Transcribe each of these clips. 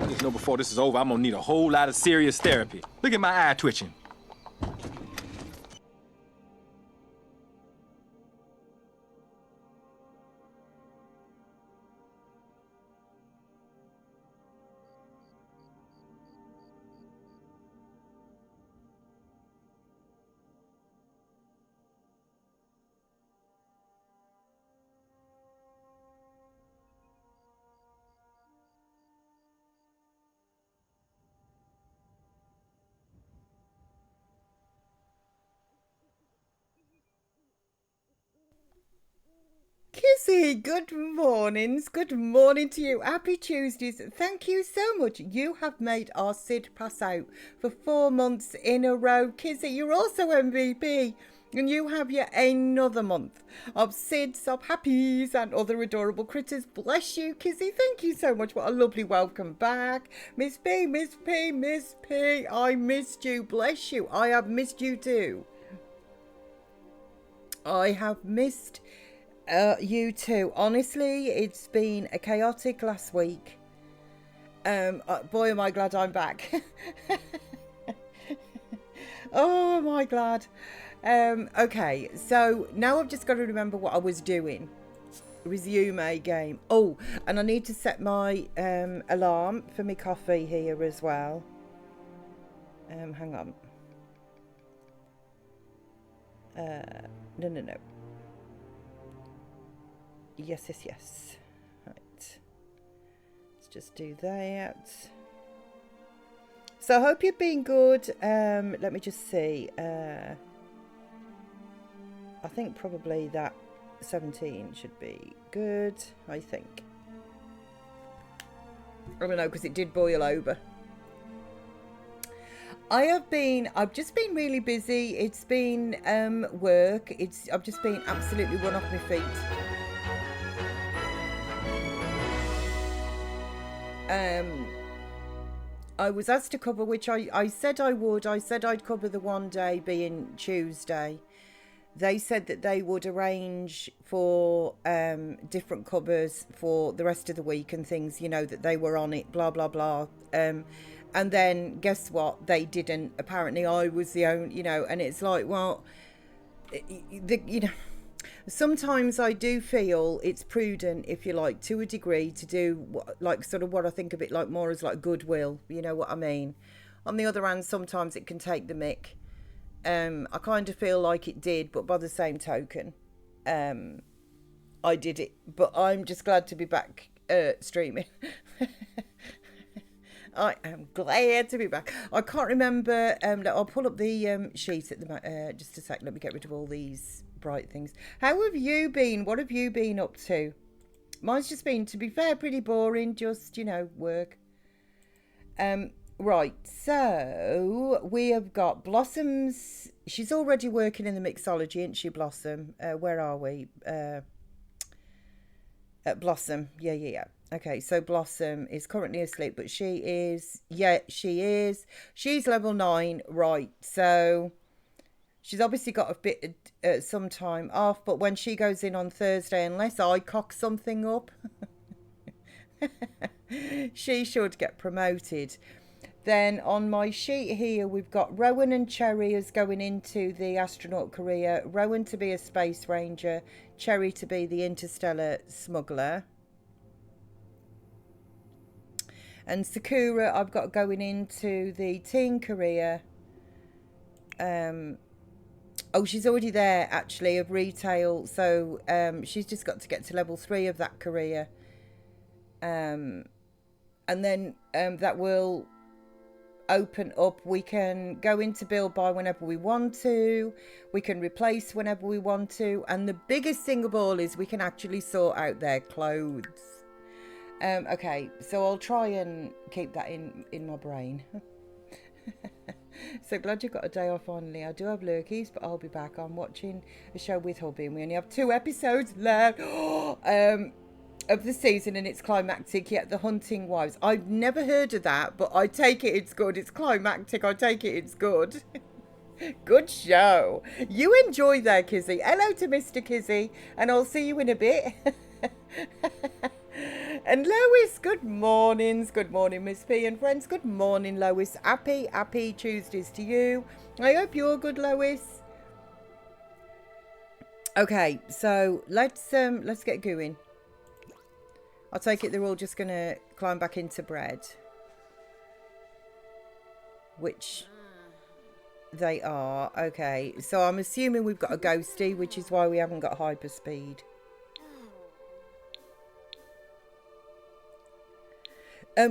I just know before this is over, I'm gonna need a whole lot of serious therapy. Look at my eye twitching. Kissy, good mornings. Good morning to you. Happy Tuesdays. Thank you so much. You have made our Sid pass out for 4 months in a row. Kissy, you're also MVP. And you have yet another month of Sids, of Happies and other adorable critters. Bless you, Kissy. Thank you so much. What a lovely welcome back. Miss P, Miss P, Miss P. I missed you. Bless you. I have missed you too. I have missed you too. Honestly, it's been a chaotic last week. Boy, am I glad I'm back. Oh, am I glad. Okay, so now I've just got to remember what I was doing. Resume game. Oh, and I need to set my alarm for my coffee here as well. Hang on. No. Yes. Right. Let's just do that. So I hope you've been good. Let me just see. I think probably that 17 should be good, I think. I don't know, because it did boil over. I've just been really busy. It's been work. I've just been absolutely run off my feet. I was asked to cover, which I said I would. I said I'd cover the one day being Tuesday. They said that they would arrange for different covers for the rest of the week and things, you know, that they were on it, blah, blah, blah. And then guess what? They didn't. Apparently I was the only, you know, and it's like, well, you know, sometimes I do feel it's prudent, if you like, to a degree, to do like sort of what I think of it like more as like goodwill, you know what I mean? On the other hand, sometimes it can take the mick. I kind of feel like it did, but by the same token, I did it. But I'm just glad to be back streaming. I am glad to be back. I can't remember. I'll pull up the sheet at the just a sec. Let me get rid of all these bright things. How have you been? What have you been up to? Mine's just been, to be fair, pretty boring. Just, you know, work. Right, so we have got Blossom's. She's already working in the mixology, isn't she, Blossom? Where are we? At Blossom. Yeah. Okay, so Blossom is currently asleep, but she is. She's level 9, right? So she's obviously got a bit, some time off, but when she goes in on Thursday, unless I cock something up, she should get promoted. Then on my sheet here, we've got Rowan and Cherry as going into the astronaut career. Rowan to be a space ranger, Cherry to be the interstellar smuggler. And Sakura, I've got going into the teen career. Oh, she's already there, actually, of retail. So she's just got to get to level 3 of that career. And then that will open up. We can go into build buy whenever we want to. We can replace whenever we want to. And the biggest thing of all is we can actually sort out their clothes. Okay, so I'll try and keep that in my brain. So glad you got a day off finally. I do have lurkies, but I'll be back. I'm watching a show with hubby and we only have 2 episodes left of the season, and it's climactic. Yet the Hunting Wives, I've never heard of that, but I take it it's good. It's climactic. I take it it's good. Good show. You enjoy there, Kizzy. Hello to Mr. Kizzy, and I'll see you in a bit. And Lois, good mornings. Good morning, Miss P and friends. Good morning, Lois. Happy Tuesdays to you. I hope you're good, Lois. Okay, so let's get going. I'll take it they're all just gonna climb back into bread. Which they are. Okay, so I'm assuming we've got a ghosty, which is why we haven't got hyperspeed.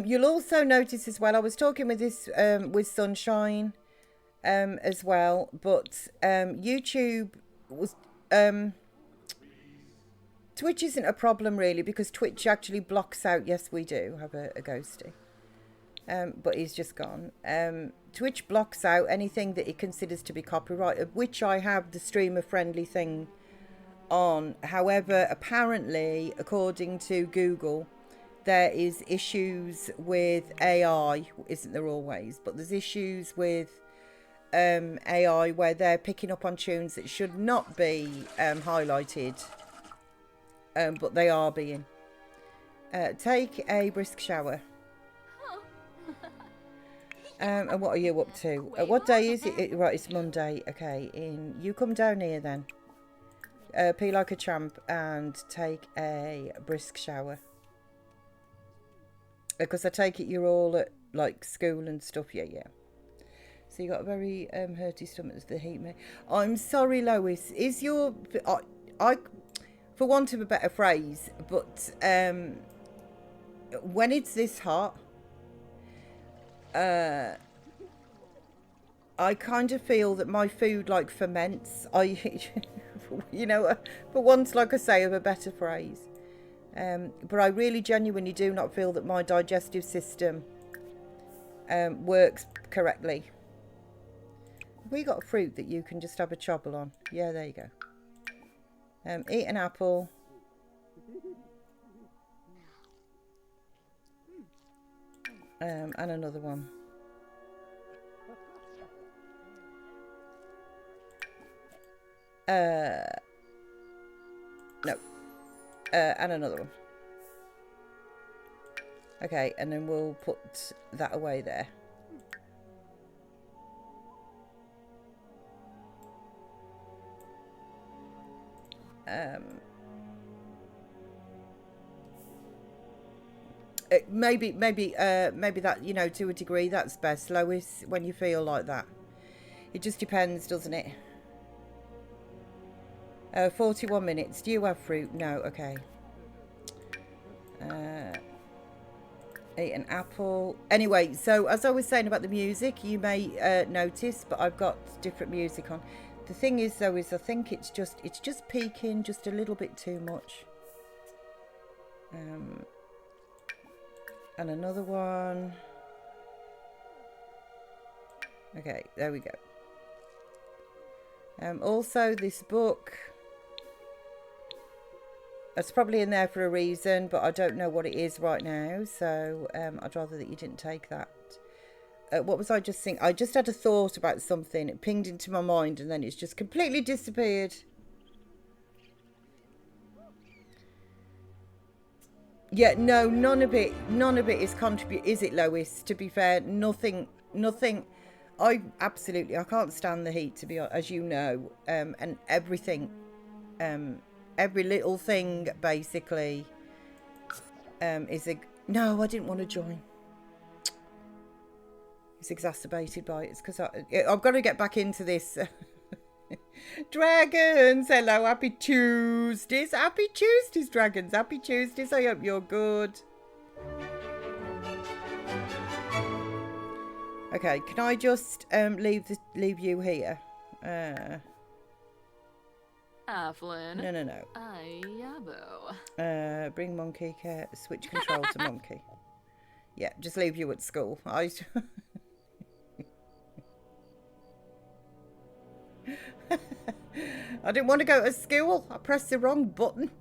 You'll also notice as well, I was talking with this with Sunshine as well, but YouTube was Twitch isn't a problem really, because Twitch actually blocks out. Yes, we do have a ghosty, but he's just gone. Twitch blocks out anything that it considers to be copyright, of which I have the streamer friendly thing on. However, apparently, according to Google, there is issues with AI, isn't there always? But there's issues with AI where they're picking up on tunes that should not be highlighted, but they are being. Take a brisk shower. And what are you up to? What day is it? Right, it's Monday. Okay, you come down here then. Pee like a champ and take a brisk shower. Because I take it you're all at like school and stuff. Yeah. So you got a very hurty stomach as the heat, mate. I'm sorry, Lois. Is your I for want of a better phrase, but when it's this hot, I kind of feel that my food like ferments. You know, for once, like I say, of a better phrase. But I really genuinely do not feel that my digestive system works correctly. Have we got fruit that you can just have a chobble on? Yeah, there you go. Eat an apple. And another one. No. And another one. Okay, and then we'll put that away there. Maybe that, you know, to a degree, that's best, Lois, when you feel like that. It just depends, doesn't it? 41 minutes. Do you have fruit? No. Okay. Eat an apple. Anyway, so as I was saying about the music, you may notice, but I've got different music on. The thing is, though, is I think it's just peaking just a little bit too much. And another one. Okay, there we go. Also, this book. It's probably in there for a reason, but I don't know what it is right now. So I'd rather that you didn't take that. What was I just thinking? I just had a thought about something. It pinged into my mind and then it's just completely disappeared. Yeah, no, none of it is is it, Lois? To be fair, nothing. I can't stand the heat, to be honest, as you know, and everything, every little thing basically, is a no. I didn't want to join. It's exacerbated by it. It's because I've got to get back into this. Dragons, hello, happy Tuesdays, dragons, happy Tuesdays. I hope you're good. Okay, can I just leave you here? Flynn. No. Yabo. Bring monkey, switch control to monkey. Yeah, just leave you at school. I didn't want to go to school. I pressed the wrong button.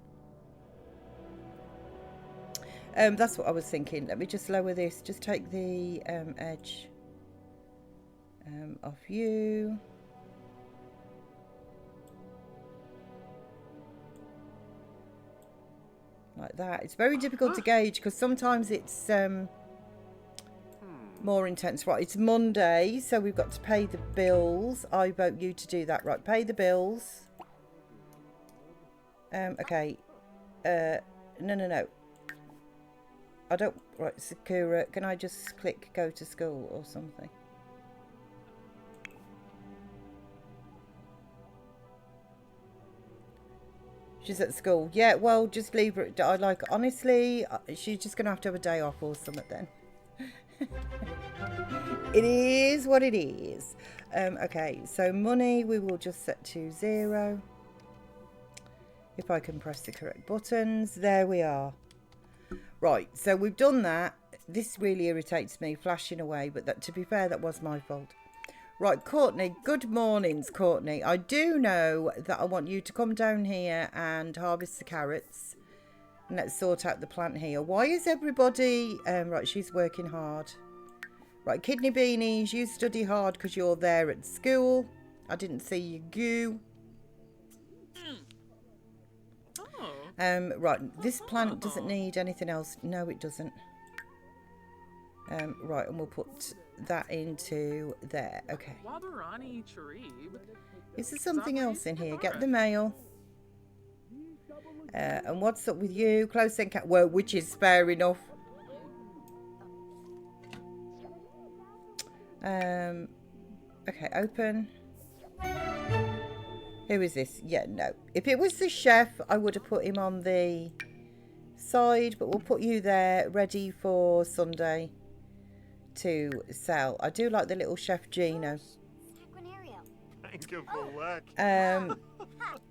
That's what I was thinking. Let me just lower this. Just take the edge off you. Like like that. It's very difficult to gauge because sometimes it's more intense. Right, it's Monday, so we've got to pay the bills. I vote you to do that. Right, pay the bills. Okay. No. I don't... Right, Sakura, can I just click go to school or something? She's at school. Yeah, well, just leave her. I like, honestly, she's just going to have a day off or something then. It is what it is. Okay, so money we will just set to 0. If I can press the correct buttons. There we are. Right, so we've done that. This really irritates me, flashing away, but that, to be fair, that was my fault. Right, Courtney, good mornings, Courtney. I do know that I want you to come down here and harvest the carrots. And let's sort out the plant here. Why is everybody... right, she's working hard. Right, Kidney Beanies, you study hard because you're there at school. I didn't see you goo. Right, this plant doesn't need anything else. No, it doesn't. Right, and we'll put that into there. Okay. Is there something else in here? Get the mail. And what's up with you? Close encounter. Well, which is fair enough. Okay, open. Who is this? Yeah, no. If it was the chef, I would have put him on the side, but we'll put you there ready for Sunday to sell. I do like the little Chef Gino.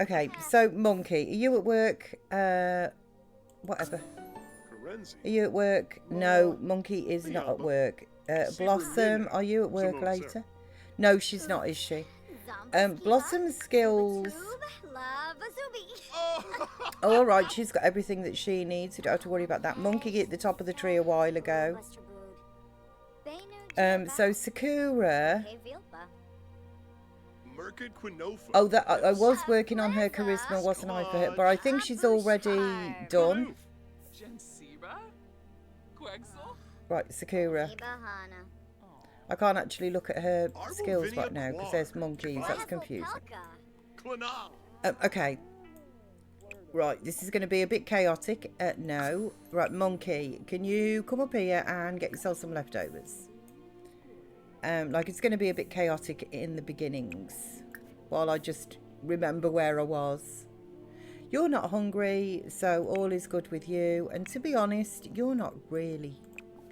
Okay, so Monkey, are you at work? Whatever. Are you at work? No, Monkey is not at work. Blossom, are you at work later? No, she's not, is she? Blossom's skills. Oh, all right, she's got everything that she needs. You don't have to worry about that. Monkey hit the top of the tree a while ago. So Sakura. Oh, that I was working on her charisma, wasn't I, for her? But I think she's already done. Right, Sakura. I can't actually look at her skills right now because there's monkeys. That's confusing. Okay. Right, this is going to be a bit chaotic. No. Right, Monkey, can you come up here and get yourself some leftovers? Like, it's going to be a bit chaotic in the beginnings while I just remember where I was. You're not hungry, so all is good with you. And to be honest, you're not really,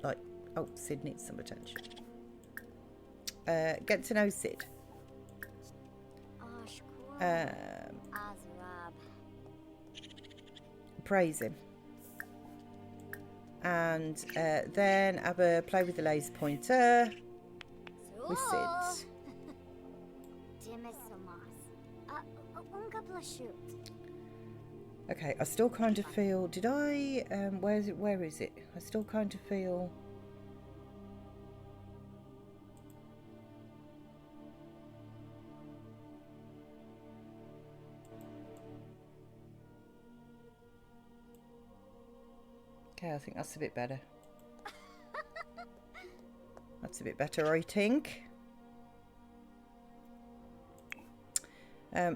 like... Oh, Sid needs some attention. Get to know Sid. Praise him. And then have a play with the laser pointer with Sid. Okay, I still kind of feel... Did I... where is it? I still kind of feel... Okay, I think that's a bit better. That's a bit better, I think.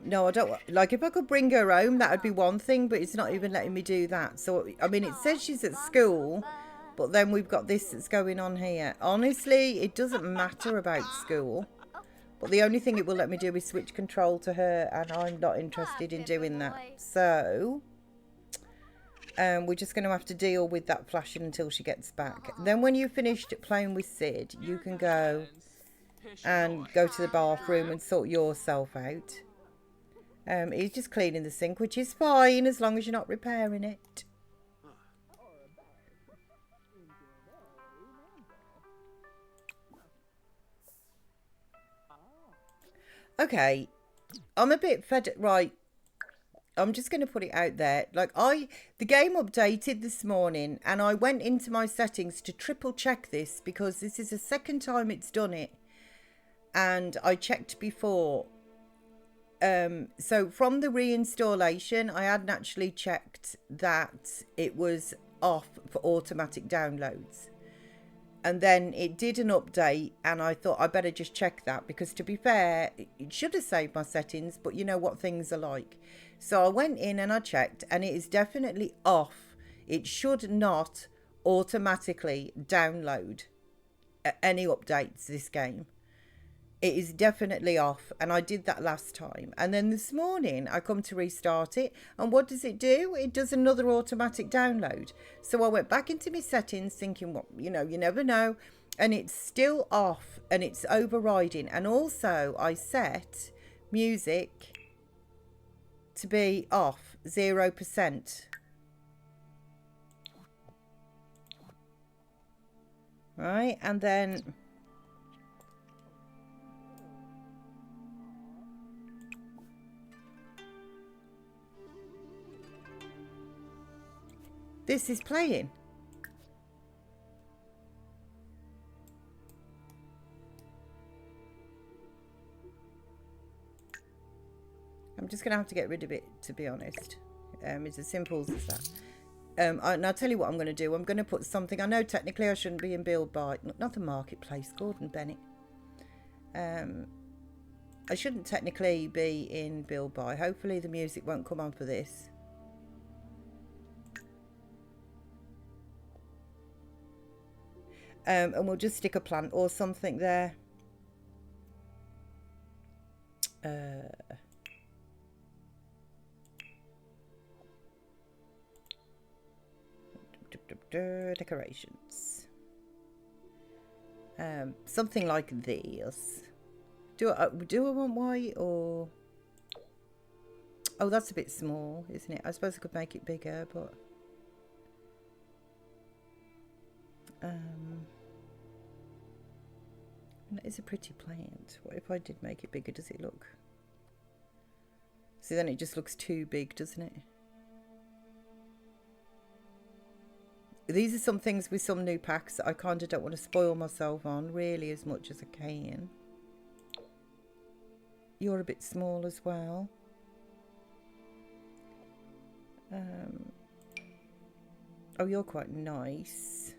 No, I don't... Like, if I could bring her home, that would be one thing, but it's not even letting me do that. So, I mean, it says she's at school, but then we've got this that's going on here. Honestly, it doesn't matter about school. But the only thing it will let me do is switch control to her, and I'm not interested in doing that. So... we're just going to have to deal with that flashing until she gets back. Then when you've finished playing with Sid, you can go and go to the bathroom and sort yourself out. He's just cleaning the sink, which is fine as long as you're not repairing it. Okay, I'm a bit fed... Right. I'm just going to put it out there. Like, the game updated this morning and I went into my settings to triple check this because this is the second time it's done it. And I checked before So from the reinstallation, I hadn't actually checked that it was off for automatic downloads. And then it did an update, and I thought I better just check that, because to be fair, it should have saved my settings, but you know what things are like. So I went in and I checked, and it is definitely off. It should not automatically download any updates, this game. It is definitely off, and I did that last time. And then this morning I come to restart it, and what does it do? It does another automatic download. So I went back into my settings thinking, well, you know, you never know, and it's still off and it's overriding. And also I set music to be off 0%. Right, and then this is playing. I'm just going to have to get rid of it, to be honest. It's as simple as that. And I'll tell you what I'm going to do. I'm going to put something. I know technically I shouldn't be in Build By. Not the marketplace, Gordon Bennett. I shouldn't technically be in Build By. Hopefully the music won't come on for this. And we'll just stick a plant or something there. Decorations. Something like this. Do I want white or... Oh, that's a bit small, isn't it? I suppose I could make it bigger, but... It's a pretty plant. What if I did make it bigger? Does it look... See, then it just looks too big, doesn't it? These are some things with some new packs that I kind of don't want to spoil myself on really as much as I can. You're a bit small as well. Oh, you're quite nice.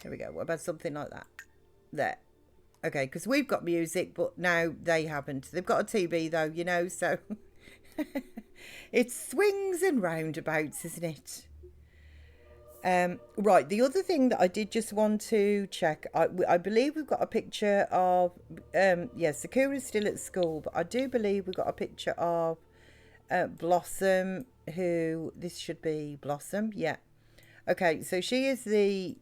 There we go. What about something like that? There. Okay, because we've got music, but now they haven't. They've got a TV though, you know, so... It swings and roundabouts, isn't it? Right, the other thing that I did just want to check, I believe we've got a picture of, yes, Sakura's still at school, but I do believe we've got a picture of Blossom, who, this should be Blossom, yeah. Okay, so she is the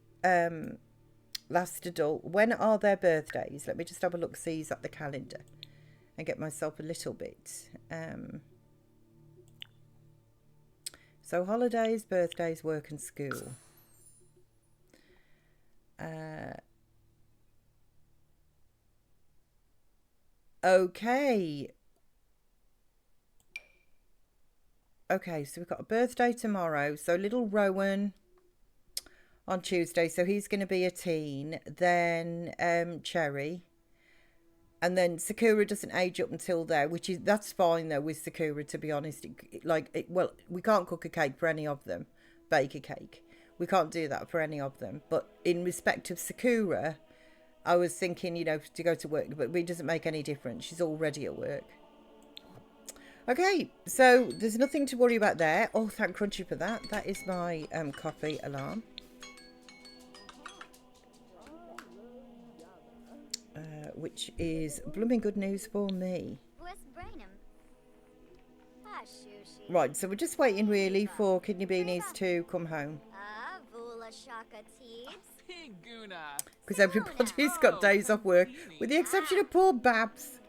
last adult. When are their birthdays? Let me just have a look, see at the calendar and get myself a little bit. So holidays, birthdays, work and school. Okay. Okay, so we've got a birthday tomorrow. So little Rowan on Tuesday. So he's going to be a teen. Then Cherry. And then Sakura doesn't age up until there, that's fine though with Sakura, to be honest. Well, we can't cook a cake for any of them, bake a cake. We can't do that for any of them. But in respect of Sakura, I was thinking, you know, to go to work, but it doesn't make any difference. She's already at work. Okay, so there's nothing to worry about there. Oh, thank Crunchy for that. That is my coffee alarm. Which is blooming good news for me. Right, so we're just waiting really for Kidney Beanies to come home. Because everybody's got days off work, with the exception of poor Babs.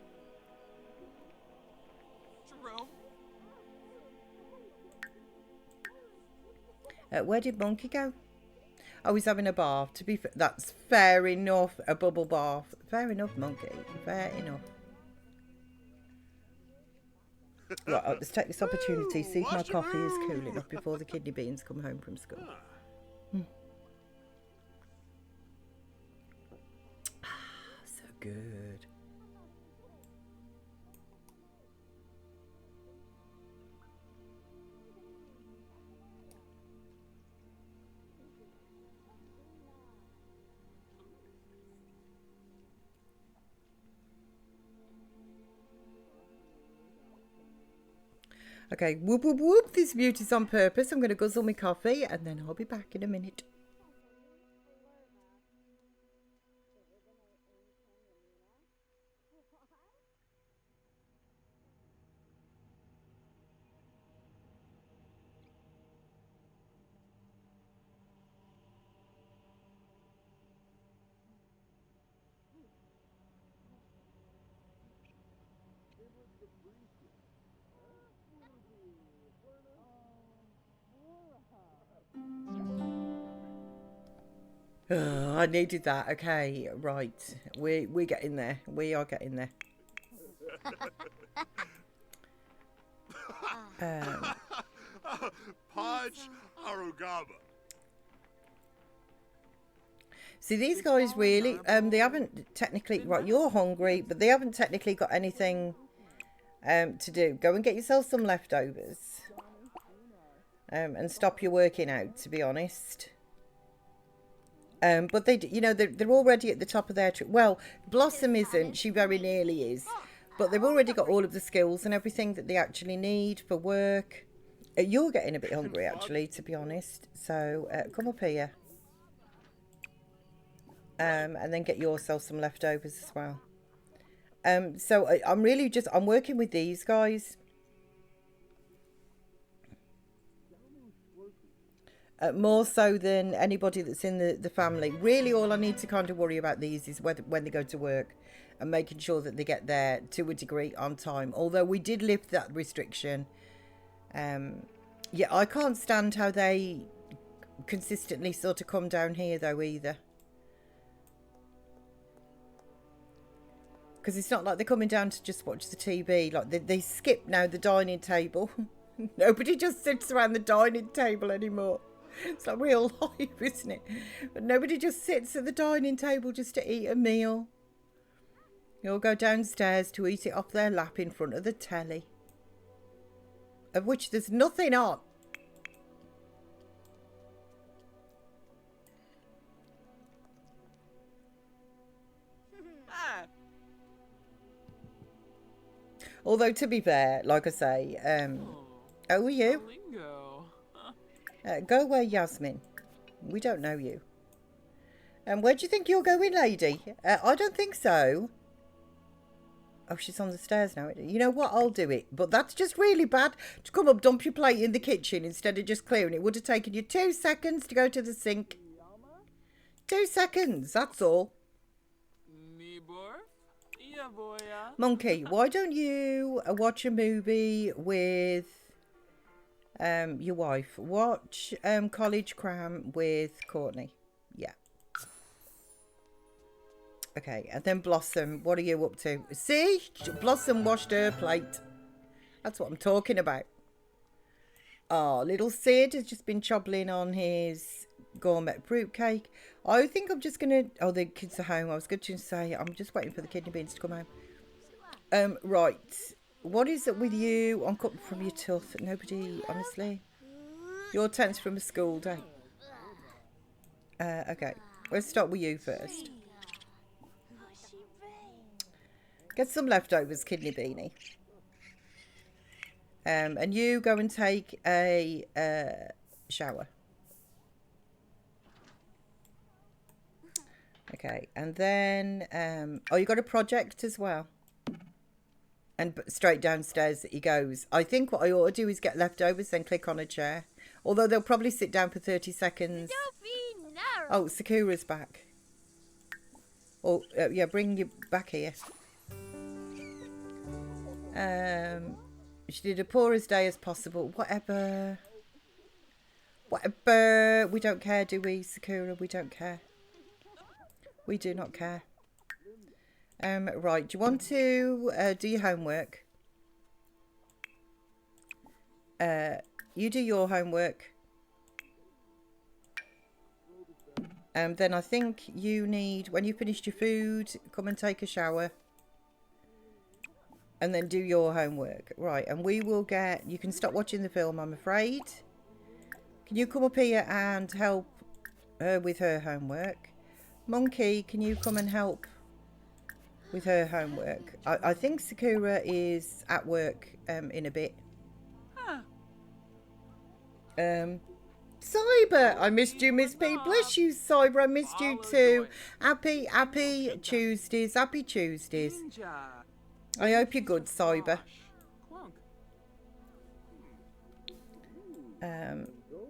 Where did Monkey go? Oh, he's having a bath. To be fair, that's fair enough. A bubble bath. Fair enough, Monkey. Fair enough. Right, let's take this opportunity. See if my coffee is cool enough before the Kidney Beans come home from school. good. Okay, whoop, whoop, whoop. This beauty's on purpose. I'm going to guzzle my coffee and then I'll be back in a minute. I needed that. Okay, right. We're getting there. We are getting there. Podge Arugama. See, these guys really, they haven't technically, right, you're hungry, but they haven't technically got anything to do. Go and get yourself some leftovers. And stop your working out, to be honest. But they, you know, they're already at the top of their tree. Well, Blossom isn't. She very nearly is. But they've already got all of the skills and everything that they actually need for work. You're getting a bit hungry, actually, to be honest. So come up here. And then get yourself some leftovers as well. So I'm really just, I'm working with these guys. More so than anybody that's in the family. Really, all I need to kind of worry about these is whether, when they go to work and making sure that they get there to a degree on time. Although we did lift that restriction. Yeah, I can't stand how they consistently sort of come down here though either. Because it's not like they're coming down to just watch the TV. Like they skip now the dining table. Nobody just sits around the dining table anymore. It's like real life, isn't it? But nobody just sits at the dining table just to eat a meal. You all go downstairs to eat it off their lap in front of the telly. Of which there's nothing on. Although, to be fair, like I say, who are you? Go away, Yasmin. We don't know you. And where do you think you're going, lady? I don't think so. Oh, she's on the stairs now. You know what? I'll do it. But that's just really bad. To come up, dump your plate in the kitchen instead of just clearing it. Would have taken you 2 seconds to go to the sink. 2 seconds, that's all. Monkey, why don't you watch a movie with your wife? Watch College Cram with Courtney. Yeah. Okay, and then Blossom, what are you up to? See? Blossom washed her plate. That's what I'm talking about. Oh, little Sid has just been chobbling on his gourmet fruitcake. I think I'm just going to... Oh, the kids are home. I was going to say, I'm just waiting for the kidney beans to come home. Right. What is it with you? I'm cutting from your tooth. Nobody, honestly. You're tense from a school day. Okay. Let's start with you first. Get some leftovers, kidney beanie. And you go and take a shower. Okay, and then, oh, you got a project as well. And straight downstairs he goes. I think what I ought to do is get leftovers, then click on a chair. Although they'll probably sit down for 30 seconds. Oh, Sakura's back. Oh, yeah, bring you back here. She did a poor as day as possible. Whatever. Whatever. We don't care, do we, Sakura? We don't care. We do not care. Right. Do you want to do your homework? You do your homework. Then I think you need, when you finished your food, come and take a shower. And then do your homework. Right, and we will get... You can stop watching the film, I'm afraid. Can you come up here and help her with her homework? Monkey, can you come and help with her homework? I think Sakura is at work in a bit. Cyber, I missed you, Miss P. Bless you, Cyber, I missed you too. Happy Tuesdays, happy Tuesdays. I hope you're good, Cyber.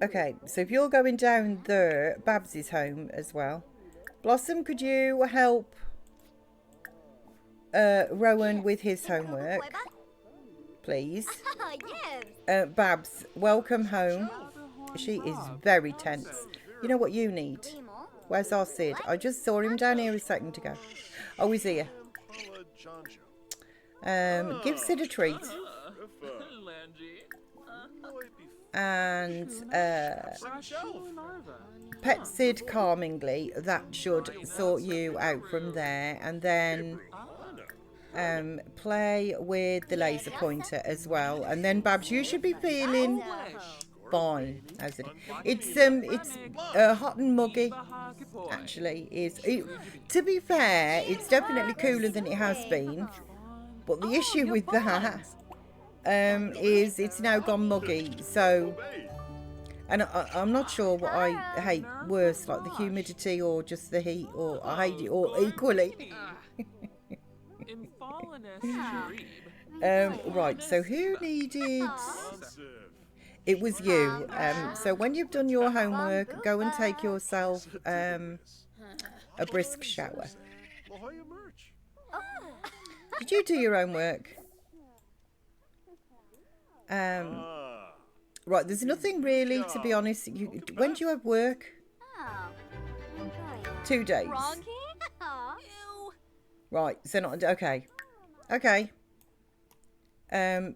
Okay, so if you're going down there, Babs is home as well. Blossom, could you help Rowan with his homework, please? Babs, welcome home. She is very tense. You know what you need? Where's our Sid? I just saw him down here a second ago. Oh, he's here. Give Sid a treat. And pet Sid calmingly. That should sort you out from there. And then play with the laser pointer as well. And then Babs, you should be feeling fine. It's hot and muggy. Actually, to be fair, it's definitely cooler than it has been. But the issue with that is it's now gone muggy. So, and I'm not sure what I hate worse, like the humidity or just the heat, or I hate it all equally. Right, so who needed... It was you. So when you've done your homework, go and take yourself a brisk shower. Did you do your homework? Right, there's nothing really, to be honest. When do you have work? 2 days. Right, so not... Okay. Okay.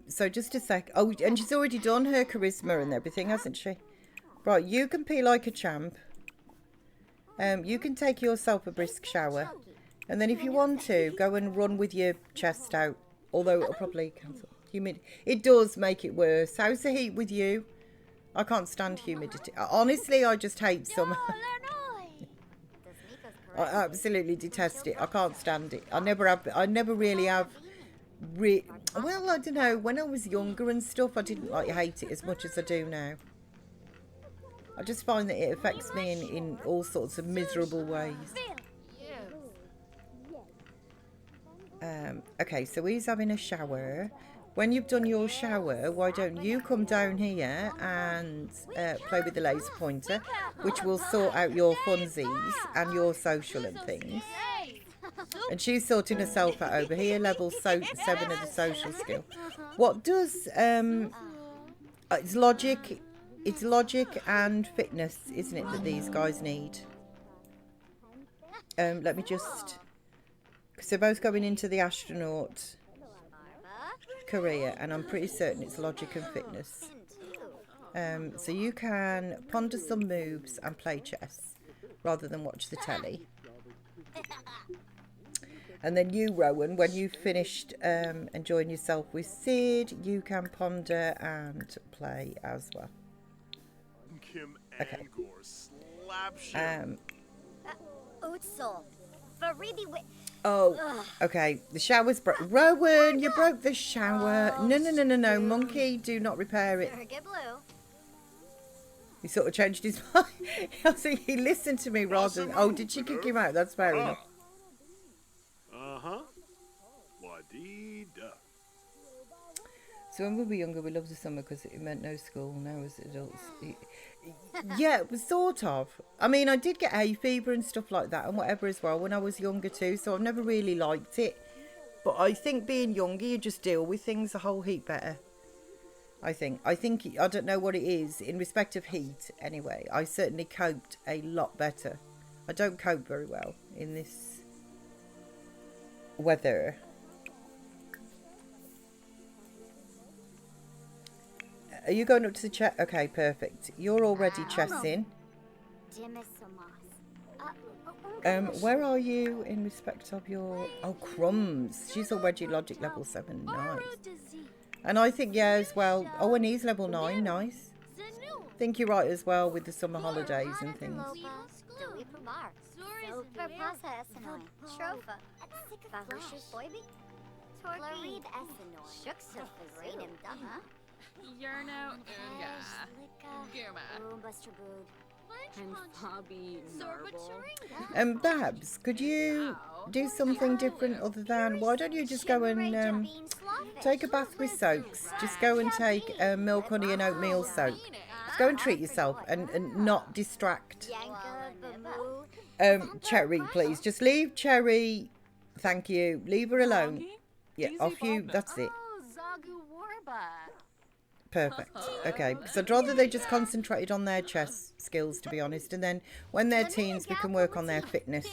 So just a sec. Oh, and she's already done her charisma and everything, hasn't she? Right, you can pee like a champ. You can take yourself a brisk shower. And then if you want to, go and run with your chest out. Although it'll probably cancel. It does make it worse. How's the heat with you? I can't stand humidity. Honestly, I just hate summer. I absolutely detest it. I can't stand it. I never really have... Well, I don't know. When I was younger and stuff, I didn't hate it as much as I do now. I just find that it affects me in all sorts of miserable ways. Okay, so he's having a shower. When you've done your shower, why don't you come down here and play with the laser pointer, which will sort out your funsies and your social and things. And she's sorting herself out over here, level 7 of the social skill. What does it's logic and fitness, isn't it, that these guys need? Let me just, because they're both going into the astronaut career, and I'm pretty certain it's logic and fitness. So you can ponder some moves and play chess rather than watch the telly. And then you, Rowan, when you've finished enjoying yourself with Sid, you can ponder and play as well. Okay. Oh, okay. The shower's broke. Rowan, you broke the shower. No. Monkey, do not repair it. He sort of changed his mind. I think he listened to me rather than... Oh, did she kick him out? That's fair enough. So when we were younger, we loved the summer because it meant no school. Now as adults... Yeah, it was sort of. I mean, I did get hay fever and stuff like that and whatever as well when I was younger too. So I've never really liked it. But I think being younger, you just deal with things a whole heap better. I think, I don't know what it is in respect of heat anyway. I certainly coped a lot better. I don't cope very well in this weather. Are you going up to the chest? Okay, perfect. You're already chessing. Where are you in respect of your... Oh, Crumbs. She's already logic level 7. Nice. And I think, yeah, as well. Oh, and he's level 9. Nice. I think you're right as well with the summer holidays and things. Yerno Unga. Guma. And Bobby Marble. Babs, could you do something different other than... Why don't you just go and take a bath with soaks? Just go and take milk, honey and oatmeal soak. Just go and treat yourself and not distract. Cherry, please. Just leave Cherry. Thank you. Leave her alone. Yeah, off you. That's it. Perfect. Okay, because I'd rather they just concentrated on their chess skills, to be honest, and then when they're teens, we can work on their fitness.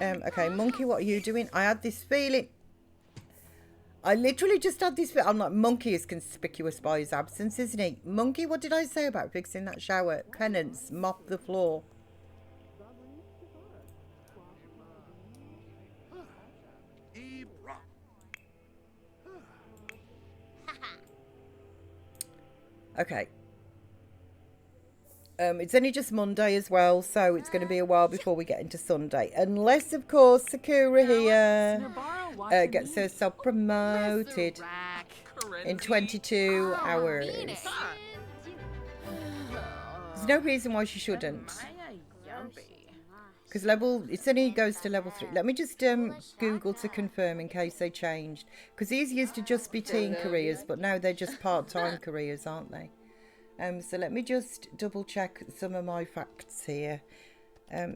Okay, Monkey, what are you doing? I had this feeling. I literally just had this feeling. I'm like, Monkey is conspicuous by his absence, isn't he? Monkey, what did I say about fixing that shower? Penance, mop the floor. Okay. It's only just Monday as well, so it's going to be a while before we get into Sunday. Unless, of course, Sakura here gets herself promoted in 22 hours. There's no reason why she shouldn't. Because it only goes to level 3. Let me just Google to confirm in case they changed. Because these used to just be teen careers, but now they're just part-time careers, aren't they? So let me just double check some of my facts here.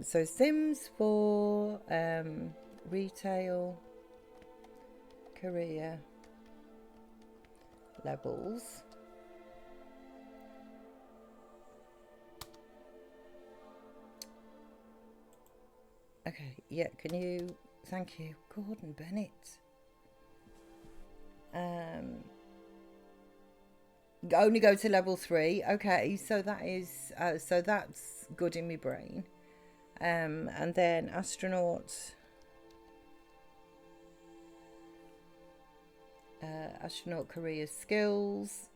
So Sims for retail career levels. Okay, yeah, can you... Thank you. Gordon Bennett. Only go to level 3. Okay, so that is... so that's good in my brain. And then astronaut... astronaut career skills.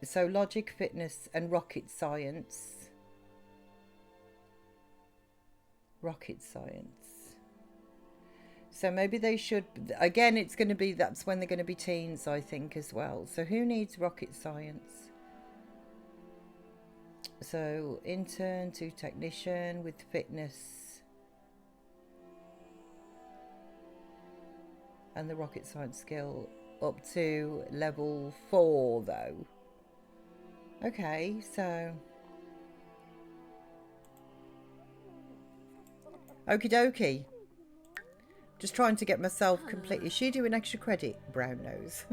So logic, fitness and rocket science. Rocket science. So maybe they should, again, it's going to be, that's when they're going to be teens, I think, as well. So who needs rocket science? So intern to technician with fitness. And the rocket science skill up to level 4, though. Okay, so... Okie dokie. Just trying to get myself complete. Is she doing extra credit? Brown nose.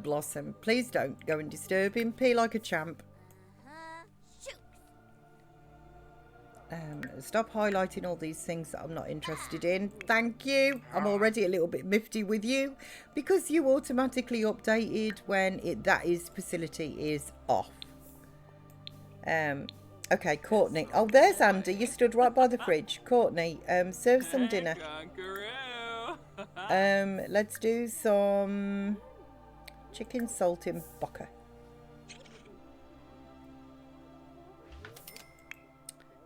Blossom, please don't go and disturb him. Pee like a champ. Stop highlighting all these things that I'm not interested in. Thank you. I'm already a little bit miffy with you because you automatically updated when that facility is off. Okay, Courtney. Oh, there's Andy. You stood right by the fridge. Courtney, serve some dinner. Let's do some chicken saltimbocca.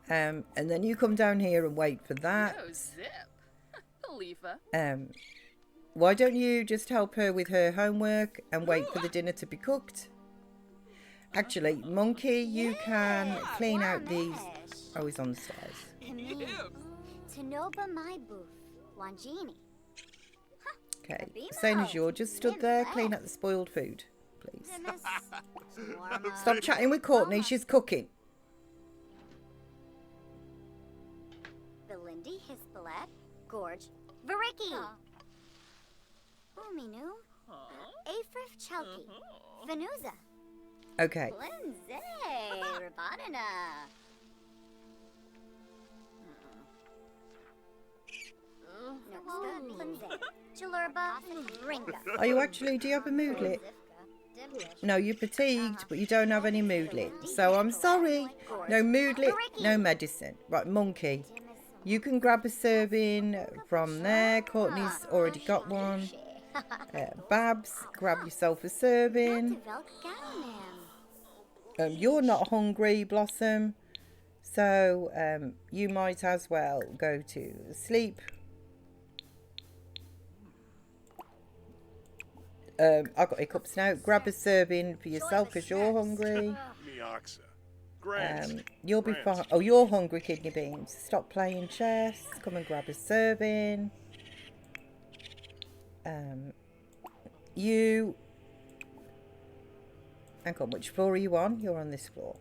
And then you come down here and wait for that. Oh, zip. Khalifa. Why don't you just help her with her homework and wait for the dinner to be cooked? Actually, Monkey, you can clean out these. Oh, he's on the stairs. Okay, same as you. Just stood there, clean up the spoiled food, please. Stop chatting with Courtney. She's cooking. Belindy, Hispalet, Gorge, Variki. Uminu, Afrif Chelky, Venuza. Okay. Lindsay, Rabadana. Are you actually, do you have a moodlet? No, you're fatigued, but you don't have any moodlet. So I'm sorry. No moodlet, no medicine. Right, monkey. You can grab a serving from there. Courtney's already got one. Babs, grab yourself a serving. You're not hungry, Blossom. So you might as well go to sleep. I've got hiccups now. Grab a serving for yourself because you're hungry. You'll be fine. Oh, you're hungry, kidney beans. Stop playing chess. Come and grab a serving. You. Hang on, which floor are you on? You're on this floor.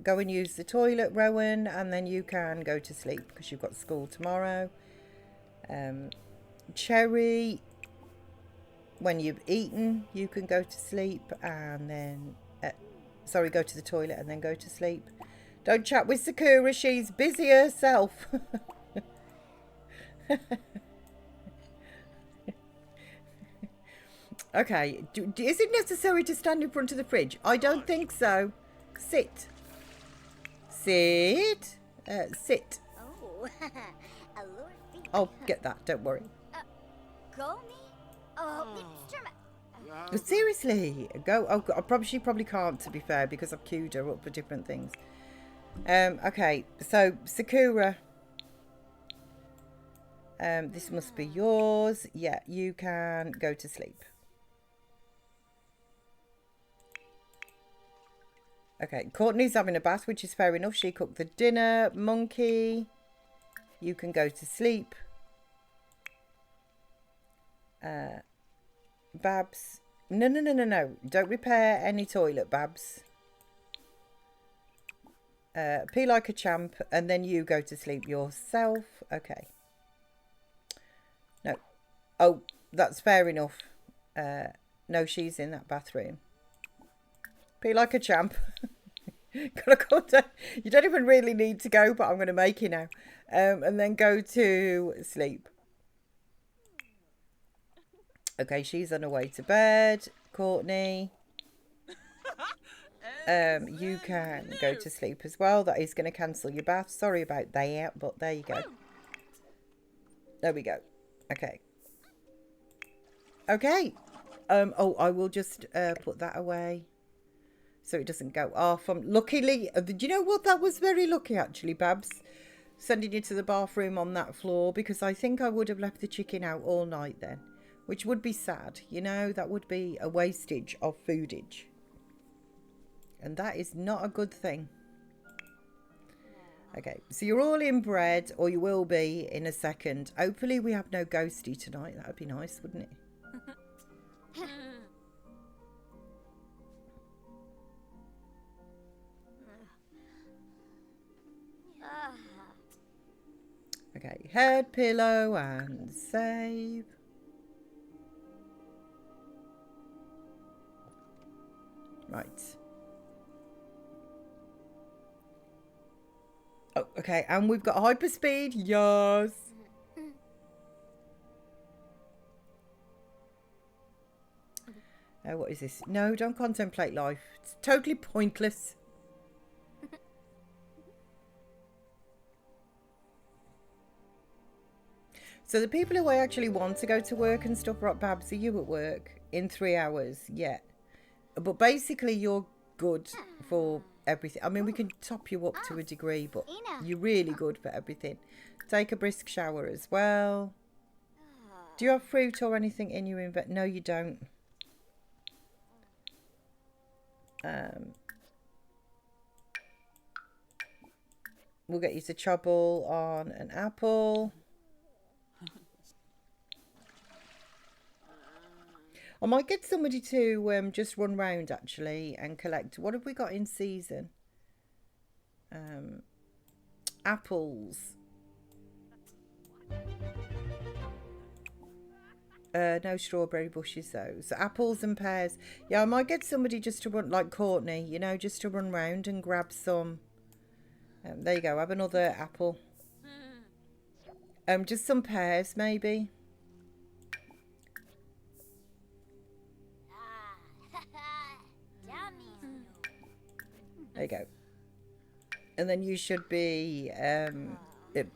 Go and use the toilet, Rowan, and then you can go to sleep because you've got school tomorrow. Cherry. When you've eaten, you can go to sleep and then, sorry, go to the toilet and then go to sleep. Don't chat with Sakura, she's busy herself. Okay, is it necessary to stand in front of the fridge? I don't think so. Sit. Sit. Sit. I'll get that, don't worry. Seriously, go. Oh, she probably can't, to be fair, because I've queued her up for different things. Okay, so Sakura. This must be yours. Yeah, you can go to sleep. Okay, Courtney's having a bath, which is fair enough. She cooked the dinner. Monkey, you can go to sleep. Babs. No. Don't repair any toilet, Babs. Pee like a champ, and then you go to sleep yourself. Okay. No. Oh, that's fair enough. No, she's in that bathroom. Pee like a champ. Gotta go down. You don't even really need to go, but I'm going to make you now. And then go to sleep. Okay, she's on her way to bed. Courtney. You can go to sleep as well. That is going to cancel your bath. Sorry about that, but there you go. There we go. Okay. Okay. Oh, I will just put that away so it doesn't go off. Luckily, do you know what? That was very lucky, actually, Babs. Sending you to the bathroom on that floor, because I think I would have left the chicken out all night then. Which would be sad, you know, that would be a wastage of foodage. And that is not a good thing. Okay, so you're all in bed, or you will be in a second. Hopefully we have no ghosty tonight. That would be nice, wouldn't it? Okay, head, pillow, and save. Right. Oh, okay, and we've got hyperspeed. Yes. What is this? No, don't contemplate life. It's totally pointless. So the people who I actually want to go to work and stuff, right, Babs, are you at work in 3 hours? Yeah. But basically, you're good for everything. I mean, we can top you up to a degree, but you're really good for everything. Take a brisk shower as well. Do you have fruit or anything in your inventory? No, you don't. We'll get you to chobble on an apple. I might get somebody to just run round actually and collect. What have we got in season? Apples. No strawberry bushes though. So apples and pears. Yeah, I might get somebody just to run, like Courtney, you know, just to run round and grab some. There you go. Have another apple. Just some pears maybe. There you go. And then you should be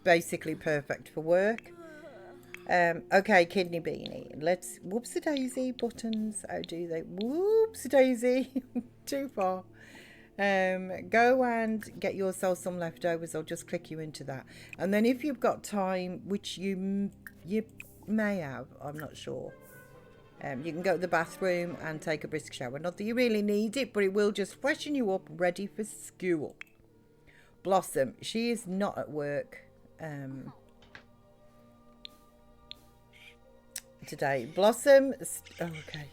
basically perfect for work. Okay, Kidney Beanie. Let's... Whoops-a-daisy. Buttons. How do they... Whoops-a-daisy. Too far. Go and get yourself some leftovers. I'll just click you into that. And then if you've got time, which you may have, I'm not sure. You can go to the bathroom and take a brisk shower. Not that you really need it, but it will just freshen you up, ready for school. Blossom, she is not at work today. Blossom, okay.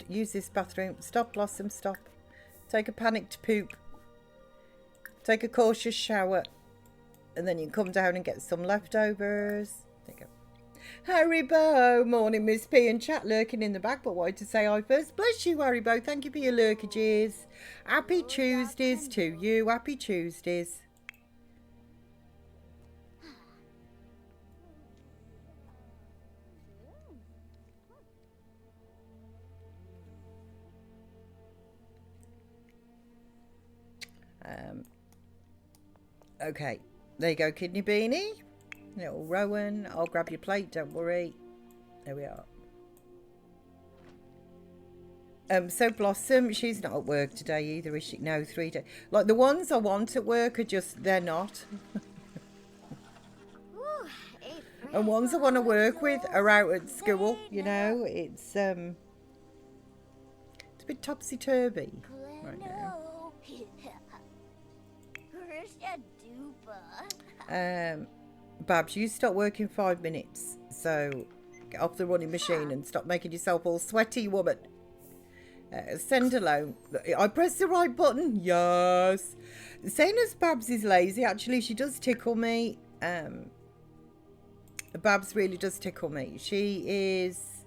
Use this bathroom. Stop, Blossom, stop. Take a panicked poop. Take a cautious shower. And then you can come down and get some leftovers. There you go. Haribo, morning Miss P and chat lurking in the back, but wanted to say hi first. Bless you, Haribo. Thank you for your lurkages. Happy Tuesdays to you. Happy Tuesdays. Okay, there you go, Kidney Beanie. Little Rowan, I'll grab your plate, don't worry. There we are. So Blossom, she's not at work today either, is she? No, 3 days. Like the ones I want at work are just, they're not. And ones I want to work with are out at school, you know. It's a bit topsy-turvy right now. Babs, you start working 5 minutes, so get off the running machine and stop making yourself all sweaty, woman. Send alone. I pressed the right button. Yes. Saying as Babs is lazy, actually she does tickle me. Babs really does tickle me. She is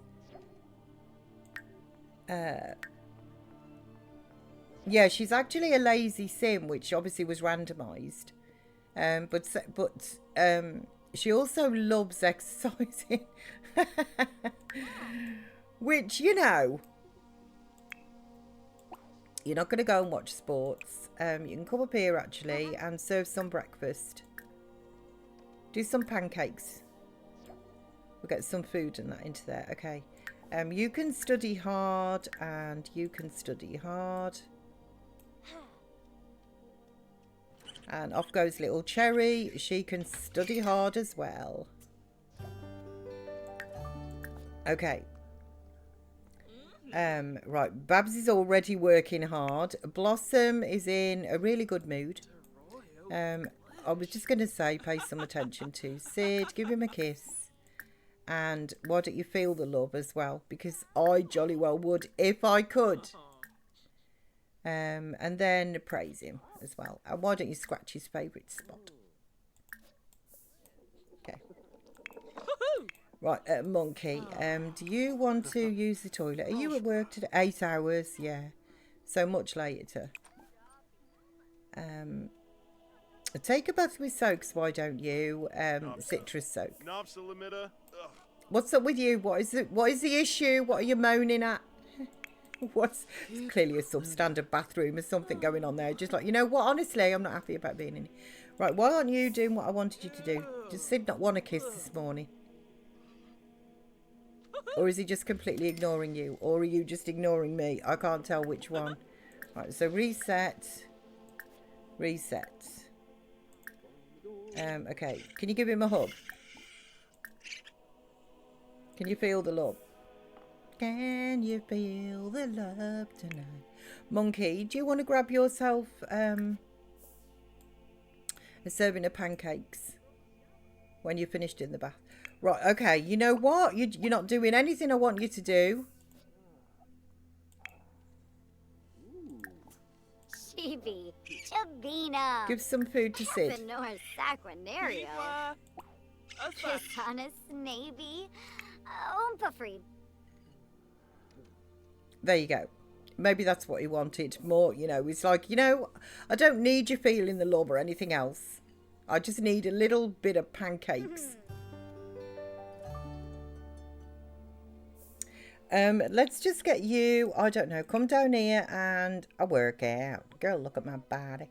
yeah, she's actually a lazy sim, which obviously was randomized. But she also loves exercising. Which, you know, you're not going to go and watch sports. You can come up here actually and serve some breakfast. Do some pancakes. We'll get some food and that into there. Okay. You can study hard and you can study hard. And off goes little Cherry. She can study hard as well. Okay. Right. Babs is already working hard. Blossom is in a really good mood. I was just going to say, pay some attention to Sid. Give him a kiss. And why don't you feel the love as well? Because I jolly well would if I could. And then praise him as well. And why don't you scratch his favourite spot? Okay. Right, Monkey. Do you want to use the toilet? Are you at work today? 8 hours, yeah. So much later. Take a bath with soaks, why don't you? Citrus soak. What's up with you? What is the issue? What are you moaning at? It's clearly a substandard bathroom. There's something going on there. Just like, you know what? Honestly, I'm not happy about being in here. Right, why aren't you doing what I wanted you to do? Did Sid not want a kiss this morning? Or is he just completely ignoring you? Or are you just ignoring me? I can't tell which one. Right, so reset. Reset. Okay, can you give him a hug? Can you feel the love? Can you feel the love tonight? Monkey, do you want to grab yourself a serving of pancakes when you're finished in the bath? Right, okay, you know what? You're not doing anything I want you to do. Chibi, Chabina. Give some food to Sid. Sacranario. Kisana Snaby. Oompa free. There you go. Maybe that's what he wanted. More, you know, it's like, you know, I don't need you feeling the love or anything else. I just need a little bit of pancakes. Let's just get you, I don't know, come down here and a workout. Girl, look at my body.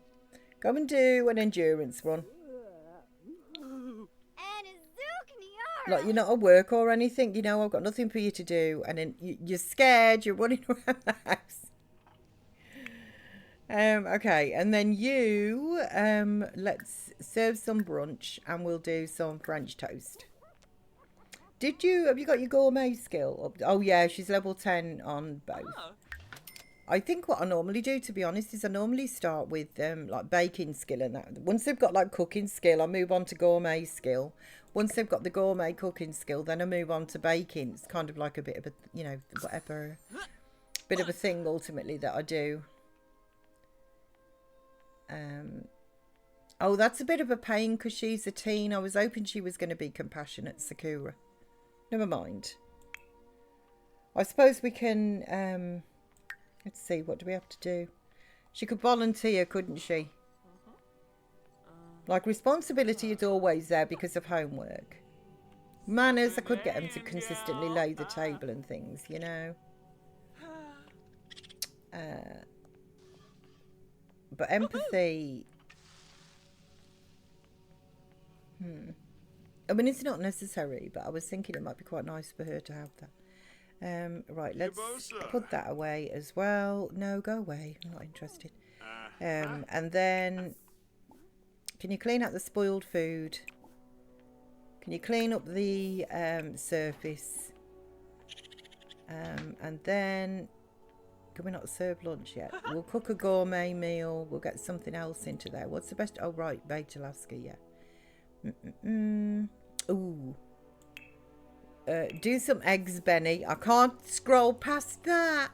Go and do an endurance run. Like, you're not at work or anything, you know, I've got nothing for you to do. And then you're scared, you're running around the house. Okay, and then you, let's serve some brunch and we'll do some French toast. Have you got your gourmet skill up? Oh yeah, she's level 10 on both. I think what I normally do, to be honest, is I normally start with like baking skill and that. Once they've got like cooking skill, I move on to gourmet skill. Once they've got the gourmet cooking skill, then I move on to baking. It's kind of like a bit of a, you know, whatever, bit of a thing ultimately that I do. Oh, that's a bit of a pain because she's a teen. I was hoping she was going to be compassionate, Sakura. Never mind. I suppose we can, let's see, what do we have to do? She could volunteer, couldn't she? Like, responsibility is always there because of homework. Manners, I could get them to consistently lay the table and things, you know. But empathy... I mean, it's not necessary, but I was thinking it might be quite nice for her to have that. Right, let's put that away as well. No, go away. I'm not interested. And then, can you clean out the spoiled food? Can you clean up the surface? And then, can we not serve lunch yet? We'll cook a gourmet meal. We'll get something else into there. What's the best? Oh, right, baked Alaska, yeah. Ooh. Do some eggs, Benny. I can't scroll past that.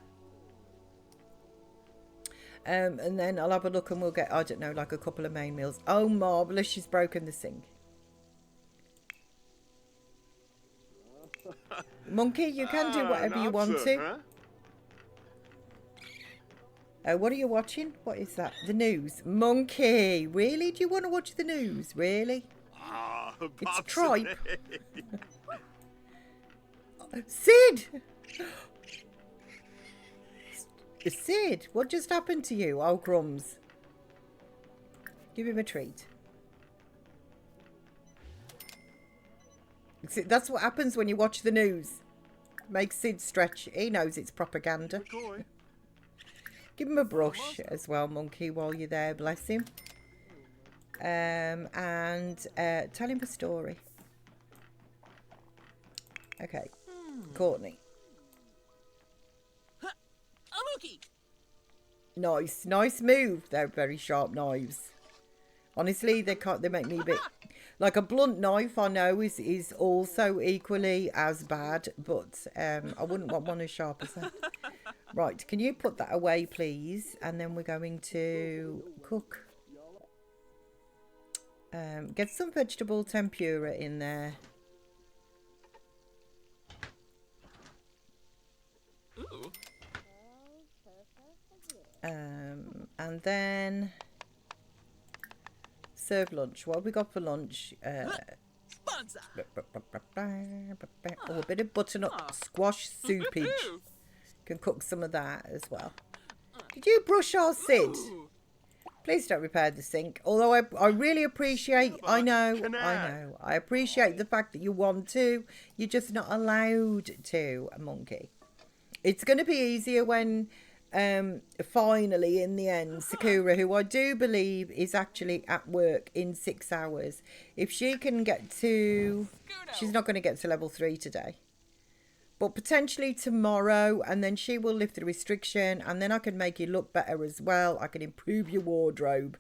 And then I'll have a look and we'll get, I don't know, like a couple of main meals. Oh, marvellous. She's broken the sink. Monkey, you can do whatever you want to. What are you watching? What is that? The news. Monkey, really? Do you want to watch the news? Really? It's tripe. Sid! Sid, what just happened to you? Oh, crumbs. Give him a treat. See, that's what happens when you watch the news. Makes Sid stretch. He knows it's propaganda. Give him a brush as well, Monkey, while you're there. Bless him. And tell him a story. Okay. Courtney. Nice move. They're very sharp knives. Honestly, they make me a bit like a blunt knife. I know is also equally as bad, but I wouldn't want one as sharp as that. Right, can you put that away, please? And then we're going to cook. Get some vegetable tempura in there. Ooh. And then serve lunch. What have we got for lunch? Oh, a bit of butternut squash soupage. Can cook some of that as well. Did you brush our Sid? Please don't repair the sink. Although I really appreciate, I know. I appreciate the fact that you want to. You're just not allowed to, a monkey. It's going to be easier when, finally, in the end, Sakura, who I do believe is actually at work in 6 hours. If she can get to... She's not going to get to level 3 today. But potentially tomorrow, and then she will lift the restriction, and then I can make you look better as well. I can improve your wardrobe.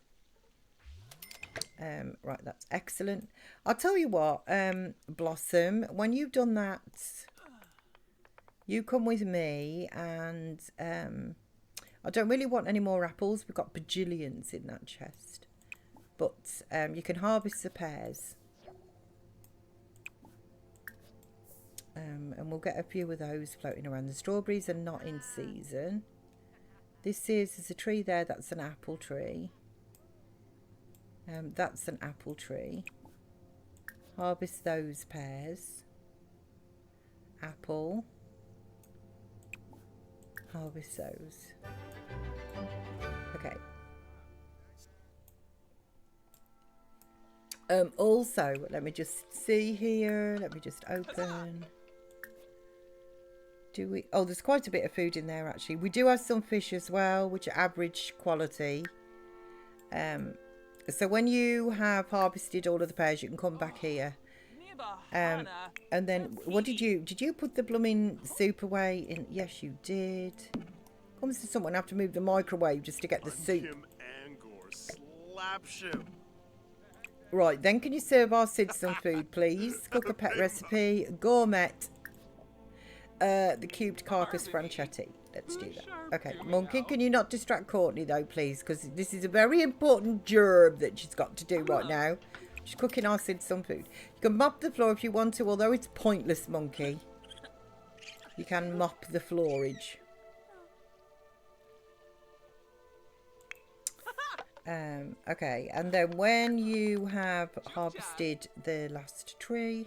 Right, that's excellent. I'll tell you what, Blossom, when you've done that, you come with me, and I don't really want any more apples. We've got bajillions in that chest. But you can harvest the pears. And we'll get a few of those floating around. The strawberries are not in season. There's a tree there, that's an apple tree. That's an apple tree. Harvest those pears. Apple. harvest those. Okay. Also, let me just see here. Let me just open. Do we? Oh, there's quite a bit of food in there actually. We do have some fish as well, which are average quality. So when you have harvested all of the pears, you can come back here. And then, what did you put the blooming soup away in? Yes, you did. Comes to someone have to move the microwave just to get the soup. Right, then can you serve our Sid some food, please? Cook a pet recipe, gourmet, the cubed carcass franchetti. Let's do that. Okay, Monkey, can you not distract Courtney though, please? Because this is a very important job that she's got to do right now. She's cooking our Sid some food. You can mop the floor if you want to, although it's pointless, Monkey. You can mop the floorage. Okay, and then when you have harvested the last tree,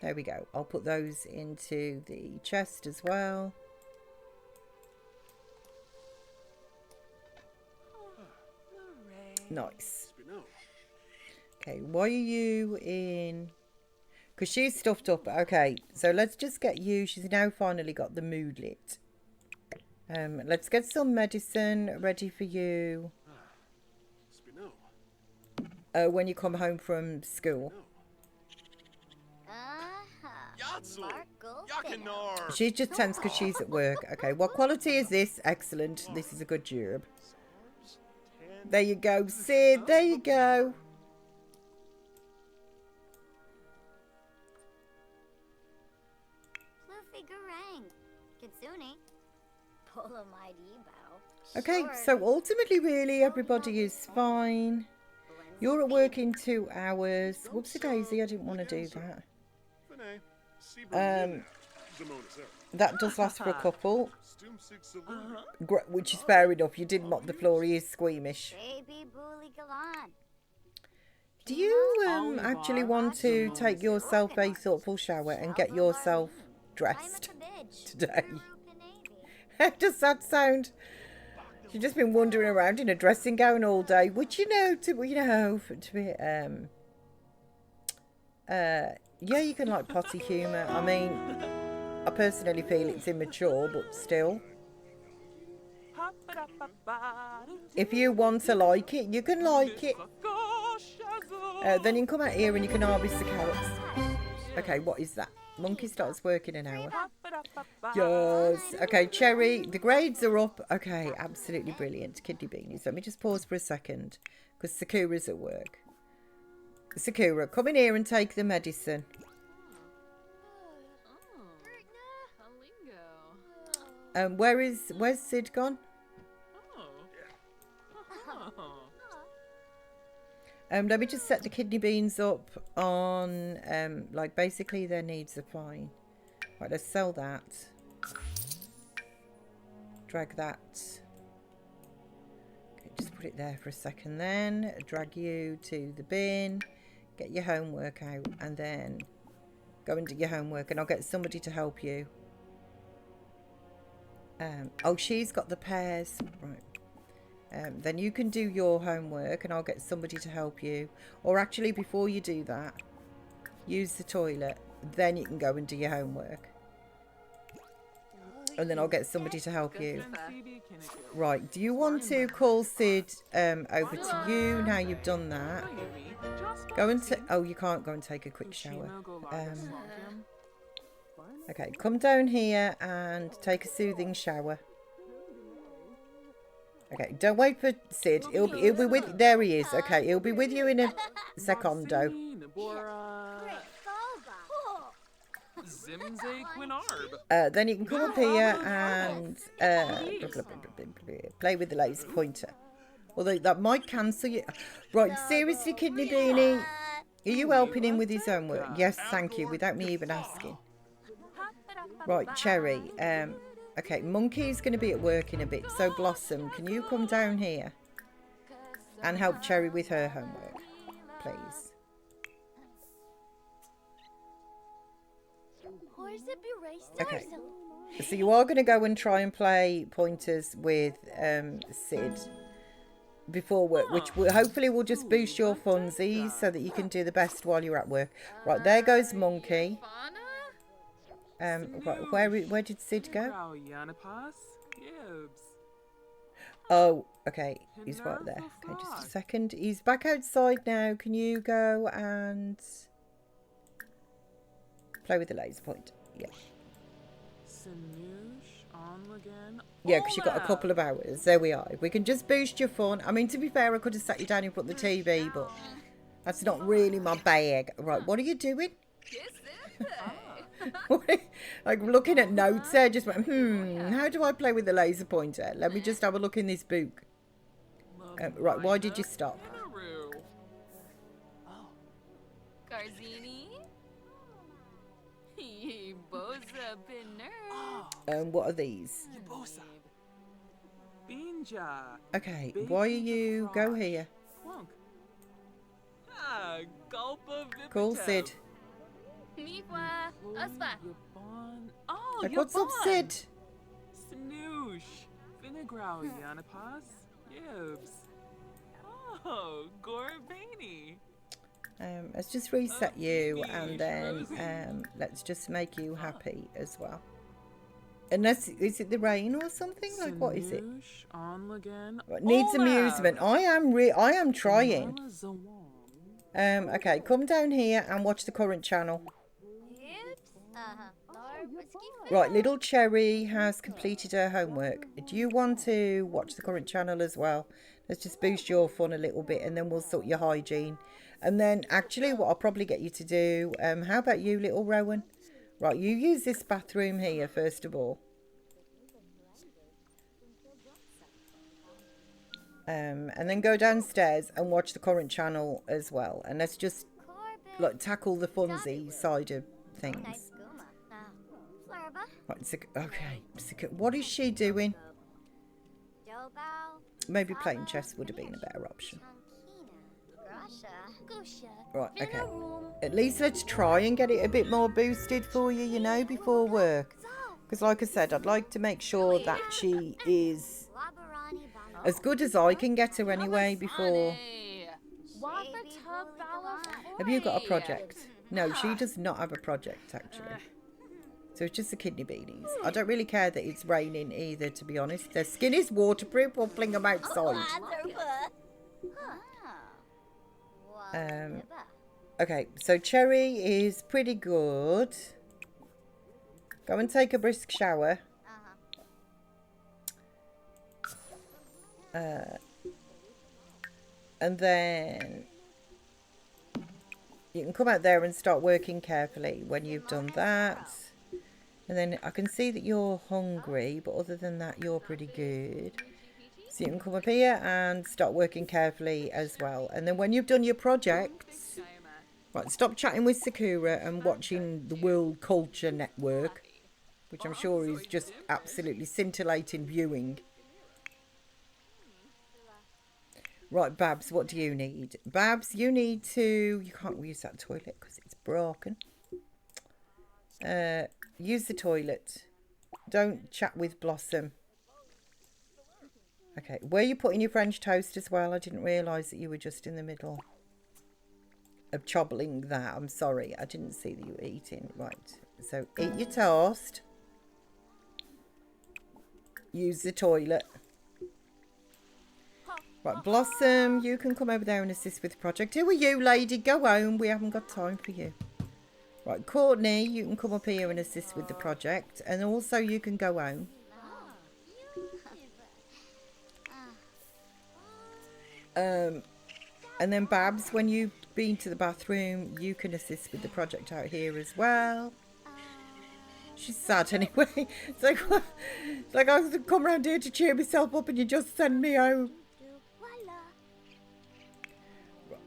there we go. I'll put those into the chest as well. Nice. Okay, why are you in? Because she's stuffed up. Okay, so let's just get you. She's now finally got the mood lit. Let's get some medicine ready for you. When you come home from school. She's just tense because she's at work. Okay, what quality is this? Excellent. This is a good job. There you go, Sid. There you go. Okay, so ultimately, really, everybody is fine. You're at work in 2 hours. Whoopsie daisy, I didn't want to do that. That does last for a couple. Which is fair enough. You didn't mop the floor. He is squeamish. Do you actually want to take yourself a thoughtful shower and get yourself dressed today? How does that sound? You've just been wandering around in a dressing gown all day, which yeah, you can like potty humour. I mean, I personally feel it's immature, but still. If you want to like it, you can like it. Then you can come out here and you can harvest the carrots. Okay, what is that? Monkey starts work in an hour. Yes. Okay, Cherry, the grades are up. Okay, absolutely brilliant. Kidney beanies. Let me just pause for a second because Sakura's at work. Sakura, come in here and take the medicine. Where's Sid gone? Let me just set the kidney beans up on, like, basically their needs are fine. Right, let's sell that. Drag that. Okay, just put it there for a second then. Drag you to the bin. Get your homework out and then go and do your homework and I'll get somebody to help you. Oh, she's got the pears. Right. Then you can do your homework and I'll get somebody to help you. Or actually, before you do that, use the toilet. Then you can go and do your homework. And then I'll get somebody to help you. Right, do you want to call Sid over to you now you've done that? Go and oh, you can't go and take a quick shower. Okay, come down here and take a soothing shower. Okay, don't wait for Sid. He'll be with. There he is. Okay, he'll be with you in a secondo. Then you can come up here and play with the laser pointer. Although that might cancel you. Right, seriously, Kidney Beanie, are you helping him with his homework? Yes, thank you. Without me even asking. Right, Cherry. Okay, Monkey's going to be at work in a bit, so Blossom, can you come down here and help Cherry with her homework, please? Okay. So you are going to go and try and play pointers with Sid before work, which will, hopefully will just boost your funsies so that you can do the best while you're at work. Right, there goes Monkey. Right, where did Sid go? Oh, okay, he's right there. Okay, just a second. He's back outside now. Can you go and play with the laser point? Yeah. Yeah, because you've got a couple of hours. There we are. We can just boost your fun. I mean, to be fair, I could have sat you down in front of the TV, but that's not really my bag. Right, what are you doing? Like looking at notes there, just went, how do I play with the laser pointer? Let me just have a look in this book. Right, why did you stop? What are these? Okay, why are you... Go here. Cool, Sid. Like, what's up, Sid? Let's just reset you, and then let's just make you happy as well. Unless, is it the rain or something? Like, what is it? What needs amusement? I am trying. Okay, come down here and watch the current channel. Right, little Cherry has completed her homework. Do you want to watch the current channel as well? Let's just boost your fun a little bit, and then we'll sort your hygiene. And then, actually, what I'll probably get you to do, how about you, little Rowan? Right, you use this bathroom here, first of all. And then go downstairs and watch the current channel as well. And let's just, like, tackle the funsy side of things. Right, okay. What is she doing? Maybe playing chess would have been a better option. Right, okay. At least let's try and get it a bit more boosted for you, you know, before work. Because like I said, I'd like to make sure that she is as good as I can get her anyway before... Have you got a project? No, she does not have a project, actually. So it's just the kidney beanies. I don't really care that it's raining either, to be honest. Their skin is waterproof. We'll fling them outside. Okay, so Cherry is pretty good. Go and take a brisk shower. And then you can come out there and start working carefully when you've done that. And then I can see that you're hungry, but other than that, you're pretty good. So you can come up here and start working carefully as well. And then when you've done your projects, right, stop chatting with Sakura and watching the World Culture Network, which I'm sure is just absolutely scintillating viewing. Right, Babs, what do you need? Babs, you need to... You can't use that toilet because it's broken. Use the toilet. Don't chat with Blossom. Okay, where are you putting your French toast as well? I didn't realise that you were just in the middle of chobbling that. I'm sorry, I didn't see that you were eating. Right, so eat your toast. Use the toilet. Right, Blossom, you can come over there and assist with the project. Who are you, lady? Go home. We haven't got time for you. Right, Courtney, you can come up here and assist with the project. And also you can go home. And then Babs, when you've been to the bathroom, you can assist with the project out here as well. She's sad anyway. It's like I was come around here to cheer myself up and you just send me home.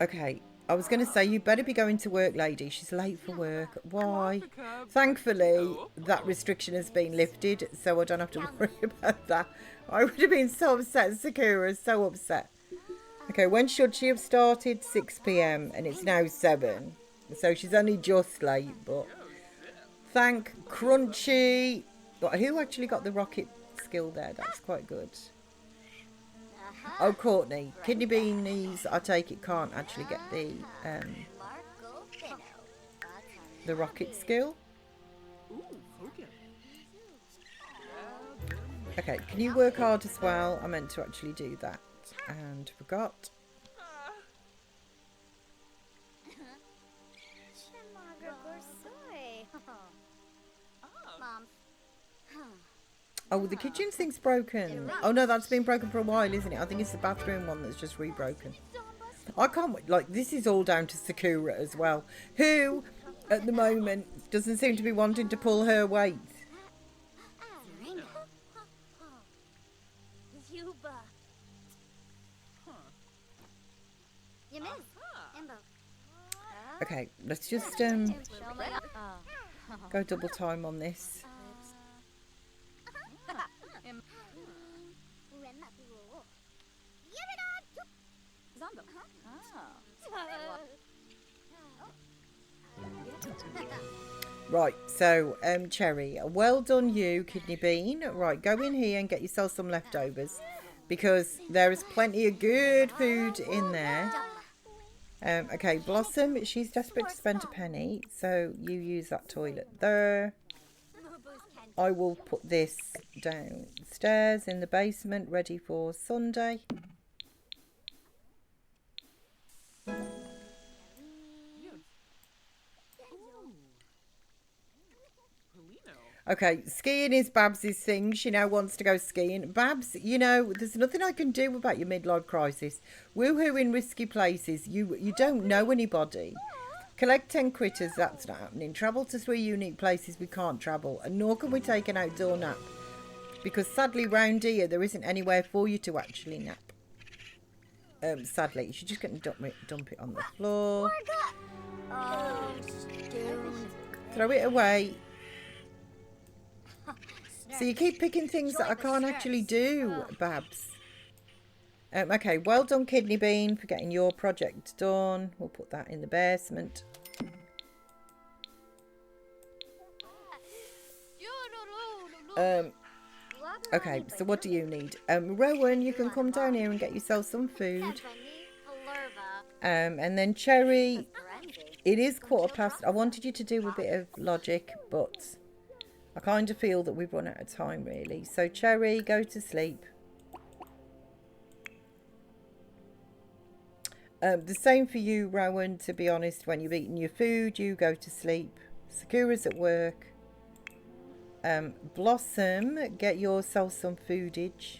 Okay, I was going to say, you better be going to work, lady. She's late for work. Why? Thankfully, that restriction has been lifted, so I don't have to worry about that. I would have been so upset. Sakura is so upset. Okay, when should she have started? 6 PM, and it's now 7. So she's only just late, but... Thank Crunchy But who actually got the rocket skill there? That's quite good. Oh, Courtney. Kidney Beanies, I take it, can't actually get the rocket skill. Okay, can you work hard as well? I meant to actually do that and forgot. Oh, the kitchen sink's broken. Oh no, that's been broken for a while, isn't it? I think it's the bathroom one that's just re-broken. I can't wait. Like, this is all down to Sakura as well, who at the moment doesn't seem to be wanting to pull her weight. Okay, let's just go double time on this. Right, so Cherry, well done you, Kidney Bean. Right, go in here and get yourself some leftovers, because there is plenty of good food in there. Okay, Blossom, she's desperate to spend a penny, so you use that toilet there. I will put this downstairs in the basement, ready for Sunday. Okay, skiing is Babs's thing. She now wants to go skiing. Babs, you know, there's nothing I can do about your midlife crisis. Woohoo in risky places. You don't know anybody. Collect 10 critters, that's not happening. Travel to 3 unique places we can't travel. And nor can we take an outdoor nap. Because sadly round here, there isn't anywhere for you to actually nap. Sadly, you should just get and dump it on the floor. Throw it away. So you keep picking things that I can't actually do, Babs. Okay, well done, Kidney Bean, for getting your project done. We'll put that in the basement. Okay, so what do you need? Rowan, you can come down here and get yourself some food. And then Cherry, it is 1:15. I wanted you to do a bit of logic, but I kind of feel that we've run out of time, really. So, Cherry, go to sleep. The same for you, Rowan, to be honest. When you've eaten your food, you go to sleep. Sakura's at work. Blossom, get yourself some foodage.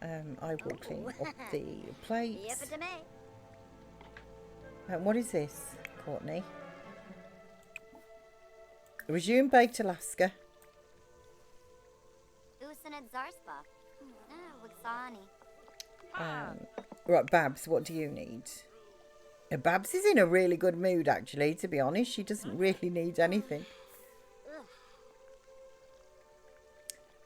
I will clean up the plates. What is this, Courtney? Resume baked Alaska. Right, Babs, what do you need? Babs is in a really good mood, actually, to be honest. She doesn't really need anything.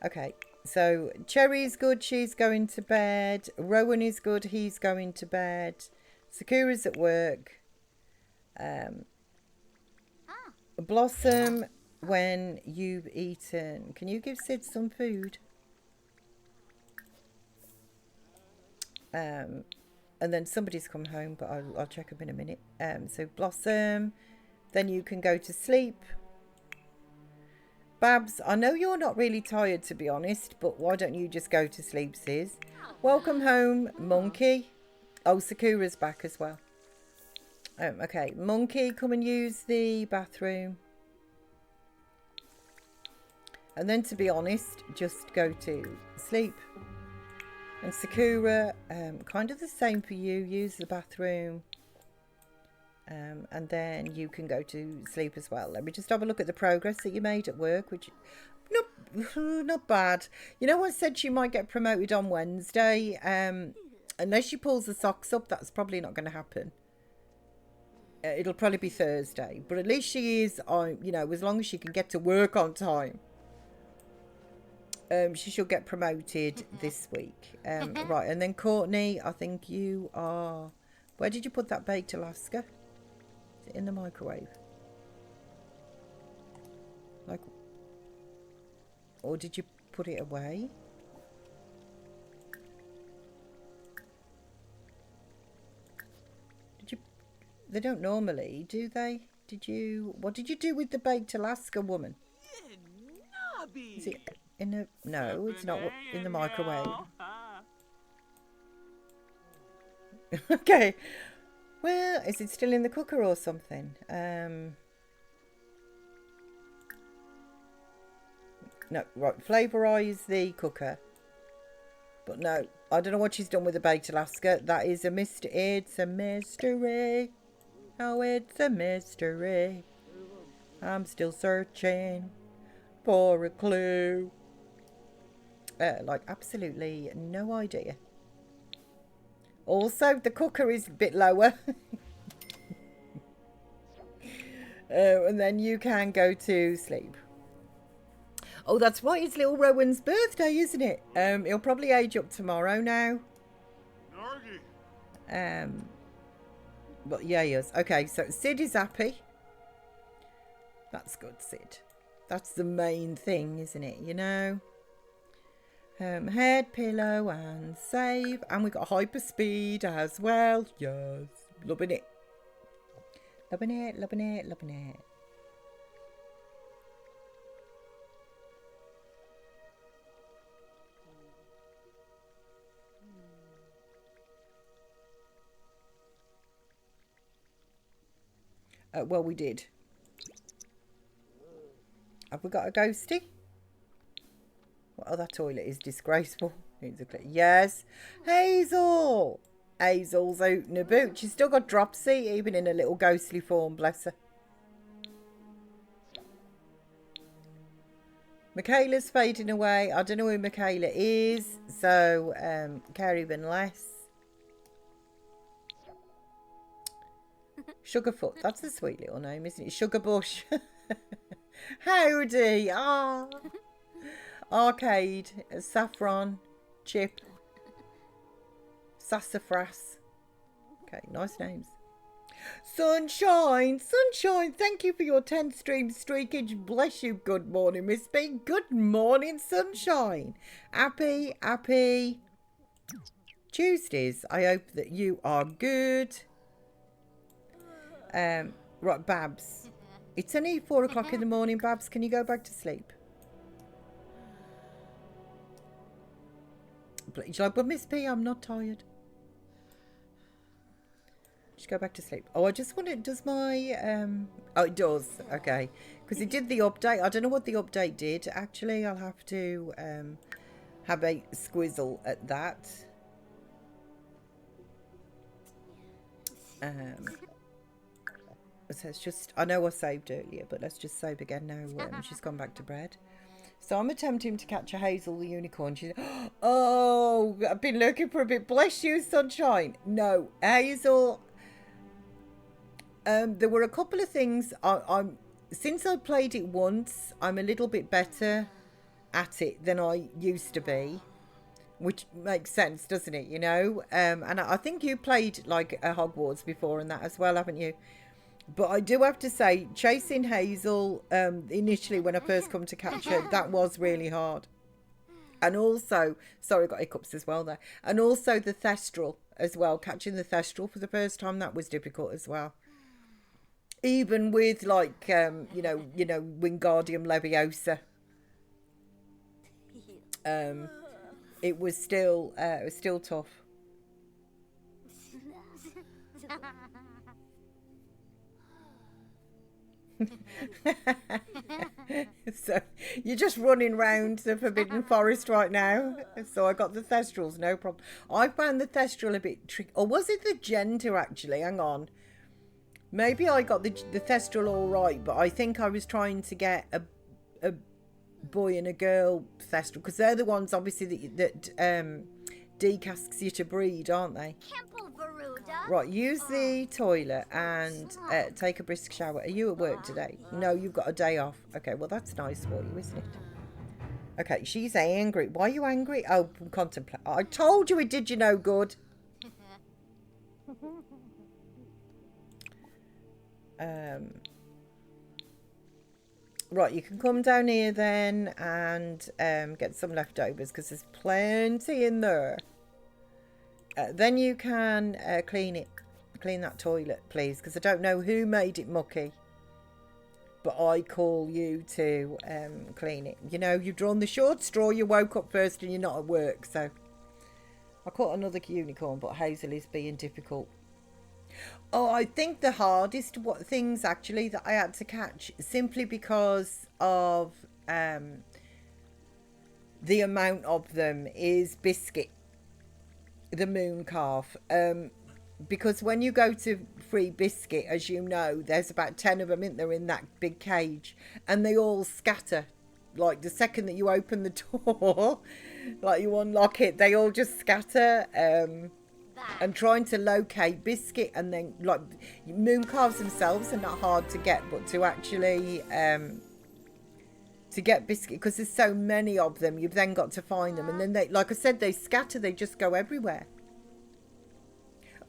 Okay, so Cherry's good. She's going to bed. Rowan is good. He's going to bed. Sakura's at work. Blossom, when you've eaten, can you give Sid some food? And then somebody's come home, but I'll check up in a minute. So Blossom, then you can go to sleep. Babs, I know you're not really tired, to be honest, but why don't you just go to sleep, Sis? Welcome home, Monkey. Oh, Sakura's back as well. Okay, Monkey, come and use the bathroom. And then, to be honest, just go to sleep. And Sakura, kind of the same for you. Use the bathroom. And then you can go to sleep as well. Let me just have a look at the progress that you made at work, which not bad. You know, I said she might get promoted on Wednesday. Unless she pulls the socks up, that's probably not going to happen. It'll probably be Thursday. But at least she is, you know, as long as she can get to work on time. She should get promoted this week. Right, and then Courtney, I think you are... Where did you put that baked Alaska? Is it in the microwave? Like, or did you put it away? Did you? They don't normally, do they? Did you? What did you do with the baked Alaska woman? Is it in a? No, it's not in the microwave. Okay. Well, is it still in the cooker or something? No, right. Flavorise the cooker. But no, I don't know what she's done with the baked Alaska. That is a mystery. It's a mystery. Oh, it's a mystery. I'm still searching for a clue. Like, absolutely no idea. Also, the cooker is a bit lower. And then you can go to sleep. Oh, that's right. It's little Rowan's birthday, isn't it? He'll probably age up tomorrow now. But yeah, he is. Okay, so Sid is happy. That's good, Sid. That's the main thing, isn't it? You know? Head, pillow, and save. And we got hyper speed as well. Yes. Loving it. Loving it, loving it, loving it. Well, we did. Have we got a ghosty? Oh, that toilet is disgraceful. Yes. Hazel. Hazel's out and about. She's still got dropsy, even in a little ghostly form, bless her. Michaela's fading away. I don't know who Michaela is, so care even less. Sugarfoot, that's a sweet little name, isn't it? Sugarbush. Howdy. Ah. Arcade. Saffron. Chip. Sassafras. Okay, nice names. Sunshine. Sunshine, thank you for your 10 stream streakage. Bless you. Good morning, Miss B. Good morning, Sunshine. Happy Tuesdays. I hope that you are good. Right, Babs. It's only 4 o'clock in the morning, Babs. Can you go back to sleep? She's like, but Miss P, I'm not tired. Just go back to sleep. Oh, I just wondered, does my... Oh, it does. Okay. Because it did the update. I don't know what the update did. Actually, I'll have to have a squizzle at that. So it's just, I know I saved earlier, but let's just save again now. She's gone back to bed. So I'm attempting to catch a Hazel the unicorn. She's, oh, I've been looking for a bit. Bless you, Sunshine. No, Hazel. There were a couple of things. Since I played it once, I'm a little bit better at it than I used to be. Which makes sense, doesn't it? You know? And I think you played like a Hogwarts before and that as well, haven't you? But I do have to say, chasing Hazel, initially when I first come to catch her, that was really hard. And also, sorry, I got hiccups as well there. And also the Thestral as well, catching the Thestral for the first time, that was difficult as well. Even with like, you know, Wingardium Leviosa. It was still tough. So you're just running around the Forbidden Forest right now. So I got the Thestrals, no problem. I found the Thestral a bit tricky. Or was it the Genta actually? Hang on. Maybe I got the Thestral all right, but I think I was trying to get a boy and a girl Thestral, because they're the ones obviously that decasks you to breed, aren't they? Right, use the toilet and take a brisk shower. Are you at work today? No, you've got a day off. Okay, well that's nice for you, isn't it? Okay, she's angry. Why are you angry? Oh, contemplate. I told you it did you no good. Right, you can come down here then and get some leftovers because there's plenty in there. Then you can clean that toilet, please, because I don't know who made it mucky. But I call you to clean it. You know, you've drawn the short straw, you woke up first and you're not at work, so... I caught another unicorn, but Hazel is being difficult. Oh, I think the hardest things actually that I had to catch, simply because of the amount of them, is Biscuit, the moon calf. Because when you go to free Biscuit, as you know, there's about 10 of them in there in that big cage, and they all scatter. Like the second that you open the door, like you unlock it, they all just scatter. And trying to locate Biscuit, and then like moon calves themselves are not hard to get, but to actually to get Biscuit, because there's so many of them, you've then got to find them, and then they, like I said, they scatter, they just go everywhere.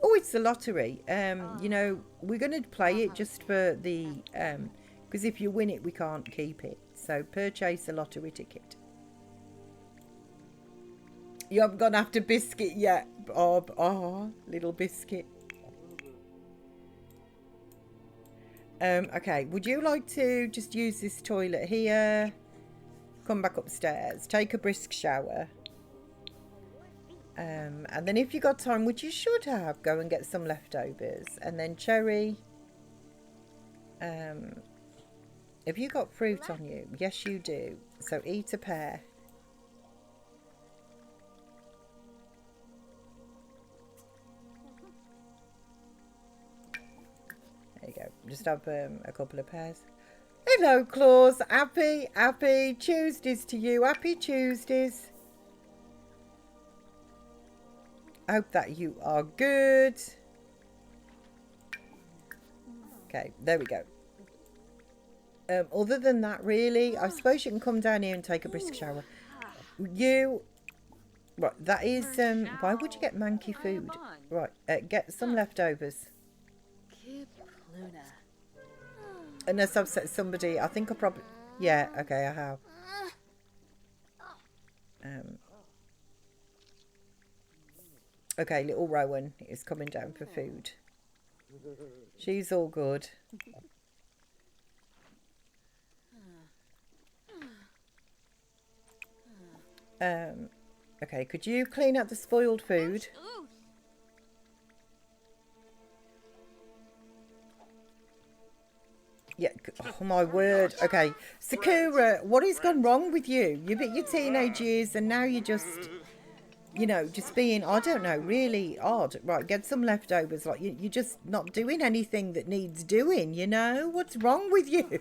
Oh, it's the lottery. You know, we're going to play it just for the because if you win it, we can't keep it. So purchase a lottery ticket. You haven't gone after Biscuit yet, Bob. Oh, little Biscuit. Okay, would you like to just use this toilet here? Come back upstairs, take a brisk shower. And then if you got time, which you should have, go and get some leftovers. And then Cherry, have you got fruit on you? Yes, you do. So eat a pear. There you go. Just have a couple of pears. Hello, Claus. Happy Tuesdays to you. Happy Tuesdays. I hope that you are good. Okay, there we go. Other than that, really, I suppose you can come down here and take a brisk shower. You... Right, that is... why would you get manky food? Right, get some leftovers. Unless I've set somebody... I think I probably... Yeah, okay, I have. Okay, little Rowan is coming down for food. She's all good. Okay, could you clean up the spoiled food? Yeah, oh my word. Okay, Sakura, what has gone wrong with you? You've hit your teenage years and now you're just, you know, just being, I don't know, really odd. Right, get some leftovers. Like, you're just not doing anything that needs doing, you know? What's wrong with you?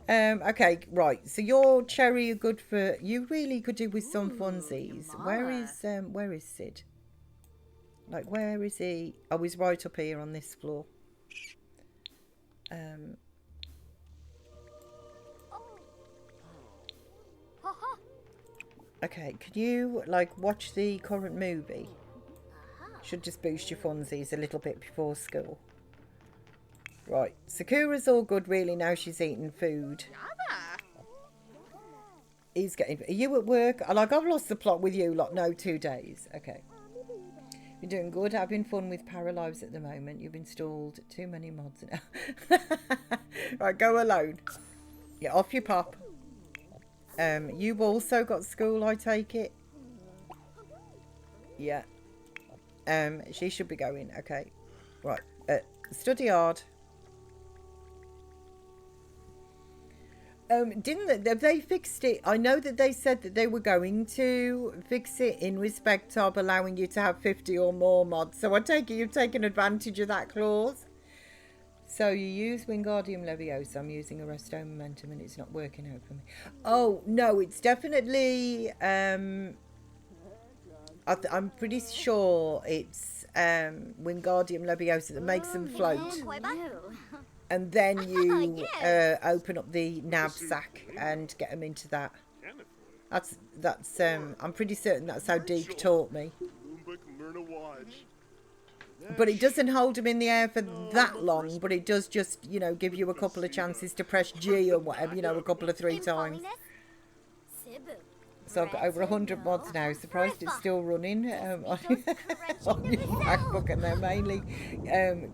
Okay, right. So your Cherry are good for, you really could do with some funsies. Where is Sid? Like, where is he? Oh, he's right up here on this floor. Okay, can you, like, watch the current movie? Should just boost your funsies a little bit before school. Right, Sakura's all good, really, now she's eating food. He's getting... Are you at work? Like, I've lost the plot with you, like, no, 2 days. Okay. You're doing good, having fun with Paralives at the moment. You've installed too many mods now. Right, go alone. Yeah, off you pop. You've also got school, I take it? Yeah. She should be going, okay. Right, study hard. Have they fixed it? I know that they said that they were going to fix it in respect of allowing you to have 50 or more mods. So I take it you've taken advantage of that clause. So you use Wingardium Leviosa. I'm using Arresto Momentum and it's not working out for me. Oh, no, it's definitely... I'm pretty sure it's Wingardium Leviosa that makes them float. And then you open up the knapsack and get them into that. That's I'm pretty certain that's how Deke taught me. But it doesn't hold them in the air for that long, but it does just, you know, give you a couple of chances to press G or whatever, you know, a couple of 3 times. So I've got over 100 mods now. Surprised it's still running on your MacBook, and they're mainly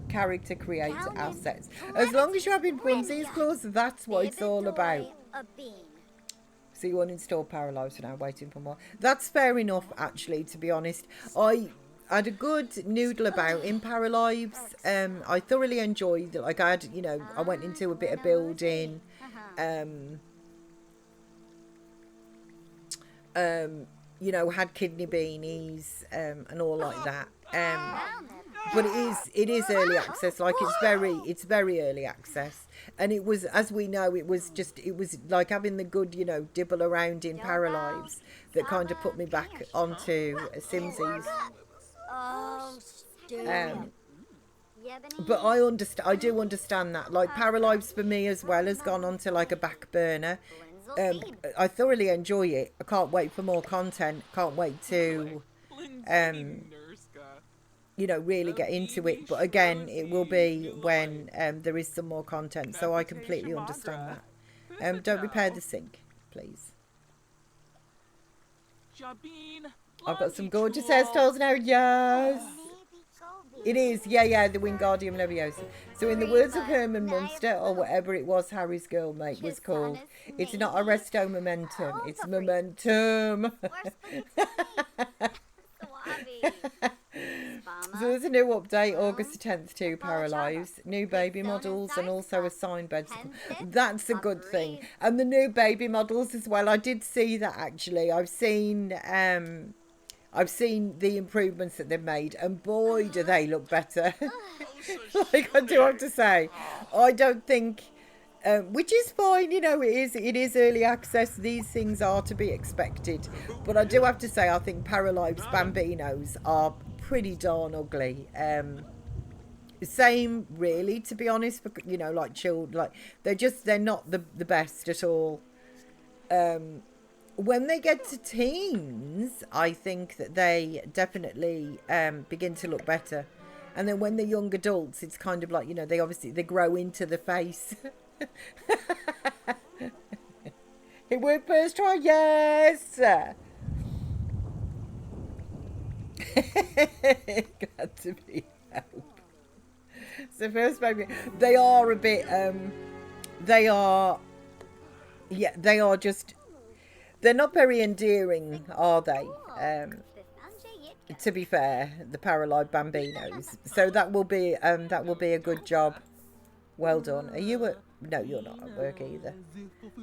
character creator assets. As long as you're having funsies, Claus, that's what it's all about. So you uninstall Paralives for now, waiting for more. That's fair enough, actually, to be honest. I had a good noodle about in Paralives. I thoroughly enjoyed it. Like, I had, you know, I went into a bit of building. You know, had kidney beanies and all like that. But it is early access. Like, it's very early access. And it was, as we know, it was like having the good, you know, dibble around in Paralives that kind of put me back onto Simsies. But I do understand that. Like, Paralives for me as well has gone onto like a back burner. I thoroughly enjoy it. I can't wait for more content. Can't wait to you know, really get into it. But again, it will be when there is some more content. So I completely understand that. Don't repair the sink, please. I've got some gorgeous hairstyles now. Yes, it is. Yeah, the Wingardium Leviosa. So in the words of Herman Munster, or whatever it was Harry's girlmate was called, it's not Arresto Momentum, it's Momentum. So there's a new update, August 10th to Paralives. New baby models and also a signed bed. That's a good thing. And the new baby models as well. I did see that, actually. I've seen the improvements that they've made, and boy, do they look better. Like, I do have to say, I don't think, which is fine, you know, it is early access. These things are to be expected. But I do have to say, I think Paralives Bambinos are pretty darn ugly. Same, really, to be honest, but, you know, like chilled, like they're not the best at all. When they get to teens, I think that they definitely begin to look better. And then when they're young adults, it's kind of like, you know, they grow into the face. It worked first try, yes. Glad to be help. So first baby, they are a bit, they are just, they're not very endearing, are they? To be fair, the Paralive Bambinos. So that will be a good job. Well done. Are you at? No, you're not at work either.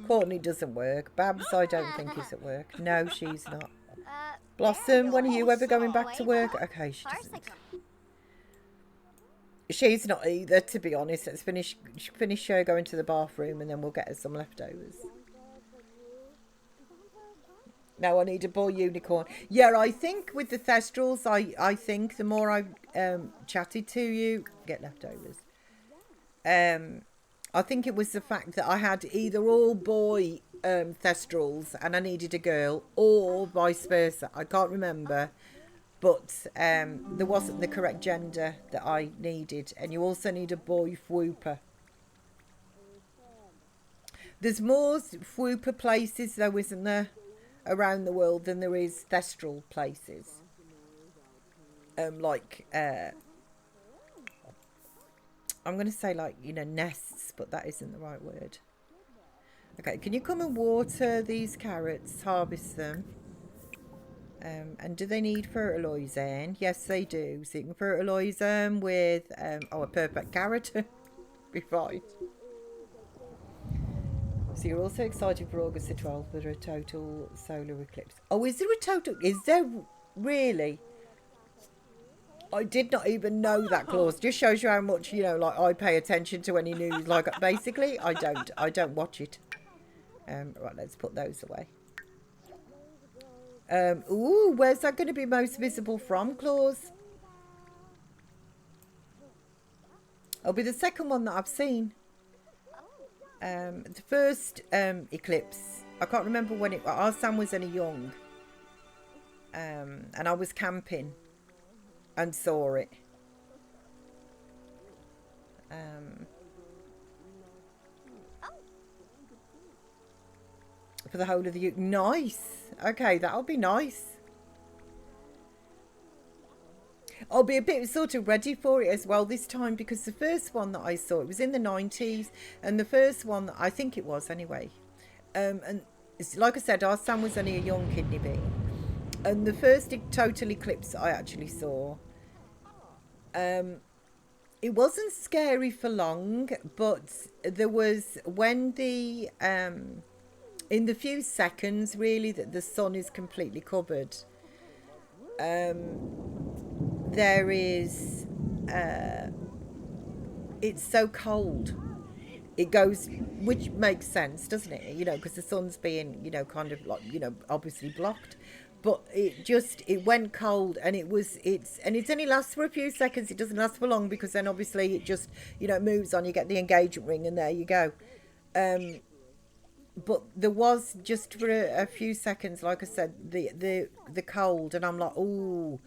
Courtney doesn't work. Babs, I don't think is at work. No, she's not. Blossom, when are you ever going back to work? Okay, she doesn't. She's not either, to be honest. Let's finish her going to the bathroom, and then we'll get her some leftovers. Now I need a bull unicorn. Yeah, I think with the Thestrals, I think the more I've chatted to you, get leftovers. I think it was the fact that I had either all boy Thestrals and I needed a girl, or vice versa. I can't remember. But there wasn't the correct gender that I needed. And you also need a boy Fwooper. There's more Fwooper places, though, isn't there, around the world than there is Thestral places. Like, I'm going to say, like, you know, nests, but that isn't the right word. Okay, can you come and water these carrots, harvest them? And do they need fertilising? Yes, they do. So you can fertilise them with, a perfect carrot. Be fine. So you're also excited for August the 12th for a total solar eclipse. Oh, is there a total? Is there really? I did not even know that clause. Just shows you how much, you know, like, I pay attention to any news. Like, basically, I don't watch it. Right, let's put those away. Ooh, where's that going to be most visible from, Claus? It'll be the second one that I've seen. The first eclipse, I can't remember when it. Our son was only young, and I was camping and saw it. For the whole of the nice. Okay, that'll be nice. I'll be a bit sort of ready for it as well this time, because the first one that I saw, it was in the 90s, and the first one that I think it was anyway, and it's, like I said, our Sam was only a young kidney bean, and the first total eclipse that I actually saw, it wasn't scary for long, but there was, when the in the few seconds really that the sun is completely covered, there is it's so cold, it goes, which makes sense, doesn't it, you know, because the sun's being, you know, kind of like, you know, obviously blocked, but it went cold, and it's only lasts for a few seconds. It doesn't last for long, because then obviously it just, you know, it moves on, you get the engagement ring, and there you go. But there was just for a few seconds, like I said, the cold, and I'm like, oh,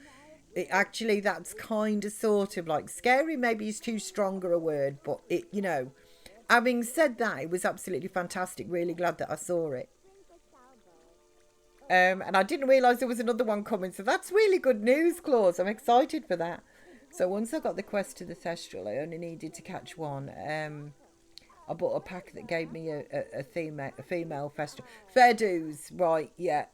actually that's kind of sort of like scary, maybe is too stronger a word, but it, you know, having said that, it was absolutely fantastic. Really glad that I saw it. And I didn't realise there was another one coming, so that's really good news, Claus. I'm excited for that. So once I got the quest to the Thestral, I only needed to catch one. I bought a pack that gave me a female Thestral. Fair dues, right, yeah.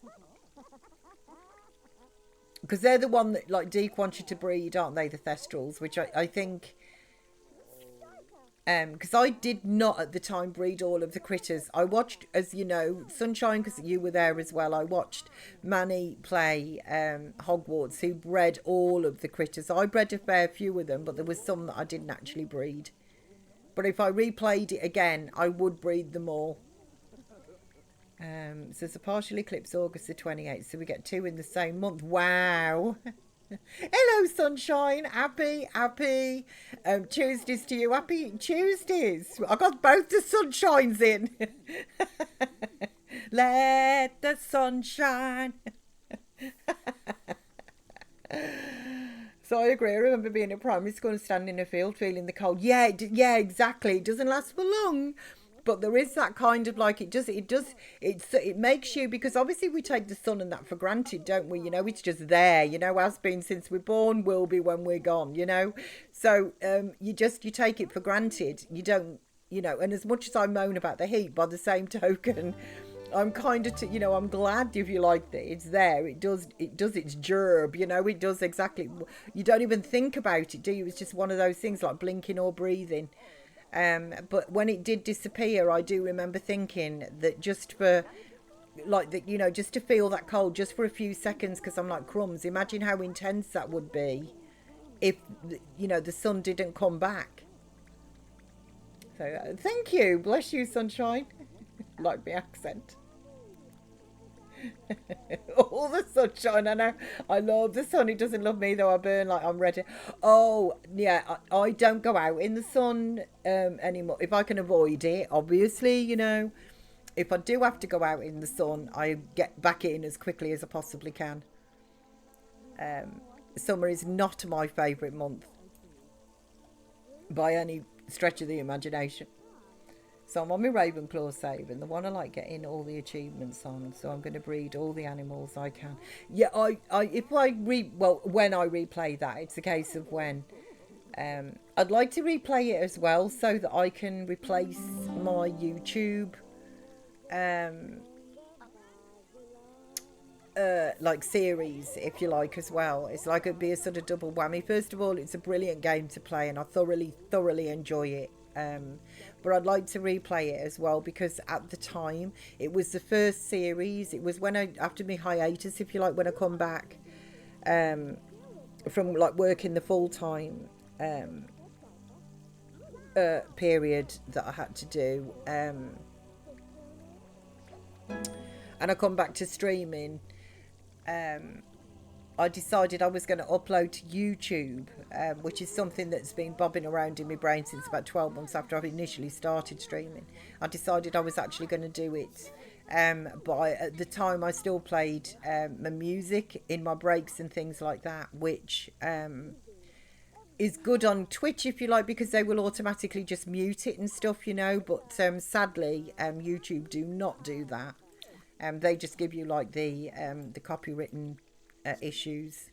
Because they're the one that, like, Deke wants you to breed, aren't they, the Thestrals? Which I think... because I did not at the time breed all of the critters. I watched, as you know, Sunshine, because you were there as well, I watched Manny play Hogwarts, who bred all of the critters. I bred a fair few of them, but there was some that I didn't actually breed. But if I replayed it again, I would breed them all. So it's a partial eclipse, August the 28th. So we get 2 in the same month. Wow. Hello, Sunshine. Happy. Tuesdays to you. Happy Tuesdays. I got both the Sunshines in. Let the sun shine. So I agree. I remember being at primary school and standing in a field feeling the cold. Yeah, exactly. It doesn't last for long. But there is that kind of like, it makes you, because obviously we take the sun and that for granted, don't we? You know, it's just there, you know, has been since we're born, will be when we're gone, you know. So you take it for granted. You don't, you know, and as much as I moan about the heat, by the same token, I'm kind of, you know, I'm glad, if you like, that it's there. It does its gerb, you know, it does exactly, you don't even think about it, do you? It's just one of those things like blinking or breathing. But when it did disappear, I do remember thinking that just for, like, that, you know, just to feel that cold just for a few seconds, because I'm like, crumbs, imagine how intense that would be if, you know, the sun didn't come back. So thank you, bless you, Sunshine. Like my accent. All the sunshine, I know. I love the sun. It doesn't love me, though. I burn like I'm ready. Oh, yeah, I don't go out in the sun anymore. If I can avoid it, obviously, you know. If I do have to go out in the sun, I get back in as quickly as I possibly can. Summer is not my favourite month by any stretch of the imagination. So I'm on my Ravenclaw save, and the one I like getting all the achievements on. So I'm going to breed all the animals I can. Yeah, when I replay that, it's a case of when. I'd like to replay it as well, so that I can replace my YouTube, like series, if you like, as well. It's like it'd be a sort of double whammy. First of all, it's a brilliant game to play, and I thoroughly enjoy it. But I'd like to replay it as well, because at the time it was the first series. It was when after my hiatus, if you like, when I come back from like working the full-time period that I had to do, and I come back to streaming. I decided I was going to upload to YouTube, which is something that's been bobbing around in my brain since about 12 months after I initially started streaming. I decided I was actually going to do it. But at the time I still played my music in my breaks and things like that, which is good on Twitch if you like, because they will automatically just mute it and stuff, you know. But sadly, YouTube do not do that. They just give you like the copywritten issues.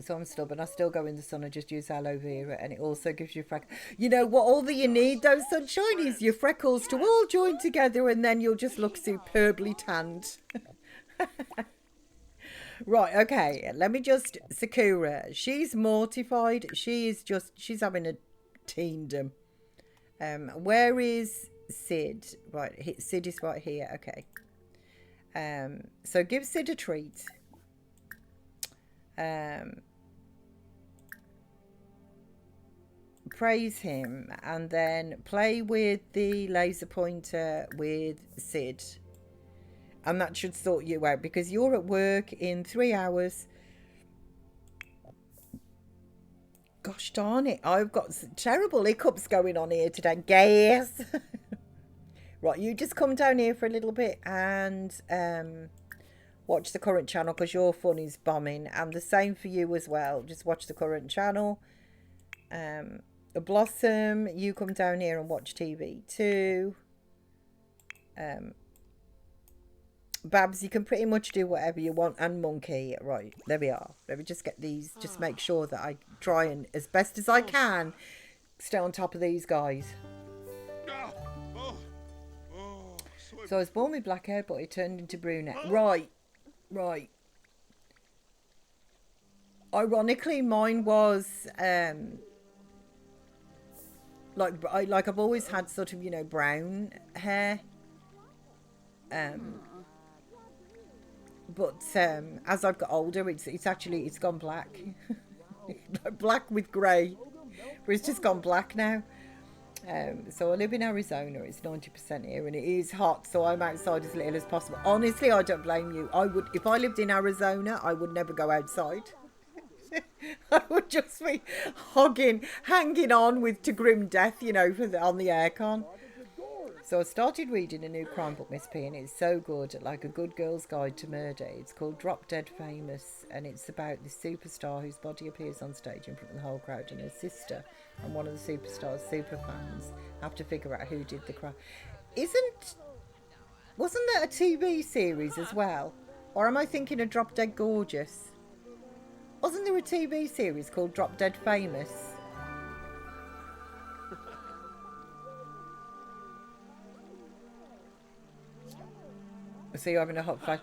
So I'm stubborn. I still go in the sun and just use aloe vera, and it also gives you freckles. You know what? All that you need, those sunshine, is your freckles to all join together, and then you'll just look superbly tanned. Right, okay. Let me just... Sakura. She's mortified. She's having a teendom. Where is Sid? Right, Sid is right here. Okay. So give Sid a treat. Praise him, and then play with the laser pointer with Sid, and that should sort you out, because you're at work in 3 hours. Gosh darn it, I've got some terrible hiccups going on here today. Gas. Right, you just come down here for a little bit and watch the current channel, because your fun is bombing, and the same for you as well. Just watch the current channel. Blossom, you come down here and watch TV too. Babs, you can pretty much do whatever you want, and Monkey. Right, there we are. Let me just get these, just make sure that I try and, as best as I can, stay on top of these guys. So I was born with black hair, but it turned into brunette. Right. Ironically, mine was like I've always had sort of, you know, brown hair. But as I've got older, it's gone black. Black with grey. But it's just gone black now. So I live in Arizona. It's 90% here, and it is hot, so I'm outside as little as possible. Honestly, I don't blame you. If I lived in Arizona, I would never go outside. I would just be hanging on to grim death, you know, on the aircon. So I started reading a new crime book, Miss P, and it's so good, like a good girl's guide to murder. It's called Drop Dead Famous, and it's about this superstar whose body appears on stage in front of the whole crowd, and her sister and one of the superstar's super fans have to figure out who did the crime. Wasn't there a TV series as well? Or am I thinking of Drop Dead Gorgeous? Wasn't there a TV series called Drop Dead Famous? So you're having a hot flash.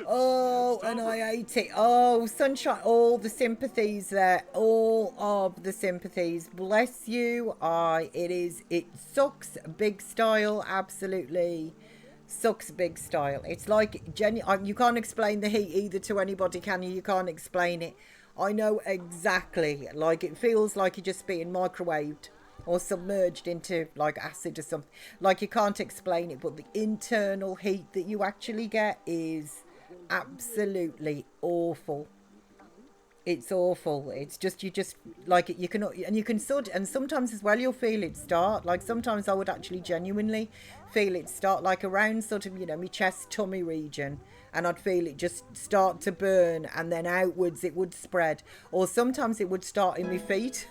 Oh, and I hate it. Oh, sunshine. All the sympathies there. All of the sympathies. Bless you. It sucks big style. Absolutely sucks big style. It's like, you can't explain the heat either to anybody, can you? You can't explain it. I know exactly. Like, it feels like you're just being microwaved or submerged into like acid or something. Like, you can't explain it, but the internal heat that you actually get is absolutely awful. It's awful. It's just, you just like it. And sometimes as well, you'll feel it start. Like, sometimes I would actually genuinely feel it start, like around sort of, you know, my chest, tummy region, and I'd feel it just start to burn, and then outwards it would spread. Or sometimes it would start in my feet.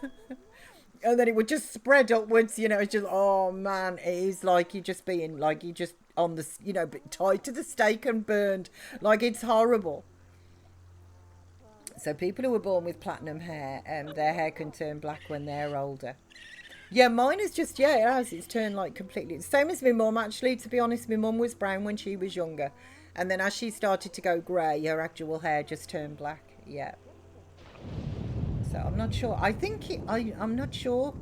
And then it would just spread upwards, you know. It's just, oh man, it is like you're just being, like, you're just on the, you know, tied to the stake and burned. Like, it's horrible. So people who were born with platinum hair, their hair can turn black when they're older. Yeah, mine is just, yeah, it has. It's turned like completely. Same as my mum, actually, to be honest. My mum was brown when she was younger. And then as she started to go grey, her actual hair just turned black. Yeah. So I'm not sure. I think I'm not sure.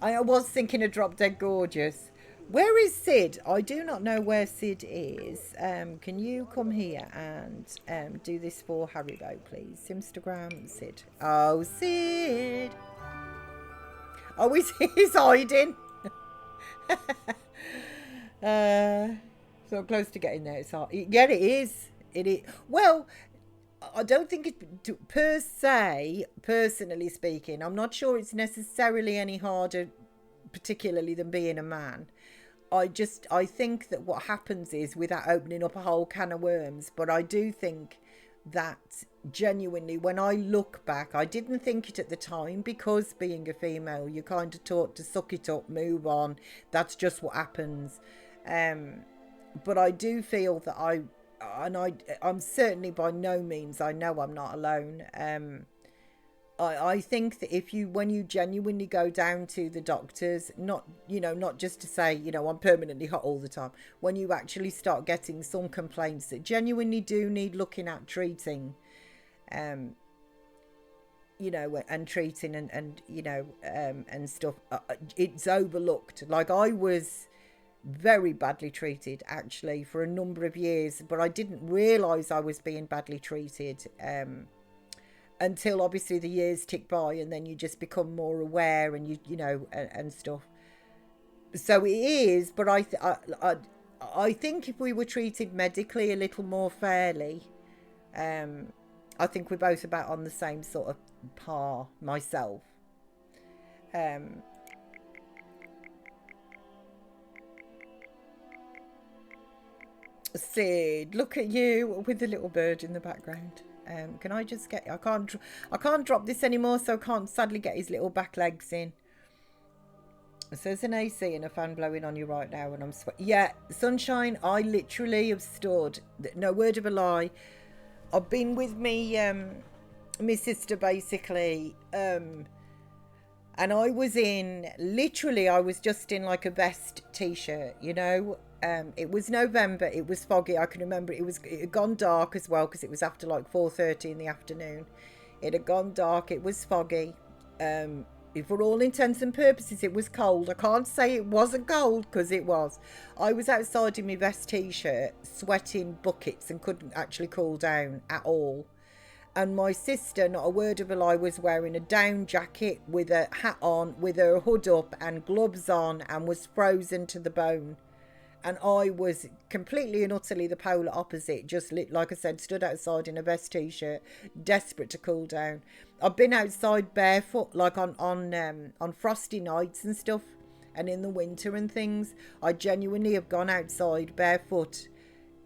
I was thinking of Drop Dead Gorgeous. Where is Sid? I do not know where Sid is. Can you come here and do this for Haribo, please? Simstagram, Sid. Oh, Sid. Oh, he's hiding. So close to getting there. It's hard. Yeah, it is. It is. Well, I don't think it, per se, personally speaking, I'm not sure it's necessarily any harder, particularly than being a man. I think that what happens is, without opening up a whole can of worms, but I do think that genuinely, when I look back, I didn't think it at the time, because being a female, you're kind of taught to suck it up, move on. That's just what happens. But I do feel that I'm certainly, by no means, I know I'm not alone. I think that when you genuinely go down to the doctors, not just to say, I'm permanently hot all the time, when you actually start getting some complaints that genuinely do need looking at, treating, and treating and stuff, it's overlooked. Like, I was very badly treated, actually, for a number of years, but I didn't realise I was being badly treated, until obviously the years tick by, and then you just become more aware, and and stuff. So it is, but I think if we were treated medically a little more fairly, I think we're both about on the same sort of par, myself. Sid, look at you with the little bird in the background. Can I just get? I can't drop this anymore, so I can't sadly get his little back legs in. So there's an AC and a fan blowing on you right now, and I'm sweating. Yeah, sunshine. I literally have stood. No word of a lie. I've been with me, my sister, basically, and I was I was just in like a vest t-shirt, it was November, it was foggy, I can remember it had gone dark as well, because it was after like 4:30 in the afternoon. It had gone dark, it was foggy, for all intents and purposes it was cold. I can't say it wasn't cold, because it was. I was outside in my vest t-shirt, sweating buckets, and couldn't actually cool down at all. And my sister, not a word of a lie, was wearing a down jacket with a hat on, with her hood up and gloves on, and was frozen to the bone. And I was completely and utterly the polar opposite. Just like I said, stood outside in a vest t-shirt, desperate to cool down. I've been outside barefoot, like on frosty nights and stuff, and in the winter and things. I genuinely have gone outside barefoot,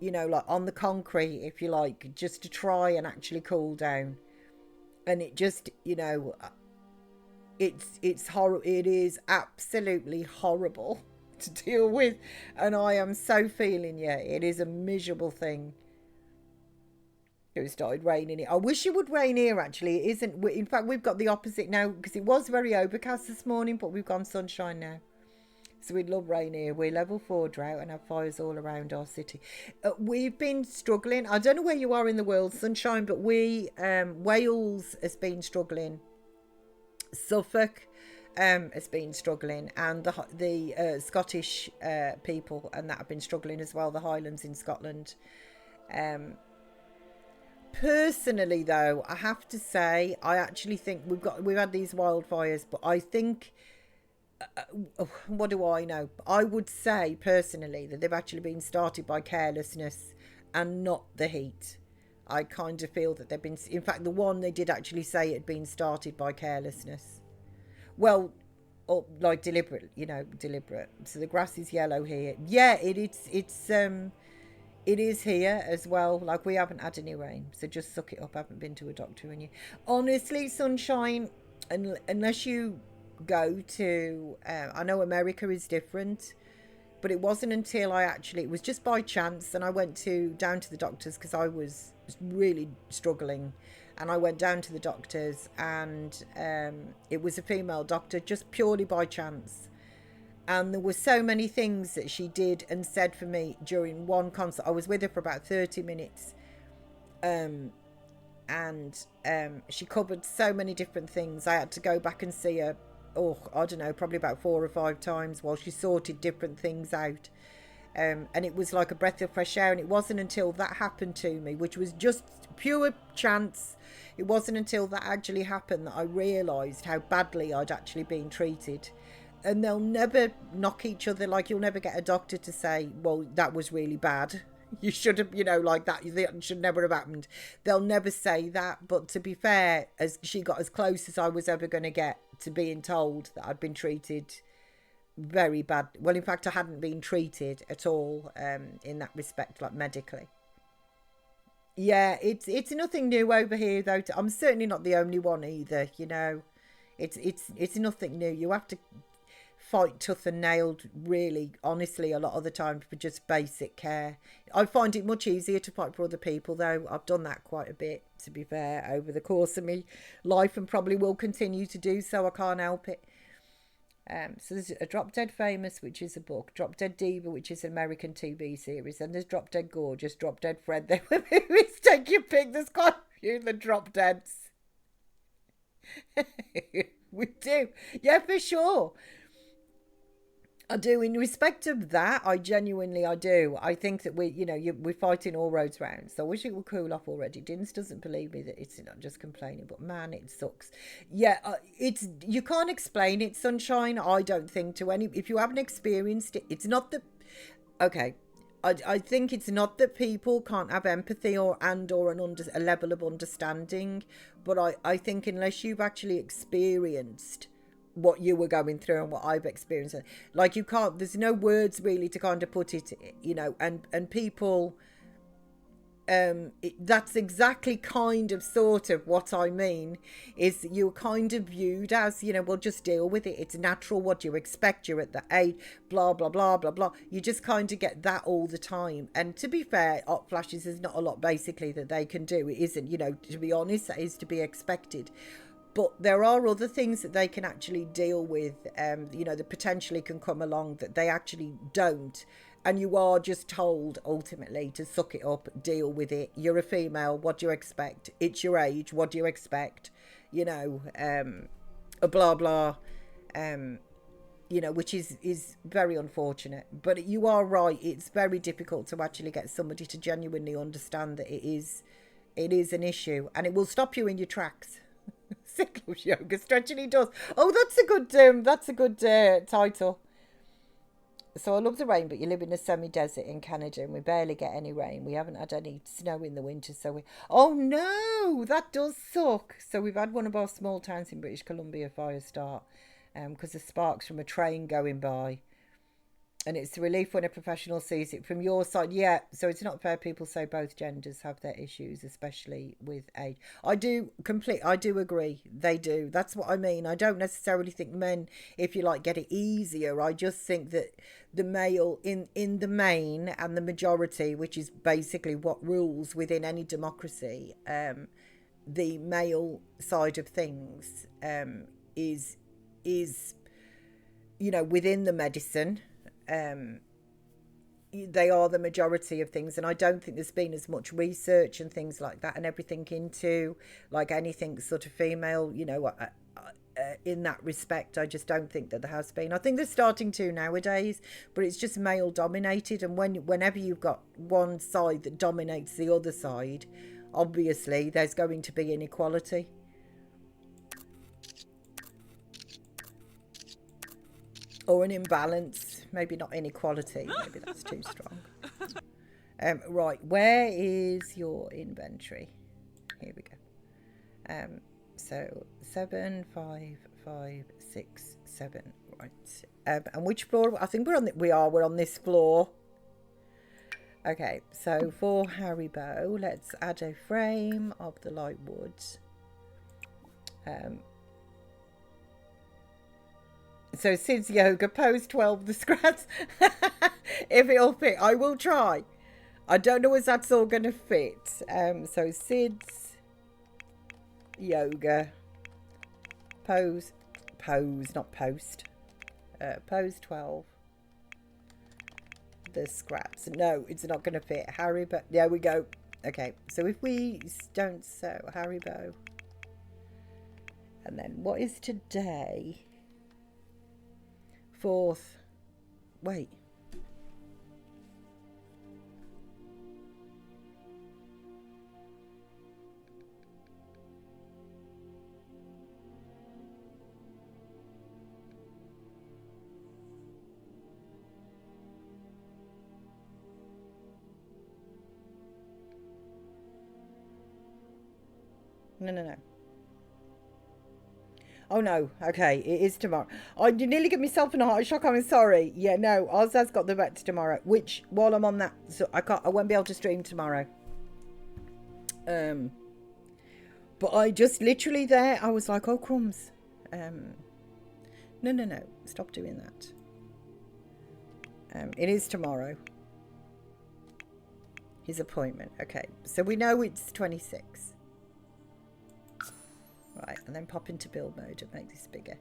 like on the concrete, if you like, just to try and actually cool down. And it just, it's horrible. It is absolutely horrible to deal with, and I am so feeling you. It is a miserable thing. It started raining. I wish it would rain here, actually. It isn't. In fact, we've got the opposite now, because it was very overcast this morning, but we've gone sunshine now. So we'd love rain here. We're level 4 drought and have fires all around our city. We've been struggling. I don't know where you are in the world, sunshine, but Wales has been struggling. Suffolk has been struggling, and the Scottish people and that have been struggling as well, the Highlands in Scotland. Personally, though, I have to say, I actually think we've had these wildfires, but I think, what do I know? I would say personally that they've actually been started by carelessness and not the heat. I kind of feel that they've been, in fact, the one they did actually say it had been started by carelessness. Well, or like deliberate. So the grass is yellow here. Yeah, it is here as well. Like, we haven't had any rain, so just suck it up. I haven't been to a doctor in you. Honestly, sunshine, unless you go to, I know America is different, but it wasn't until it was just by chance, and I went down to the doctors because I was really struggling. And I went down to the doctors, and it was a female doctor, just purely by chance. And there were so many things that she did and said for me during one consult. I was with her for about 30 minutes. And she covered so many different things. I had to go back and see her, I don't know, probably about 4 or 5 times while she sorted different things out. And it was like a breath of fresh air. And it wasn't until that happened to me, which was just pure chance, it wasn't until that actually happened that I realised how badly I'd actually been treated. And they'll never knock each other. Like, you'll never get a doctor to say, well, that was really bad. You should have, like that should never have happened. They'll never say that. But to be fair, as she got as close as I was ever going to get to being told that I'd been treated very bad. Well, in fact, I hadn't been treated at all in that respect, like medically. Yeah, it's nothing new over here though. I'm certainly not the only one either. You know, it's nothing new. You have to fight tooth and nail, really, honestly, a lot of the time for just basic care. I find it much easier to fight for other people though. I've done that quite a bit, to be fair, over the course of my life, and probably will continue to do so. I can't help it. So there's a Drop Dead Famous, which is a book, Drop Dead Diva, which is an American TV series, and there's Drop Dead Gorgeous, Drop Dead Fred. They were movies. Take your pick. There's quite a few the Drop Deads. We do, yeah, for sure. I do. In respect of that, I do. I think that we're fighting all roads round. So I wish it would cool off already. Dins doesn't believe me that it's not just complaining, but man, it sucks. Yeah, you can't explain it, sunshine. I don't think to any. If you haven't experienced it, it's not the. Okay, I think it's not that people can't have empathy or a level of understanding, but I think unless you've actually experienced what you were going through and what I've experienced, like, you can't, there's no words really to kind of put it, and people, that's exactly kind of sort of what I mean, is you're kind of viewed as, well, just deal with it, it's natural, what do you expect, you're at the age, blah blah blah blah blah. You just kind of get that all the time. And to be fair, hot flashes, is not a lot basically that they can do. It isn't, to be honest, that is to be expected. But there are other things that they can actually deal with, that potentially can come along that they actually don't. And you are just told, ultimately, to suck it up, deal with it. You're a female, what do you expect? It's your age, what do you expect? Blah, blah, which is very unfortunate. But you are right, it's very difficult to actually get somebody to genuinely understand that it is an issue. And it will stop you in your tracks. Sick loves yoga, stretching does. Oh, that's a good title. So I love the rain, but you live in a semi-desert in Canada and we barely get any rain. We haven't had any snow in the winter, so oh no, that does suck. So we've had one of our small towns in British Columbia fire start because of sparks from a train going by. And it's a relief when a professional sees it from your side. Yeah, so it's not fair. People say both genders have their issues, especially with age. I do agree. They do. That's what I mean. I don't necessarily think men, if you like, get it easier. I just think that the male in the main and the majority, which is basically what rules within any democracy, the male side of things is within the medicine. They are the majority of things, and I don't think there's been as much research and things like that and everything into like anything sort of female, in that respect. I just don't think that there has been. I think they're starting to nowadays, but it's just male dominated, and whenever you've got one side that dominates the other side, obviously there's going to be inequality. Or an imbalance, maybe not inequality, maybe that's too strong. Right, where is your inventory? Here we go. So 7, 5, 5, 6, 7. Right. And which floor? I think we're on this floor. Okay, so for Haribo, let's add a frame of the light woods. So Sid's yoga, pose 12, the scraps. If it'll fit, I will try. I don't know if that's all going to fit. So Sid's yoga, pose, not post. Pose 12, the scraps. No, it's not going to fit. Haribo, there we go. Okay, so if we don't sew Haribo, and then what is today? 4th. Wait. No. Oh no, okay, it is tomorrow. I nearly give myself an heart shock, I'm sorry. Yeah, no, Oz has got the vet tomorrow, which, while I'm on that, so I won't be able to stream tomorrow. But I just literally there, I was like, oh, crumbs. No. Stop doing that. It is tomorrow. His appointment. Okay. So we know it's 26. Right. And then pop into build mode and make this bigger.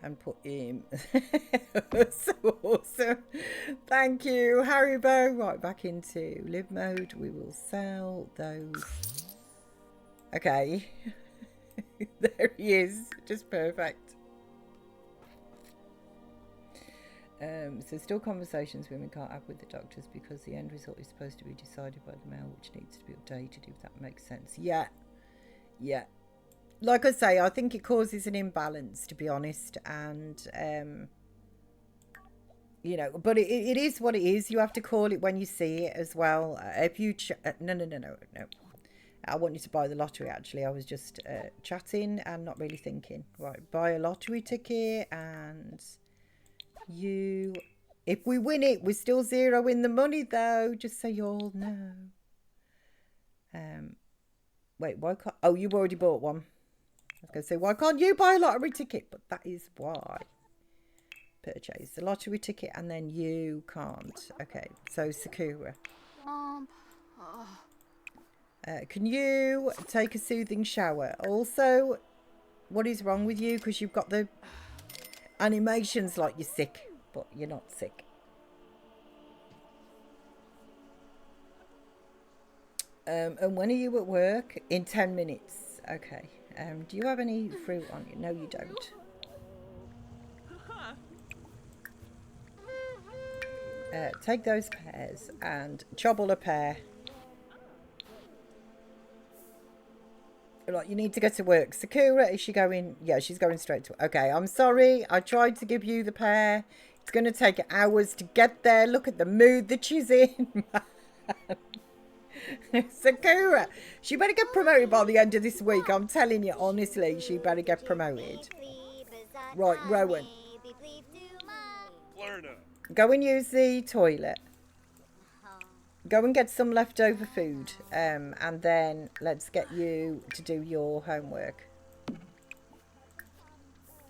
And put him. So awesome. Thank you, Haribo. Right, back into live mode. We will sell those. Okay. There he is. Just perfect. So still conversations women can't have with the doctors because the end result is supposed to be decided by the male, which needs to be updated, if that makes sense. Yeah. Like I say, I think it causes an imbalance, to be honest, and you know, but it is what it is. You have to call it when you see it as well. If you no, I want you to buy the lottery. Actually, I was just chatting and not really thinking. Right, buy a lottery ticket, and you, if we win it, we're still zero in the money though. Just so you all know. Wait, why can't? Oh, you've already bought one. I was going to say, why can't you buy a lottery ticket? But that is why. Purchase the lottery ticket and then you can't. Okay, so Sakura. Can you take a soothing shower? Also, what is wrong with you? Because you've got the animations like you're sick, but you're not sick. And when are you at work? In 10 minutes. Okay. Do you have any fruit on you? No, you don't. Take those pears and chobble a pear. Right, you need to go to work. Sakura, is she going? Yeah, she's going straight to work. Okay, I'm sorry. I tried to give you the pear. It's going to take hours to get there. Look at the mood that she's in. Sakura, she better get promoted by the end of this week. I'm telling you, honestly, she better get promoted. Right, Rowan. Go and use the toilet. Go and get some leftover food. And then let's get you to do your homework.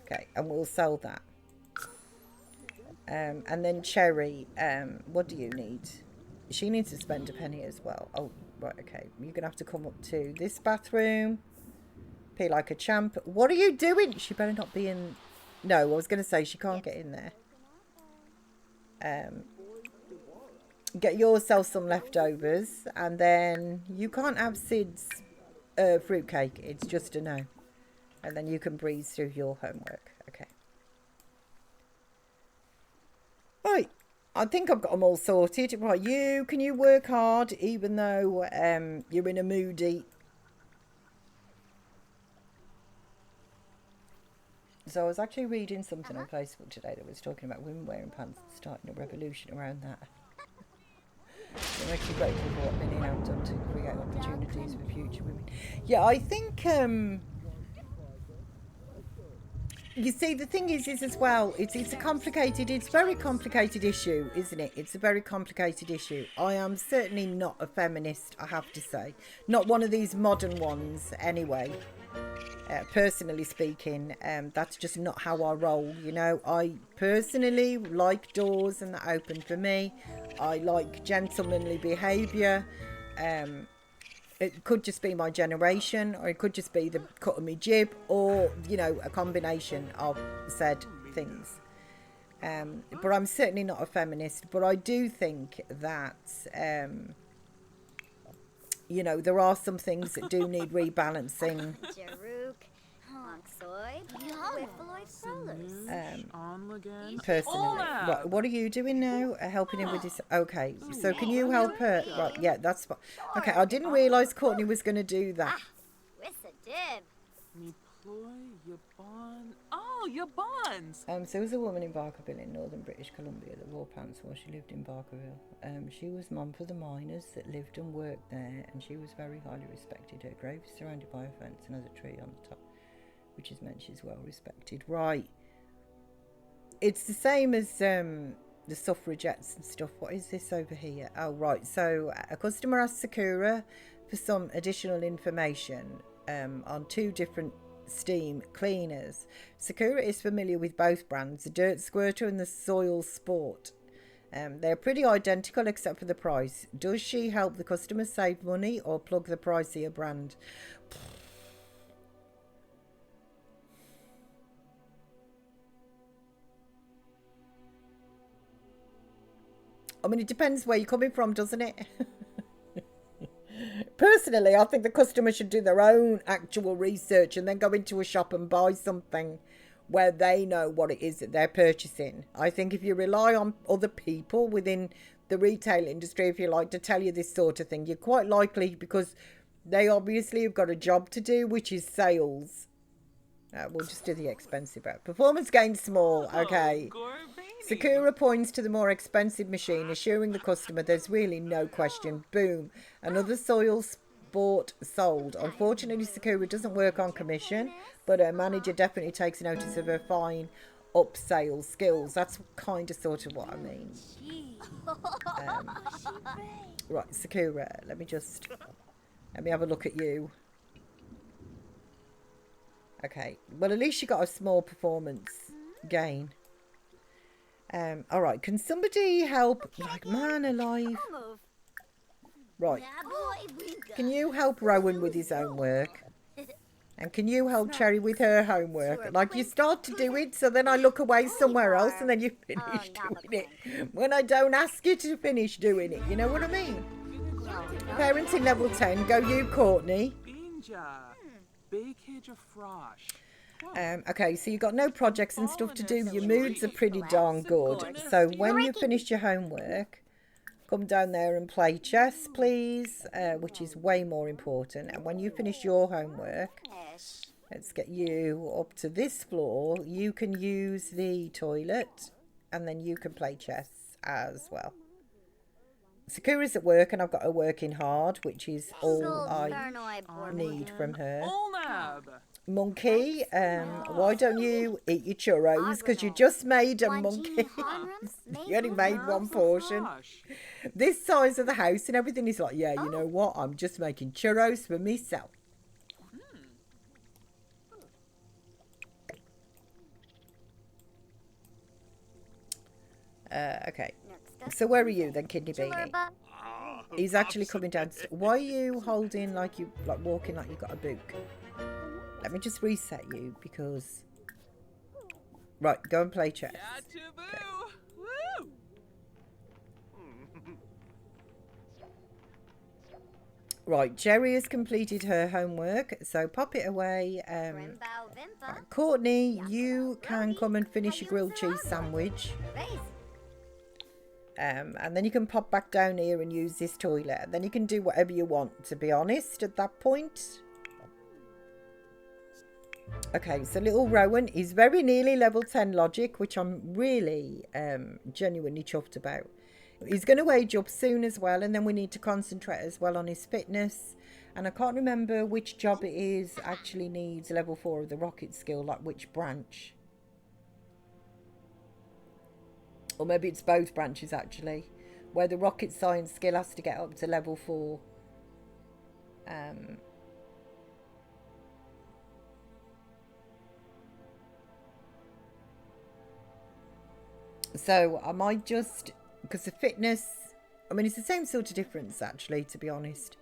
Okay, and we'll sell that. And then Cherry, what do you need? She needs to spend a penny as well. Oh, right, okay. You're going to have to come up to this bathroom. Pee like a champ. What are you doing? She better not be in... No, I was going to say she can't get in there. Get yourself some leftovers. And then you can't have Sid's fruitcake. It's just a no. And then you can breeze through your homework. Okay. Right. I think I've got them all sorted. Right, can you work hard even though you're in a moody... So I was actually reading something on Facebook today that was talking about women wearing pants and starting a revolution around that. I'm actually grateful for what Minnie have done to create opportunities for future women. Yeah, I think... You see, the thing is as well, it's a very complicated issue, isn't it? It's a very complicated issue. I am certainly not a feminist, I have to say. Not one of these modern ones, anyway. Personally speaking, that's just not how I roll, you know. I personally like doors and that open for me. I like gentlemanly behaviour. It could just be my generation, or it could just be the cut of my jib, or, you know, a combination of said things. But I'm certainly not a feminist. But I do think that, you know, there are some things that do need rebalancing. Personally. Right, what are you doing now? Helping him with this? Okay, so can you help her? Right, yeah, that's fine. Okay, I didn't realise Courtney was going to do that. Oh, your bonds. So there was a woman in Barkerville in northern British Columbia that wore pants while she lived in Barkerville. She was mum for the miners that lived and worked there, and she was very highly respected. Her grave is surrounded by a fence and has a tree on the top, which is meant she's well respected. Right. It's the same as the suffragettes and stuff. What is this over here? Oh, right. So a customer asked Sakura for some additional information on 2 different steam cleaners. Sakura is familiar with both brands, the Dirt Squirter and the Soil Sport. They're pretty identical except for the price. Does she help the customer save money or plug the pricier brand? I mean, it depends where you're coming from, doesn't it? Personally, I think the customer should do their own actual research and then go into a shop and buy something where they know what it is that they're purchasing. I think if you rely on other people within the retail industry, if you like, to tell you this sort of thing, you're quite likely, because they obviously have got a job to do, which is sales. We'll just do the expensive out. Performance gain small. Okay. Sakura points to the more expensive machine, assuring the customer there's really no question. Boom. Another Soil Sport sold. Unfortunately, Sakura doesn't work on commission, but her manager definitely takes notice of her fine upsale skills. That's kind of sort of what I mean. Right, Sakura, let me have a look at you. Okay, well, at least you got a small performance gain. All right, can somebody help? Like, man alive. Right, can you help Rowan with his homework? And can you help Cherry with her homework? Like, you start to do it, so then I look away somewhere else, and then you finish doing it. When I don't ask you to finish doing it, you know what I mean? Parenting level 10, go you, Courtney. Okay, so you've got no projects and stuff to do. Your moods are pretty darn good. So when you finish your homework, come down there and play chess, please, which is way more important. And when you finish your homework, let's get you up to this floor. You can use the toilet, and then you can play chess as well. Sakura's at work, and I've got her working hard, which is all I need from her. Monkey, why don't you eat your churros? Because you just made a monkey. You only made one portion. This size of the house and everything is like, yeah, you know what? I'm just making churros for myself. Okay. So where are you then, Kidney Beanie? He's actually coming down. Why are you holding like walking like you got a book? Let me just reset you because... Right, go and play chess. Okay. Right, Jerry has completed her homework, so pop it away. Right, Courtney, you can come and finish your grilled cheese sandwich. And then you can pop back down here and use this toilet. Then you can do whatever you want, to be honest, at that point. Okay, so little Rowan is very nearly level 10 logic, which I'm really genuinely chuffed about. He's going to age up soon as well, and then we need to concentrate as well on his fitness. And I can't remember which job it is actually needs level 4 of the rocket skill, like which branch. Or maybe it's both branches actually, where the rocket science skill has to get up to level 4. So I might just, because the fitness, I mean, it's the same sort of difference actually, to be honest.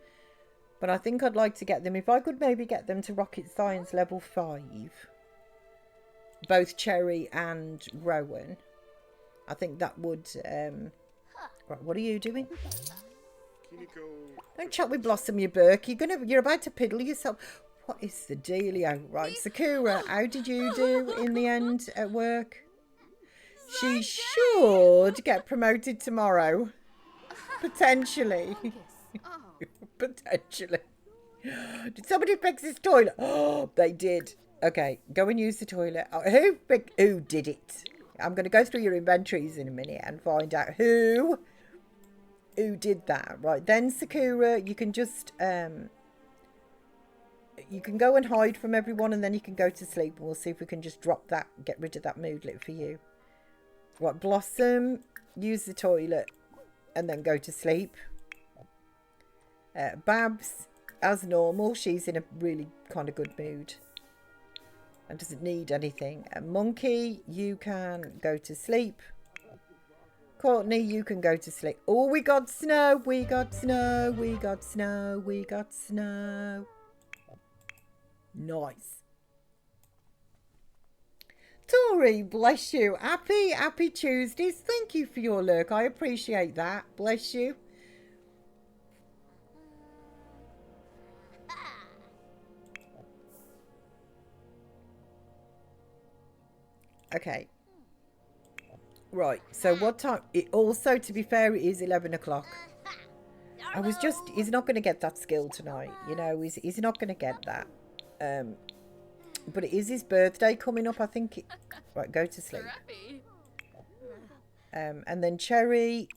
But I think I'd like to get them, if I could maybe get them to rocket science level 5, both Cherry and Rowan. I think that would, right, what are you doing? Don't chat with Blossom, you Burke. You're about to piddle yourself. What is the dealio? Right, Sakura, how did you do in the end at work? She should get promoted tomorrow. Potentially. Potentially. Did somebody fix this toilet? Oh, they did. Okay, go and use the toilet. Oh, who did it? I'm going to go through your inventories in a minute and find out who did that. Right, then Sakura, you can just you can go and hide from everyone, and then you can go to sleep, and we'll see if we can just drop that, get rid of that moodlet for you. Right, Blossom, use the toilet, and then go to sleep. Babs, as normal, she's in a really kind of good mood and doesn't need anything. Monkey, you can go to sleep. Courtney, you can go to sleep. Oh, we got snow, we got snow, we got snow, we got snow. Nice. Tori, bless you. Happy Tuesdays. Thank you for your lurk. I appreciate that. Bless you. Okay. Right. So what time? It also, to be fair, it is 11 o'clock. He's not going to get that skill tonight. You know, he's not going to get that. But it is his birthday coming up, I think. Right, go to sleep. And then Cherry,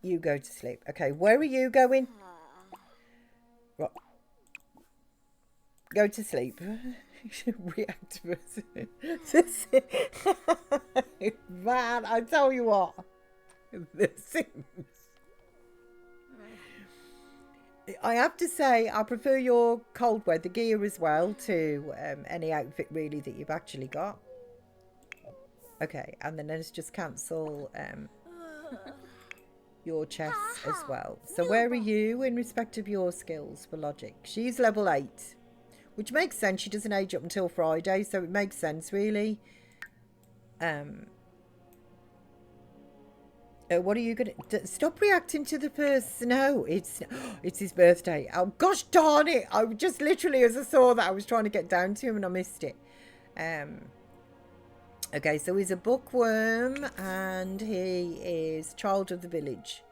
you go to sleep. Okay, where are you going? Right. Go to sleep. React man, I tell you what. The Sims. I have to say, I prefer your cold weather gear as well to any outfit really that you've actually got. Okay, and then let's just cancel your chess as well. So where are you in respect of your skills for logic? She's level 8, which makes sense. She doesn't age up until Friday, so it makes sense really. What are you gonna stop reacting to the first snow? It's his birthday. Oh gosh darn it, I just literally, as I saw that, I was trying to get down to him and I missed it. Okay, so he's a bookworm and he is child of the village.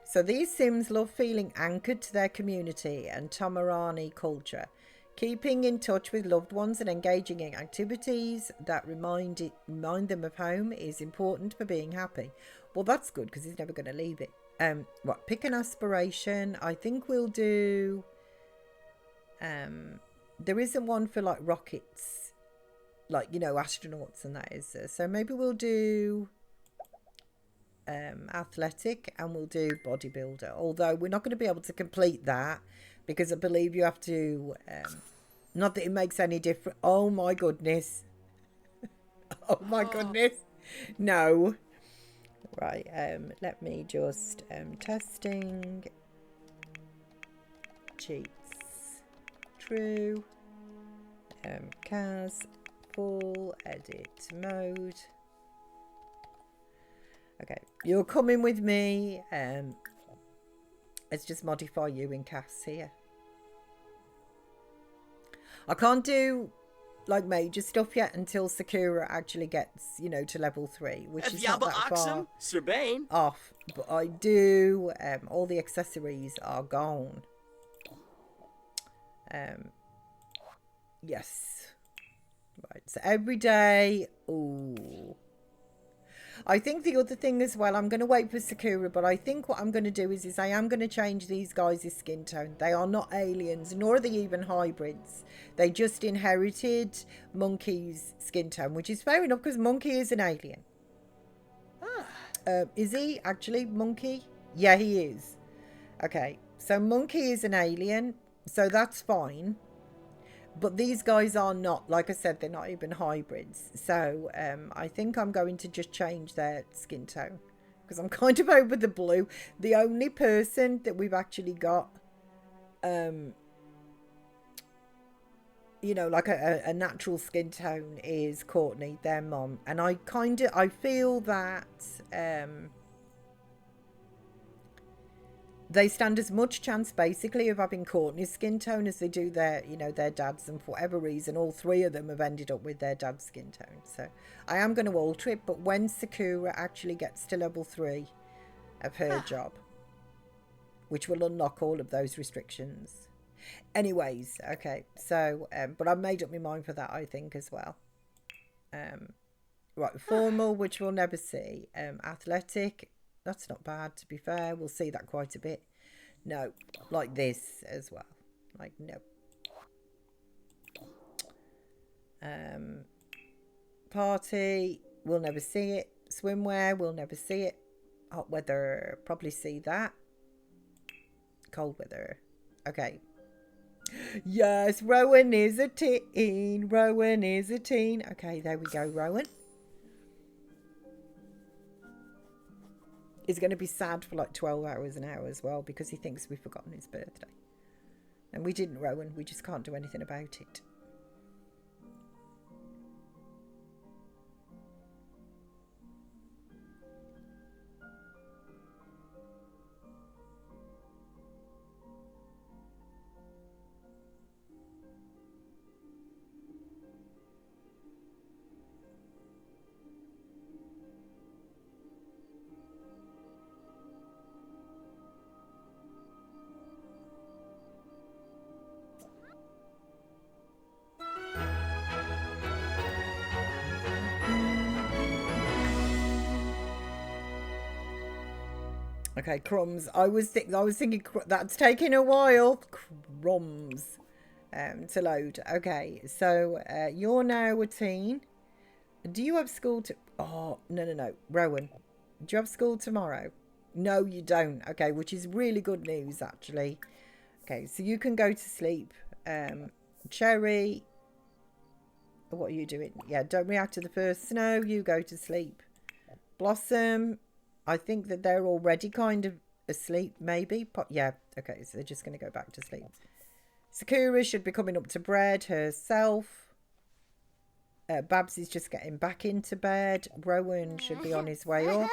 So these Sims love feeling anchored to their community and Tamarani culture, keeping in touch with loved ones and engaging in activities that remind them of home is important for being happy. Well, that's good because he's never going to leave it. Right, pick an aspiration. I think we'll do... there isn't one for like rockets, like, you know, astronauts and that is. So maybe we'll do athletic and we'll do bodybuilder. Although we're not going to be able to complete that because I believe you have to... not that it makes any difference. Oh my goodness. Oh my goodness. No. Right, let me just testing cheats true, Kaz full edit mode. Okay, you're coming with me. Let's just modify you in Cass here. I can't do like major stuff yet until Sakura actually gets, you know, to level 3, which is not that far off. But I do, all the accessories are gone. Yes. Right, so every day, ooh. I think the other thing as well, I'm going to wait for Sakura, but I think what I'm going to do is I am going to change these guys' skin tone. They are not aliens, nor are they even hybrids. They just inherited Monkey's skin tone, which is fair enough because Monkey is an alien. Is he actually Monkey? Yeah, he is. Okay, so Monkey is an alien, so that's fine. But these guys are not, like I said, they're not even hybrids. So I think I'm going to just change their skin tone because I'm kind of over the blue. The only person that we've actually got, you know, like a natural skin tone is Courtney, their mom. And I feel that they stand as much chance basically of having Courtney's skin tone as they do their, you know, their dad's, and for whatever reason all 3 of them have ended up with their dad's skin tone. So I am going to alter it, but when Sakura actually gets to level 3 of her job, which will unlock all of those restrictions. Anyways, okay, so but I've made up my mind for that, I think, as well. Right, formal, which we'll never see. Athletic, that's not bad, to be fair. We'll see that quite a bit. No, like this as well. Like, no. Party, we'll never see it. Swimwear, we'll never see it. Hot weather, probably see that. Cold weather. Okay. Yes, Rowan is a teen. Rowan is a teen. Okay, there we go, Rowan. He's going to be sad for like 12 hours an hour as well because he thinks we've forgotten his birthday. And we didn't, Rowan. We just can't do anything about it. Okay, crumbs. I was thinking that's taking a while. Crumbs, to load. Okay, so you're now a teen. Do you have school to? Oh no, Rowan. Do you have school tomorrow? No, you don't. Okay, which is really good news actually. Okay, so you can go to sleep. Cherry. What are you doing? Yeah, don't react to the first snow. You go to sleep. Blossom. I think that they're already kind of asleep, maybe. Yeah, okay, so they're just going to go back to sleep. Sakura should be coming up to bed herself. Babs is just getting back into bed. Rowan should be on his way up.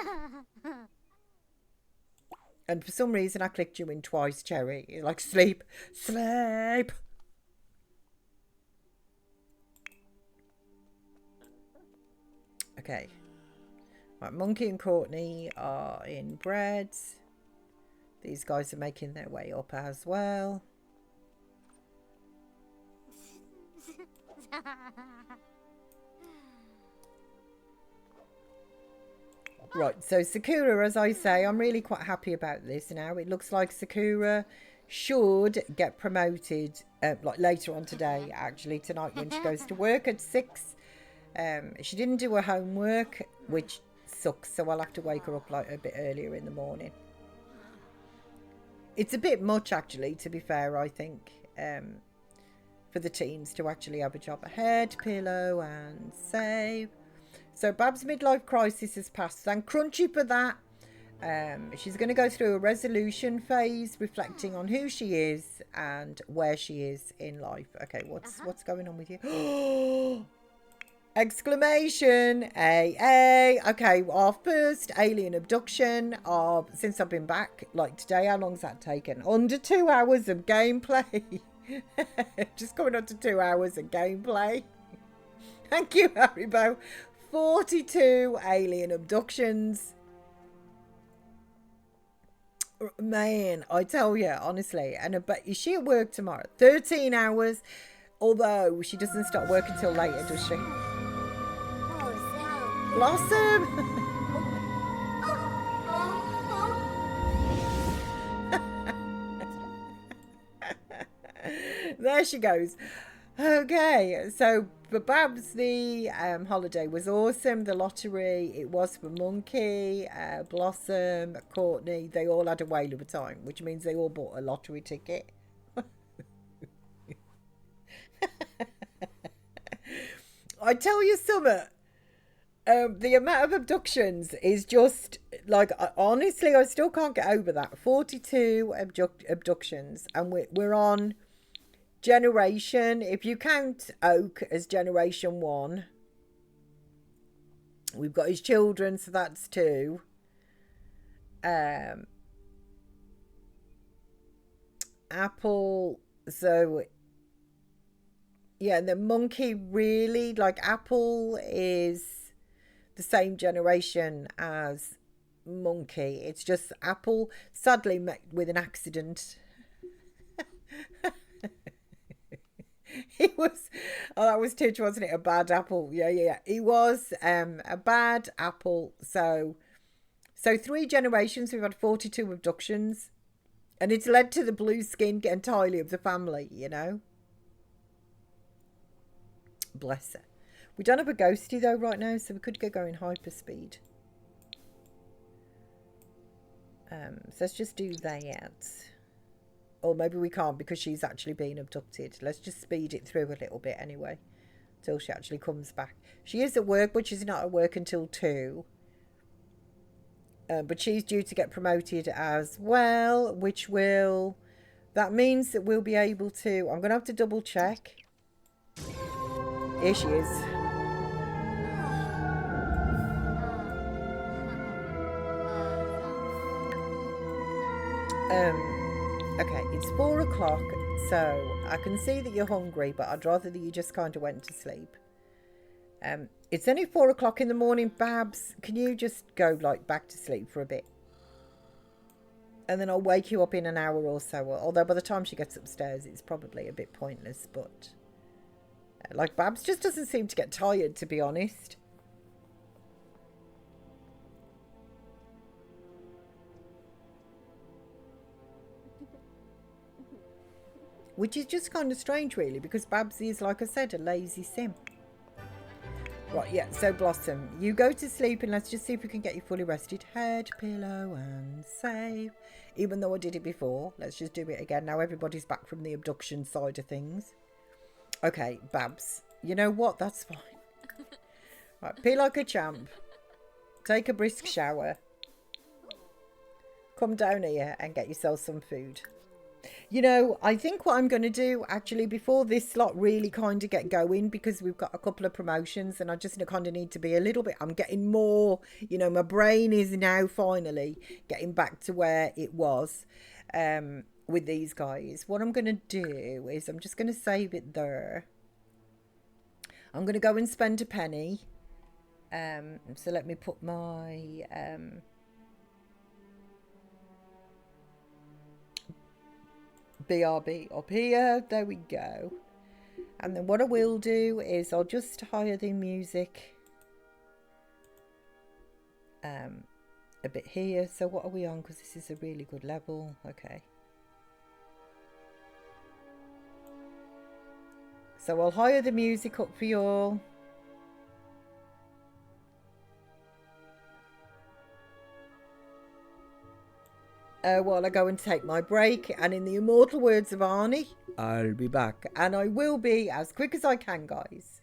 And for some reason, I clicked you in twice, Cherry. You're like, sleep, sleep. Okay. Right, Monkey and Courtney are in bed. These guys are making their way up as well. Right, so Sakura, as I say, I'm really quite happy about this now. It looks like Sakura should get promoted like later on today, actually, tonight when she goes to work at 6. She didn't do her homework, which sucks, so I'll have to wake her up like a bit earlier in the morning. It's a bit much actually, to be fair, I think, for the teens to actually have a job ahead. Pillow and save. So Bab's midlife crisis has passed. Thank Crunchy for that. She's going to go through a resolution phase, reflecting on who she is and where she is in life. Okay, what's going on with you? Exclamation, AA. Okay, our first alien abduction of since I've been back, like today. How long's that taken? Under 2 hours of gameplay. Just coming on to 2 hours of gameplay. Thank you, Haribo. 42 alien abductions. Man, I tell you, honestly. And but is she at work tomorrow? 13 hours. Although she doesn't start work until later, does she? Blossom! There she goes. Okay, so for Babs, the holiday was awesome. The lottery, it was for Monkey, Blossom, Courtney. They all had a whale of a time, which means they all bought a lottery ticket. I tell you something. The amount of abductions is just like, honestly, I still can't get over that. 42 abductions, and we're on generation. If you count Oak as generation 1, we've got his children, so that's 2. Apple, so yeah, and the Monkey, really, like Apple is the same generation as Monkey. It's just Apple sadly met with an accident. He was, oh, that was Titch, wasn't it? A bad apple. Yeah. He was a bad apple. So 3 generations, we've had 42 abductions. And it's led to the blue skin entirely of the family, you know. Bless her. We don't have a ghosty though right now, so we could go in hyperspeed. So let's just do that. Or maybe we can't because she's actually being abducted. Let's just speed it through a little bit anyway. Till she actually comes back. She is at work, but she's not at work until 2. But she's due to get promoted as well, which will... That means that we'll be able to... I'm going to have to double check. Here she is. Okay, it's 4 o'clock, so I can see that you're hungry, but I'd rather that you just kind of went to sleep. It's only 4 o'clock in the morning, Babs. Can you just go, like, back to sleep for a bit? And then I'll wake you up in an hour or so. Although by the time she gets upstairs, it's probably a bit pointless, but... like, Babs just doesn't seem to get tired, to be honest. Which is just kind of strange, really, because Babsy is, like I said, a lazy sim. Right, yeah, so Blossom, you go to sleep and let's just see if we can get you fully rested. Head, pillow and save. Even though I did it before, let's just do it again. Now everybody's back from the abduction side of things. Okay, Babs, you know what? That's fine. Right, be like a champ. Take a brisk shower. Come down here and get yourself some food. You know, I think what I'm going to do, actually, before this lot really kind of get going, because we've got a couple of promotions and I just kind of need to be a little bit, I'm getting more, you know, my brain is now finally getting back to where it was with these guys. What I'm going to do is I'm just going to save it there. I'm going to go and spend a penny. So let me put my... BRB up here. There we go. And then what I will do is I'll just hire the music a bit here. So what are we on? Because this is a really good level. Okay. So I'll hire the music up for you all. While I go and take my break, and in the immortal words of Arnie, I'll be back, and I will be as quick as I can, guys.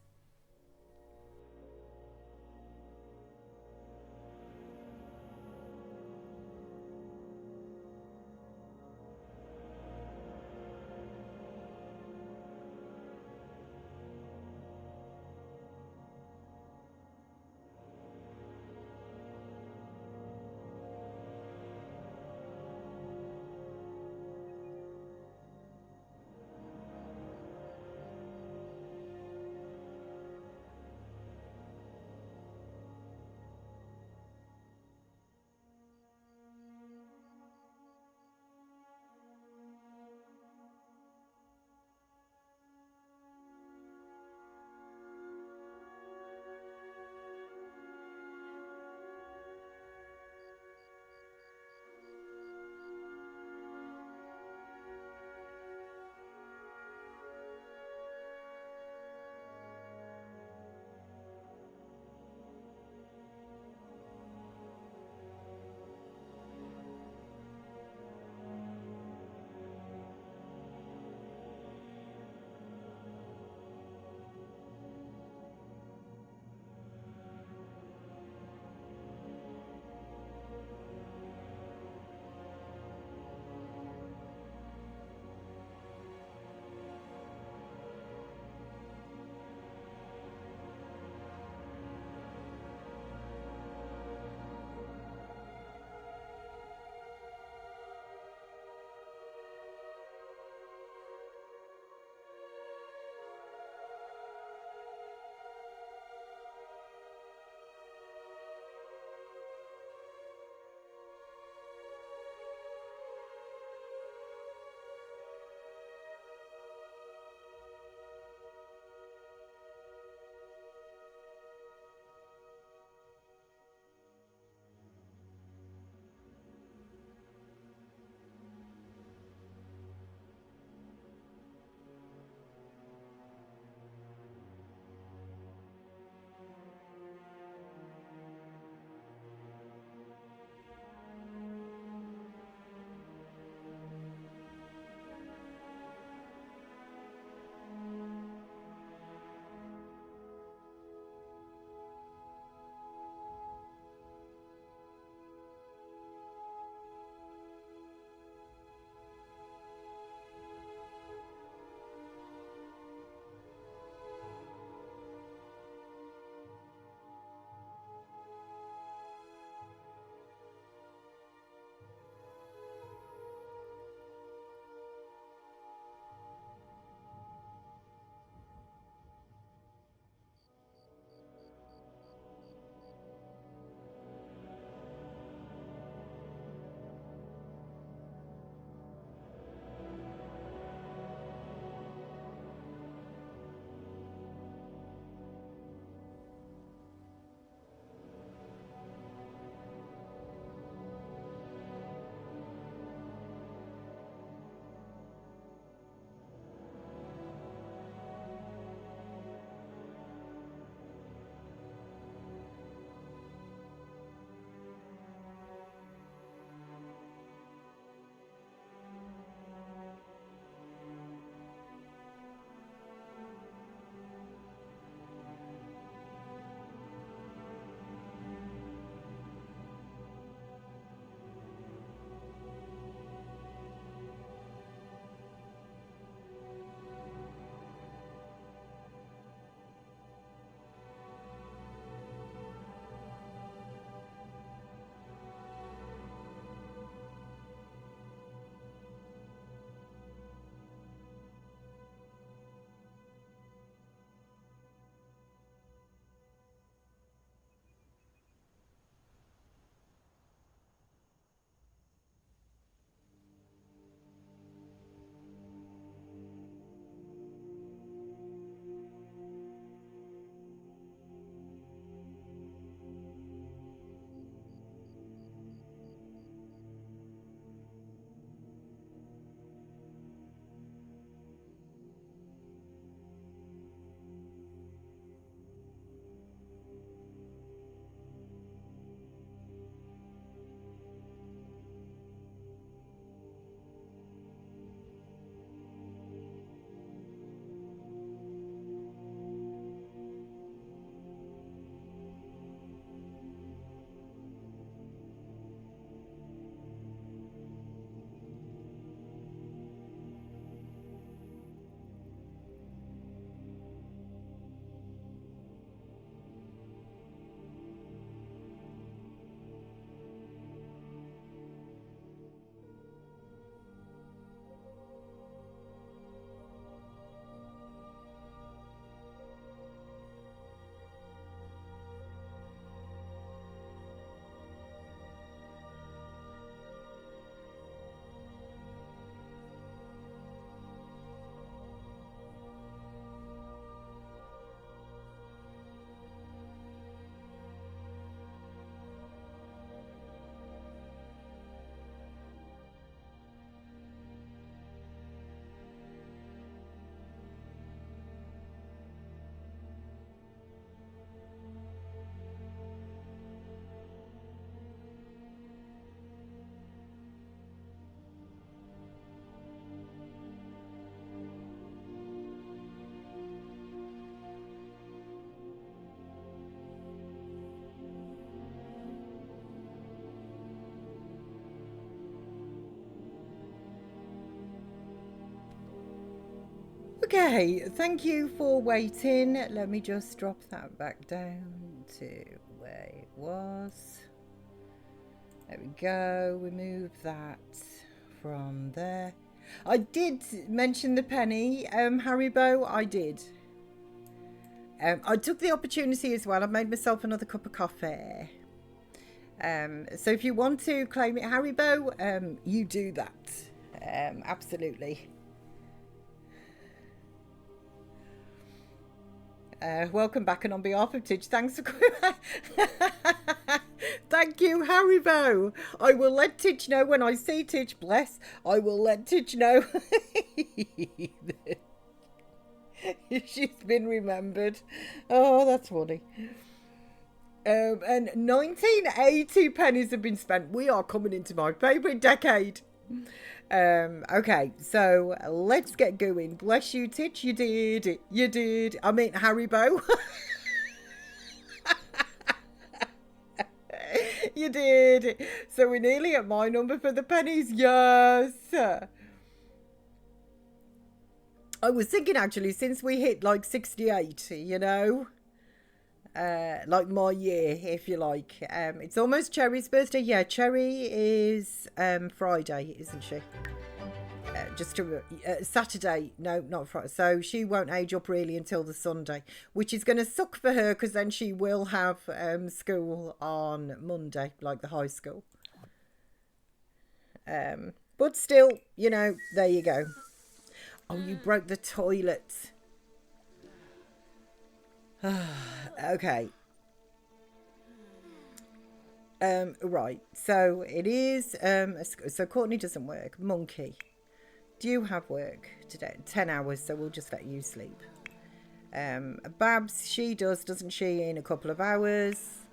Okay, thank you for waiting. Let me just drop that back down to where it was. There we go. Remove that from there. I did mention the penny, Haribo. I did. I took the opportunity as well. I made myself another cup of coffee. So if you want to claim it, Haribo, you do that. Absolutely. Welcome back, and on behalf of Tidge, thanks for coming back. Thank you, Haribo. I will let Tidge know when I see Tidge. Bless. I will let Tidge know. She's been remembered. Oh, that's funny. And 1980 pennies have been spent. We are coming into my favourite decade. Okay, so let's get going. Bless you, Titch. You did it. You did. I mean, Haribo. You did. So we're nearly at my number for the pennies. Yes. I was thinking, actually, since we hit like 68, you know, like my year, if you like. It's almost Cherry's birthday. Yeah, Cherry is Friday, isn't she? Just to Saturday. No, not Friday. So she won't age up really until the Sunday, which is going to suck for her, because then she will have school on Monday, like the high school. But still, you know, there you go. Oh, you broke the toilet. Okay. Right. So it is. So Courtney doesn't work. Monkey, do you have work today? 10 hours. So we'll just let you sleep. Babs, she does, doesn't she? In a couple of hours.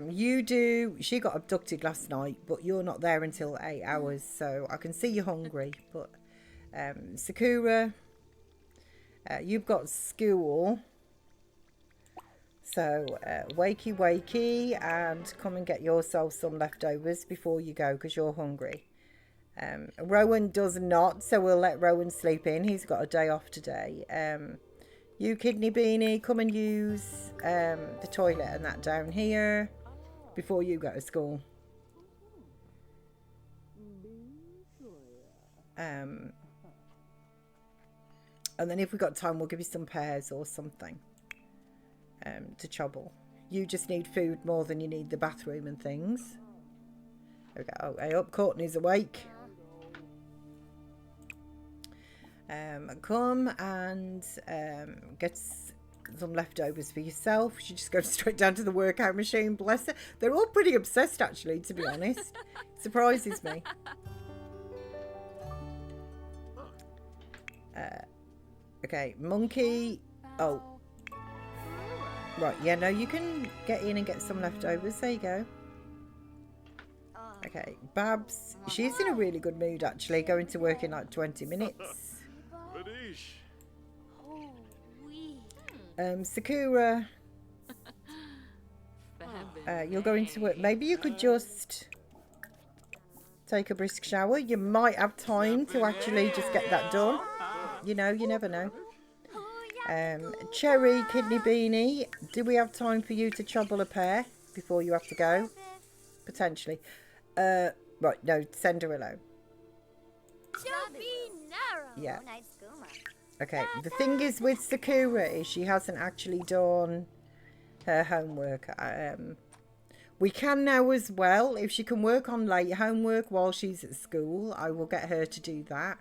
You do. She got abducted last night, but you're not there until 8 hours. So I can see you're hungry. But Sakura, you've got school. So, wakey, and come and get yourself some leftovers before you go, because you're hungry. Rowan does not, so we'll let Rowan sleep in. He's got a day off today. You, Kidney Beanie, come and use the toilet and that down here before you go to school. And then if we've got time, we'll give you some pears or something. To chobble. You just need food more than you need the bathroom and things. Okay, oh, hey up, Courtney's awake. Come and get some leftovers for yourself. She just goes straight down to the workout machine, bless her. They're all pretty obsessed, actually, to be honest. It surprises me. Okay, Monkey. Oh. Right, yeah, no, you can get in and get some leftovers. There you go. Okay, Babs. She's in a really good mood, actually. Going to work in like 20 minutes. Sakura. You're going to work. Maybe you could just take a brisk shower. You might have time to actually just get that done. You know, you never know. Cherry, Kidney Beanie, do we have time for you to chobble a pear before you have to go? Potentially. Right, no, send her alone. Yeah. Okay, the thing is with Sakura is she hasn't actually done her homework. We can now as well. If she can work on late homework while she's at school, I will get her to do that.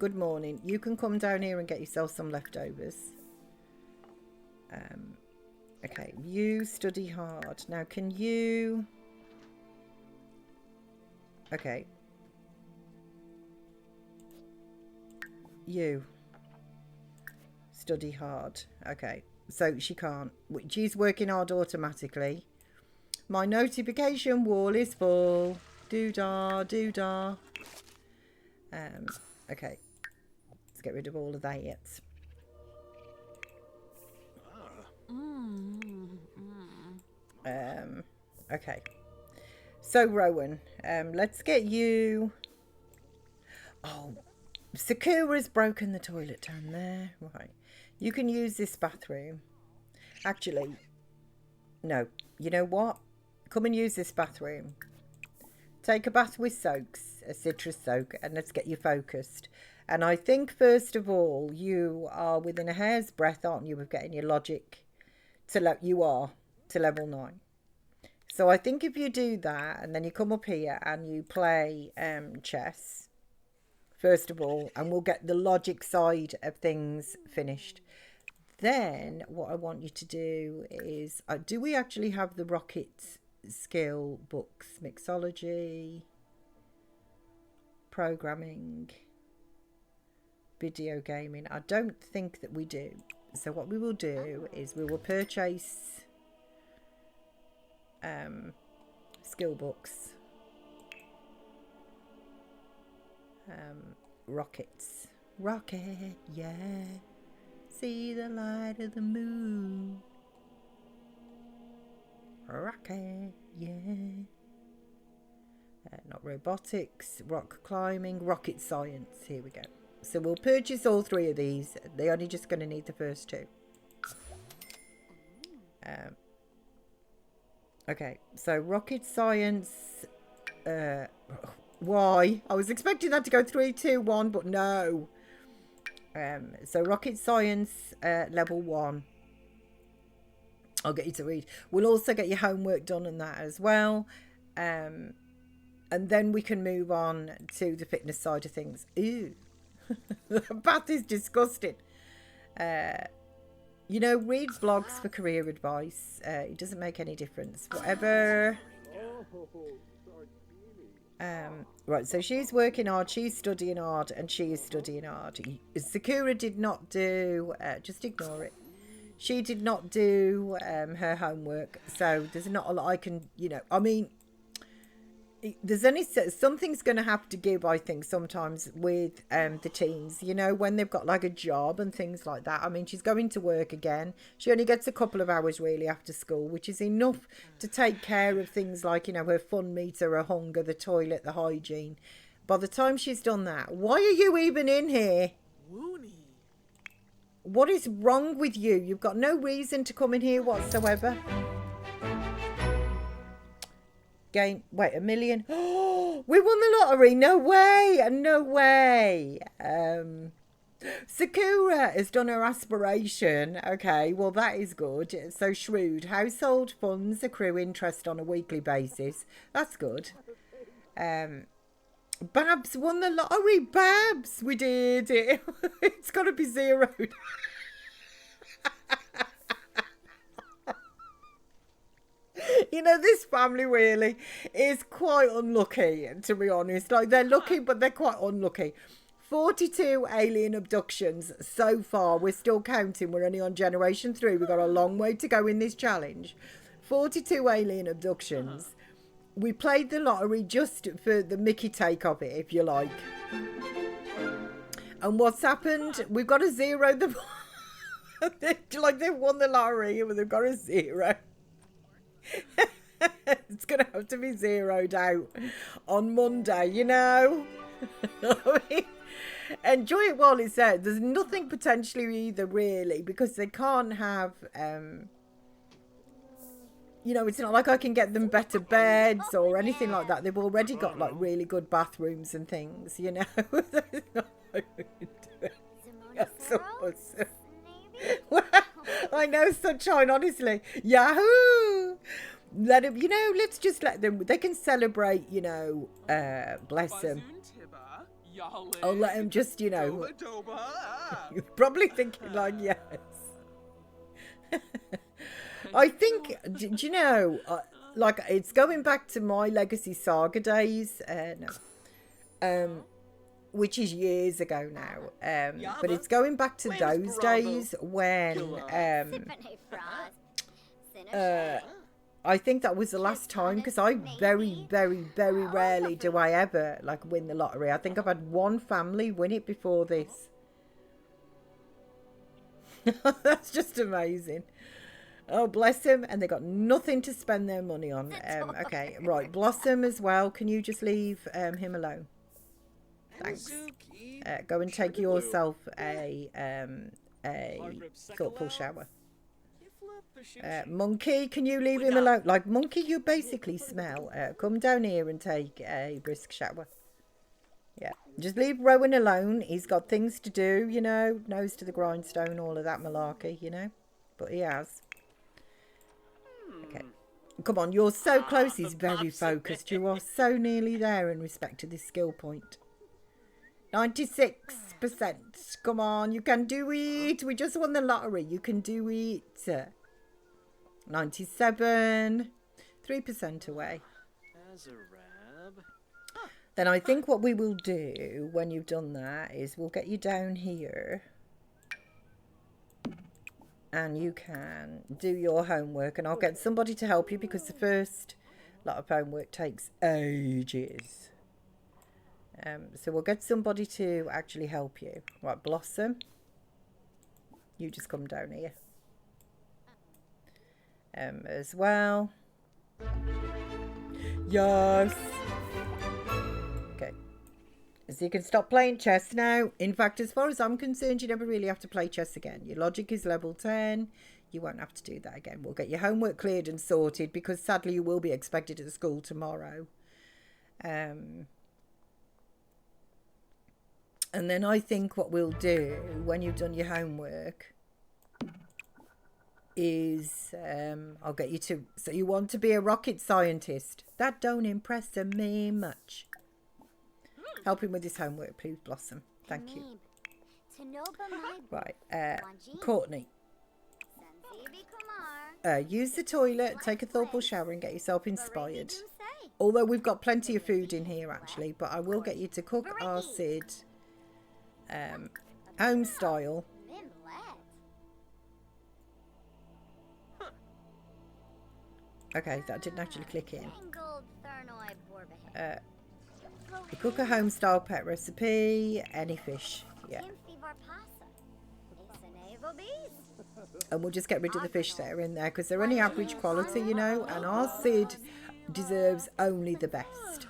Good morning. You can come down here and get yourself some leftovers. Okay, you study hard. Now, can you... Okay. You. Study hard. Okay, so she can't. She's working hard automatically. My notification wall is full. Doo-dah, doo-dah. Okay, let's get rid of all of that yet. Okay, so Rowan, let's get you. Oh, Sakura's broken the toilet down there. Right. You can use this bathroom. Actually, no. You know what? Come and use this bathroom. Take a bath with soaks, a citrus soak, and let's get you focused. And I think, first of all, you are within a hair's breadth, aren't you, of getting your logic to level 9. So I think if you do that, and then you come up here and you play chess, first of all, and we'll get the logic side of things finished. Then what I want you to do is, do we actually have the rocket skill books? Mixology, programming, video gaming. I don't think that we do. So what we will do is we will purchase skill books, rockets, rocket, yeah, see the light of the moon, rocket, yeah. Not robotics, rock climbing, rocket science. Here we go. So we'll purchase all 3 of these. They're only just going to need the first 2. Okay, so rocket science. Why? I was expecting that to go 3, 2, 1, but no. So rocket science level 1. I'll get you to read. We'll also get your homework done on that as well. And then we can move on to the fitness side of things. Ew. The bath is disgusting. You know, read blogs for career advice. It doesn't make any difference. Whatever. Right, so she's working hard, she's studying hard, and she is studying hard. Sakura did not do, just ignore it. She did not do her homework, so there's not a lot I can, you know, I mean, there's only something's going to have to give, I think, sometimes with the teens, you know, when they've got like a job and things like that. I mean, she's going to work again. She only gets a couple of hours really after school, which is enough to take care of things like, you know, her fun meter, her hunger, the toilet, the hygiene. By the time she's done that, why are you even in here? Woony. What is wrong with you? You've got no reason to come in here whatsoever. Wait, $1 million. Oh, we won the lottery. No way. No way. Sakura has done her aspiration. Okay, well, that is good. So shrewd. Household funds accrue interest on a weekly basis. That's good. Babs won the lottery. Babs, we did it. It's got to be zeroed. You know, this family really is quite unlucky, to be honest. Like, they're lucky, but they're quite unlucky. 42 alien abductions so far. We're still counting. We're only on generation 3. We've got a long way to go in this challenge. 42 alien abductions. We played the lottery just for the Mickey take of it, if you like. And what's happened? We've got to zero them. Like, they've won the lottery, but they've got a 0. It's going to have to be zeroed out on Monday, you know. I mean, enjoy it while it's there. There's nothing potentially either, really, because they can't have, you know, it's not like I can get them better beds or anything like that. They've already got, like, really good bathrooms and things, you know. That's awesome. Well, I know, sunshine, honestly. Yahoo! Let them, you know, let's just let them, they can celebrate, you know, bless them. I'll let them just, you know, you're probably thinking like, yes. I think, do you know, like, it's going back to my Legacy Saga days, which is years ago now, but it's going back to those days when I think that was the last time, because I very, very, very rarely do I ever, like, win the lottery. I think I've had one family win it before this. That's just amazing. Oh, bless him. And they got nothing to spend their money on. Okay, right. Blossom as well. Can you just leave him alone? Thanks. Go and take yourself a thoughtful shower. Monkey, can you leave him alone? Like, Monkey, you basically smell. Come down here and take a brisk shower. Yeah, just leave Rowan alone. He's got things to do, you know. Nose to the grindstone, all of that malarkey, you know. But he has. Okay. Come on, you're so close. He's very focused. You are so nearly there in respect to this skill point. 96%. Come on, you can do it. We just won the lottery. You can do it. 97. 3% away. Then I think what we will do when you've done that is we'll get you down here. And you can do your homework. And I'll get somebody to help you because the first lot of homework takes ages. So we'll get somebody to actually help you. Right, Blossom. You just come down here. As well. Yes. Okay. So you can stop playing chess now. In fact, as far as I'm concerned, you never really have to play chess again. Your logic is level 10. You won't have to do that again. We'll get your homework cleared and sorted because sadly you will be expected at school tomorrow. And then I think what we'll do when you've done your homework is I'll get you to... So you want to be a rocket scientist. That don't impress me much. Help him with his homework, please, Blossom. Thank you. Right, Courtney. Use the toilet, take a thoughtful shower and get yourself inspired. Although we've got plenty of food in here, actually. But I will get you to cook our Sid home style. Okay, that didn't actually click in. Cook a home style pet recipe, any fish, yeah. And we'll just get rid of the fish that are in there because they're only average quality, you know, and our Sid deserves only the best.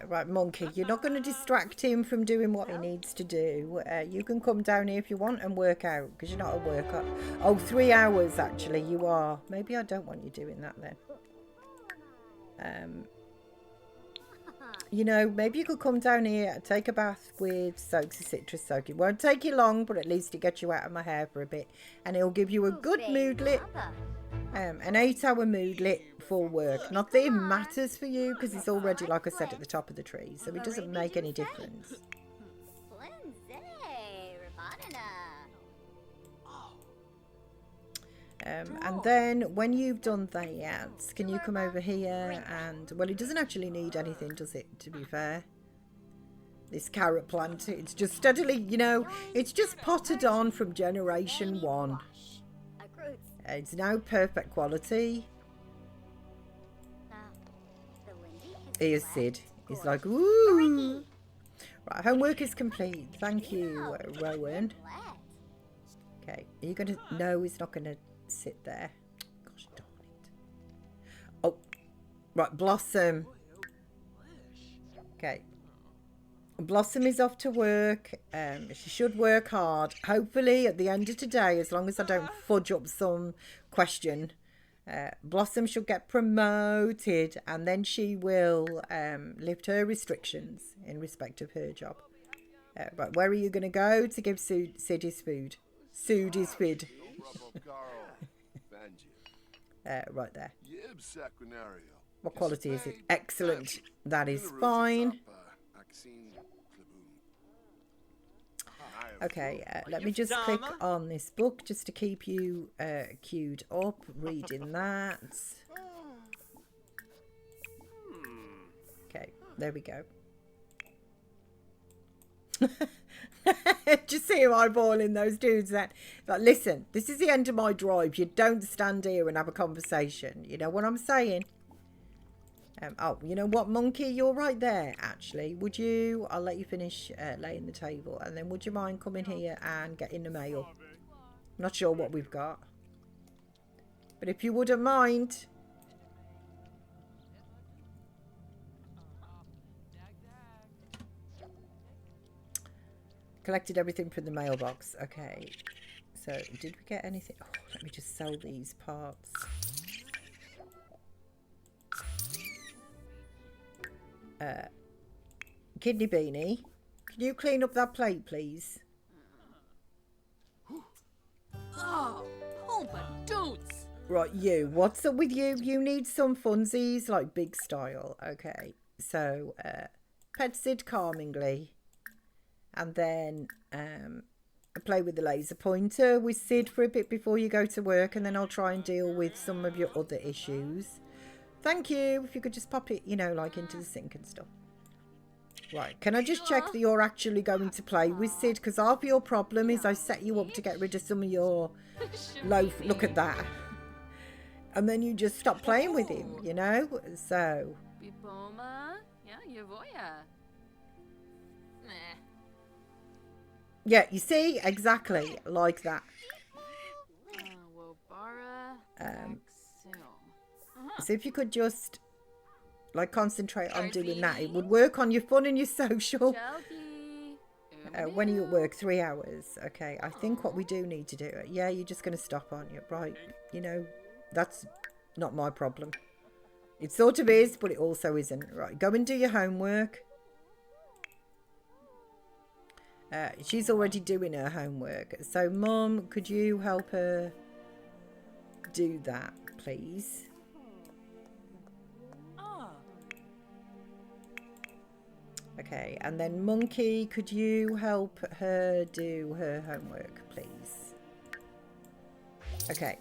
Right, Monkey, you're not going to distract him from doing what he needs to do. You can come down here if you want and work out because you're not a worker. Oh, 3 hours actually, you are. Maybe I don't want you doing that then. You know, maybe you could come down here, take a bath with soaks of citrus soak. It won't take you long, but at least it gets you out of my hair for a bit. And it'll give you a good moodlet. An 8-hour moodlet for work. Not that it matters for you, because it's already, like I said, at the top of the tree. So it doesn't make any difference. And then when you've done that, can you come over here and... Well, it doesn't actually need anything, does it, to be fair? This carrot plant, it's just steadily, you know, it's just potted on from generation 1. It's now perfect quality. Here's Sid. He's like, ooh. Right, homework is complete. Thank you, Rowan. Okay, are you going to... No, he's not going to sit there. Gosh darn it. Oh, right, Blossom. Okay. Blossom is off to work. She should work hard. Hopefully, at the end of today, as long as I don't fudge up some question, Blossom should get promoted, and then she will lift her restrictions in respect of her job. Right, where are you going to go to give Sid his food? Sid his food. Right there. What quality is it? Excellent. That is fine. Okay, let me just click on this book just to keep you queued up reading that. Okay, there we go. Just see him eyeballing those dudes then. Like, listen, this is the end of my drive. You don't stand here and have a conversation. You know what I'm saying? Oh, you know what, Monkey? You're right there, actually. Would you... I'll let you finish laying the table. And then would you mind coming here and getting the mail? I'm not sure what we've got. But if you wouldn't mind... Collected everything from the mailbox. Okay. So, did we get anything? Oh, let me just sell these parts. Kidney Beanie, can you clean up that plate, please? Oh, Pumpa Doots. Right, you. What's up with you? You need some funsies, like big style. Okay. So, pet Sid calmingly. And then play with the laser pointer with Sid for a bit before you go to work. And then I'll try and deal with some of your other issues. Thank you. If you could just pop it, you know, like into the sink and stuff. Right. Can I just check that you're actually going to play with Sid? Because half your problem is I set you up to get rid of some of your loaf. Look at that. And then you just stop playing with him, you know? So. Yeah, you see? Exactly. Like that. So if you could just, like, concentrate on doing that, it would work on your fun and your social. When are you at work? 3 hours. Okay, I think what we do need to do, yeah, you're just going to stop, aren't you? Right, you know, that's not my problem. It sort of is, but it also isn't. Right, go and do your homework. She's already doing her homework. So, Mum, could you help her do that, please? Okay, and then Monkey, could you help her do her homework, please? Okay.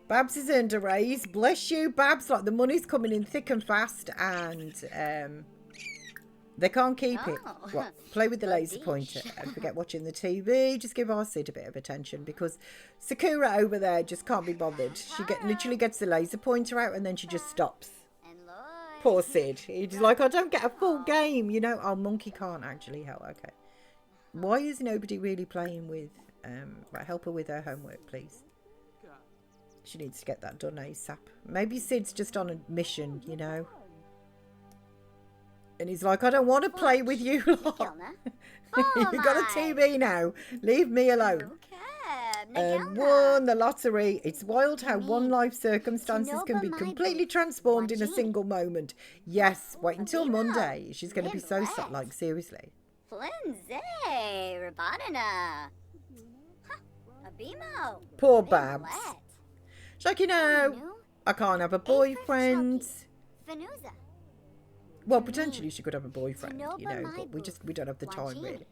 Babs has earned a raise. Bless you, Babs. Like, the money's coming in thick and fast, and they can't keep it. What? Play with the laser pointer. And forget watching the TV. Just give our Sid a bit of attention, because Sakura over there just can't be bothered. She literally gets the laser pointer out, and then she just stops. Poor Sid. He's like, I don't get a full game, you know. Oh, Monkey can't actually help. Okay. Why is nobody really playing with... right, help her with her homework, please. She needs to get that done ASAP. Maybe Sid's just on a mission, you know. And he's like, I don't want to play with you lot. You got a TV now. Leave me alone. Won the lottery. It's wild how one life circumstances can be completely transformed in a single moment. Yes, wait until Monday. She's going to be so sad, like, seriously. Poor Babs. She's like, you know, I can't have a boyfriend. Well, potentially she could have a boyfriend, you know, but we don't have the time, really.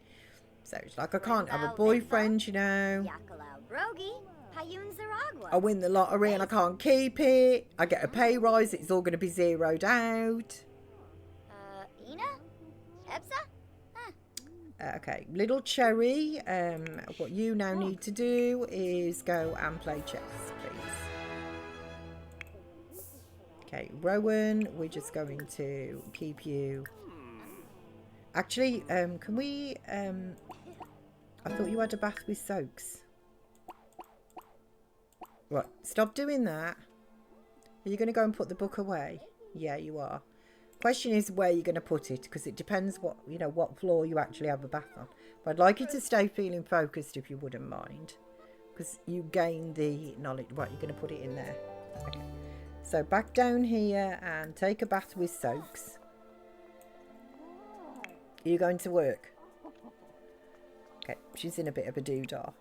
So it's like, I can't have a boyfriend, you know. I win the lottery and I can't keep it. I get a pay rise, it's all going to be zeroed out. Okay, little Cherry, what you now need to do is go and play chess, please. Okay, Rowan, we're just going to keep you. Actually, can we... I thought you had a bath with soaks. Right, stop doing that. Are you going to go and put the book away? Yeah, you are. Question is where you're going to put it, because it depends what, you know, what floor you actually have a bath on. But I'd like you to stay feeling focused if you wouldn't mind, because you gain the knowledge. Right, you're going to put it in there. Okay. So back down here and take a bath with soaks. Are you going to work? Okay, she's in a bit of a doodah.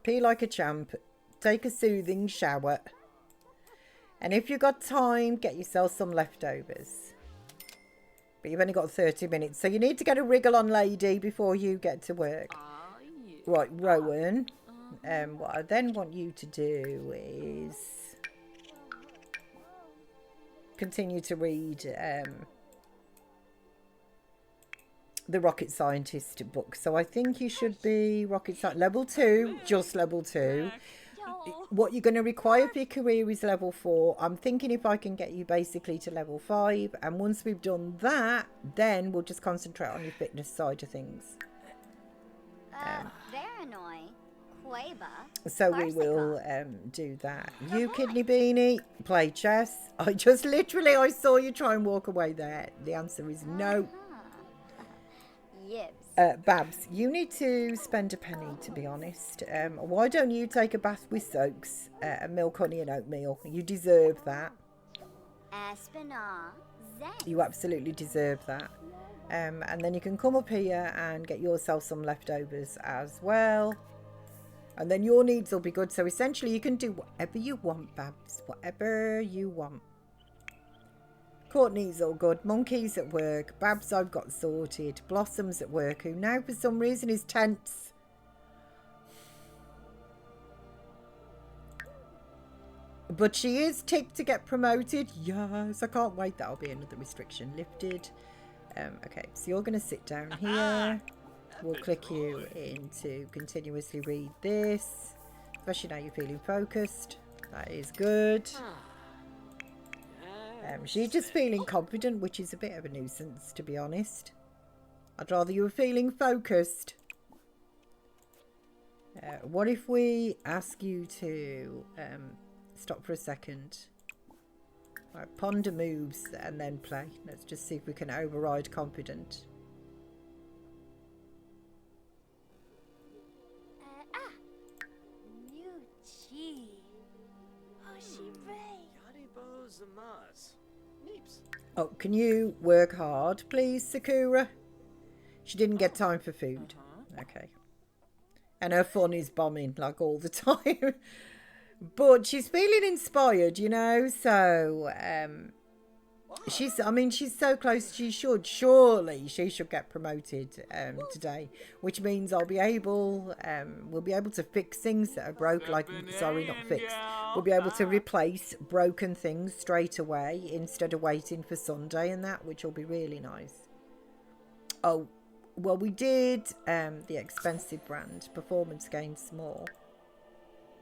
Pee like a champ. Take a soothing shower. And if you've got time, get yourself some leftovers. But you've only got 30 minutes. So you need to get a wriggle on, lady, before you get to work. Right, Rowan. What I then want you to do is... continue to read... the Rocket Scientist book. So I think you should be Rocket Scientist level 2, just level 2. What you're going to require for your career is level 4. I'm thinking if I can get you basically to level 5, and once we've done that, then we'll just concentrate on your fitness side of things. So we will do that. You, Kidney Beanie, play chess. I saw you try and walk away there. The answer is no. Yibs. Babs, you need to spend a penny, to be honest. Why don't you take a bath with soaks, milk, honey and oatmeal? You deserve that. You absolutely deserve that. And then you can come up here and get yourself some leftovers as well. And then your needs will be good. So essentially you can do whatever you want, Babs. Whatever you want. Courtney's all good. Monkey's at work. Babs I've got sorted. Blossom's at work, who now for some reason is tense. But she is ticked to get promoted. Yes, I can't wait. That'll be another restriction lifted. Okay, so you're going to sit down here. We'll click you into continuously read this. Especially now you're feeling focused. That is good. She's just feeling confident, which is a bit of a nuisance, to be honest. I'd rather you were feeling focused. What if we ask you to stop for a second? Right, ponder moves and then play. Let's just see if we can override confident. Oh, can you work hard, please, Sakura? She didn't get time for food. Okay. And her fun is bombing, like, all the time. But she's feeling inspired, you know, so... she's so close. Surely she should get promoted today. Which means we'll be able to fix things that are broke, like, sorry, not fix. We'll be able to replace broken things straight away instead of waiting for Sunday and that, which will be really nice. Oh, well, we did the expensive brand, performance gain small.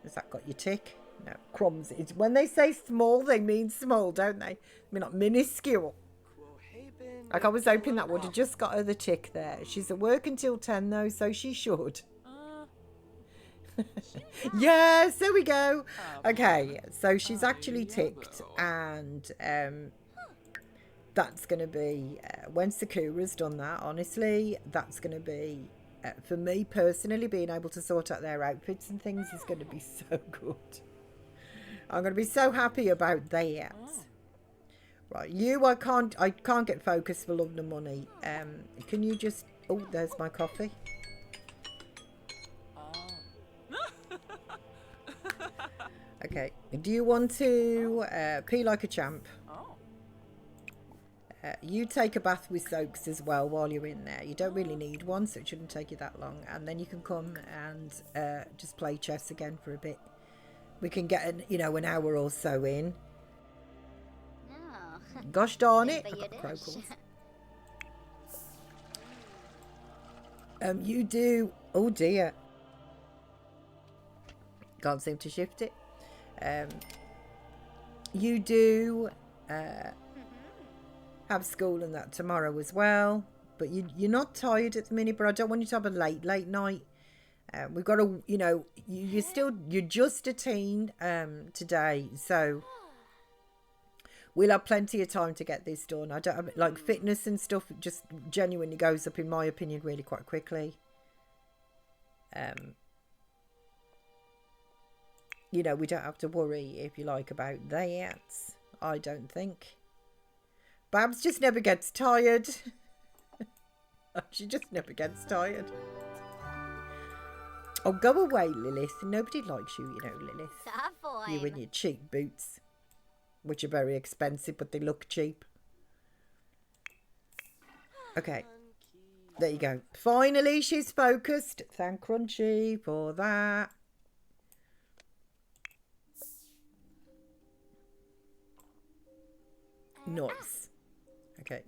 Has that got your tick? No, crumbs. It's when they say small, they mean small, don't they? I mean, not minuscule. Like, I was hoping that would have just got her the tick there. She's at work until 10 though, so she should. Yes, there we go. Okay, so she's actually ticked, and that's going to be, when Sakura's done that, honestly, that's going to be, for me personally, being able to sort out their outfits and things is going to be so good. I'm going to be so happy about that. Right, you, I can't get focused for love nor money. Can you just, oh, there's my coffee. Okay, do you want to pee like a champ? You take a bath with soaks as well while you're in there. You don't really need one, so it shouldn't take you that long. And then you can come and just play chess again for a bit. We can get an hour or so in. Gosh darn it! I've got crow calls. You do. Oh dear. Can't seem to shift it. You do have school and that tomorrow as well, but you're not tired at the minute. But I don't want you to have a late night. We've got to, you're just a teen today, so we'll have plenty of time to get this done. I don't have, like, fitness and stuff just genuinely goes up, in my opinion, really quite quickly. We don't have to worry, if you like, about that. I don't think. Babs just never gets tired. She just never gets tired. Oh, go away, Lilith. Nobody likes you, Lilith. You and your cheap boots, which are very expensive, but they look cheap. Okay. There you go. Finally, she's focused. Thank Crunchy for that. Nice. Okay.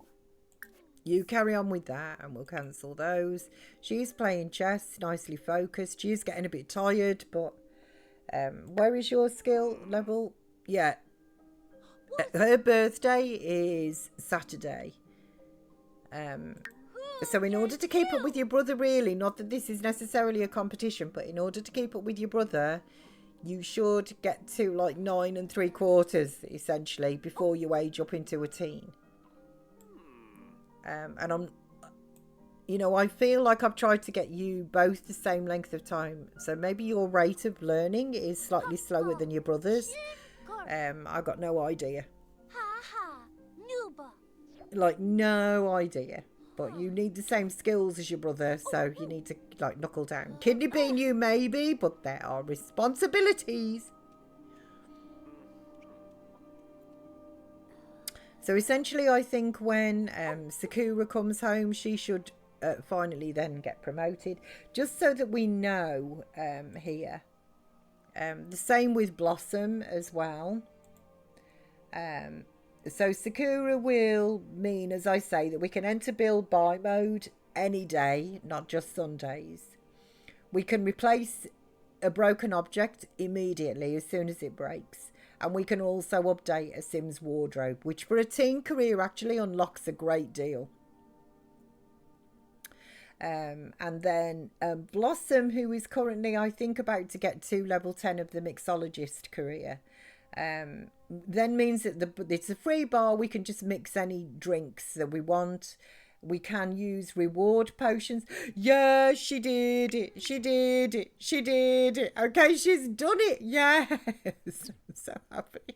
You carry on with that and we'll cancel those. She's playing chess, nicely focused. She's getting a bit tired, but where is your skill level? Yeah. Her birthday is Saturday. So in order to keep up with your brother, really, not that this is necessarily a competition, but in order to keep up with your brother, you should get to like 9 3/4 essentially before you age up into a teen. And You know, I feel like I've tried to get you both the same length of time. So maybe your rate of learning is slightly slower than your brother's. I got no idea. Like, no idea. But you need the same skills as your brother, so you need to, like, knuckle down. Kidney bean you, maybe, but there are responsibilities. So essentially, I think when Sakura comes home, she should finally then get promoted. Just so that we know here. The same with Blossom as well. So Sakura will mean, as I say, that we can enter build buy mode any day, not just Sundays. We can replace a broken object immediately as soon as it breaks. And we can also update a Sim's wardrobe, which for a teen career actually unlocks a great deal. And then Blossom, who is currently, I think, about to get to level 10 of the mixologist career, then means that it's a free bar. We can just mix any drinks that we want. We can use reward potions. Yeah, she did it. She did it. She did it. Okay, she's done it. Yes. I'm so happy.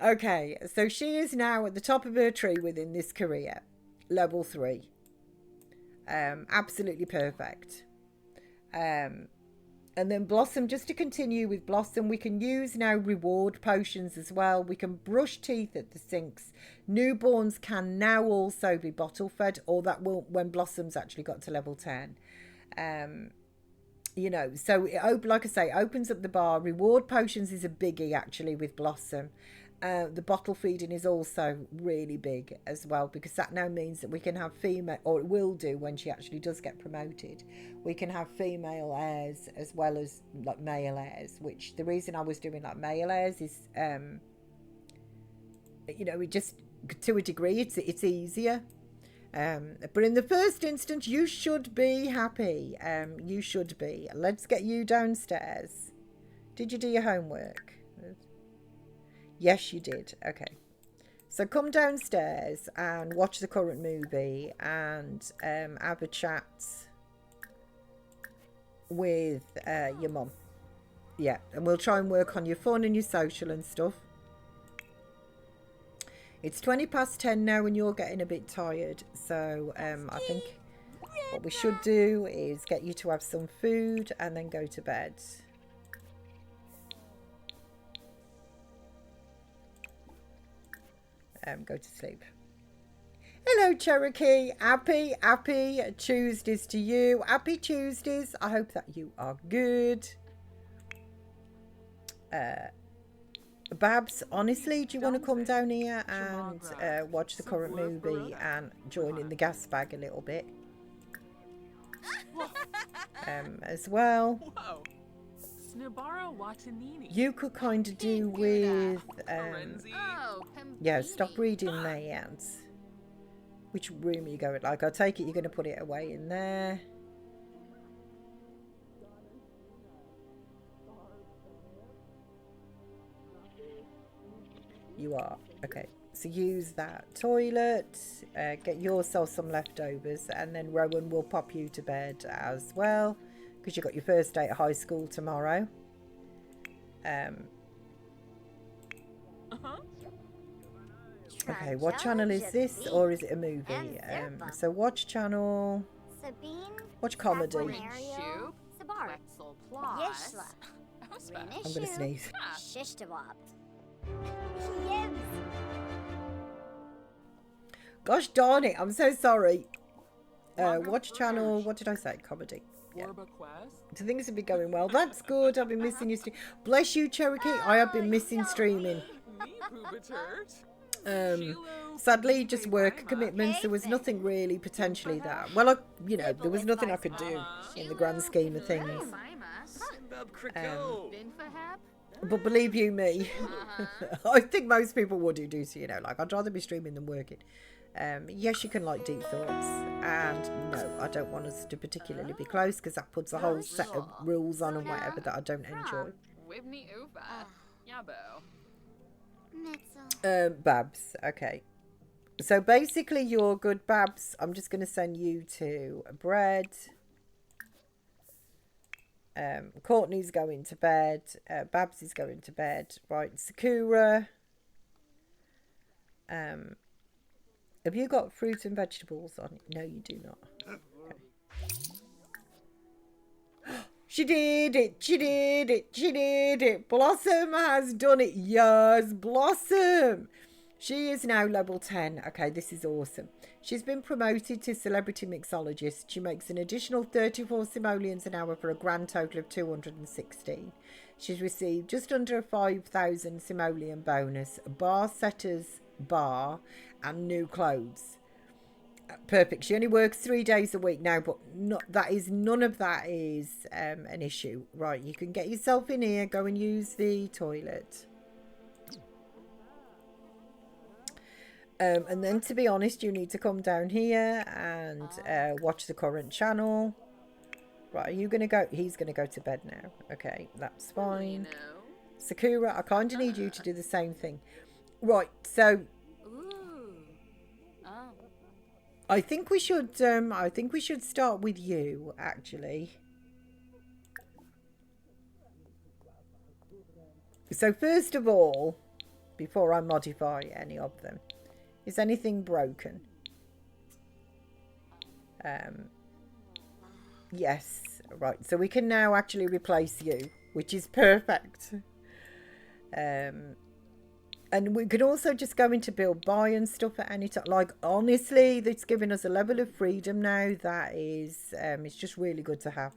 Okay, so she is now at the top of her tree within this career. Level 3. Absolutely perfect. And then Blossom, just to continue with Blossom, we can use now reward potions as well. We can brush teeth at the sinks. Newborns can now also be bottle fed, or that will when Blossom's actually got to level 10. You know, so it, like I say, opens up the bar. Reward potions is a biggie actually with Blossom. The bottle feeding is also really big as well, because that now means that we can have female, or it will do when she actually does get promoted, we can have female heirs as well as like male heirs, which the reason I was doing like male heirs is you know, it just to a degree it's easier, but in the first instance you should be happy. You should be. Let's get you downstairs. Did you do your homework? Yes, you did. Okay. So come downstairs and watch the current movie and have a chat with your mum. Yeah, and we'll try and work on your fun and your social and stuff. It's 10:20 now and you're getting a bit tired. So I think what we should do is get you to have some food and then go to bed. Go to sleep. Hello, Cherokee. Happy Tuesdays to you. Happy Tuesdays. I hope that you are good. Babs, honestly, do you want to come down here and watch the current movie and join in the gas bag a little bit? As well. You could kind of do with yeah, stop reading layouts. Which room are you going? Like, I take it you're going to put it away in there. You are. Okay. So use that toilet. Get yourself some leftovers. And then Rowan will pop you to bed as well. Because you've got your first day at high school tomorrow. Okay, what channel is this? Or is it a movie? So watch channel... Watch comedy. I'm going to sneeze. Gosh darn it, I'm so sorry. Watch channel... What did I say? Comedy. Yeah. So things have been going well. That's good. I've been missing you. Bless you, Cherokee. I have been missing streaming. Sadly, just work commitments. There was nothing really potentially that. Well, you know, there was nothing I could do in the grand scheme of things. But believe you me, I think most people would do. So, you know, like, I'd rather be streaming than working. Yes, you can like deep thoughts, and no, I don't want us to particularly be close because that puts a whole set of rules on and whatever that I don't enjoy. Babs, okay. So basically you're good, Babs. I'm just going to send you to bread. Courtney's going to bed. Babs is going to bed. Right, Sakura. Have you got fruit and vegetables on it? No, you do not. Okay. She did it. She did it. She did it. Blossom has done it. Yes, Blossom. She is now level 10. Okay, this is awesome. She's been promoted to celebrity mixologist. She makes an additional 34 simoleons an hour for a grand total of 216. She's received just under a 5,000 simoleon bonus, bar setters bar, and new clothes. Perfect. She only works 3 days a week now, but none of that is an issue. Right, you can get yourself in here, go and use the toilet. And then, to be honest, you need to come down here and watch the current channel. Right, are you going to go? He's going to go to bed now. Okay, that's fine. Sakura, I kind of need you to do the same thing. Right, so I think we should start with you, actually. So first of all, before I modify any of them, is anything broken? Yes. Right. So we can now actually replace you, which is perfect. And we can also just go into build buy and stuff at any time. Like, honestly, it's giving us a level of freedom now that is, it's just really good to have.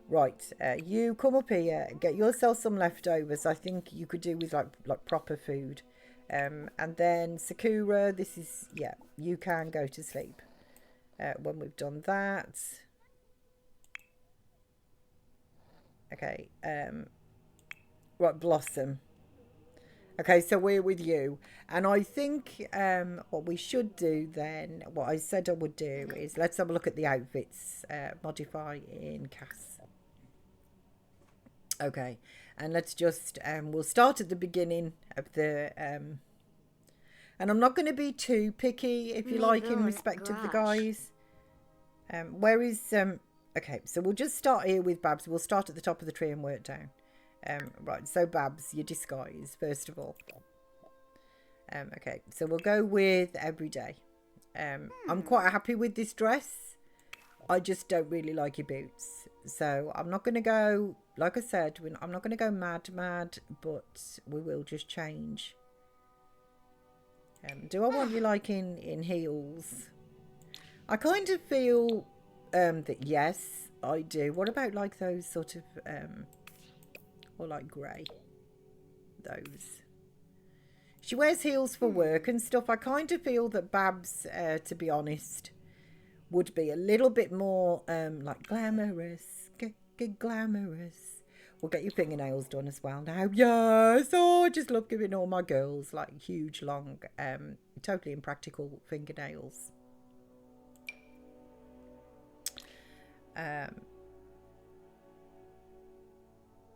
Right, you come up here, get yourself some leftovers. I think you could do with like proper food. And then Sakura, this is, yeah, you can go to sleep when we've done that. Okay, right, Blossom. Okay, so we're with you. And I think what we should do then, what I said I would do is let's have a look at the outfits. Modify in Cass. Okay, and let's just, we'll start at the beginning of the, and I'm not going to be too picky, if you like, in respect of the guys. Where is, okay, so we'll just start here with Babs. We'll start at the top of the tree and work down. Right, so Babs, your disguise, first of all. Okay, so we'll go with everyday. I'm quite happy with this dress. I just don't really like your boots. So I'm not going to go, like I said, I'm not going to go mad, but we will just change. Do I want you like in heels? I kind of feel that yes, I do. What about like those sort of, or like grey? Those. She wears heels for work and stuff. I kind of feel that Babs, to be honest, would be a little bit more like glamorous. Glamorous. We'll get your fingernails done as well now. Yes. Oh, I just love giving all my girls like huge, long, totally impractical fingernails.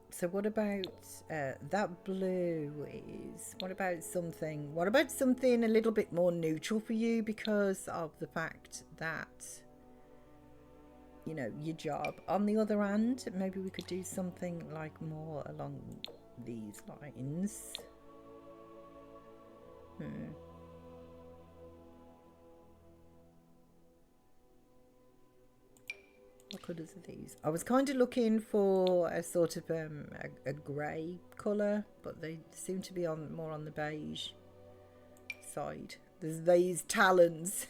So what about that blue is, what about something a little bit more neutral for you because of the fact that, you know, your job. On the other hand, maybe we could do something like more along these lines. What colours are these? I was kind of looking for a sort of a grey colour, but they seem to be more on the beige side. There's these talons.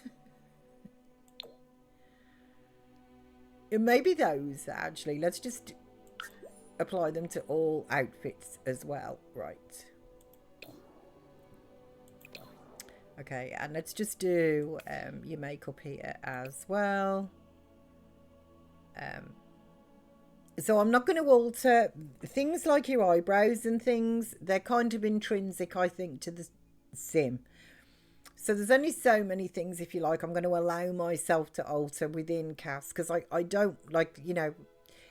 Maybe those, actually. Let's just apply them to all outfits as well. Right. Okay, and let's just do your makeup here as well. So I'm not going to alter things like your eyebrows and things. They're kind of intrinsic, I think, to the sim. So there's only so many things, if you like, I'm going to allow myself to alter within Cass, because I don't like, you know,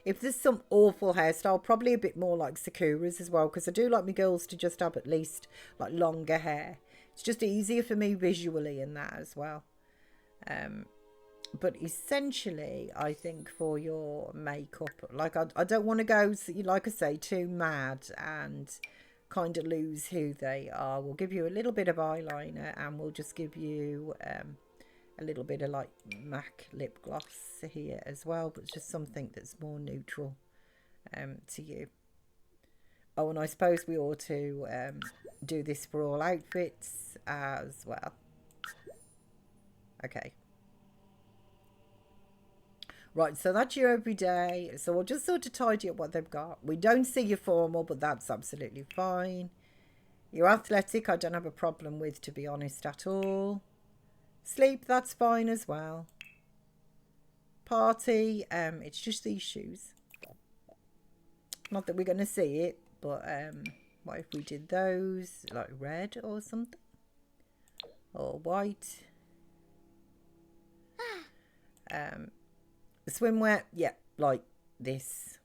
if there's some awful hairstyle, probably a bit more like Sakura's as well, because I do like my girls to just have at least like longer hair It's just easier for me visually in that as well. But essentially, I think for your makeup, like I don't want to go, like I say, too mad and kind of lose who they are. We'll give you a little bit of eyeliner, and we'll just give you a little bit of like MAC lip gloss here as well, but just something that's more neutral to you. Oh, and I suppose we ought to do this for all outfits as well. Okay. Right, so that's your everyday. So we'll just sort of tidy up what they've got. We don't see your formal, but that's absolutely fine. Your athletic, I don't have a problem with, to be honest, at all. Sleep, that's fine as well. Party, it's just these shoes. Not that we're going to see it, but what if we did those, like red or something? Or white? Swimwear, yeah, like this.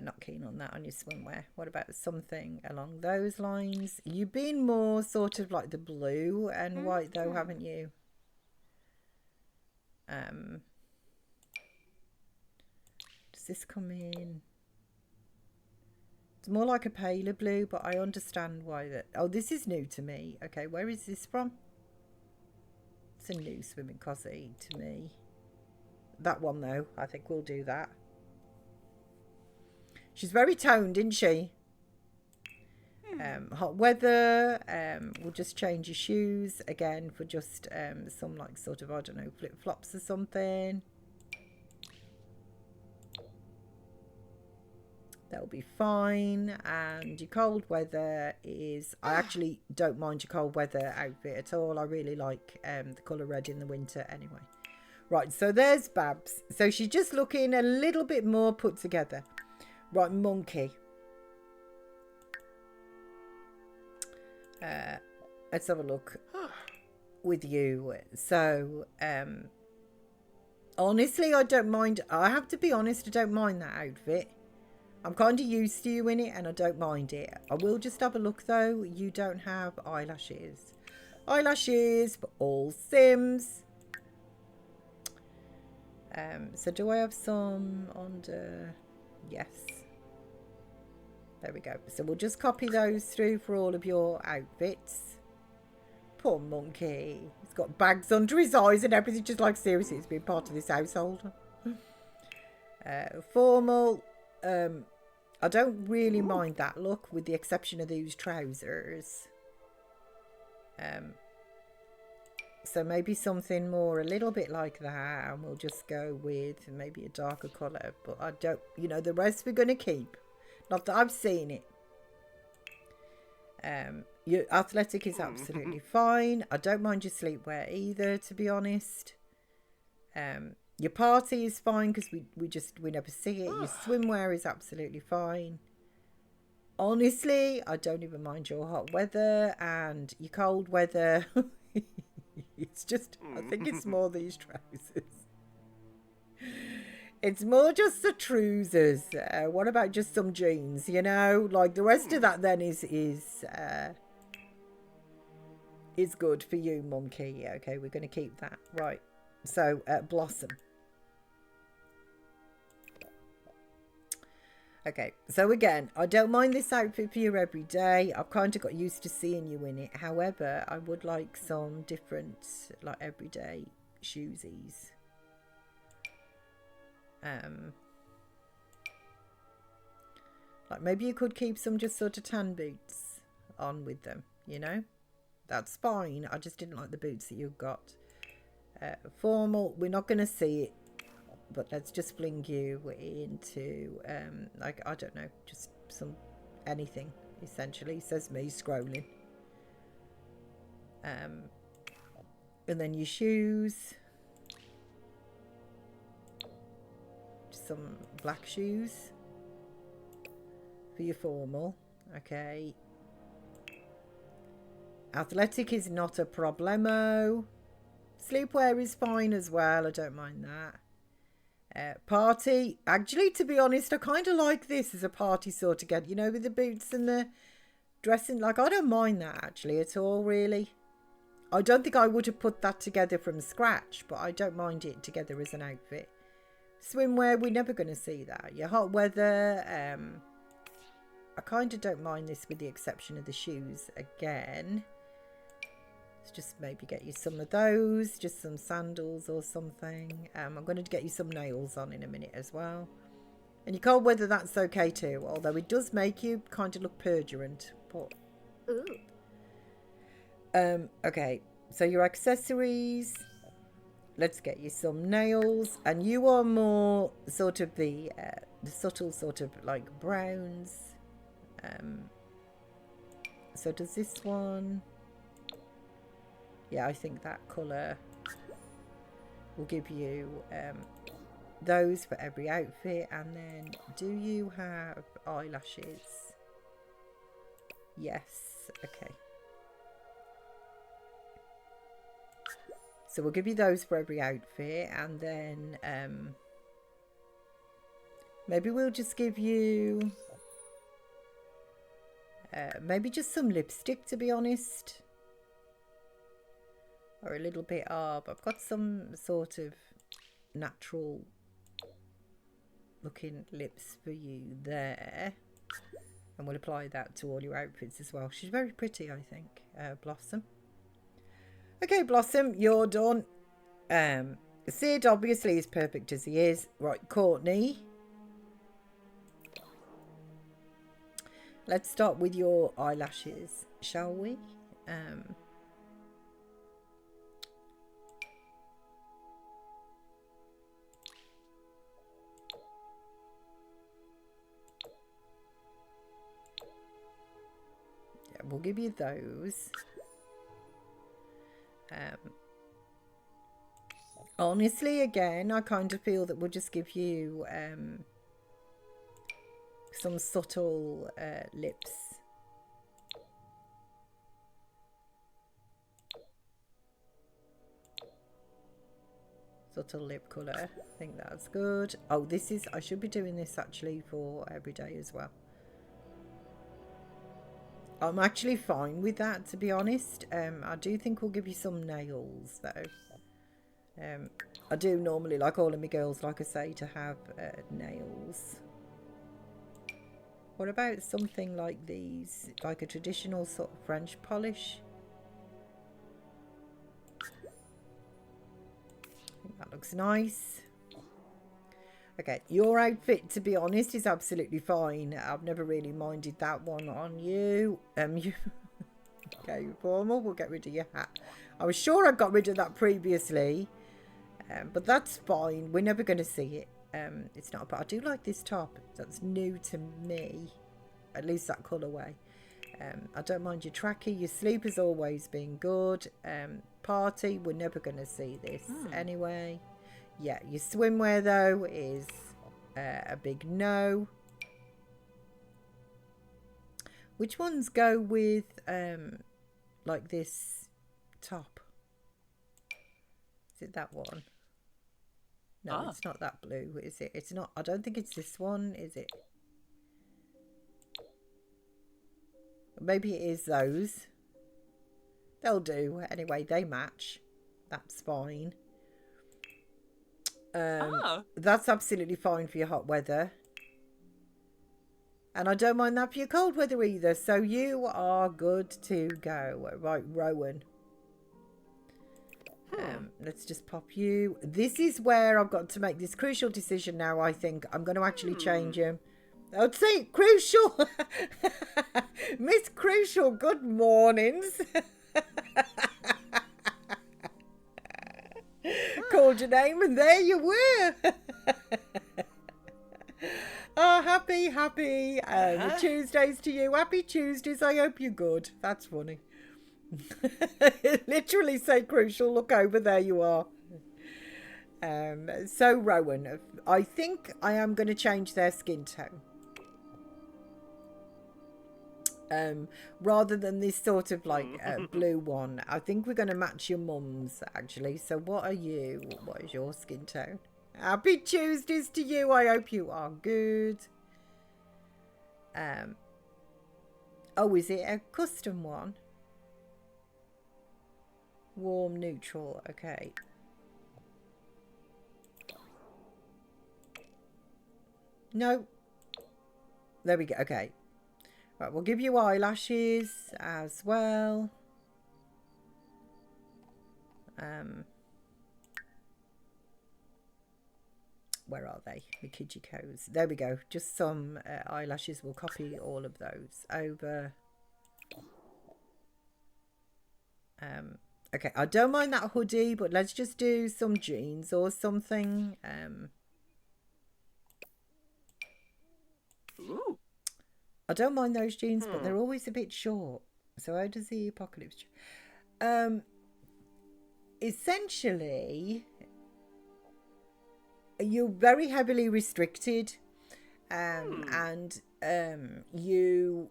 Not keen on that on your swimwear. What about something along those lines? You've been more sort of like the blue and white though, haven't you? Does this come in? It's more like a paler blue, but I understand why that. Oh, this is new to me. Okay, where is this from? It's a new swimming cosy to me. That one though, I think we'll do that. She's very toned, isn't she? Hot weather. We'll just change your shoes again for just some like sort of, I don't know, flip-flops or something. That'll be fine. And your cold weather is, I actually don't mind your cold weather outfit at all. I really like the colour red in the winter anyway. Right, so there's Babs. So she's just looking a little bit more put together. Right, monkey. Let's have a look with you. So, honestly, I don't mind. I have to be honest, I don't mind that outfit. I'm kind of used to you in it and I don't mind it. I will just have a look though. You don't have eyelashes. Eyelashes for all Sims. So do I have some under? Yes. There we go. So we'll just copy those through for all of your outfits. Poor monkey. He's got bags under his eyes and everything. Just like, seriously, it's been part of this household. Formal. I don't really mind that look, with the exception of these trousers. So maybe something more a little bit like that, and we'll just go with maybe a darker colour. But I don't, you know, the rest we're going to keep. Not that I've seen it. Your athletic is absolutely fine. I don't mind your sleepwear either, to be honest. Your party is fine because we never see it. Your swimwear is absolutely fine. Honestly, I don't even mind your hot weather and your cold weather. It's just, I think it's more these trousers. It's more just the trousers. What about just some jeans, you know? Like the rest of that then is good for you, monkey. Yeah, okay, we're going to keep that. Right. So, Blossom. Okay, so again, I don't mind this outfit for you every day. I've kind of got used to seeing you in it. However, I would like some different, like, everyday shoesies. Like, maybe you could keep some just sort of tan boots on with them, you know? That's fine. I just didn't like the boots that you've got. Formal, we're not going to see it. But let's just fling you into, like, I don't know, just some, anything, essentially, says me, scrolling. And then your shoes. Some black shoes. For your formal, okay. Athletic is not a problemo. Sleepwear is fine as well, I don't mind that. Party, actually, to be honest, I kind of like this as a party sort of get, you know, with the boots and the dressing, like, I don't mind that actually at all, really. I don't think I would have put that together from scratch, but I don't mind it together as an outfit. Swimwear, we're never going to see that. Your hot weather, I kind of don't mind this with the exception of the shoes again. Let's just maybe get you some of those, just some sandals or something. I'm going to get you some nails on in a minute as well. And your cold weather, that's okay too, although it does make you kind of look perdurant. But Ooh. okay, so your accessories, let's get you some nails, and you are more sort of the subtle sort of like browns. So does this one? Yeah, I think that colour will give you those for every outfit. And then, do you have eyelashes? Yes. Okay. So we'll give you those for every outfit. And then maybe we'll just give you maybe just some lipstick, to be honest. Or a little bit of, I've got some sort of natural looking lips for you there. And we'll apply that to all your outfits as well. She's very pretty, I think, Blossom. Okay, Blossom, you're done. Sid obviously is perfect as he is. Right, Courtney. Let's start with your eyelashes, shall we? We'll give you those. Honestly, again, I kind of feel that we'll just give you some subtle lips. Subtle lip colour. I think that's good. Oh, this is, I should be doing this actually for every day as well. I'm actually fine with that, to be honest. I do think we'll give you some nails, though. I do normally, like all of my girls, like I say, to have nails. What about something like these? Like a traditional sort of French polish? I think that looks nice. Okay, your outfit, to be honest, is absolutely fine. I've never really minded that one on you. You okay, formal. We'll get rid of your hat. I was sure I got rid of that previously, but that's fine. We're never going to see it. It's not. But I do like this top. That's new to me, at least that colourway. I don't mind your tracky. Your sleep has always been good. Party, we're never going to see this anyway. Yeah, your swimwear, though, is a big no. Which ones go with, like, this top? Is it that one? No, it's not that blue, is it? It's not. I don't think it's this one, is it? Maybe it is those. They'll do. Anyway, they match. That's fine. That's absolutely fine for your hot weather. And I don't mind that for your cold weather either. So you are good to go. Right, Rowan. Let's just pop you. This is where I've got to make this crucial decision now, I think. I'm going to actually change him. I'd say Crucial. Miss Crucial, good mornings. Called your name and there you were. Oh, happy Tuesdays to you. Happy Tuesdays. I hope you're good. That's funny. Literally say Crucial. Look over, there you are. So Rowan, I think I am going to change their skin tone. Rather than this sort of like blue one. I think we're going to match your mum's actually. So what are you? What is your skin tone? Happy Tuesdays to you. I hope you are good. Oh, is it a custom one? Warm, neutral, okay. No. There we go, okay. Right, we'll give you eyelashes as well. Where are they? The Kijikos. There we go. Just some eyelashes. We'll copy all of those over. Okay, I don't mind that hoodie, but let's just do some jeans or something. Ooh. I don't mind those jeans, but they're always a bit short. So how does the apocalypse? Essentially, you're very heavily restricted, and you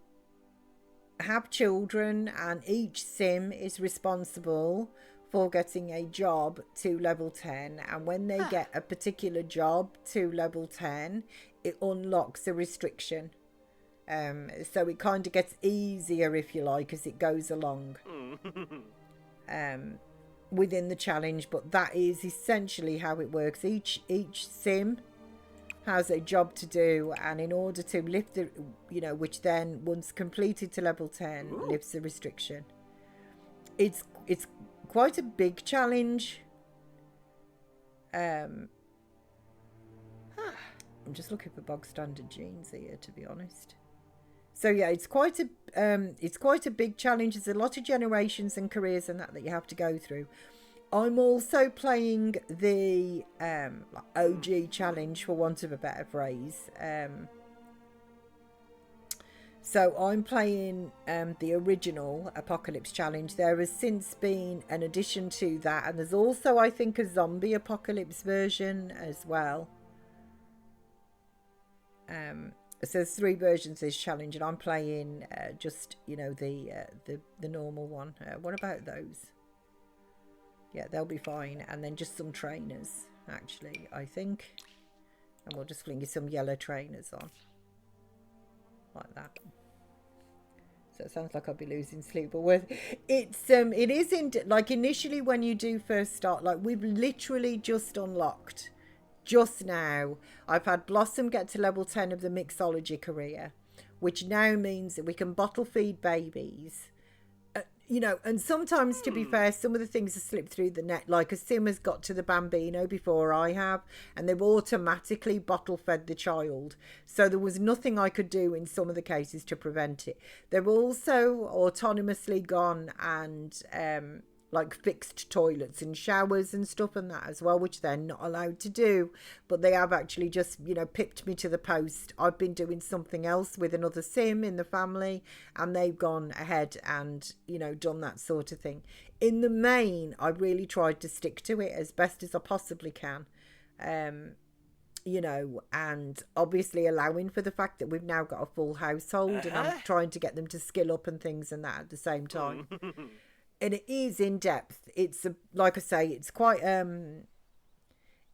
have children, and each sim is responsible for getting a job to level 10, and when they get a particular job to level 10, it unlocks a restriction. So it kind of gets easier, if you like, as it goes along within the challenge. But that is essentially how it works. Each sim has a job to do, and in order to lift the, which then once completed to level 10 lifts the restriction. It's quite a big challenge. I'm just looking for bog standard jeans here, to be honest. So yeah, it's quite a big challenge. There's a lot of generations and careers and that you have to go through. I'm also playing the OG challenge, for want of a better phrase. So I'm playing the original Apocalypse Challenge. There has since been an addition to that, and there's also, I think, a zombie apocalypse version as well. So there's 3 versions of this challenge, and I'm playing just the normal one. What about those? Yeah, they'll be fine. And then just some trainers, actually, I think. And we'll just fling some yellow trainers on. Like that. So it sounds like I'll be losing sleep. But it isn't, like, initially when you do first start, like, we've literally just unlocked, just now, I've had Blossom get to level 10 of the mixology career, which now means that we can bottle feed babies. And sometimes, to be fair, some of the things have slipped through the net. Like a sim has got to the Bambino before I have, and they've automatically bottle fed the child. So there was nothing I could do in some of the cases to prevent it. They've also autonomously gone and like fixed toilets and showers and stuff and that as well, which they're not allowed to do. But they have actually just, pipped me to the post. I've been doing something else with another sim in the family, and they've gone ahead and, done that sort of thing. In the main, I really tried to stick to it as best as I possibly can. And obviously allowing for the fact that we've now got a full household, and I'm trying to get them to skill up and things and that at the same time. And it is in depth. It's like I say, it's quite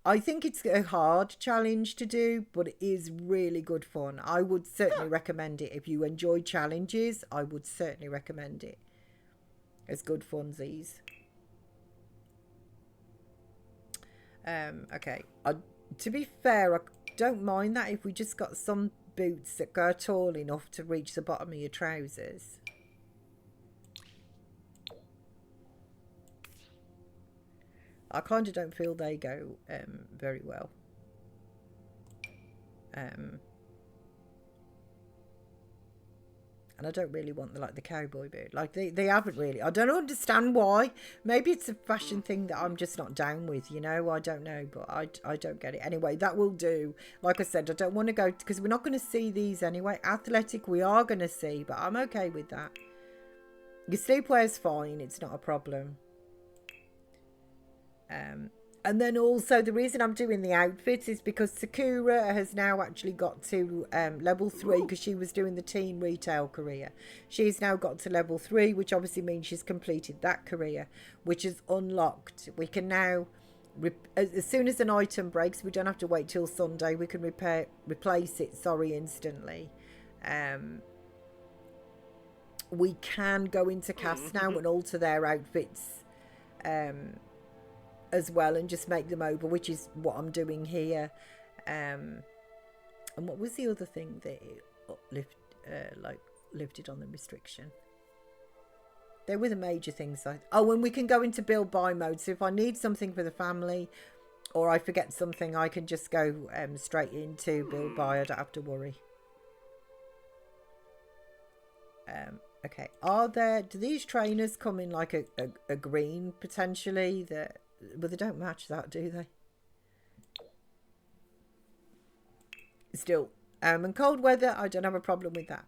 I think it's a hard challenge to do, but it is really good fun. I would certainly recommend it. If you enjoy challenges, I would certainly recommend it. It's good funsies. Okay. To be fair, I don't mind that if we just got some boots that go tall enough to reach the bottom of your trousers. I kind of don't feel they go very well. And I don't really want the cowboy boot. Like they haven't really. I don't understand why. Maybe it's a fashion thing that I'm just not down with, I don't know, but I don't get it. Anyway, that will do. Like I said, I don't want to go, because we're not going to see these anyway. Athletic we are going to see, but I'm okay with that. Your sleepwear's fine. It's not a problem. And then also the reason I'm doing the outfits is because Sakura has now actually got to level 3, because she was doing the teen retail career. She's now got to level 3, which obviously means she's completed that career, which is unlocked. We can now, as soon as an item breaks, we don't have to wait till Sunday. We can replace it, instantly. we can go into cast now and alter their outfits as well, and just make them over, which is what I'm doing here. And what was the other thing that lifted on the restriction? They were the major things. And we can go into build buy mode. So if I need something for the family, or I forget something, I can just go straight into build buy. I don't have to worry. Okay. Do these trainers come in like a green potentially? But they don't match that, do they? Still, and cold weather, I don't have a problem with that.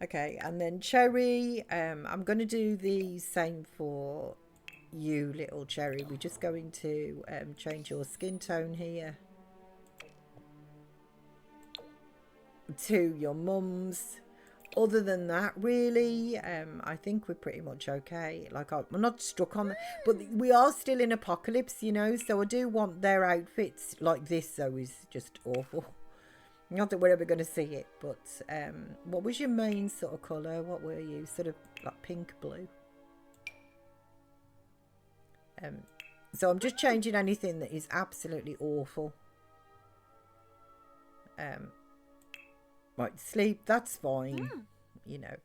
Okay, and then Cherry, I'm going to do the same for you, little Cherry. We're just going to change your skin tone here to your mum's. Other than that, really, I think we're pretty much okay. Like, I'm not stuck on that, but we are still in apocalypse, you know, so I do want their outfits. Like this, though, is just awful. Not that we're ever going to see it, but what was your main sort of colour? What were you? Sort of like pink blue. So I'm just changing anything that is absolutely awful. Right, sleep, that's fine. You know,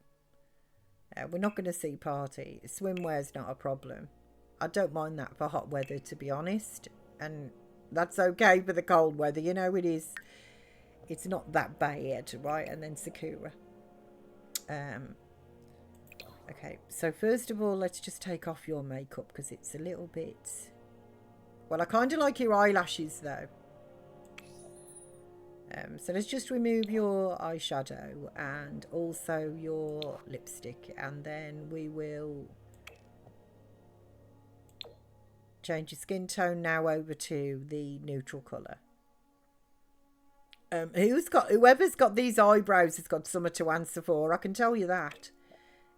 we're not going to see party. Swimwear's not a problem. I don't mind that for hot weather, to be honest. And that's okay for the cold weather. You know, it is. It's not that bad, right? And then Sakura. Okay, so first of all, let's just take off your makeup because it's a little bit... Well, I kind of like your eyelashes, though. So let's just remove your eyeshadow and also your lipstick, and then we will change your skin tone now over to the neutral colour. Whoever's got these eyebrows has got something to answer for, I can tell you that.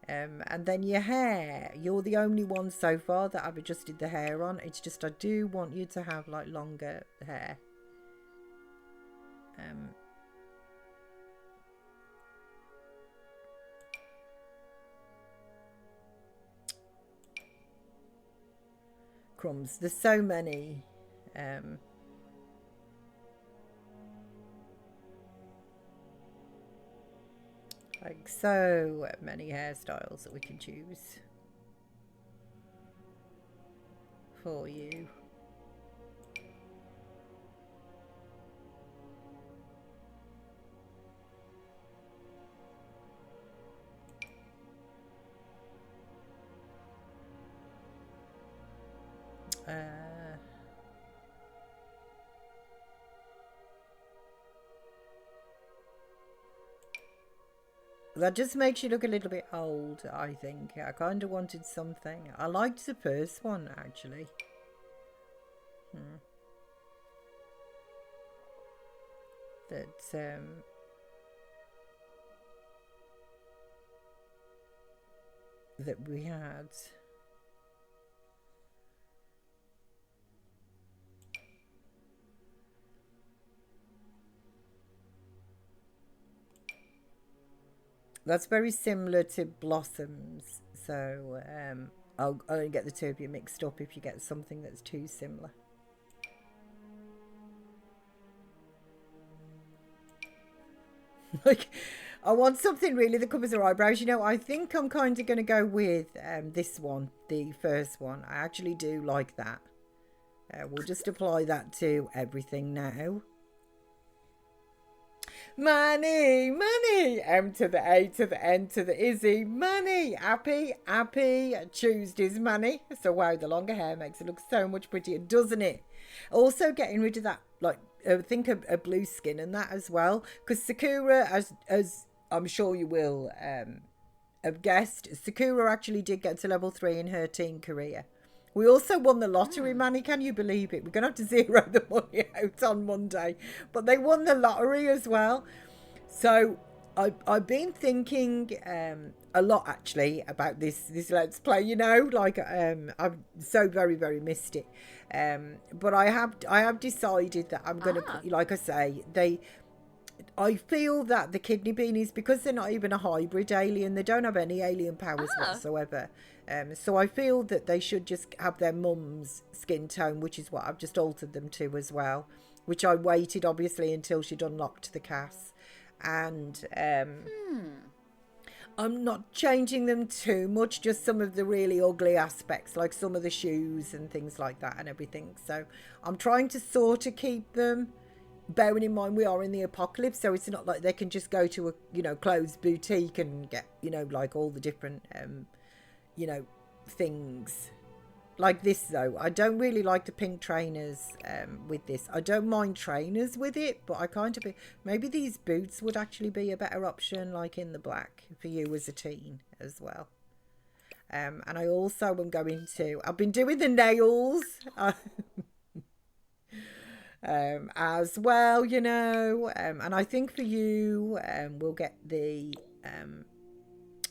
And then your hair, you're the only one so far that I've adjusted the hair on. It's just I do want you to have like longer hair. Crumbs, there's so many. Like so many hairstyles that we can choose for you. That just makes you look a little bit old, I think. I kind of wanted something. I liked the first one, actually. That we had. That's very similar to Blossoms, so I'll only get the two of you mixed up if you get something that's too similar. Like, I want something really that covers her eyebrows. You know, I think I'm kind of going to go with this one, the first one. I actually do like that. We'll just apply that to everything now. Money, money, M to the A to the N to the Izzy, money, happy, happy, Tuesday's money. So wow, the longer hair makes it look so much prettier, doesn't it? Also getting rid of that, like, I think a blue skin and that as well, because Sakura, as I'm sure you will have guessed, Sakura actually did get to level 3 in her teen career. We also won the lottery, Manny. Can you believe it? We're going to have to zero the money out on Monday. But they won the lottery as well. So I've been thinking a lot, actually, about this Let's Play. You know, like I've so very, very missed it. But I have decided that I'm going to, like I say, I feel that the kidney beanies, because they're not even a hybrid alien, they don't have any alien powers whatsoever. So I feel that they should just have their mum's skin tone, which is what I've just altered them to as well. Which I waited, obviously, until she'd unlocked the Cass. And I'm not changing them too much, just some of the really ugly aspects, like some of the shoes and things like that and everything. So I'm trying to sort of keep them, bearing in mind we are in the apocalypse, so it's not like they can just go to a, you know, clothes boutique and get, you know, like all the different, you know, things. Like this, though, I don't really like the pink trainers with this. I don't mind trainers with it, but I kind of... Maybe these boots would actually be a better option, like in the black, for you as a teen as well. And I also am going to... I've been doing the nails as well, you know. And I think for you, we'll get the...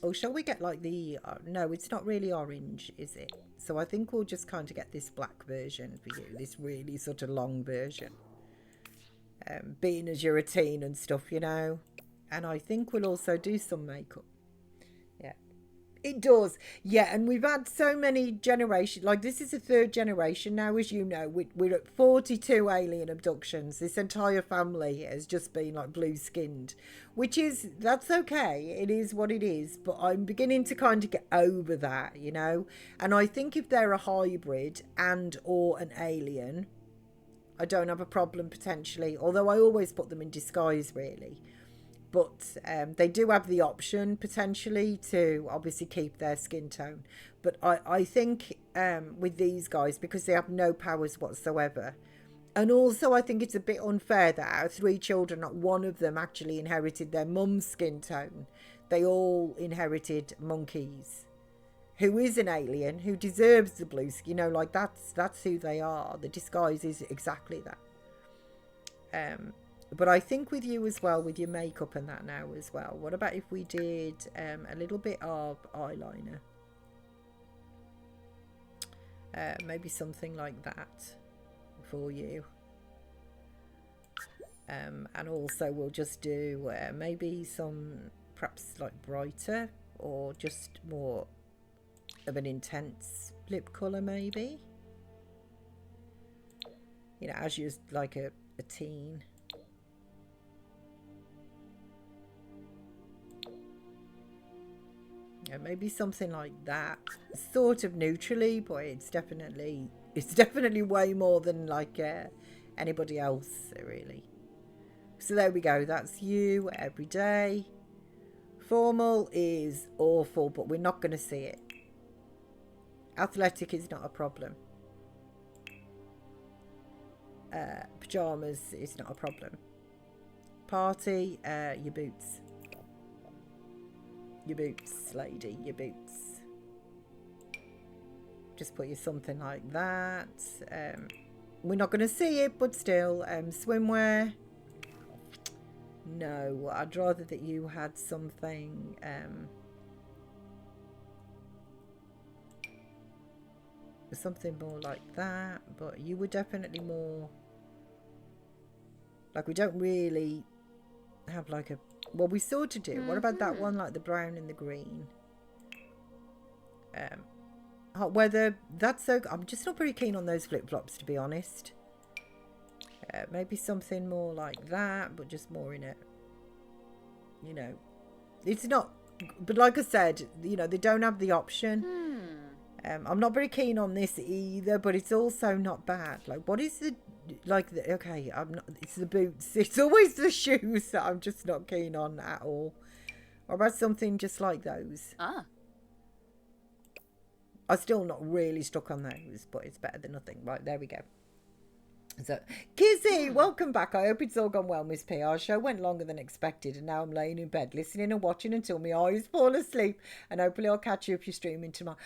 Oh, shall we get like the... no, it's not really orange, is it? So I think we'll just kind of get this black version for you. This really sort of long version. Being as you're a teen and stuff, you know. And I think we'll also do some makeup. Yeah. It does. Yeah, and we've had so many generations. Like, this is the third generation now, as you know. We're at 42 alien abductions. This entire family has just been, like, blue-skinned. Which is, that's okay. It is what it is. But I'm beginning to kind of get over that, you know. And I think if they're a hybrid and or an alien, I don't have a problem potentially. Although I always put them in disguise, really. But they do have the option potentially to obviously keep their skin tone. But I think with these guys, because they have no powers whatsoever. And also I think it's a bit unfair that out of 3 children, not one of them actually inherited their mum's skin tone. They all inherited Monkey's, who is an alien, who deserves the blue skin. You know, like that's who they are. The disguise is exactly that. But I think with you as well, with your makeup and that now as well. What about if we did a little bit of eyeliner? Maybe something like that for you. And also we'll just do maybe some, perhaps like brighter or just more of an intense lip colour maybe. You know, as you're like a teen. Yeah, maybe something like that, sort of neutrally, but it's definitely way more than like anybody else, really. So there we go. That's you every day. Formal is awful, but we're not going to see it. Athletic is not a problem. Pajamas is not a problem. Party, your boots. Your boots, lady, your boots. Just put you something like that. We're not going to see it, but still. Swimwear. No, I'd rather that you had something... something more like that. But you were definitely more... Like, we don't really have like a... Well, we sort of do. What about that one, like the brown and the green? Hot weather, that's so... I'm just not very keen on those flip-flops, to be honest. Maybe something more like that, but just more in it. You know, it's not... But like I said, you know, they don't have the option. I'm not very keen on this either, but it's also not bad. Like, what is the... Like, okay, I'm not... It's the boots. It's always the shoes that I'm just not keen on at all. Or about something just like those. I'm still not really stuck on those, but it's better than nothing. Right, there we go. So, Kizzy, welcome back. I hope it's all gone well, Miss P. Our show went longer than expected, and now I'm laying in bed, listening and watching until my eyes fall asleep, and hopefully I'll catch you if you're streaming tomorrow.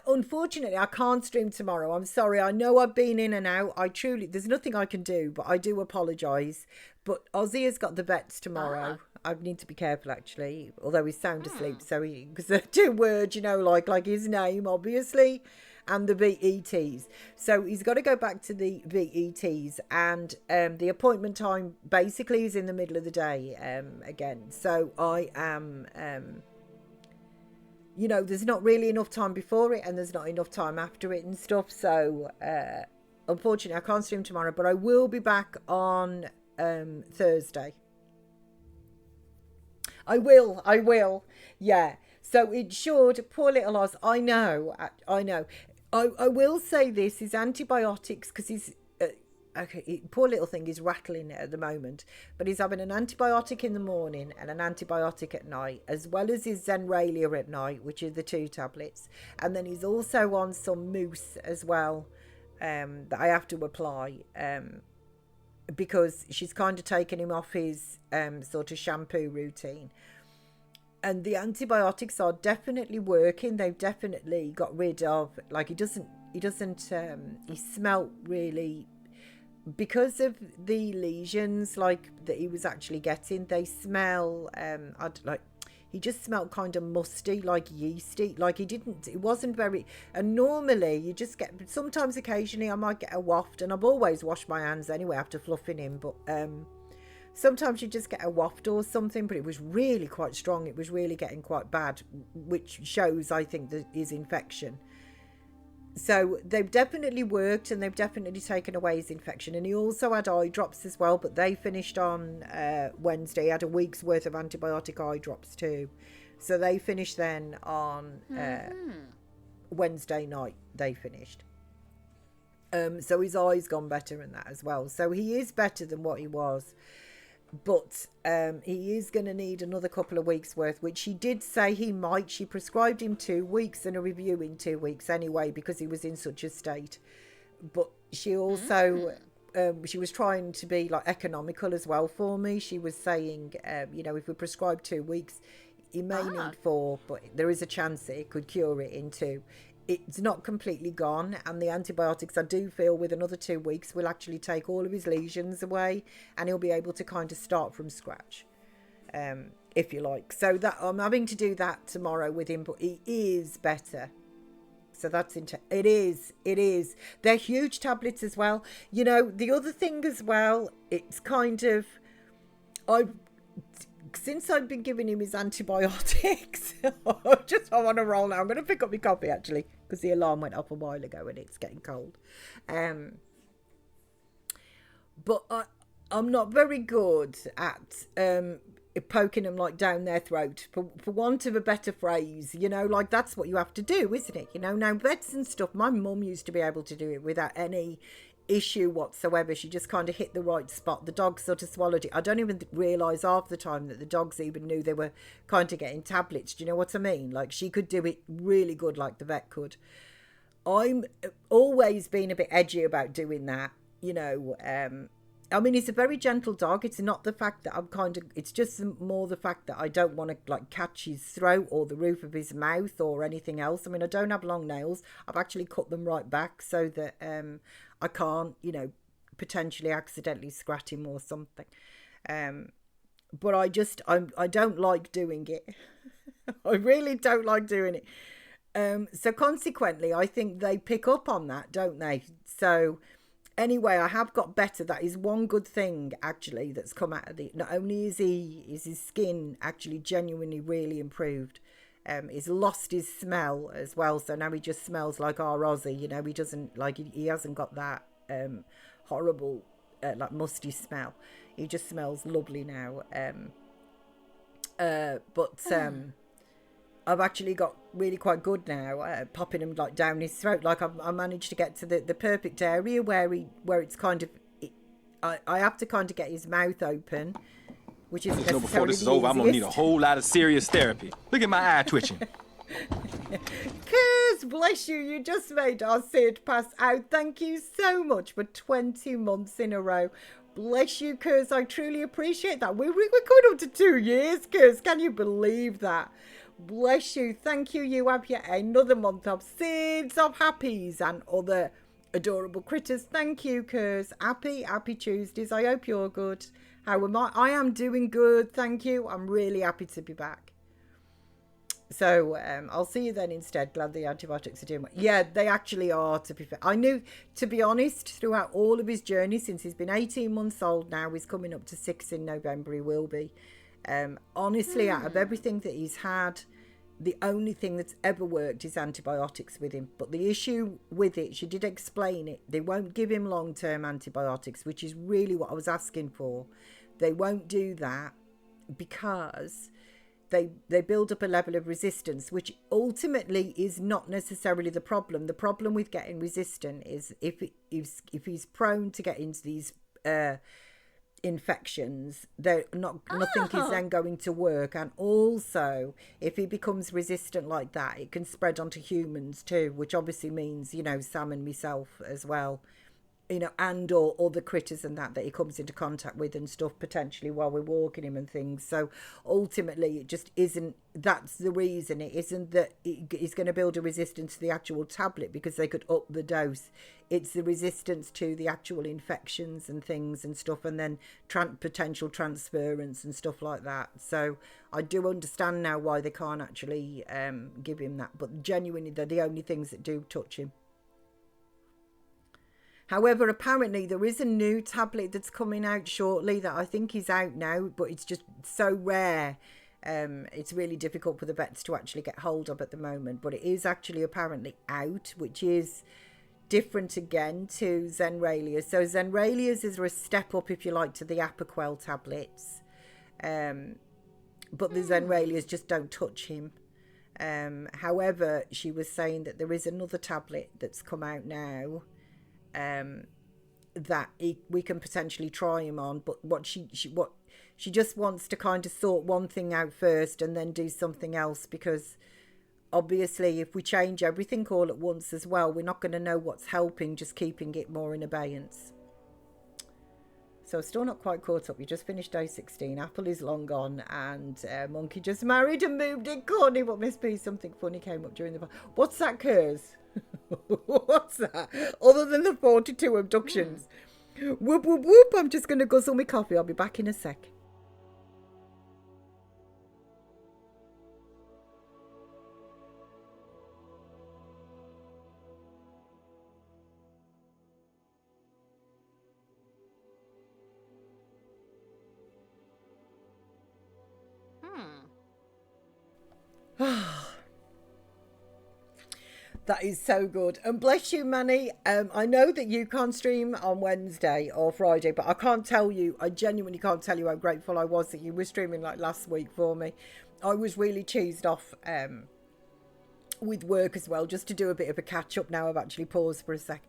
Unfortunately, I can't stream tomorrow. I'm sorry. I know I've been in and out. There's nothing I can do, but I do apologise. But Ozzy has got the vets tomorrow. I need to be careful, actually, although he's sound asleep, so because the 2 words, you know, like his name, obviously. and the VETs. So he's got to go back to the VETs, and the appointment time basically is in the middle of the day again. So I am, you know, there's not really enough time before it, and there's not enough time after it and stuff. So unfortunately, I can't stream tomorrow, but I will be back on Thursday. I will. Yeah. So it should, poor little Oz, I know. I will say this, his antibiotics, because he's, poor little thing is rattling at the moment, but he's having an antibiotic in the morning and an antibiotic at night, as well as his Zenrelia at night, which are the 2 tablets. And then he's also on some mousse as well, that I have to apply, because she's kind of taken him off his sort of shampoo routine. And the antibiotics are definitely working. They've definitely got rid of, like, he smelt really, because of the lesions, like, that he was actually getting, they smell, he just smelled kind of musty, like yeasty, like it wasn't very, and normally you just get, sometimes occasionally I might get a waft, and I've always washed my hands anyway after fluffing him, but sometimes you just get a waft or something, but it was really quite strong. It was really getting quite bad, which shows, I think, that his infection. So they've definitely worked, and they've definitely taken away his infection. And he also had eye drops as well, but they finished on Wednesday. He had a week's worth of antibiotic eye drops too. So they finished then on Wednesday night. They finished. So his eye's gone better and that as well. So he is better than what he was. But he is going to need another couple of weeks worth, which she did say he might. She prescribed him 2 weeks and a review in 2 weeks anyway, because he was in such a state. But she also, she was trying to be like economical as well for me. She was saying, you know, if we prescribe 2 weeks, he may need 4, but there is a chance that it could cure it in 2. It's not completely gone, and the antibiotics, I do feel, with another 2 weeks will actually take all of his lesions away, and he'll be able to kind of start from scratch, if you like. So that I'm having to do that tomorrow with him, but he is better. So that's it is. They're huge tablets as well. You know, the other thing as well, it's kind of, since I've been giving him his antibiotics, I want to roll now. I'm going to pick up my coffee actually, because the alarm went off a while ago and it's getting cold. But I'm not very good at poking them like down their throat, for want of a better phrase. You know, like, that's what you have to do, isn't it? You know, now vets and stuff, my mum used to be able to do it without any issue whatsoever. She just kind of hit the right spot. The dog sort of swallowed it. I don't even realise half the time that the dogs even knew they were kind of getting tablets. Do you know what I mean? Like, she could do it really good, like the vet could. I'm always been a bit edgy about doing that, you know. I mean, he's a very gentle dog. It's not the fact that I'm kind of, it's just more the fact that I don't want to, like, catch his throat or the roof of his mouth or anything else. I mean, I don't have long nails. I've actually cut them right back so that I can't, you know, potentially accidentally scratch him or something. But I don't like doing it. I really don't like doing it. So consequently, I think they pick up on that, don't they? So anyway, I have got better. That is one good thing actually that's come out of the, not only is his skin actually genuinely really improved, he's lost his smell as well, so now he just smells like our Aussie, you know. He doesn't, like, he hasn't got that horrible like musty smell. He just smells lovely now. I've actually got really quite good now, popping him like down his throat. Like, I managed to get to the perfect area where it's kind of, I have to kind of get his mouth open, which isn't necessarily before this is over, I'm gonna need a whole lot of serious therapy. Look at my eye twitching. Cuz, bless you, you just made our Sid pass out. Thank you so much for 20 months in a row. Bless you, Cuz, I truly appreciate that. We're going up to 2 years, Cuz. Can you believe that? Bless you. Thank you. You have yet another month of Sids, of Happies, and other adorable critters. Thank you, Cuz. Happy Tuesdays. I hope you're good. How am I? I am doing good. Thank you. I'm really happy to be back. So I'll see you then instead. Glad the antibiotics are doing well. Yeah, they actually are, to be fair. I knew, to be honest, throughout all of his journey, since he's been 18 months old now, he's coming up to 6 in November, he will be. Honestly, out of everything that he's had, the only thing that's ever worked is antibiotics with him. But the issue with it, she did explain it, they won't give him long-term antibiotics, which is really what I was asking for. They won't do that because they build up a level of resistance, which ultimately is not necessarily the problem. The problem with getting resistant is if he's prone to get into these infections, nothing is then going to work. And also, if he becomes resistant like that, it can spread onto humans too, which obviously means, Sam and myself as well, and or other critters and that he comes into contact with and stuff, potentially while we're walking him and things. So ultimately it just isn't, that's the reason. It isn't that he's going to build a resistance to the actual tablet because they could up the dose. It's the resistance to the actual infections and things and stuff, and then potential transference and stuff like that. So I do understand now why they can't actually give him that, but genuinely they're the only things that do touch him. However, apparently there is a new tablet that's coming out shortly that I think is out now, but it's just so rare. It's really difficult for the vets to actually get hold of at the moment, but it is actually apparently out, which is different again to Zenralia's. So Zenralia's is a step up, if you like, to the Apoquel tablets. But the Zenralia's just don't touch him. However, she was saying that there is another tablet that's come out now that we can potentially try him on, but what she just wants to kind of sort one thing out first and then do something else, because obviously if we change everything all at once as well, we're not going to know what's helping, just keeping it more in abeyance. So still not quite caught up. You just finished day 16. Apple is long gone, and Monkey just married and moved in. Corny, what must be something funny came up during the... What's that, Curse? What's that? Other than the 42 abductions. Whoop, whoop, whoop. I'm just going to guzzle my coffee. I'll be back in a sec. That is so good. And bless you, Manny. I know that you can't stream on Wednesday or Friday, but I genuinely can't tell you how grateful I was that you were streaming like last week for me. I was really cheesed off with work as well, just to do a bit of a catch up. Now I've actually paused for a sec.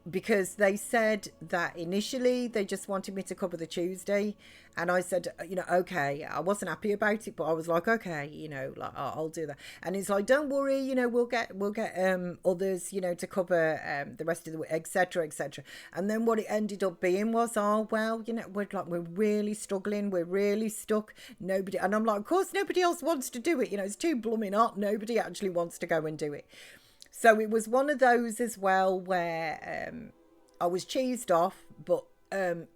Because they said that initially they just wanted me to cover the Tuesday, and I said, okay, I wasn't happy about it, but I was like, okay, like I'll do that. And it's like, don't worry, we'll get others, to cover the rest of the week, etc., etc. And then what it ended up being was, we're really struggling, we're really stuck. Nobody, and I'm like, of course, nobody else wants to do it. It's too blooming hot. Nobody actually wants to go and do it. So it was one of those as well where I was cheesed off, but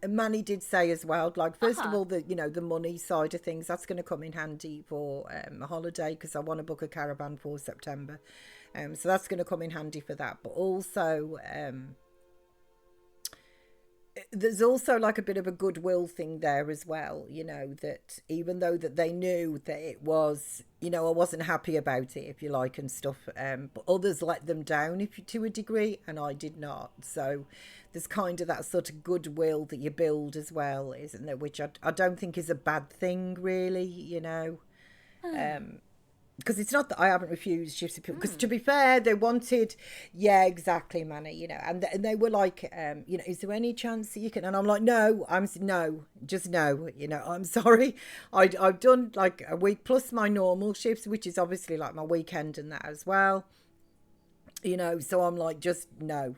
Manny did say as well, like, first of all, the money side of things, that's going to come in handy for a holiday, because I want to book a caravan for September. So that's going to come in handy for that. But also, there's also like a bit of a goodwill thing there as well, that even though that they knew that it was, I wasn't happy about it, if you like, and stuff, but others let them down to a degree, and I did not. So there's kind of that sort of goodwill that you build as well, isn't there, which I don't think is a bad thing, really, because it's not that I haven't refused shifts of people, because to be fair, they wanted, yeah, exactly, Manny, and they were like, is there any chance that you can, and I'm like, no, just no, I'm sorry, I've done like a week plus my normal shifts, which is obviously like my weekend and that as well, so I'm like, just no,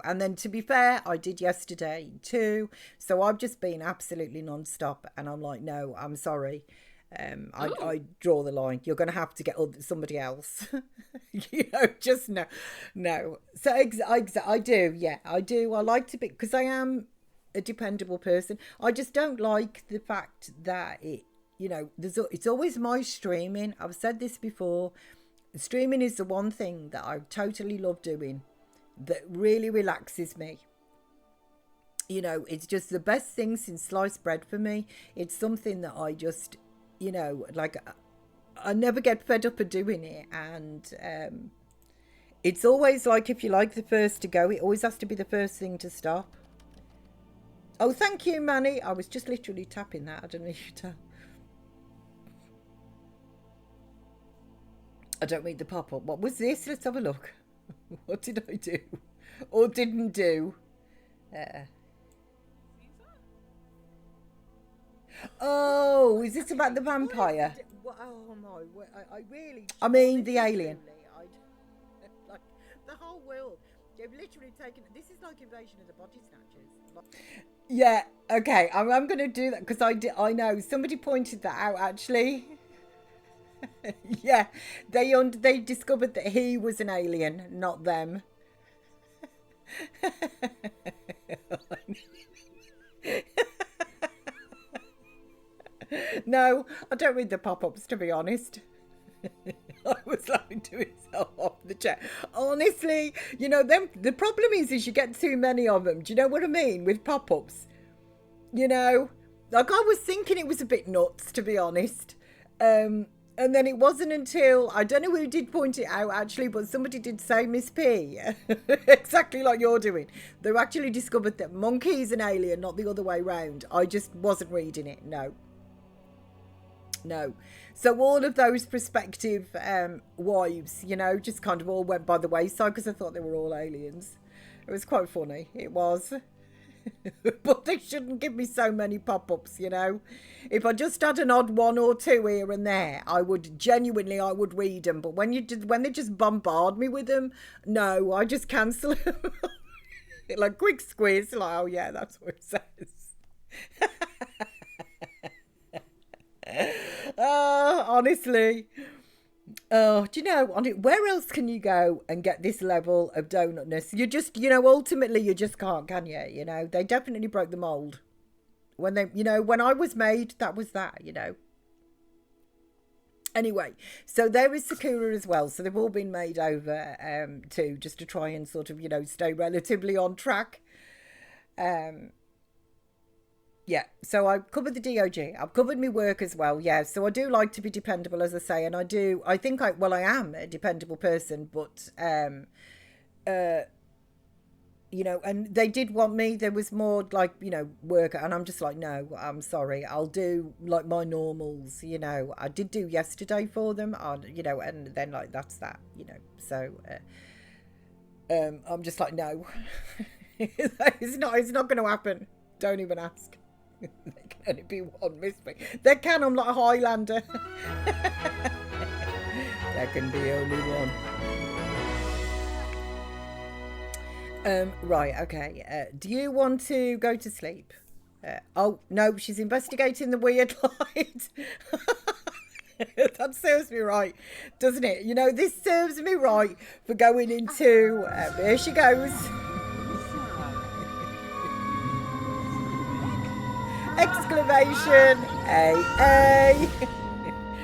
and then to be fair, I did yesterday too, so I've just been absolutely non-stop, and I'm like, no, I'm sorry. I draw the line. You're going to have to get somebody else. Just no. So I do. Yeah, I do. I like to be, because I am a dependable person. I just don't like the fact that you know, it's always my streaming. I've said this before. Streaming is the one thing that I totally love doing, that really relaxes me. You know, it's just the best thing since sliced bread for me. It's something that I just, you know, like, I never get fed up of doing it. And it's always like, if you like the first to go, it always has to be the first thing to stop. Oh, thank you, Manny. I was just literally tapping that. I don't know if you could tell. I don't read the pop-up. What was this? Let's have a look. What did I do? Or didn't do? Oh, is this about the vampire? Oh my, I really... I mean, the alien. Like, the whole world. They've literally taken... This is like Invasion of the Body Snatchers. Yeah, okay. I'm going to do that because I know. Somebody pointed that out, actually. Yeah, they discovered that he was an alien, not them. No, I don't read the pop-ups, to be honest. I was laughing to myself off the chair. Honestly, you know, the problem is you get too many of them. Do you know what I mean? With pop-ups. You know, like I was thinking it was a bit nuts, to be honest. And then it wasn't until, I don't know who did point it out actually, but somebody did say, Miss P, exactly like you're doing. They actually discovered that Monkey is an alien, not the other way round. I just wasn't reading it, no. No. So all of those prospective wives, you know, just kind of all went by the wayside because I thought they were all aliens. It was quite funny. It was. But they shouldn't give me so many pop-ups, you know. If I just had an odd one or two here and there, I would genuinely, I would read them. But when they just bombard me with them, no, I just cancel them. Like quick squeeze, like, oh yeah, that's what it says. Honestly. Oh, do you know, where else can you go and get this level of donutness? You just, you know, ultimately you just can't, can you? You know, they definitely broke the mold. When they, you know, when I was made, that was that, you know. Anyway, so there is Sakura as well. So they've all been made over too, just to try and sort of, you know, stay relatively on track. Yeah, so I've covered the DOG. I've covered my work as well, yeah. So I do like to be dependable, as I say, and I am a dependable person, but, you know, and they did want me. There was more, like, you know, work, and I'm just like, no, I'm sorry. I'll do, like, my normals, you know. I did do yesterday for them, you know, and then, like, that's that, you know. So, I'm just like, no. It's not going to happen. Don't even ask. There can only be one mystery. There can, I'm like a Highlander. There can be only one. Right, okay. Do you want to go to sleep? Oh, no, she's investigating the weird light. That serves me right, doesn't it? You know, this serves me right for going into... there she goes. Exclamation, A.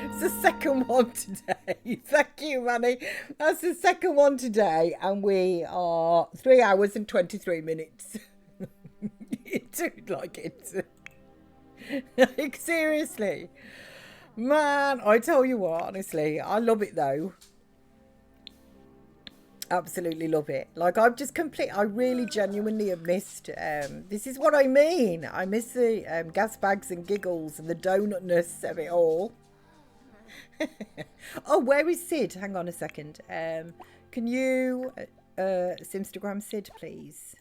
It's the second one today. Thank you, Manny. That's the second one today, and we are 3 hours and 23 minutes. Like it. Like, seriously. Man, I tell you what, honestly, I love it though. Absolutely love it. Like, I really genuinely have missed, this is what I mean. I miss the gas bags and giggles and the donutness of it all. Oh, where is Sid? Hang on a second. Can you, Simstagram Sid, please?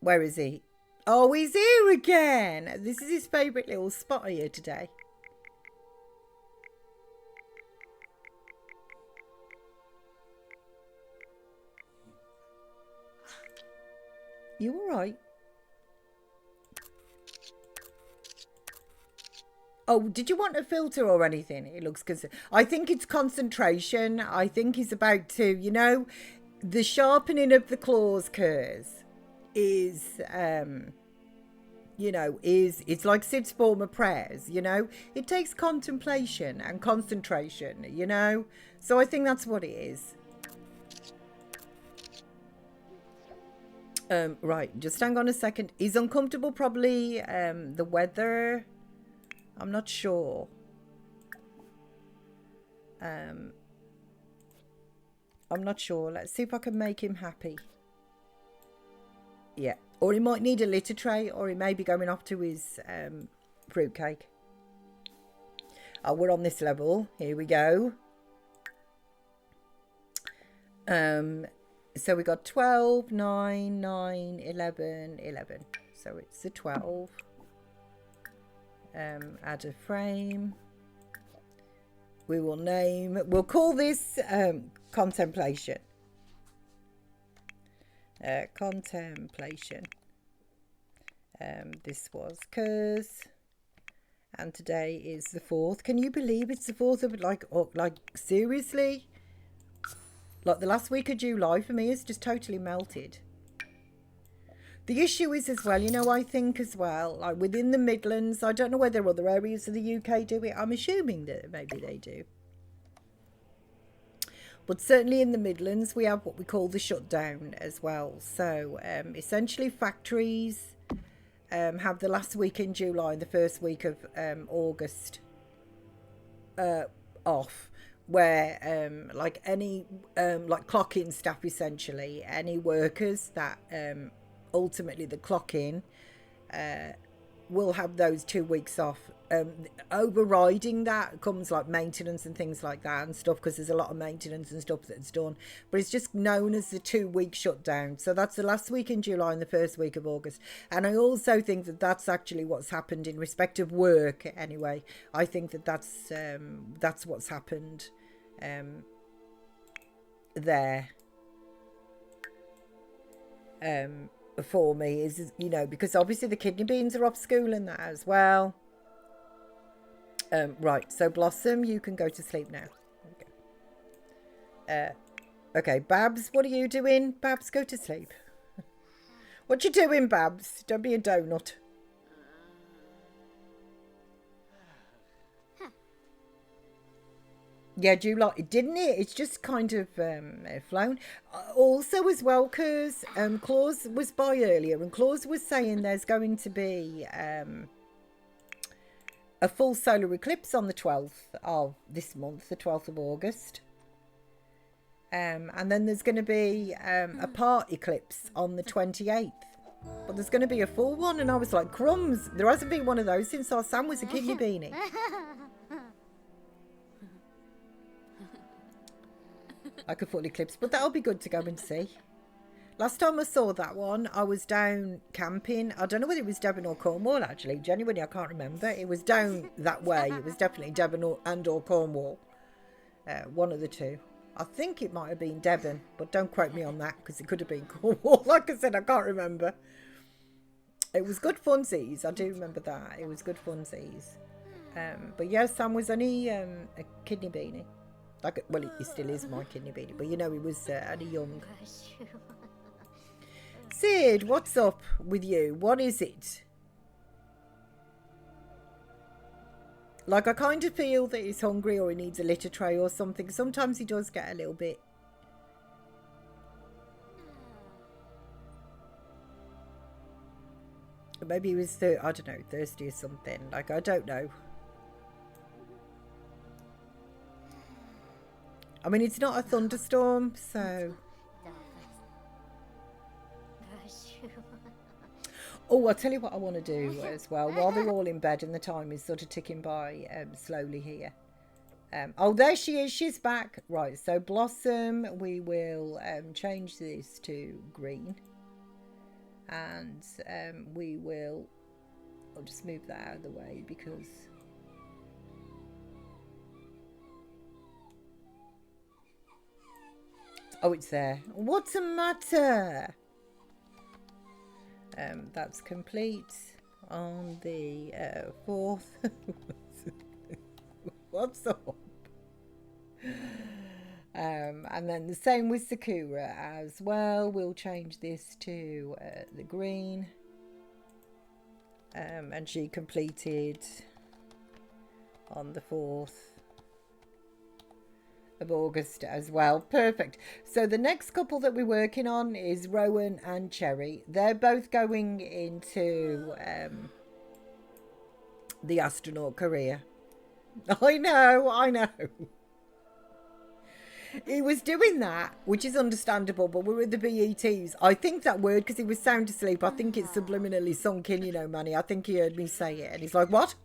Where is he? Oh, he's here again. This is his favourite little spot here today. You all right? Oh, did you want a filter or anything? It looks good. I think it's concentration. I think he's about to, you know, the sharpening of the claws, Kurs, is you know, it's like Sid's former prayers, you know. It takes contemplation and concentration, you know. So I think that's what it is. Right, just hang on a second. He's uncomfortable, probably the weather. I'm not sure. I'm not sure. Let's see if I can make him happy. Yeah. Or he might need a litter tray, or he may be going off to his fruitcake. Oh, we're on this level. Here we go. So we got 12, 9, 9, 11, 11. So it's the 12. Add a frame. We will name, we'll call this contemplation. Contemplation. This was cuz, and today is the 4th. Can you believe it's the 4th of, like seriously? Like the last week of July for me is just totally melted. The issue is as well, you know, I think as well, like within the Midlands, I don't know whether other areas of the UK do it. I'm assuming that maybe they do. But certainly in the Midlands, we have what we call the shutdown as well. So essentially factories have the last week in July and the first week of August off, where like any like clock-in staff, essentially, any workers that ultimately the clock-in will have those 2 weeks off. Overriding that comes like maintenance and things like that and stuff, because there's a lot of maintenance and stuff that's done, but it's just known as the 2-week shutdown. So that's the last week in July and the first week of August. And I also think that that's actually what's happened in respect of work anyway. I think that that's what's happened there for me, is, you know, because obviously the kidney beans are off school and that as well. Right, so Blossom, you can go to sleep now. Okay, Babs, what are you doing? Babs, go to sleep. What you doing, Babs? Don't be a donut. Yeah, July, didn't it? It's just kind of flown. Also as well, because Claus was by earlier, and Claus was saying there's going to be a full solar eclipse on the 12th of this month, the 12th of August. And then there's going to be a part eclipse on the 28th. But there's going to be a full one, and I was like, crumbs, there hasn't been one of those since our Sam was a kidney beanie. Like a full eclipse, but that'll be good to go and see. Last time I saw that one, I was down camping. I don't know whether it was Devon or Cornwall, actually. Genuinely, I can't remember. It was down that way. It was definitely Devon or Cornwall. One of the two. I think it might have been Devon, but don't quote me on that, because it could have been Cornwall. Like I said, I can't remember. It was good funsies. I do remember that. It was good funsies. But yeah, Sam was only a kidney beanie. Like, well, he still is my kidney beanie, but you know, he was only young. Sid, what's up with you? What is it? Like, I kind of feel that he's hungry, or he needs a litter tray or something. Sometimes he does get a little bit. Maybe he was, I don't know, thirsty or something. Like, I don't know. I mean, it's not a thunderstorm, so... Oh, I'll tell you what I want to do as well. While they're all in bed and the time is sort of ticking by slowly here. Oh, there she is. She's back. Right, so Blossom, we will change this to green. And we will... I'll just move that out of the way because... Oh, it's there. What's the matter? That's complete on the 4th. What's up? And then the same with Sakura as well. We'll change this to the green. And she completed on the 4th of August as well. Perfect. So the next couple that we're working on is Rowan and Cherry. They're both going into the astronaut career. I know. He was doing that, which is understandable, but we're at the BETs. I think that word, because he was sound asleep, I think it's subliminally sunk in, you know, Manny. I think he heard me say it, and he's like, what?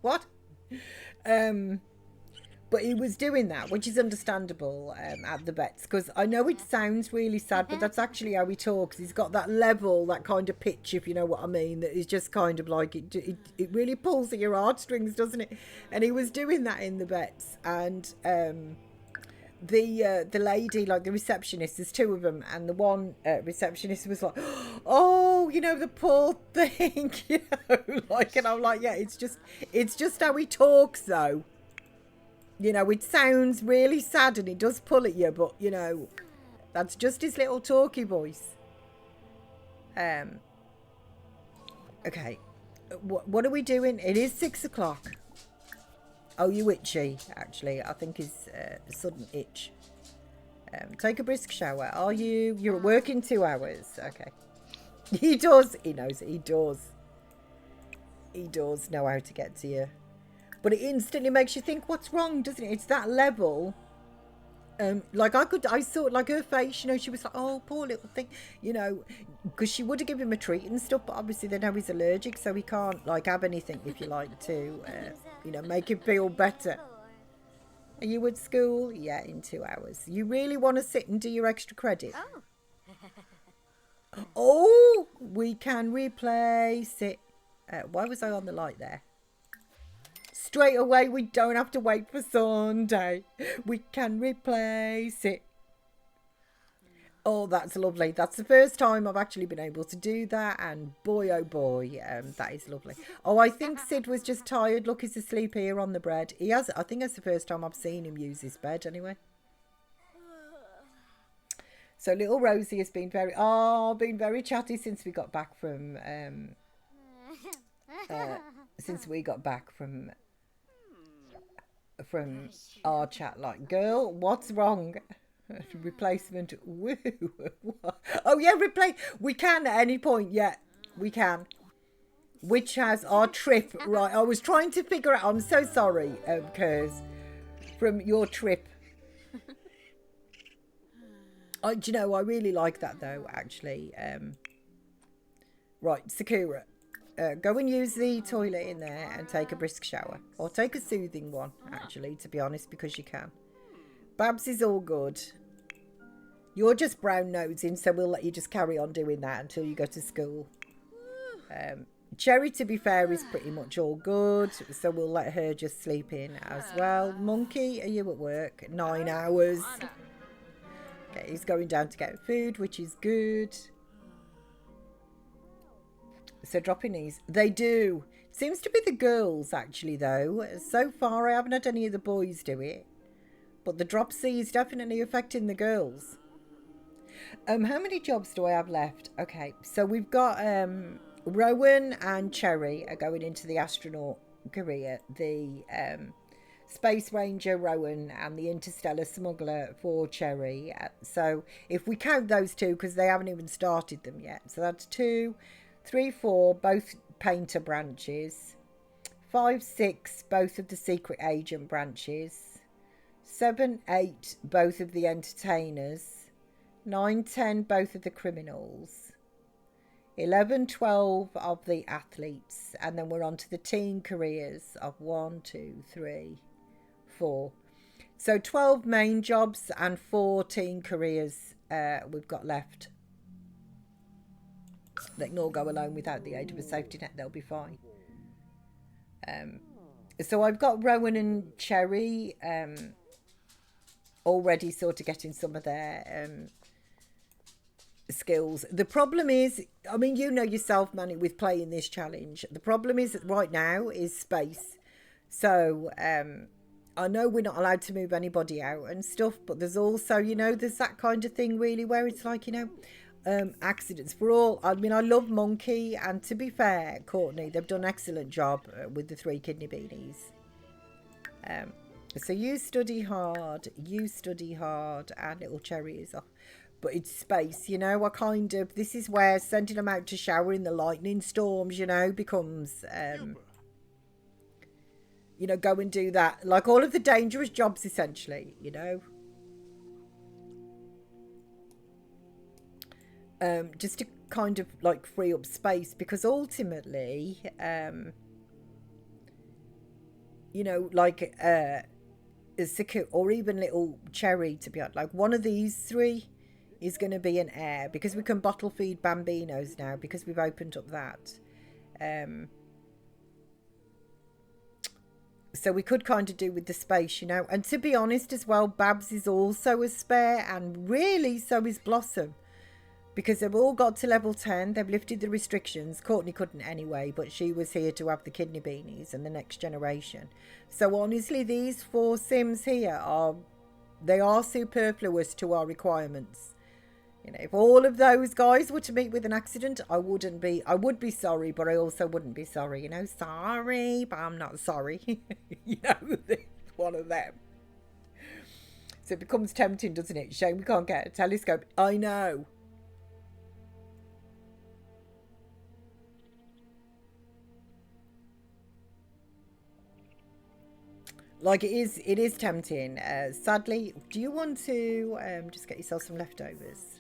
But he was doing that, which is understandable at the vets, because I know it sounds really sad, but that's actually how he talks. He's got that level, that kind of pitch, if you know what I mean, that is just kind of like, it really pulls at your heartstrings, doesn't it? And he was doing that in the vets, and the lady, like the receptionist, there's 2 of them, and the one receptionist was like, oh, you know, the poor thing, you know, like, and I'm like, yeah, it's just how he talks, though. You know, it sounds really sad and it does pull at you, but, you know, that's just his little talky voice. Okay, what are we doing? It is 6 o'clock. Oh, you itchy, actually. I think his sudden itch. Take a brisk shower. Are you? You're working 2 hours. Okay. He does. He knows it. He does. He does know how to get to you. But it instantly makes you think, what's wrong, doesn't it? It's that level. Like I saw like her face, you know, she was like, oh, poor little thing, you know, because she would have given him a treat and stuff, but obviously they know he's allergic, so he can't like have anything, if you like, to, you know, make him feel better. Are you at school? Yeah, in 2 hours. You really want to sit and do your extra credit? Oh, we can replace it. Why was I on the light there? Straight away, we don't have to wait for Sunday. We can replace it. Oh, that's lovely. That's the first time I've actually been able to do that. And boy, oh boy, that is lovely. Oh, I think Sid was just tired. Look, he's asleep here on the bed. He has. I think that's the first time I've seen him use his bed anyway. So little Rosie has been very chatty since we got back from our chat. Like, girl, what's wrong? Replacement. Woo. Oh yeah, replace. We can at any point. Yeah, we can. Which has our trip right? I was trying to figure out. I'm so sorry, Kers, from your trip. Do you know, I really like that though, actually. Right, Sakura. Go and use the toilet in there and take a brisk shower. Or take a soothing one, actually, to be honest, because you can. Babs is all good. You're just brown nosing, so we'll let you just carry on doing that until you go to school. Cherry, to be fair, is pretty much all good, so we'll let her just sleep in as well. Monkey, are you at work? 9 hours. Okay, he's going down to get food, which is good. So dropping these, they do. Seems to be the girls actually though. So far I haven't had any of the boys do it. But the drop C is definitely affecting the girls. How many jobs do I have left? Okay, so we've got Rowan and Cherry are going into the astronaut career. The Space Ranger Rowan and the Interstellar Smuggler for Cherry. So if we count those 2, because they haven't even started them yet. So that's 2, 3, 4, both painter branches. 5, 6, both of the secret agent branches. 7, 8, both of the entertainers. 9, 10, both of the criminals. 11, 12 of the athletes. And then we're on to the teen careers of 1, 2, 3, 4. So 12 main jobs and 4 teen careers we've got left. They can all go alone without the aid of a safety net. They'll be fine. So I've got Rowan and Cherry already sort of getting some of their skills. The problem is, I mean, you know yourself, Manny, with playing this challenge. The problem is that right now is space. So I know we're not allowed to move anybody out and stuff, but there's also, you know, there's that kind of thing really where it's like, you know, accidents for all. I mean, I love Monkey, and to be fair, Courtney, they've done an excellent job with the 3 kidney beanies. So you study hard, and little Cherry is off. But it's space, you know. I kind of, this is where sending them out to shower in the lightning storms, you know, becomes, you know, go and do that. Like all of the dangerous jobs, essentially, you know. Just to kind of like free up space, because ultimately, you know, like Saku or even little Cherry, to be honest, like one of these 3 is going to be an heir, because we can bottle feed Bambinos now, because we've opened up that. So we could kind of do with the space, you know. And to be honest as well, Babs is also a spare, and really so is Blossom. Because they've all got to level 10. They've lifted the restrictions. Courtney couldn't anyway, but she was here to have the kidney beanies and the next generation. So honestly, these 4 Sims here are superfluous to our requirements. You know, if all of those guys were to meet with an accident, I would be sorry, but I also wouldn't be sorry. You know, sorry, but I'm not sorry. You know, it's one of them. So it becomes tempting, doesn't it? Shame we can't get a telescope. I know. Like it is tempting. Sadly, do you want to just get yourself some leftovers?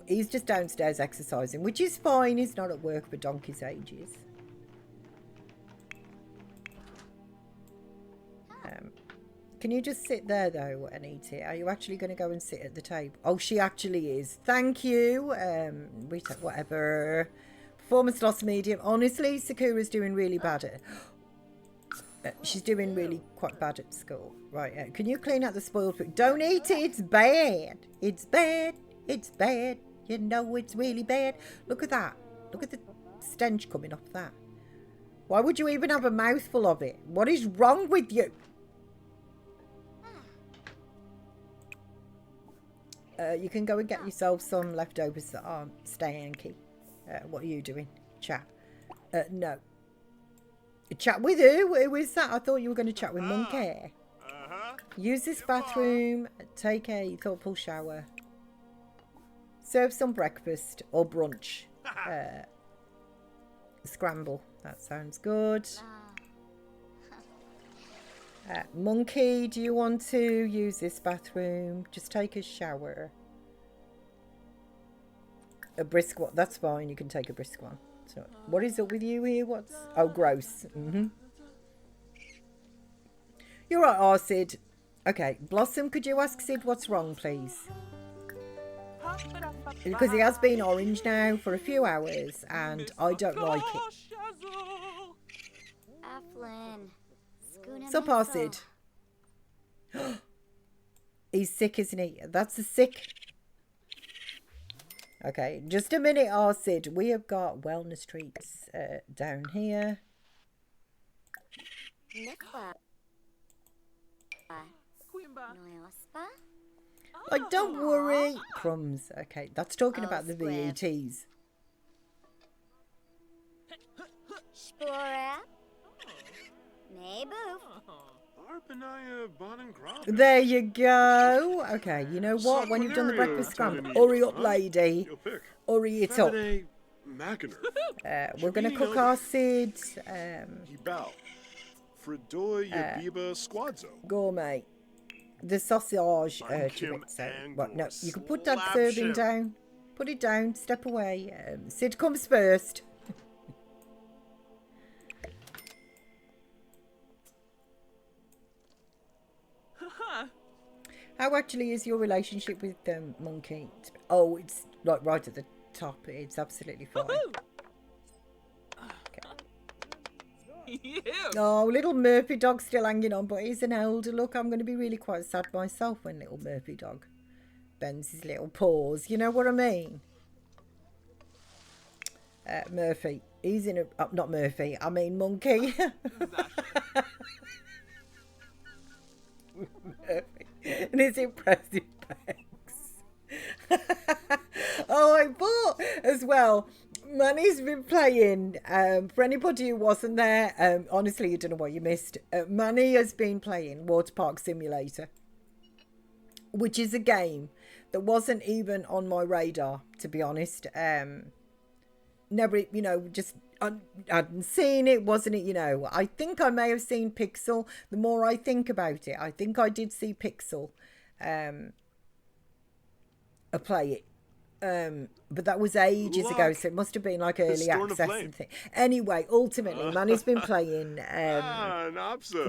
He's just downstairs exercising, which is fine. He's not at work for donkey's ages. Can you just sit there though, Anita? Are you actually going to go and sit at the table? Oh, she actually is. Thank you. Whatever. Performance loss medium. Honestly, Sakura's doing really bad at it. She's doing really quite bad at school. Right, can you clean out the spoiled food? Don't eat it, it's bad. It's bad. It's bad. You know it's really bad. Look at that. Look at the stench coming off that. Why would you even have a mouthful of it? What is wrong with you? You can go and get yourself some leftovers that aren't stanky. What are you doing? Chat. No. Chat with who? Who is that? I thought you were going to chat with Monkey. Use this bathroom. Take a thoughtful shower. Serve some breakfast or brunch. Scramble. That sounds good. Monkey, do you want to use this bathroom? Just take a shower. A brisk one. That's fine. You can take a brisk one. So, what is up with you here? What's... Oh, gross. You're right, Sid. Okay, Blossom, could you ask Sid what's wrong, please? Because he has been orange now for a few hours, and I don't like it. So, Sid. He's sick, isn't he? That's a sick... Okay, just a minute, Sid. We have got wellness treats down here. Like, don't worry. Crumbs. Okay, that's talking about the VETs. There you go. Okay, you know what? When you've done the breakfast scramble, hurry up, lady. Hurry it up. We're going to cook our Sid. Gourmet. The sausage chorizo. What? No, you can put that serving down. Put it down. Step away. Sid comes first. How actually is your relationship with Monkey? Oh, it's like right at the top. It's absolutely fine. Okay. Oh, little Murphy dog's still hanging on, but he's an elder. Look, I'm going to be really quite sad myself when little Murphy dog bends his little paws. You know what I mean? Murphy. He's in a... not Murphy. I mean Monkey. Murphy. And his impressive pecs. Oh, as well, Manny's been playing, for anybody who wasn't there, honestly, you don't know what you missed. Manny has been playing Water Park Simulator, which is a game that wasn't even on my radar, to be honest. Never, you know, just I hadn't seen it, wasn't it? You know, I think I may have seen Pixel. The more I think about it, I think I did see Pixel play it. But that was ages ago, so it must have been like early access and thing. Anyway, ultimately, Manny's been playing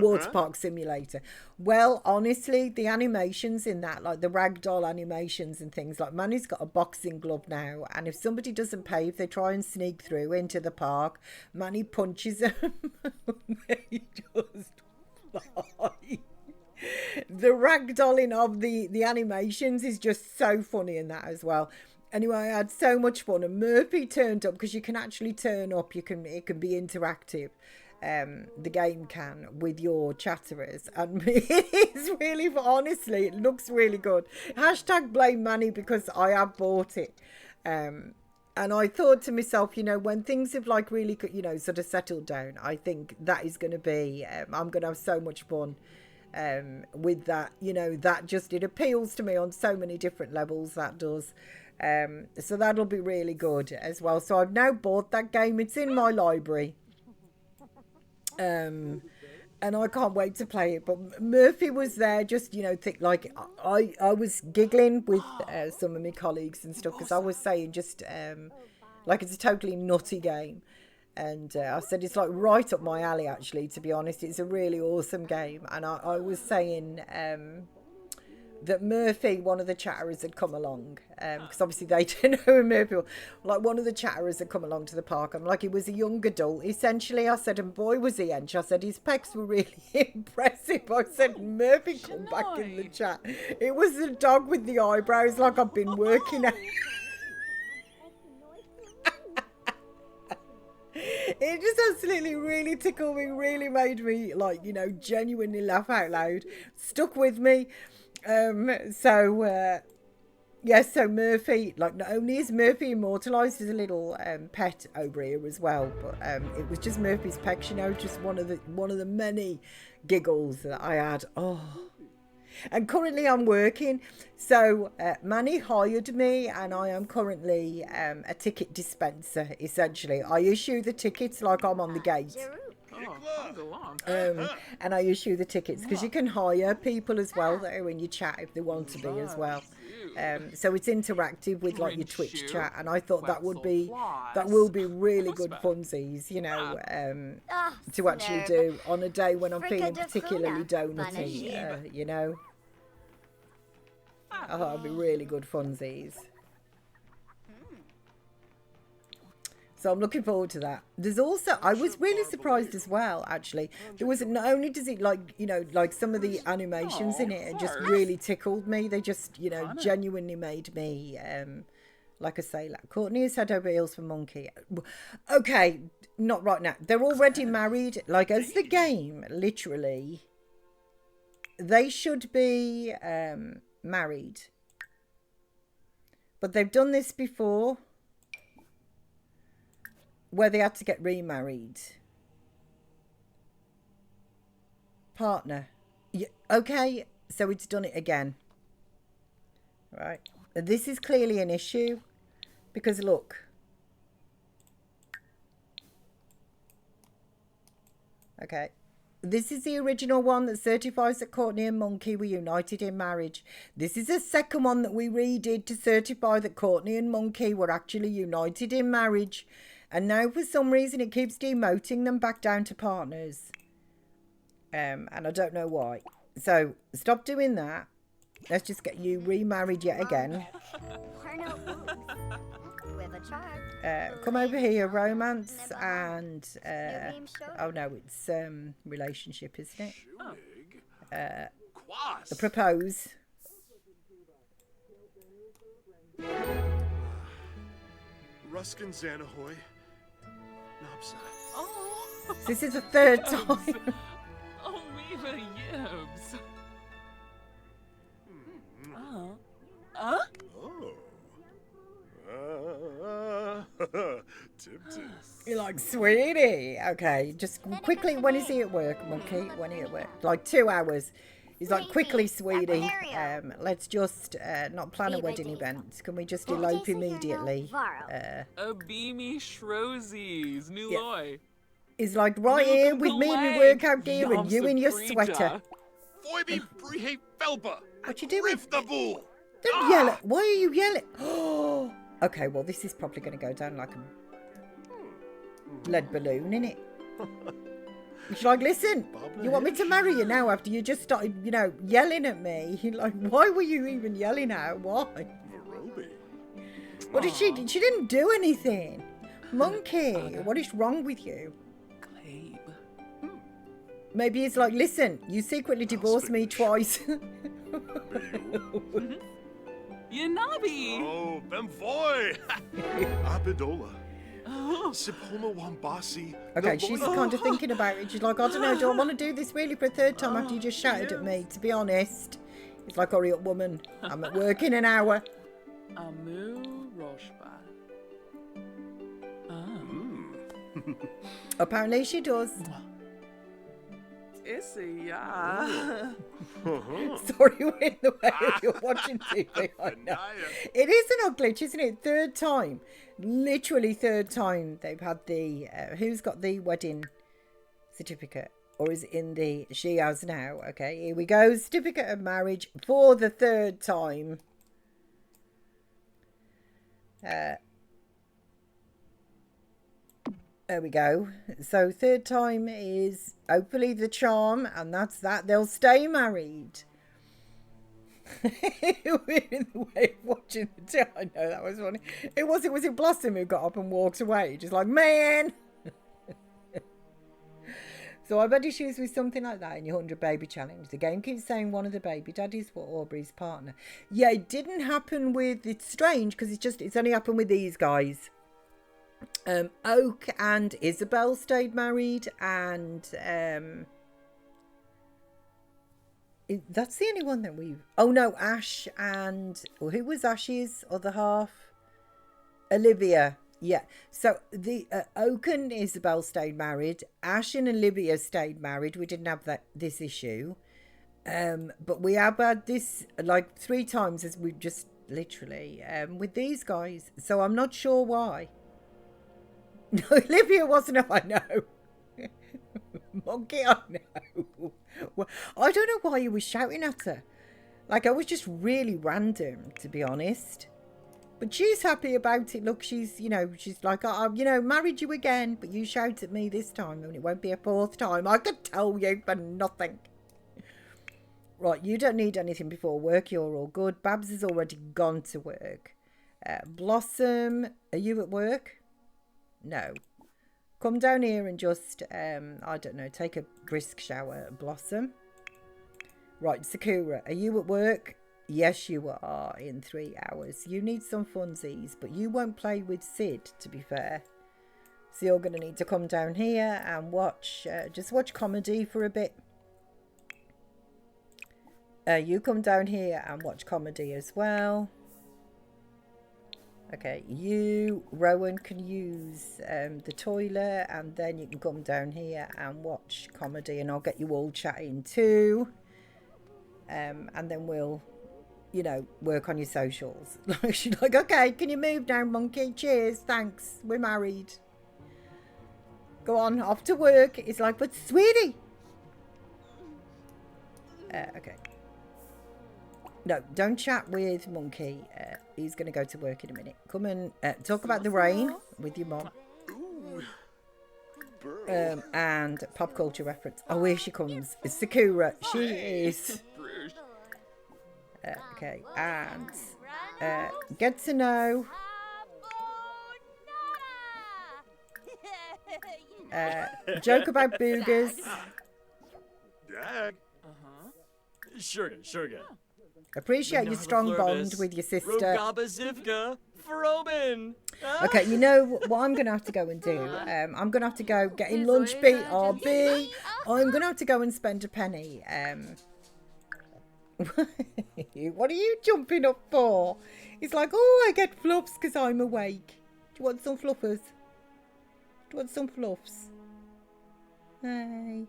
Water Park Simulator. Well, honestly, the animations in that, like the ragdoll animations and things, like Manny's got a boxing glove now, and if somebody doesn't pay, if they try and sneak through into the park, Manny punches them. They just fly. The ragdolling of the animations is just so funny in that as well. Anyway, I had so much fun, and Murphy turned up because you can actually turn up. It can be interactive. The game can with your chatterers, and it is really, honestly, it looks really good. Hashtag blame Manny because I have bought it. And I thought to myself, you know, when things have like really, you know, sort of settled down, I think that is going to be, I'm going to have so much fun with that. You know, that just, it appeals to me on so many different levels, that does. So that'll be really good as well. So I've now bought that game. It's in my library. And I can't wait to play it. But Murphy was there, just, you know, like I was giggling with some of my colleagues and stuff, because I was saying just like it's a totally nutty game. And I said it's like right up my alley, actually, to be honest. It's a really awesome game. And I was saying that Murphy, one of the chatterers, had come along, because obviously they didn't know who Murphy was. Like, one of the chatterers had come along to the park. I'm like, he was a young adult, essentially. I said, and boy, was he hench. I said, his pecs were really impressive. I said, Murphy, come back in the chat. It was the dog with the eyebrows, like I've been working at. It just absolutely really tickled me, really made me, like, you know, genuinely laugh out loud. Stuck with me. So Murphy, like, not only is Murphy immortalised as a little pet over here as well, but it was just Murphy's pecs, you know, just one of the many giggles that I had. Oh. And currently I'm working, so Manny hired me, and I am currently a ticket dispenser, essentially. I issue the tickets like I'm on the gate. And I issue the tickets, because you can hire people as well that are in your chat if they want to be as well. So it's interactive with like your Twitch chat, and I thought that will be really good funsies, you know, to actually do on a day when I'm feeling particularly donutty, you know. I thought it'd be really good funsies. So I'm looking forward to that. There's also, I was really surprised as well, actually. There was, not only does it, like, you know, like some of the animations in it just really tickled me. They just, you know, genuinely made me, like I say, like, Courtney has head over heels for Monkey. Okay, not right now. They're already married. Like, as the game, literally, they should be married. But they've done this before, where they had to get remarried. Partner. Yeah, okay, so it's done it again. Right. This is clearly an issue, because look. Okay. This is the original one that certifies that Courtney and Monkey were united in marriage. This is the second one that we redid to certify that Courtney and Monkey were actually united in marriage. And now for some reason it keeps demoting them back down to partners. And I don't know why. So stop doing that. Let's just get you remarried yet again. Come over here, romance, and oh no, it's relationship, isn't it? The propose. Ruskin Xanahoy. Nopsa. Oh. This is the third time. Oh, Weaver Yibs. Oh. You're like, sweetie. Okay, just quickly. When is he at work, Monkey? When he at work? Like 2 hours. He's like, quickly, sweetie. Let's just not plan a wedding event. Can we just elope immediately? A beamy Shrosies, new loy. He's like, right here with me in my workout gear and you in your sweater. Foibe Brihe Felba. What you doing? Riff the bull. Don't yell at. Why are you yelling? Oh. Okay, well, this is probably going to go down like a lead balloon, innit? She's like, listen, you want me to marry you now after you just started, you know, yelling at me? Like, why were you even yelling at? Why? What did she do? She didn't do anything. Monkey, what is wrong with you? Maybe it's like, listen, you secretly divorced me twice. Yanabi! Oh, Bemvoy! Abidola. Sipoma Wambasi. Okay, she's kind of thinking about it. She's like, I don't know, do I want to do this really for a third time after you just shouted at me? To be honest. It's like, hurry up, woman. I'm at work in an hour. Amu Roshba. Apparently she does. Issy, yeah. Sorry, we're in the way of you watching TV. I know. It is an odd glitch, isn't it? Third time. Literally third time they've had the... who's got the wedding certificate? Or is it in the... She has now. Okay, here we go. Certificate of marriage for the third time. There we go. So third time is hopefully the charm, and that's that. They'll stay married. We're in the way of watching the TV. I know, that was funny. Was it Blossom who got up and walked away? Just like, man! So I've had issues with something like that in your 100 baby challenge. The game keeps saying one of the baby daddies were Aubrey's partner. Yeah, it didn't happen with... It's strange because it's only happened with these guys. Oak and Isabel stayed married, and that's the only one that we've... Oh no, Ash and... Well, who was Ash's other half? Olivia. Yeah. So the Oak and Isabel stayed married. Ash and Olivia stayed married. We didn't have this issue. But we have had this like 3 times, as we've just literally with these guys. So I'm not sure why. No, Olivia wasn't. I know. Monkey, I know. Well, I don't know why you was shouting at her. Like, I was just really random, to be honest. But she's happy about it. Look, she's like, I've, married you again, but you shout at me this time, and it won't be a 4th time. I could tell you for nothing. Right, you don't need anything before work. You're all good. Babs has already gone to work. Blossom, are you at work? No. Come down here and just, I don't know, take a brisk shower, Blossom. Right, Sakura, are you at work? Yes, you are, in 3 hours. You need some funsies, but you won't play with Sid, to be fair. So you're going to need to come down here and watch, just watch comedy for a bit. You come down here and watch comedy as well. Okay, you, Rowan, can use the toilet, and then you can come down here and watch comedy, and I'll get you all chatting too. And then we'll, work on your socials. She's like, okay, can you move now, monkey? Cheers, thanks, we're married. Go on, off to work. It's like, but sweetie. Okay. No, don't chat with Monkey. He's going to go to work in a minute. Come and talk about the rain with your mom. And pop culture reference. Oh, here she comes. It's Sakura. She is. Okay, and get to know. Joke about boogers. Dag. Sugar. Appreciate your strong bond with your sister. Rogabazivka Frobin. Okay, you know what I'm going to have to go and do? I'm going to have to go get in lunch BRB. I'm going to have to go and spend a penny. What are you jumping up for? It's like, oh, I get fluffs because I'm awake. Do you want some fluffers? Do you want some fluffs? Hey.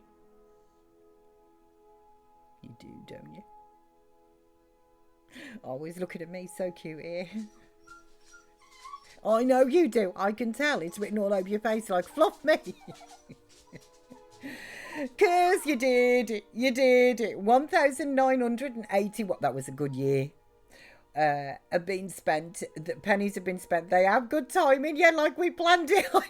You do, don't you? Always looking at me, so cute here. I know you do. I can tell. It's written all over your face like fluff me. Because you did it. You did it. 1,980. What? That was a good year. Have been spent. The pennies have been spent. They have good timing. Yeah, like we planned it. I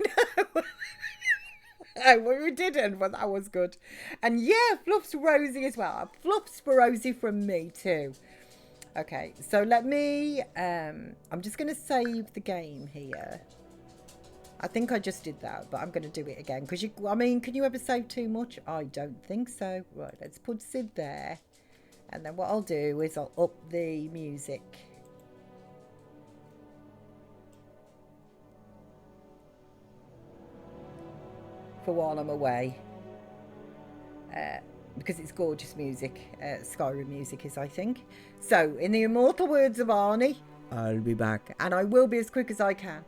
know. We didn't, but that was good. And yeah, Fluff's Rosie as well. Fluff's Rosie from me too. Okay, so let me, I'm just going to save the game here. I think I just did that, but I'm going to do it again. Because, I mean, can you ever save too much? I don't think so. Right, let's put Sid there. And then what I'll do is I'll up the music. For while I'm away. Because it's gorgeous music. Skyrim music is, I think. So, in the immortal words of Arnie, I'll be back. And I will be as quick as I can.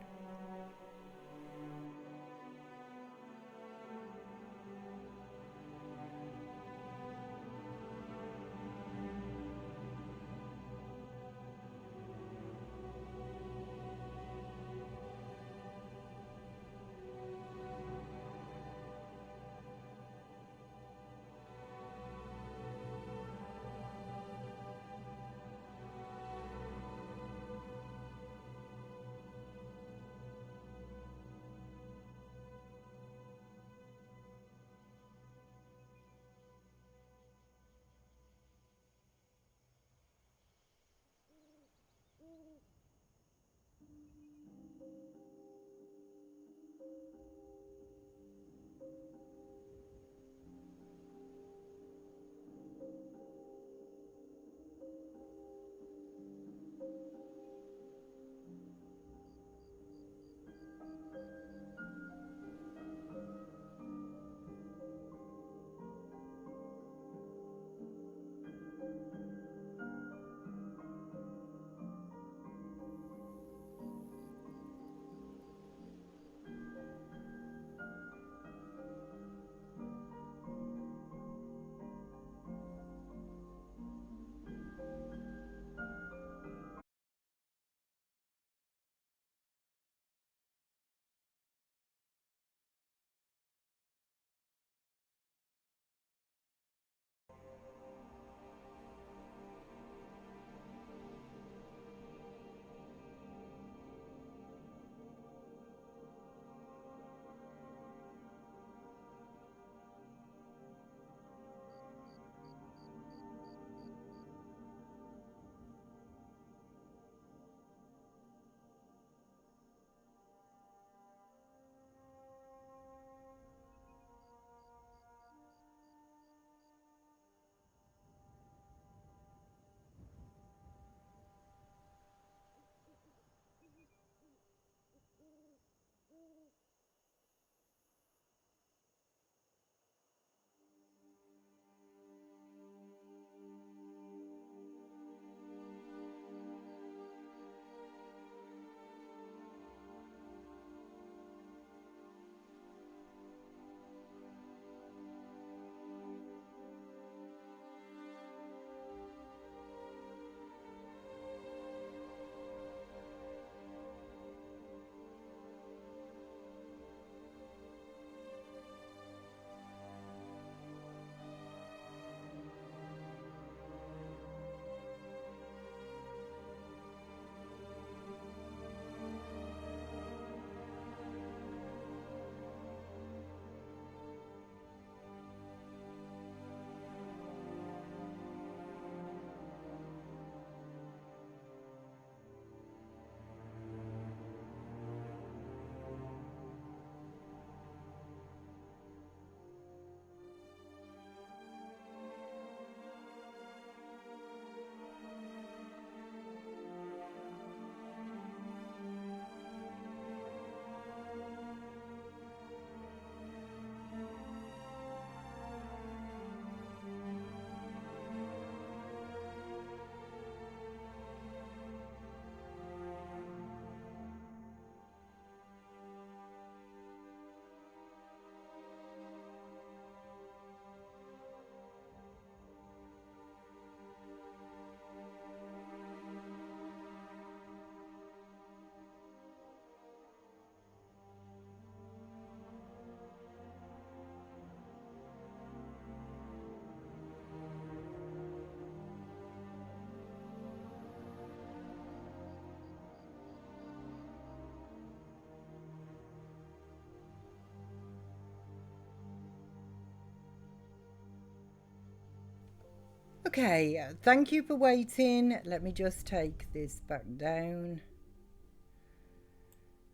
Okay, thank you for waiting. Let me just take this back down.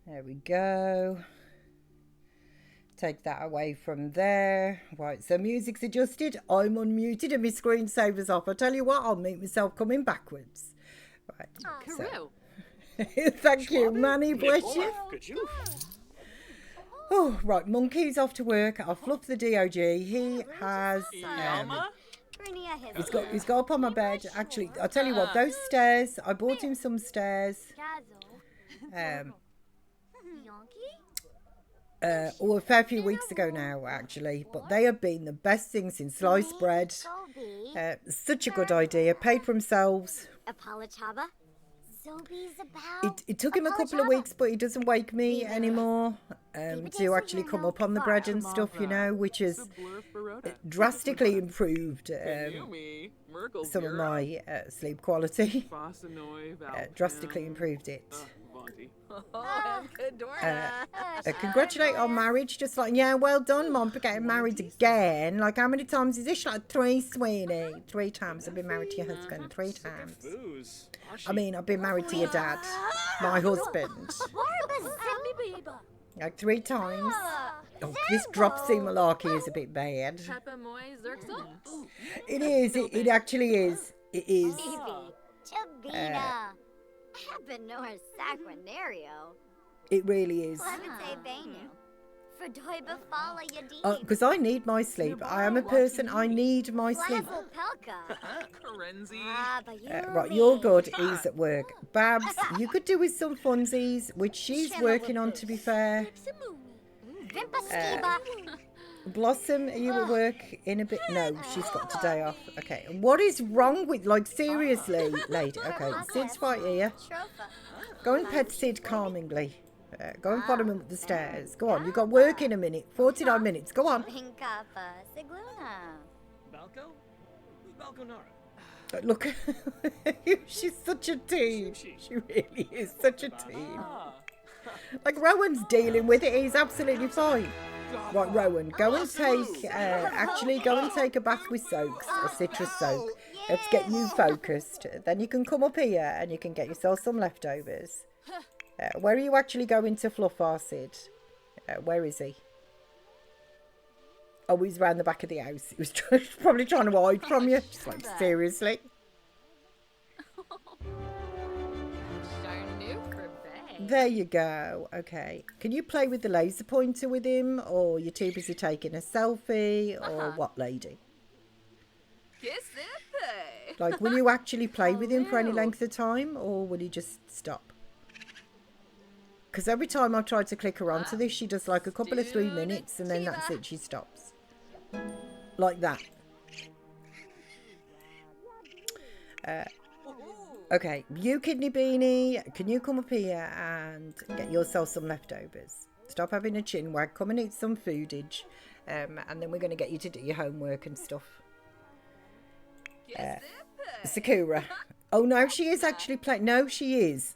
There we go. Take that away from there. Right, so music's adjusted. I'm unmuted and my screensaver's off. I tell you what, I'll make myself coming backwards. Right. Karoo. Thank you, Manny. Bless you. Could you? Oh, right. Monkey's off to work. I'll fluff the DOG. He has. Yama? He's got up on my bed. Actually, I'll tell you what. Those stairs. I bought him some stairs. A fair few weeks ago now, actually, but they have been the best thing since sliced bread. Such a good idea. Paid for themselves. It took him a couple of weeks, but he doesn't wake me anymore to actually come up on the bread and stuff, you know, which has drastically improved some of my sleep quality. Drastically improved it. Congratulate on marriage, just like, yeah, well done, Mom, for getting married again. Like, how many times is this? Like 3, Sweeney. 3 times I've been married to your husband. 3 times. I mean, I've been married to your dad, my husband. Like 3 times. Oh, this drop C malarkey is a bit bad. It is. It actually is. It is. It really is. Because I need my sleep. I am a person, I need my sleep. Right, you're good. He's at work. Babs, you could do with some funsies, which she's working on, to be fair. Blossom, are you at work in a bit? No, she's got today off. Okay, and what is wrong with, like, seriously, lady? Okay, Sid's right here. Go and pet Sid calmingly. Go and follow him up the stairs. Go on, you've got work in a minute. 49 minutes, go on. Look, she's such a teen. She really is such a teen. Like, Rowan's dealing with it. He's absolutely fine. Right, Rowan, go and take, go and take a bath with soaks, a citrus soak. Let's get you focused. Then you can come up here and you can get yourself some leftovers. Where are you actually going to fluff our Sid? Where is he? Oh, he's round the back of the house. He was probably trying to hide from you. Just like, seriously? There you go. Okay. Can you play with the laser pointer with him? Or you're too busy taking a selfie? Or what, lady? Like, will you actually play with him for any length of time? Or will he just stop? Because every time I've tried to click her onto this, she does like a couple of 3 minutes and then that's it, she stops. Like that. Okay, you Kidney Beanie, can you come up here and get yourself some leftovers? Stop having a chin wag, come and eat some foodage. And then we're going to get you to do your homework and stuff. Sakura. Oh no, she is actually playing. No, she is.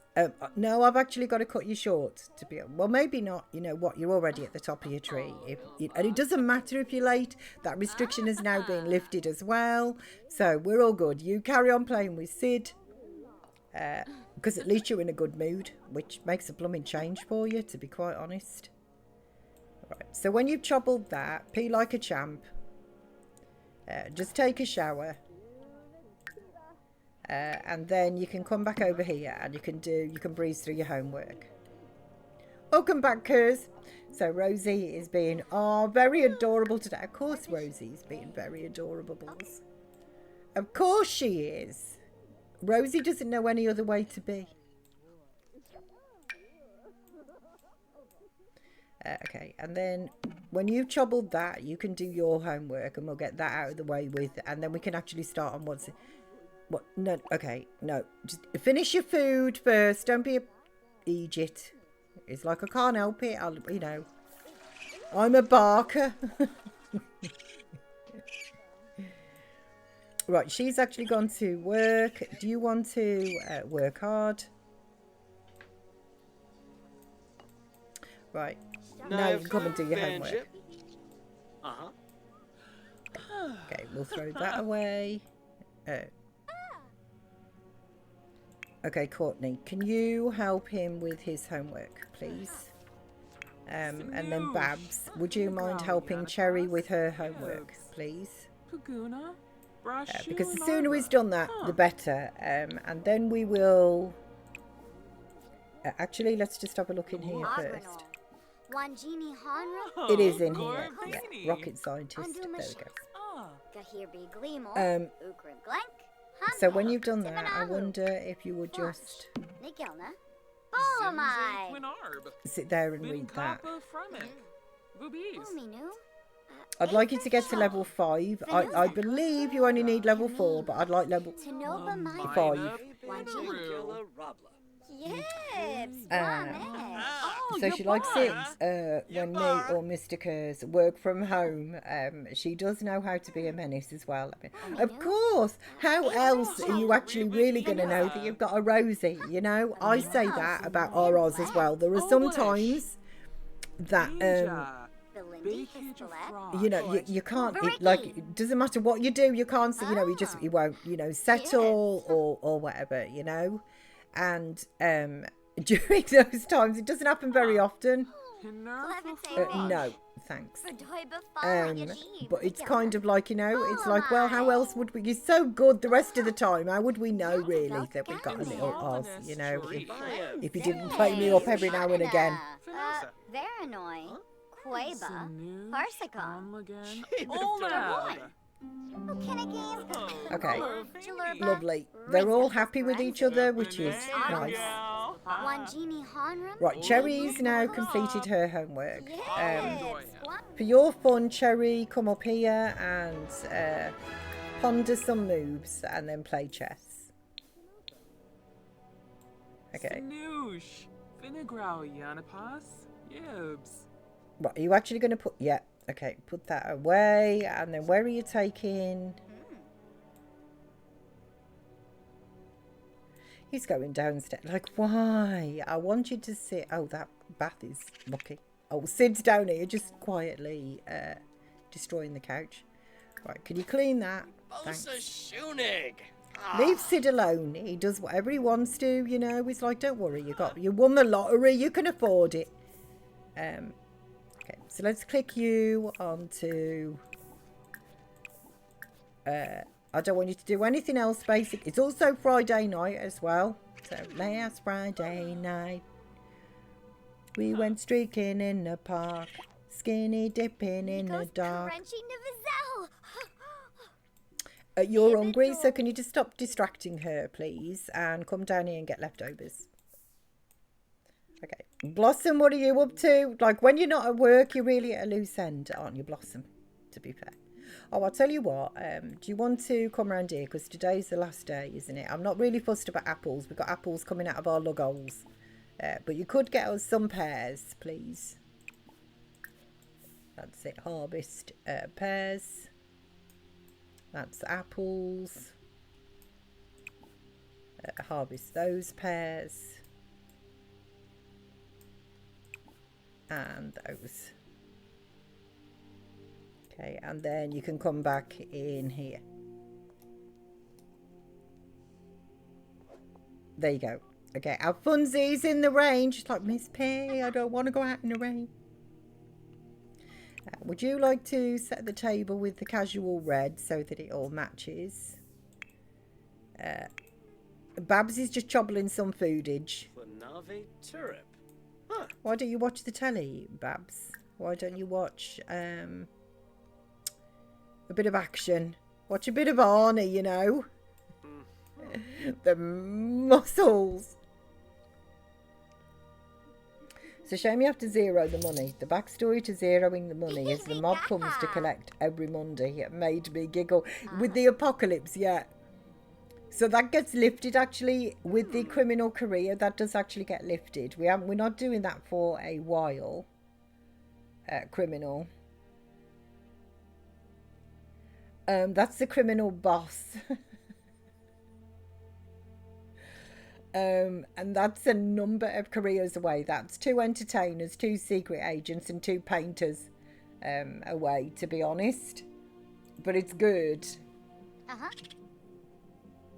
No, I've actually got to cut you short. To be well, maybe not. You know what? You're already at the top of your tree. And it doesn't matter if you're late. That restriction has now been lifted as well. So we're all good. You carry on playing with Sid. Because at least you're in a good mood, which makes a blooming change for you, to be quite honest. Right. So when you've chobbled that, pee like a champ. Just take a shower. And then you can come back over here and you can breeze through your homework. Welcome back, Kurs. So Rosie is being very adorable today. Of course Rosie's being very adorable. Of course she is. Rosie doesn't know any other way to be. Okay, and then when you've chobbled that, you can do your homework and we'll get that out of the way with, and then we can actually start on what's... What? No, okay, no. Just finish your food first. Don't be a Egypt. It's like I can't help it. You know, I'm a barker. Right, she's actually gone to work. Do you want to work hard? Right. No, you can come and do your homework. Okay, we'll throw that away. Okay, Courtney, can you help him with his homework, please? And then Babs, would you mind helping Cherry with her homework, please? Paguna? Because the sooner he's done that, the better. And then we will... actually, let's just have a look in here first. Wanjini Hanra. It is in here. Yeah, rocket scientist. There we go. Gahirbi Gleemor. Ukran Glenk. So when you've done that, I wonder if you would just Nikilna. Bolamai. sit there and read that. Uminu. I'd like you to get to level 5. I believe you only need level 4, but I'd like level 5. Yes. So she likes it when me or Mr. Kerrs work from home. She does know how to be a menace as well. I mean, of course. How else are you actually really going to know that you've got a Rosie? You know, I say that about our Oz as well. There are some times that you know, you can't, it doesn't matter what you do, you can't, you won't, settle or whatever, and during those times, it doesn't happen very often. No, thanks. But it's kind of like, it's like, well, how else would we, you're so good the rest of the time, how would we know really that we've got a little Oz, if you didn't play me up every now and again. Veranoi. Queba, Parsicon, okay, lovely. They're all happy with each other, which is nice. Right, Cherry's now completed her homework. For your fun, Cherry, come up here and ponder some moves and then play chess. Okay. Right, are you actually going to put... Yeah, okay, put that away. And then where are you taking... He's going downstairs. Like, why? I want you to sit... Oh, that bath is mucky. Oh, Sid's down here just quietly destroying the couch. Right, can you clean that? Thanks. Leave Sid alone. He does whatever he wants to, He's like, don't worry, you won the lottery. You can afford it. Okay, so let's click you onto... I don't want you to do anything else basic. It's also Friday night as well. So last Friday night, we went streaking in the park, skinny dipping in the dark. You're hungry, so can you just stop distracting her, please? And come down here and get leftovers. Okay, Blossom, what are you up to? Like, when you're not at work, you're really at a loose end, aren't you, Blossom? To be fair. Oh, I'll tell you what. Do you want to come around here? Because today's the last day, isn't it? I'm not really fussed about apples. We've got apples coming out of our lug holes. But you could get us some pears, please. That's it. Harvest pears. That's apples. Harvest those pears. And those. Okay, and then you can come back in here. There you go. Okay, our funsies in the rain. Just like, Miss P, I don't want to go out in the rain. Would you like to set the table with the casual red so that it all matches? Babs is just chobbling some foodage. Why don't you watch the telly, Babs? Why don't you watch a bit of action? Watch a bit of Arnie, The muscles. It's a shame you have to zero the money. The backstory to zeroing the money is the mob comes to collect every Monday. It made me giggle. With the apocalypse, yeah. So that gets lifted actually with the criminal career. That does actually get lifted. We're not doing that for a while. Criminal. That's the criminal boss. And that's a number of careers away. That's 2 entertainers, 2 secret agents, and 2 painters away, to be honest. But it's good.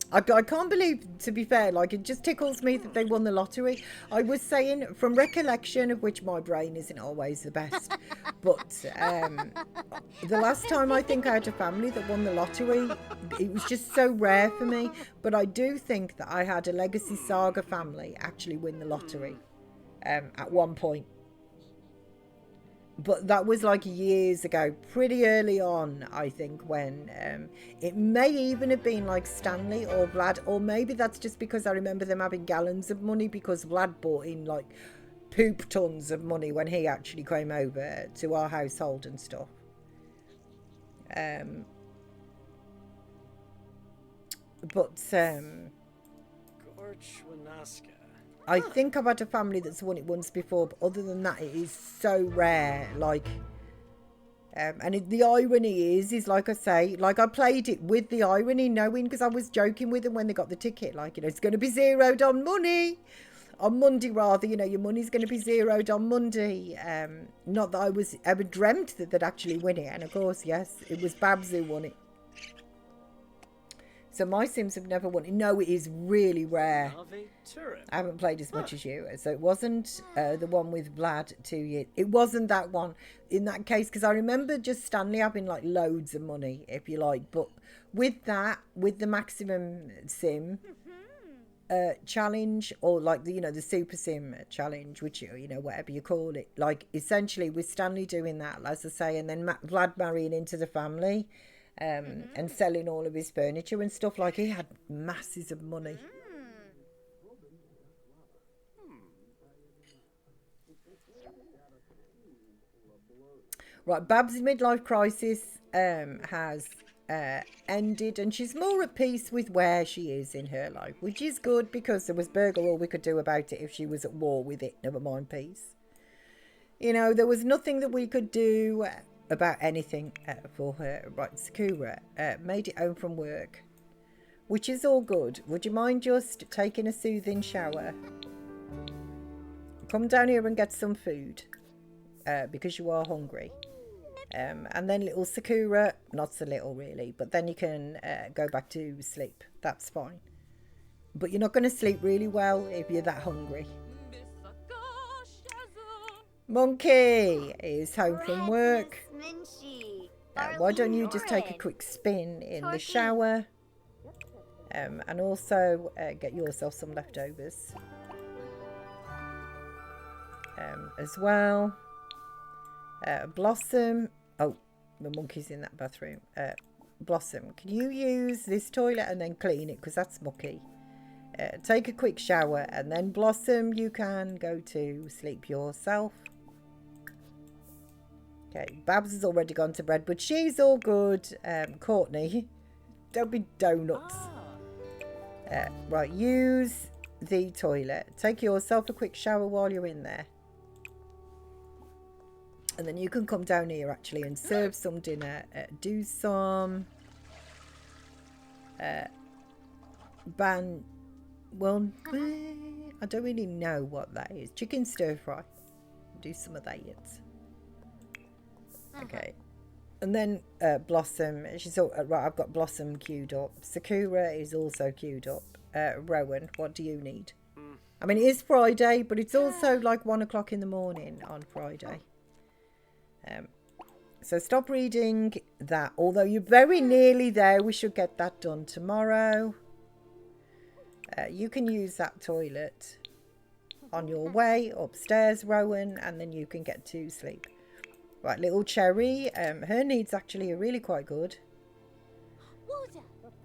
I can't believe, to be fair, like, it just tickles me that they won the lottery. I was saying, from recollection, of which my brain isn't always the best, but the last time I think I had a family that won the lottery, it was just so rare for me. But I do think that I had a Legacy Saga family actually win the lottery at one point. But that was like years ago, pretty early on, I think, when it may even have been like Stanley or Vlad, or maybe that's just because I remember them having gallons of money, because Vlad brought in like poop tons of money when he actually came over to our household and stuff. I think I've had a family that's won it once before, but other than that, it is so rare. Like, the irony is like I say, like I played it with the irony, knowing, because I was joking with them when they got the ticket, like, you know, it's going to be zeroed on money. On Monday, rather, you know, your money's going to be zeroed on Monday. Not that I was ever dreamt that they'd actually win it. And of course, yes, it was Babs who won it. So my Sims have never won it. No, it is really rare. I haven't played as much as you. So it wasn't the one with Vlad 2 years. It wasn't that one in that case, because I remember just Stanley having like loads of money, if you like. But with that, with the maximum Sim challenge, or like the, you know, the Super Sim challenge, which, you know, whatever you call it, like essentially with Stanley doing that, as I say, and then Vlad marrying into the family. And selling all of his furniture and stuff, like he had masses of money. Right, Babs' midlife crisis has ended, and she's more at peace with where she is in her life, which is good, because there was burger all we could do about it if she was at war with it, never mind peace. You know, there was nothing that we could do about anything for her. Right, Sakura made it home from work, which is all good. Would you mind just taking a soothing shower? Come down here and get some food, because you are hungry. And then little Sakura, not so little really, but then you can go back to sleep. That's fine. But you're not going to sleep really well if you're that hungry. Monkey is home from work. Why don't you just take a quick spin in the shower, and also get yourself some leftovers as well. Blossom, oh, the monkey's in that bathroom. Blossom, can you use this toilet and then clean it, because that's mucky. Take a quick shower, and then Blossom, you can go to sleep yourself. Okay, Babs has already gone to bed, but she's all good. Courtney, don't be donuts. Right, use the toilet. Take yourself a quick shower while you're in there. And then you can come down here, actually, and serve some dinner. Do some... well, I don't really know what that is. Chicken stir fry. Do some of that. Okay, and then Blossom, she's all right. I've got Blossom queued up. Sakura is also queued up. Rowan, what do you need? I mean, it is Friday, but it's also like 1 o'clock in the morning on Friday. So stop reading that. Although you're very nearly there, we should get that done tomorrow. You can use that toilet on your way upstairs, Rowan, and then you can get to sleep. Right, little Cherry, her needs actually are really quite good.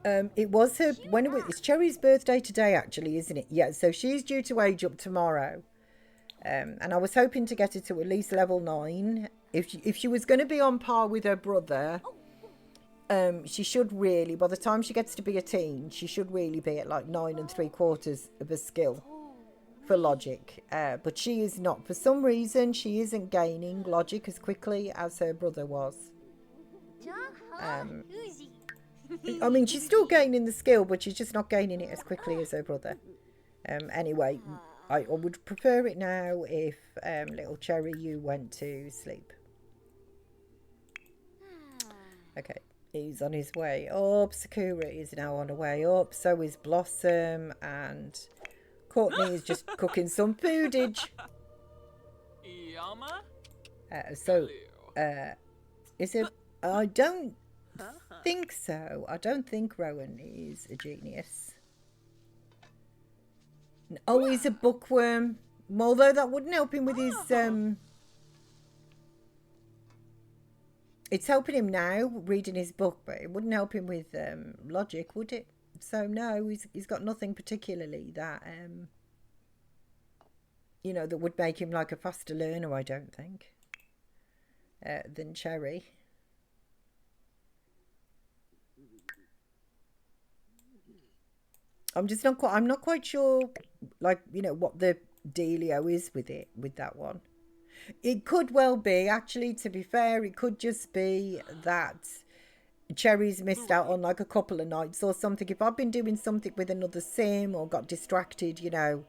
It was her, it's Cherry's birthday today, actually, isn't it? Yeah, so she's due to age up tomorrow. And I was hoping to get her to at least level 9. If she was going to be on par with her brother, she should really, by the time she gets to be a teen, she should really be at like 9 3/4 of a skill for logic. But she is not. For some reason, she isn't gaining logic as quickly as her brother was. I mean, she's still gaining the skill, but she's just not gaining it as quickly as her brother. Anyway, I would prefer it now if, little Cherry, you went to sleep. Okay. He's on his way up. Sakura is now on her way up. So is Blossom. And Courtney is just cooking some foodage. Yama? Is it... I don't think so. I don't think Rowan is a genius. Oh, he's a bookworm. Although that wouldn't help him with his... It's helping him now, reading his book, but it wouldn't help him with logic, would it? So, no, he's got nothing particularly that, you know, that would make him like a faster learner, I don't think, than Cherry. I'm not quite sure, like, you know, what the dealio is with it, with that one. It could well be, actually, to be fair, it could just be that Cherry's missed out on like a couple of nights or something. If I've been doing something with another sim or got distracted, you know,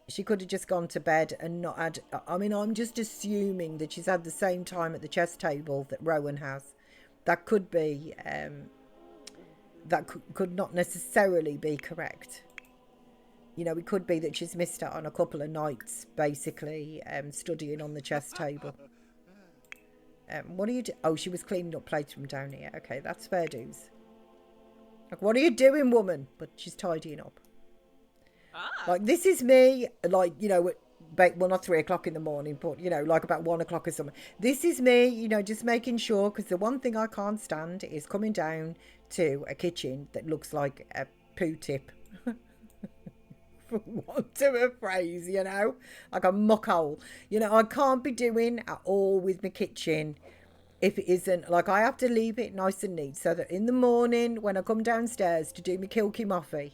she could have just gone to bed and not had... I mean, I'm just assuming that she's had the same time at the chess table that Rowan has. That could be... that could not necessarily be correct. You know, it could be that she's missed out on a couple of nights, basically, studying on the chess table. What are you doing? Oh, she was cleaning up plates from down here. Okay, that's fair dues. Like, what are you doing, woman? But she's tidying up. Like, this is me, like, you know, well, not 3 o'clock in the morning, but, you know, like about 1 o'clock or something. This is me, you know, just making sure, because the one thing I can't stand is coming down to a kitchen that looks like a poo tip. For want of a phrase, you know, like a muck hole. You know, I can't be doing at all with my kitchen if it isn't, like, I have to leave it nice and neat so that in the morning when I come downstairs to do my kilky moffy,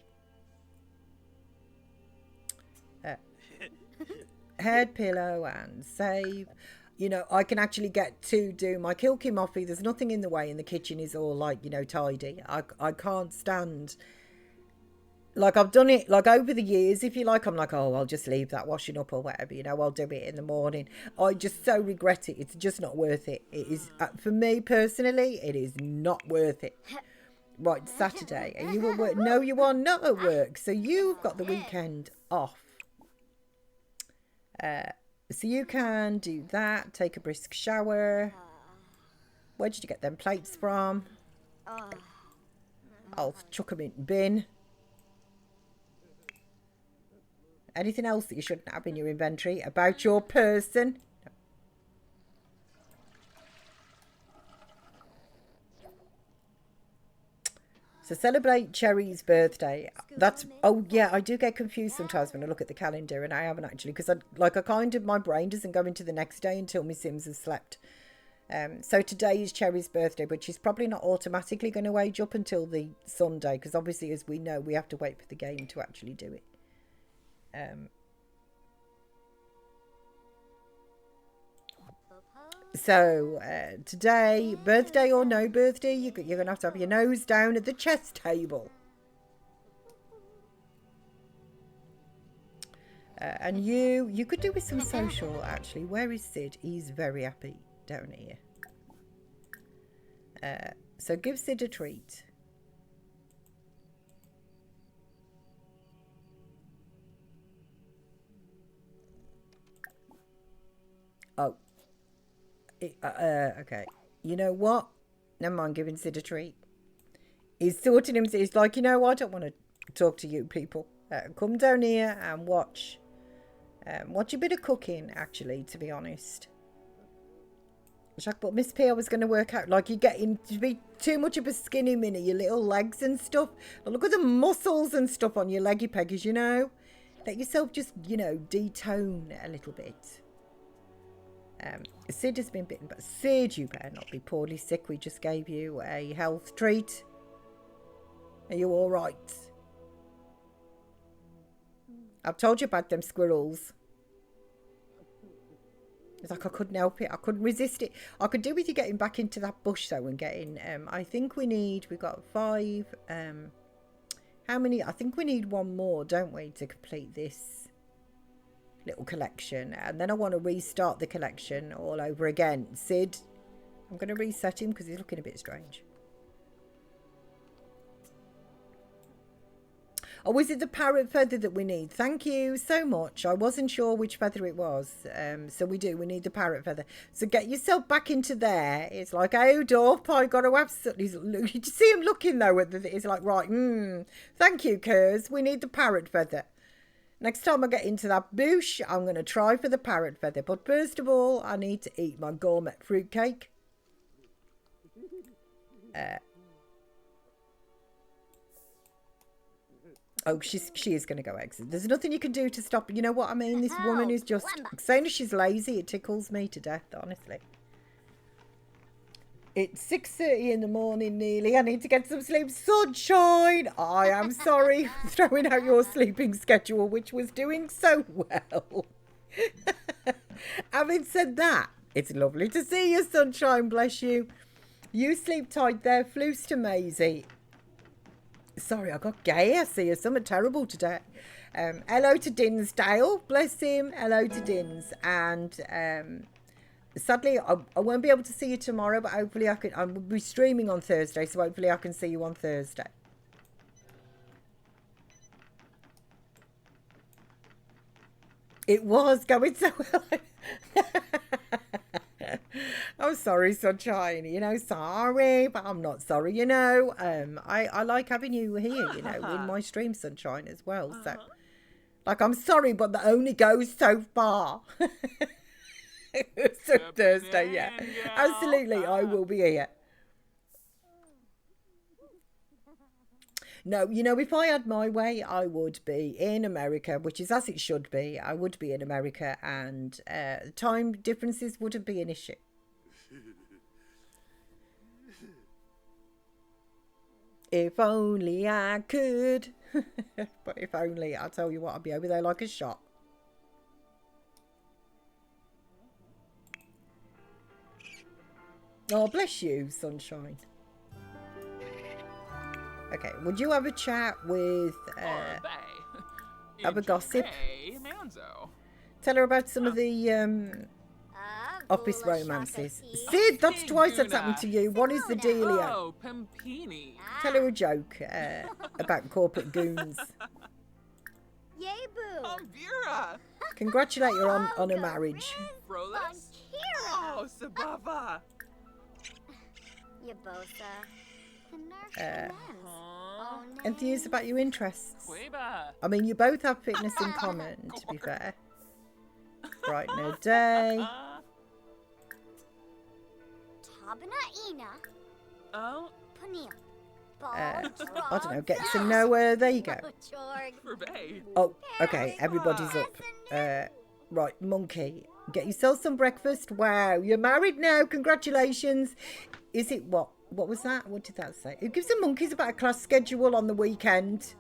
head pillow and save, you know, I can actually get to do my kilky moffy. There's nothing in the way and the kitchen is all, like, you know, tidy. I can't stand... Like, I've done it, like, over the years, if you like, I'm like, oh, I'll just leave that washing up or whatever, you know, I'll do it in the morning. I just so regret it. It's just not worth it. It is, for me personally, it is not worth it. Right, Saturday. Are you at work? No, you are not at work. So you've got the weekend off. So you can do that, take a brisk shower. Where did you get them plates from? I'll chuck them in the bin. Anything else that you shouldn't have in your inventory about your person? No. So celebrate Cherry's birthday. That's... Oh, yeah, I do get confused sometimes when I look at the calendar, and I haven't actually, because I kind of, my brain doesn't go into the next day until my Sims have slept. So today is Cherry's birthday, but she's probably not automatically going to age up until the Sunday, because obviously, as we know, we have to wait for the game to actually do it. So today, birthday or no birthday, you're gonna have your nose down at the chess table, and you could do with some social, actually. Where is Sid? He's very happy down here. So give Sid a treat. Oh. Okay. You know what? Never mind giving Sid a treat. He's sorting him. He's like, you know what? I don't want to talk to you people. Come down here and watch. Watch a bit of cooking, actually, to be honest. But Miss P, I was going to work out, like, you're getting to be too much of a skinny mini, your little legs and stuff. Look at the muscles and stuff on your leggy peggies, you know. Let yourself just, you know, detone a little bit. Sid has been bitten, but Sid, you better not be poorly sick. We just gave you a health treat. Are you all right? I've told you about them squirrels. It's like I couldn't help it. I couldn't resist it. I could do with you getting back into that bush though and getting, I think we've got 5, how many? I think we need 1 more, don't we, to complete this little collection. And then I want to restart the collection all over again. Sid, I'm going to reset him because he's looking a bit strange. Oh, is it the parrot feather that we need? Thank you so much. I wasn't sure which feather it was. So we need the parrot feather. So get yourself back into there. It's like, hold up, I got to have something. You see him looking though at the, it's like, right, thank you, Kurs. We need the parrot feather. Next time I get into that bush, I'm going to try for the parrot feather. But first of all, I need to eat my gourmet fruitcake. Oh, she is going to go exit. There's nothing you can do to stop. You know what I mean? This woman is just saying that she's lazy. It tickles me to death, honestly. It's 6:30 in the morning nearly. I need to get some sleep. Sunshine! I am sorry for throwing out your sleeping schedule, which was doing so well. Having said that, it's lovely to see you, Sunshine. Bless you. You sleep tight there. Floose to Maisie. Sorry, I got gay. I see you. Something terrible today. Hello to Dinsdale. Bless him. Hello to Dins. And sadly, I won't be able to see you tomorrow, but hopefully I will be streaming on Thursday, so hopefully I can see you on Thursday. It was going so well. I'm sorry, Sunshine. You know, sorry, but I'm not sorry, you know. I like having you here, you know, in my stream, Sunshine, as well. So, like, I'm sorry, but that only goes so far. So Thursday, yeah. Absolutely, I will be here. No, you know, if I had my way, I would be in America, which is as it should be. I would be in America, and time differences wouldn't be an issue. If only I could. But if only, I'll tell you what, I'll be over there like a shot. Oh, bless you, Sunshine. Okay, would you have a chat with have a gossip? Tell her about some of the office romances. Sid, that's twice that's happened to you. What is the dealio? Oh, Pimpini. Tell her a joke about corporate goons. Yay, boo. Vera. Congratulate her on a marriage. Frolis. Oh, Sabava. Enthused about your interests. I mean, you both have fitness in common, to be fair. Bright no day. Oh. I don't know, getting to know her. There you go. Oh, okay, everybody's up. Right, Monkey. Get yourself some breakfast. Wow, you're married now. Congratulations. Is it what? What was that? What did that say? Who gives the monkeys about a class schedule on the weekend?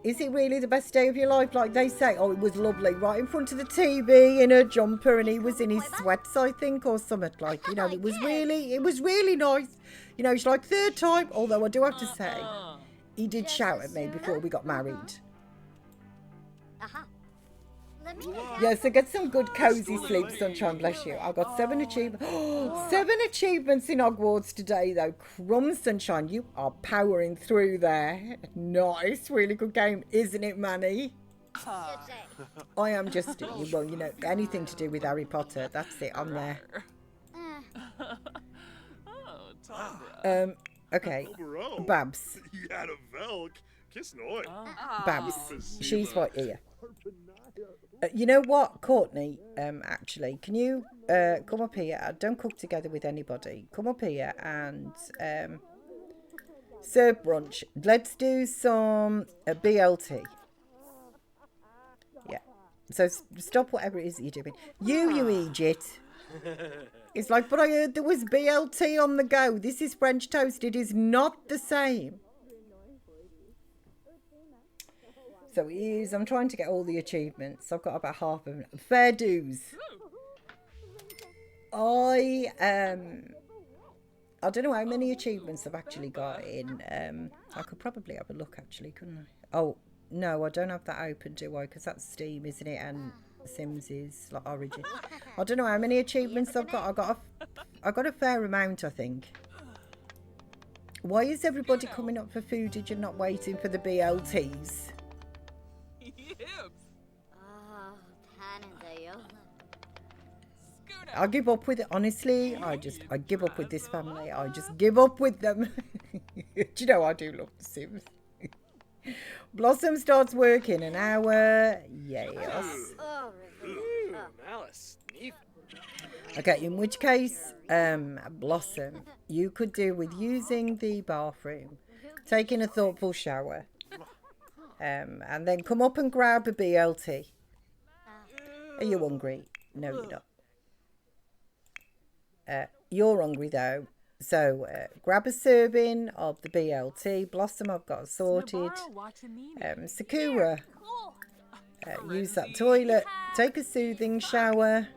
Is it really the best day of your life, like they say? Oh, it was lovely. Right in front of the TV in a jumper, and he was in his sweats, I think, or something like. You know, it was really nice. You know, it's like third time. Although I do have to say, he did shout at me before we got married. Yeah, so get some good cozy sleep, Sunshine, bless you. I got 7 achievements. 7 achievements in Hogwarts today, though. Crumbs, Sunshine, you are powering through there. Nice, really good game, isn't it, Manny? I am just, well, you know, anything to do with Harry Potter. That's it, I'm there. Okay, Babs. Babs, she's right here. You know what, Courtney, actually, can you come up here? Don't cook together with anybody. Come up here and serve brunch. Let's do some BLT. Yeah. So stop whatever it is that you're doing. You Egypt. It's like, but I heard there was BLT on the go. This is French toast. It is not the same. So I'm trying to get all the achievements. I've got about half of them. Fair dues. I don't know how many achievements I've actually got in. I could probably have a look, actually, couldn't I? Oh, no, I don't have that open, do I? Because that's Steam, isn't it? And Sims is like Origin. I don't know how many achievements I've got. I got a fair amount, I think. Why is everybody coming up for foodage and not waiting for the BLTs? Yips. I give up with it, honestly. I give up with this family. I just give up with them. Do you know I do love the Sims? Blossom starts work in an hour. Yes. Okay, in which case, Blossom, you could do with using the bathroom, taking a thoughtful shower, and then come up and grab a BLT. Are you hungry? No, you're not. You're hungry though, so grab a serving of the BLT. Blossom, I've got sorted. Sakura, use that toilet. Take a soothing shower.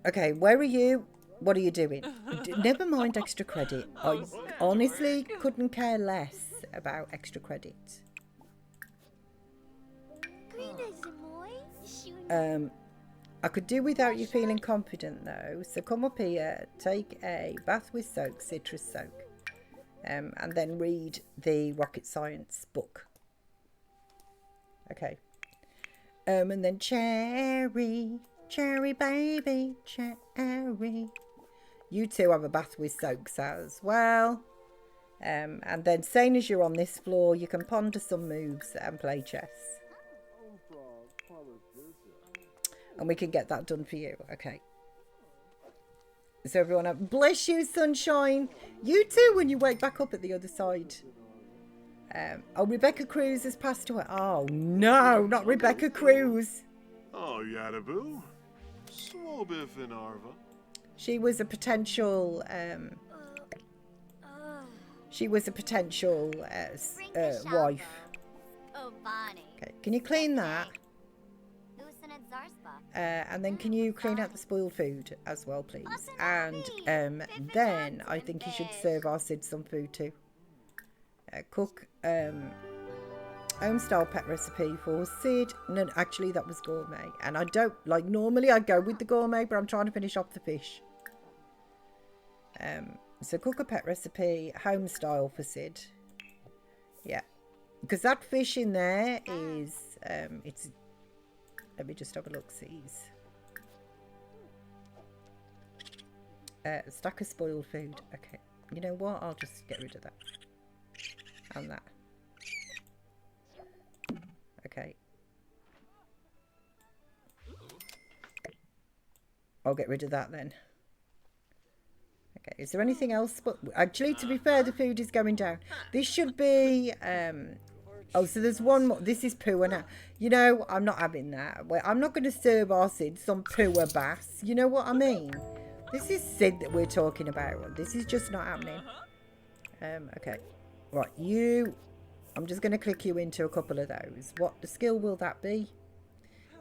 Okay, where are you? What are you doing? Never mind extra credit. I honestly couldn't care less about extra credit. I could do without you feeling confident though, so come up here, take a bath with soak, citrus soak, and then read the rocket science book. Okay. And then cherry baby, cherry. You two have a bath with soaks as well. And then same as you're on this floor, you can ponder some moves and play chess. And we can get that done for you. Okay. So everyone, bless you, sunshine. You too when you wake back up at the other side. Oh, Rebecca Cruz has passed away. Oh, no, not Rebecca Cruz. Oh, Yadaboo. Swobif in Arva. She was a potential, wife. Okay, can you clean that? And then can you clean out the spoiled food as well, please? And then I think you should serve our Sid some food too. Cook home style pet recipe for Sid. No, actually that was gourmet. And I don't, like normally I go with the gourmet, but I'm trying to finish off the fish. So cook a pet recipe, home style for Sid. Yeah. Because that fish in there is, it's... Let me just have a look, sees. Stack of spoiled food. Okay. You know what? I'll just get rid of that. And that. Okay. I'll get rid of that then. Okay. Is there anything else? But actually, to be fair, the food is going down. This should be... Oh, so there's one more. This is poo now. You know, I'm not having that. Wait, I'm not going to serve our Sid some poo bass. You know what I mean? This is Sid that we're talking about. This is just not happening. Okay. Right, you... I'm just going to click you into a couple of those. What skill will that be?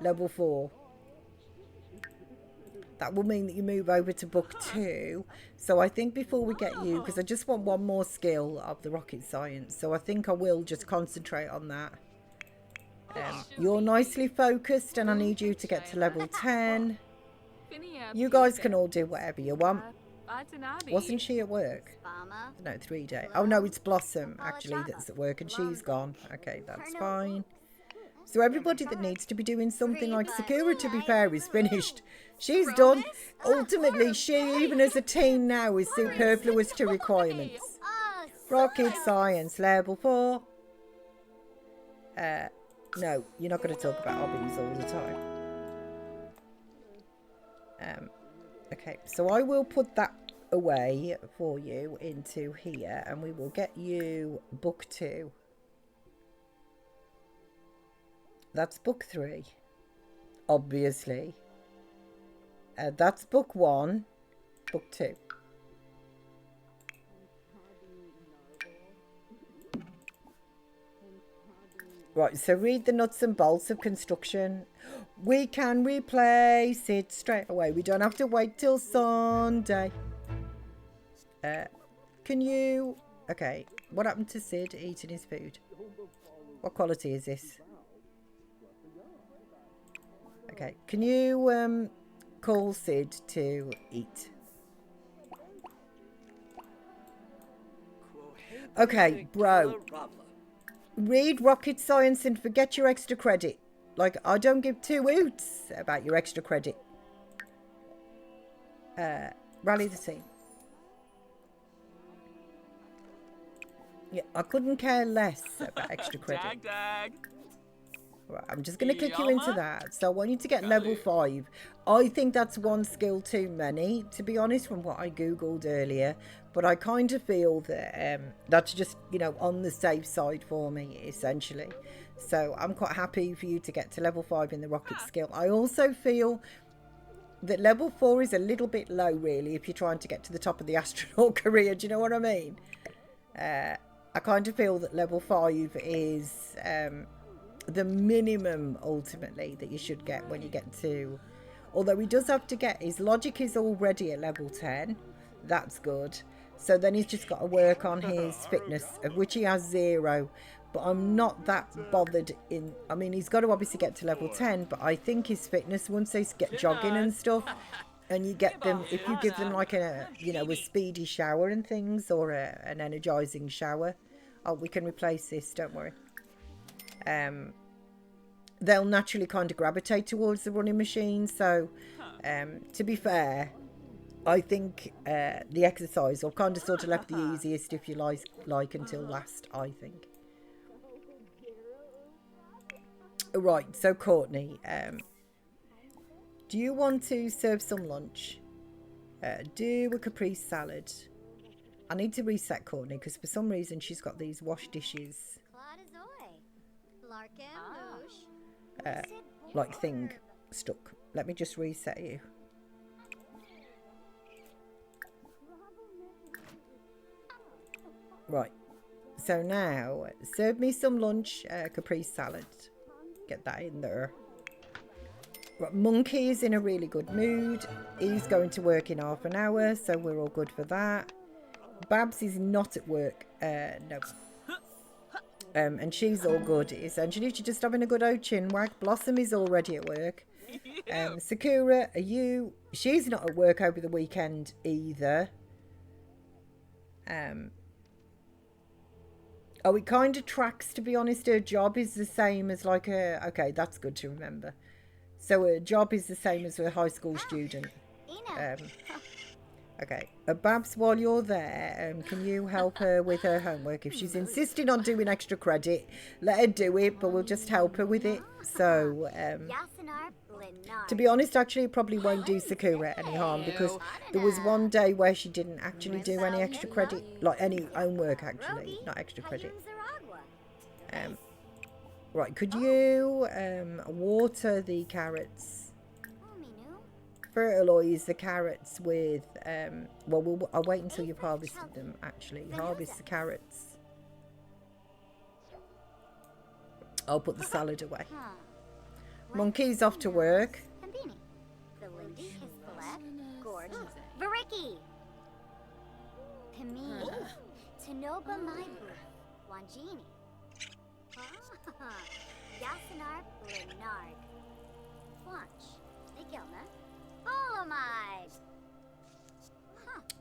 Level 4. That will mean that you move over to book 2. So I think before we get you, because I just want one more skill of the rocket science. So I think I will just concentrate on that. You're nicely focused and I need you to get to level 10. You guys can all do whatever you want. Wasn't she at work? No, 3 days. Oh no, it's Blossom actually that's at work and she's gone. Okay, that's fine. So everybody that needs to be doing something like Sakura, to be fair, is finished. She's done. Ultimately, she, even as a teen now, is superfluous to requirements. Rocket science, level 4. No, you're not going to talk about hobbies all the time. Okay, so I will put that away for you into here and we will get you book 2. That's book 3, obviously. That's book 1, book 2. Right, so read the nuts and bolts of construction. We can replace it straight away. We don't have to wait till Sunday. Can you... Okay, what happened to Sid eating his food? What quality is this? Okay, can you call Sid to eat? Okay, bro. Read rocket science and forget your extra credit. Like, I don't give two hoots about your extra credit. Rally the team. Yeah, I couldn't care less about extra credit. Dag. Right, I'm just going to click you into that. So I want you to get level 5. I think that's one skill too many, to be honest, from what I Googled earlier. But I kind of feel that that's just, you know, on the safe side for me, essentially. So I'm quite happy for you to get to level 5 in the rocket skill. I also feel that level 4 is a little bit low, really, if you're trying to get to the top of the astronaut career. Do you know what I mean? I kind of feel that level 5 is the minimum, ultimately, that you should get when you get to... Although he does have to get... His logic is already at level 10. That's good. So then he's just got to work on his fitness, of which he has 0. But I'm not that bothered in... I mean, he's got to obviously get to level 10, but I think his fitness, once they get jogging and stuff, and you get them... If you give them like a, you know, a speedy shower and things, or an energizing shower... Oh, we can replace this, don't worry. They'll naturally kind of gravitate towards the running machine. So, to be fair, I think the exercise will kind of sort of left the easiest, if you like until last, I think. Right, so Courtney, do you want to serve some lunch? Do a caprese salad. I need to reset Courtney because for some reason she's got these wash dishes like thing stuck. Let me just reset you. Right, so now serve me some lunch, caprese salad. Get that in there. Right, Monkey is in a really good mood. He's going to work in half an hour, so we're all good for that. Babs is not at work. No. And she's all good. Essentially, she's just having a good old chin wag. Blossom is already at work. Sakura, are you... She's not at work over the weekend either. Oh, it kind of tracks, to be honest. Her job is the same as like a... Okay, that's good to remember. So her job is the same as a high school student. Okay, Babs, while you're there, can you help her with her homework? If she's insisting on doing extra credit, let her do it, but we'll just help her with it. So, to be honest, actually, it probably won't do Sakura any harm, because there was one day where she didn't actually do any extra credit, like any homework, actually, not extra credit. Right, could you water the carrots? Fertilise the carrots with, well, I'll wait until you've harvested them, actually. Harvest the carrots. I'll put the salad away. Monkey's off to work.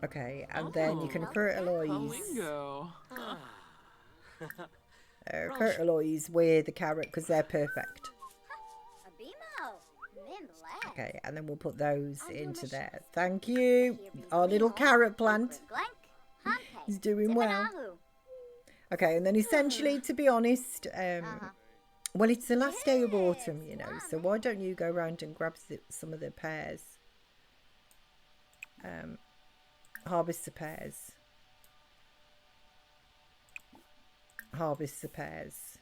Okay, and then you can fertilise. Fertilise with the carrot because they're perfect. Okay, and then we'll put those into there. Thank you. Our little carrot plant is doing well. Okay, and then essentially, to be honest, well, it's the last day of autumn, you know, so why don't you go around and grab some of the pears? Harvest the pears. Harvest the pears.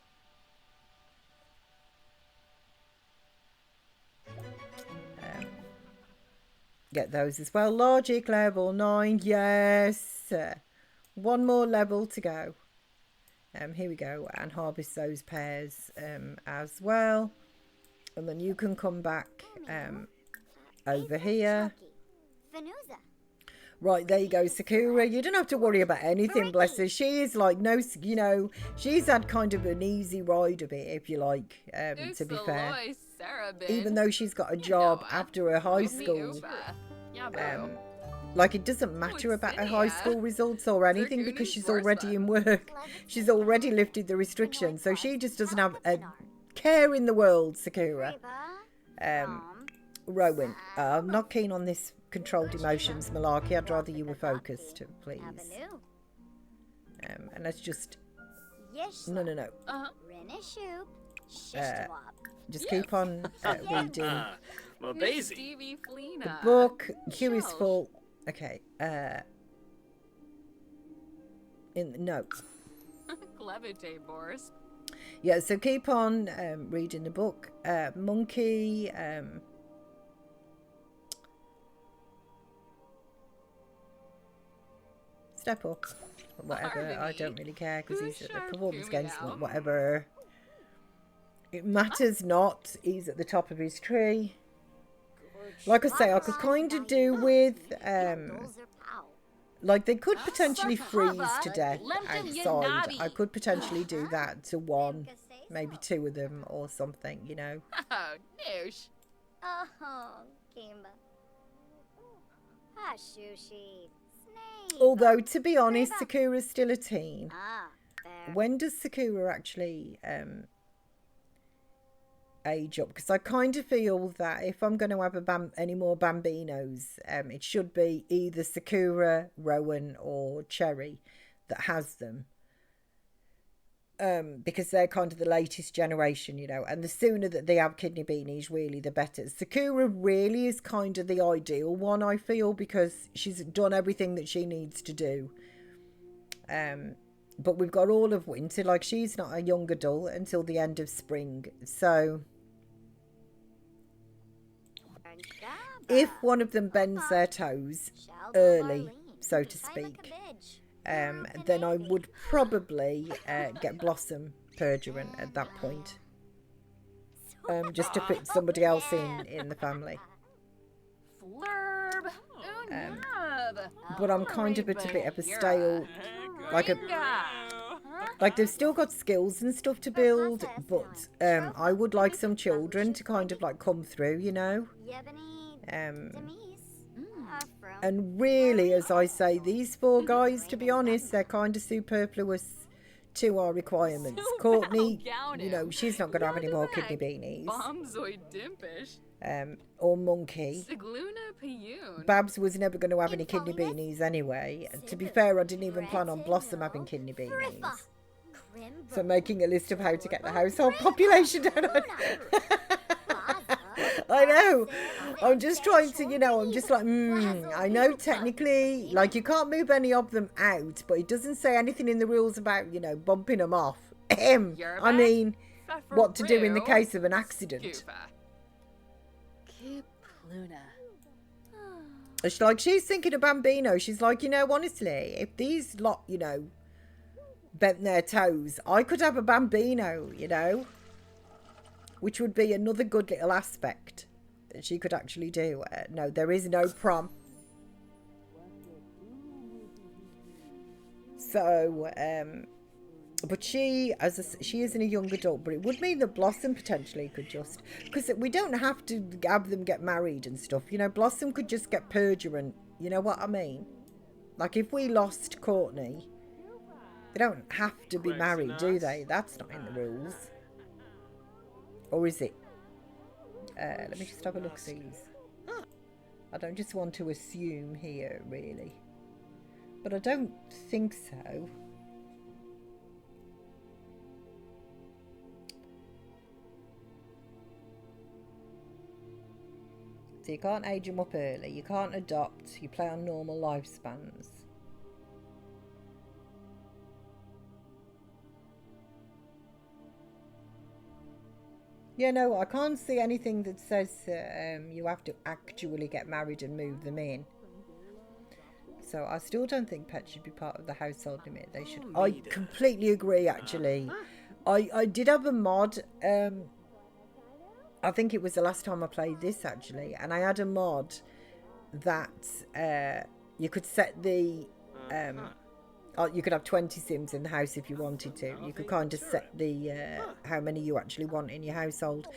Get those as well. Logic level 9. Yes. One more level to go. Here we go. And harvest those pears as well. And then you can come back over here. Right, there you go, Sakura. You don't have to worry about anything, bless her. She is like, no, you know, she's had kind of an easy ride of it, if you like, to be fair. Even though she's got a job after her high school. Like, it doesn't matter about her high school results or anything because she's already in work. She's already lifted the restrictions, so she just doesn't have a care in the world, Sakura. Rowan, I'm not keen on this controlled emotions malarkey. I'd rather you were focused, please. And let's just... No. Just keep on reading Well, Daisy. the book. Queue is full. Okay. In the notes. Yeah, so keep on reading the book. Monkey. Step up. Whatever. I don't really care because he's at the performance against whatever. It matters not. He's at the top of his tree. Like I say, I could kind of do with, like they could potentially freeze to death outside. I could potentially do that to one, maybe two of them or something, you know. Although, to be honest, Sakura's still a teen. When does Sakura actually age up? Because I kind of feel that if I'm going to have any more Bambinos, it should be either Sakura, Rowan or Cherry that has them. Because they're kind of the latest generation, you know, and the sooner that they have kidney beanies, really the better. Sakura really is kind of the ideal one, I feel, because she's done everything that she needs to do. But we've got all of winter, like she's not a young adult until the end of spring. So if one of them bends their toes early, so to speak, then I would probably get Blossom Perduran at that point. Just to fit somebody else in the family. But I'm kind of at a bit of a stale, like they've still got skills and stuff to build, but I would like some children to kind of like come through, you know. And really, as I say, these four guys, to be honest, they're kind of superfluous to our requirements. Courtney, you know, she's not going to have any more kidney beanies. Or Monkey. Babs was never going to have any kidney beanies anyway. To be fair, I didn't even plan on Blossom having kidney beanies. So making a list of how to get the household population down. I know. I'm just trying to, you know, I'm just like, I know technically, like you can't move any of them out, but it doesn't say anything in the rules about, you know, bumping them off. I mean, what to do in the case of an accident. It's like she's thinking of Bambino. She's like, you know, honestly, if these lot, you know, bent their toes, I could have a Bambino, you know, which would be another good little aspect that she could actually do. No, there is no prom. So, but she isn't a young adult, but it would mean that Blossom potentially could just, because we don't have to have them get married and stuff, you know. Blossom could just get Perduran, you know what I mean? Like if we lost Courtney, they don't have to be married, do they? That's not in the rules. Or is it? Let me just have a look, see. I don't just want to assume here, really. But I don't think so. So you can't age them up early. You can't adopt. You play on normal lifespans. Yeah, no, I can't see anything that says you have to actually get married and move them in. So I still don't think pets should be part of the household limit. They should. I completely agree, actually. I did have a mod. I think it was the last time I played this, actually. And I had a mod that you could set the... you could have 20 Sims in the house if you wanted to. You could kind of set the how many you actually want in your household.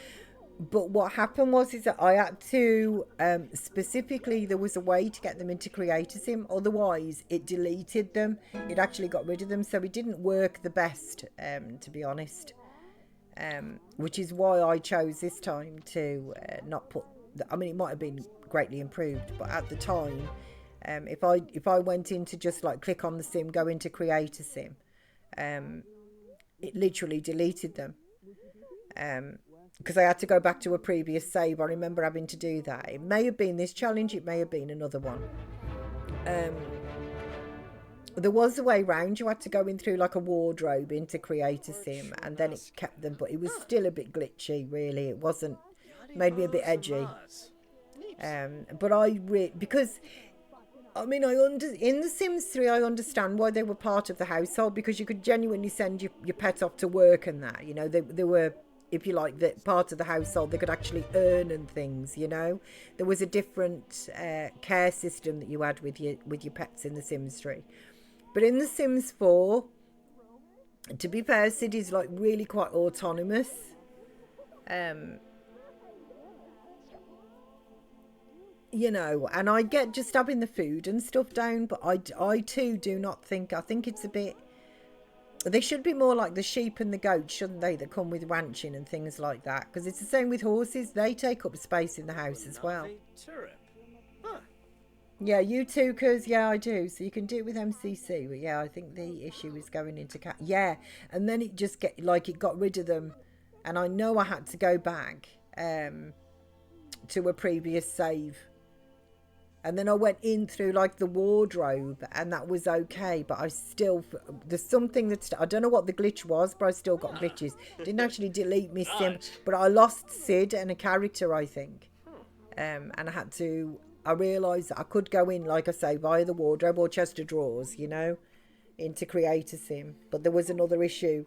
But what happened was is that I had to, specifically, there was a way to get them into Creator Sim. Otherwise, it deleted them. It actually got rid of them. So it didn't work the best, to be honest. Which is why I chose this time to not put... I mean, it might have been greatly improved. But at the time, if I went into just like click on the sim, go into Creator Sim, it literally deleted them. Because I had to go back to a previous save. I remember having to do that. It may have been this challenge, it may have been another one. There was a way round. You had to go in through like a wardrobe into Creator Sim, and then it kept them, but it was still a bit glitchy, really. It wasn't, made me a bit edgy. But because I mean, in The Sims 3, I understand why they were part of the household, because you could genuinely send your pet off to work and that, you know, they were, if you like, the part of the household. They could actually earn and things, you know. There was a different care system that you had with your pets in The Sims 3. But in The Sims 4, to be fair, Sid is like really quite autonomous. You know, and I get just having the food and stuff down, but I too do not think, I think it's a bit, they should be more like the sheep and the goats, shouldn't they, that come with ranching and things like that, because it's the same with horses. They take up space in the house as well. Yeah, you too, because yeah, I do. So you can do it with MCC, but yeah, I think the issue is going into cat. Yeah, and then it just it got rid of them, and I know I had to go back to a previous save. And then I went in through like the wardrobe, and that was okay. But I still, there's something that's, I don't know what the glitch was, but I still got glitches. Didn't actually delete my sim, but I lost Sid and a character, I think. And I realised that I could go in, like I say, via the wardrobe or chest of drawers, you know, into Creator Sim. But there was another issue.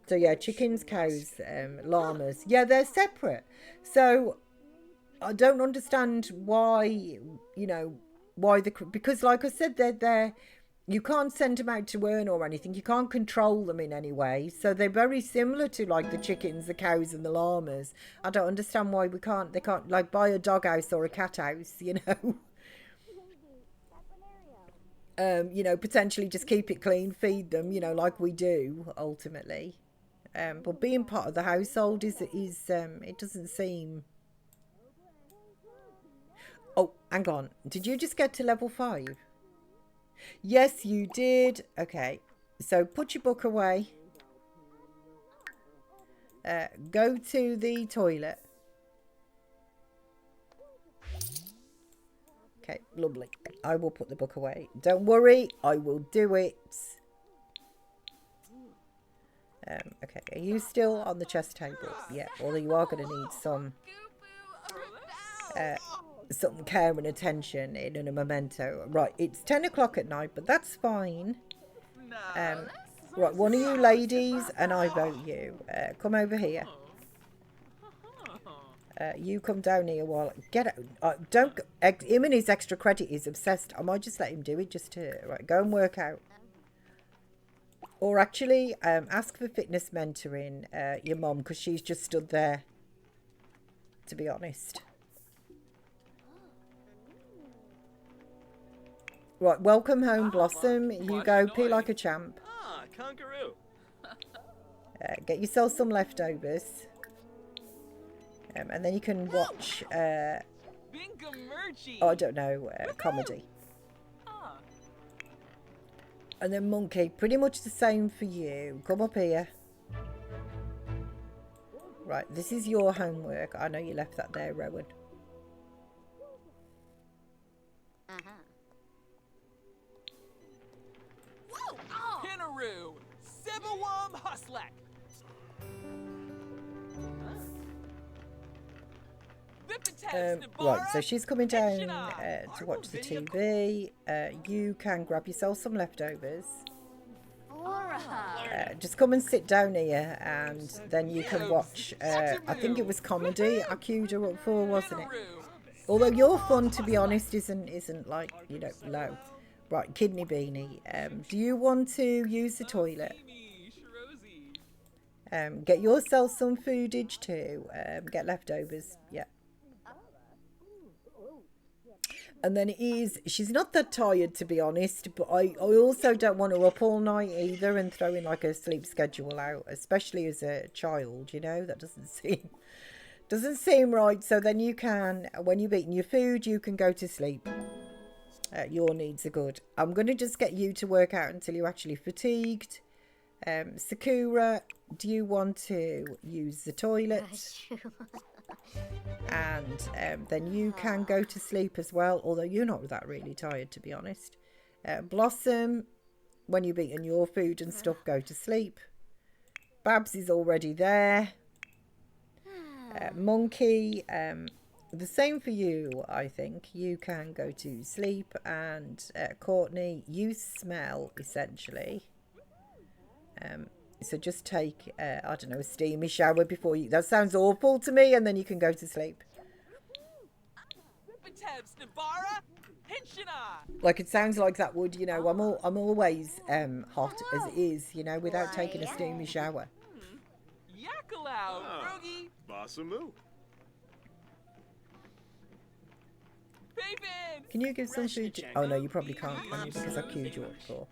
So yeah, chickens, cows, llamas. Yeah, they're separate. So I don't understand why, you know, because like I said, they're you can't send them out to earn or anything. You can't control them in any way. So they're very similar to like the chickens, the cows and the llamas. I don't understand why they can't like buy a dog house or a cat house, you know. You know, potentially just keep it clean, feed them, you know, like we do ultimately. But being part of the household is it doesn't seem. Oh, hang on. Did you just get to level 5? Yes, you did. Okay. So put your book away. Go to the toilet. Okay, lovely. I will put the book away. Don't worry. I will do it. Okay. Are you still on the chess table? Yeah. Although you are going to need some care and attention in a memento. Right, it's 10 o'clock at night, but that's fine. Right, one of you ladies, and I vote you. Come over here. You come down here while... Get out. Don't... Him and his extra credit is obsessed. I might just let him do it just to... Right, go and work out. Or actually, ask for fitness mentoring, your mum, because she's just stood there, to be honest. Right, welcome home, Blossom. You go, pee like a champ. Ah, kangaroo. Get yourself some leftovers. And then you can watch, oh, I don't know, comedy. And then Monkey, pretty much the same for you. Come up here. Right, this is your homework. I know you left that there, Rowan. Pinaroo, Sibawam Huslek. Right, so she's coming down to watch the TV. You can grab yourself some leftovers. Just come and sit down here, and then you can watch. I think it was comedy I queued her up for, wasn't it? Although your fun, to be honest, isn't like, you know, low. Right, Kidney Beanie. Do you want to use the toilet? Get yourself some foodage too. Get leftovers. Yeah. And then she's not that tired, to be honest, but I also don't want her up all night either and throwing like a sleep schedule out, especially as a child, you know, that doesn't seem right. So then you can, when you've eaten your food, you can go to sleep. Your needs are good. I'm going to just get you to work out until you're actually fatigued. Sakura, do you want to use the toilet? And then you can go to sleep as well, although you're not that really tired, to be honest. Blossom, when you've eaten your food and stuff, go to sleep. Babs is already there. Monkey, the same for you, I think. You can go to sleep. And Courtney, you smell, essentially. So just take, I don't know, a steamy shower before you... That sounds awful to me, and then you can go to sleep. Like, it sounds like that would, you know, I'm always hot as it is, you know, without taking a steamy shower. Basamu. Can you give some food to... Oh, no, you probably can't, can you? Because I queued you up before.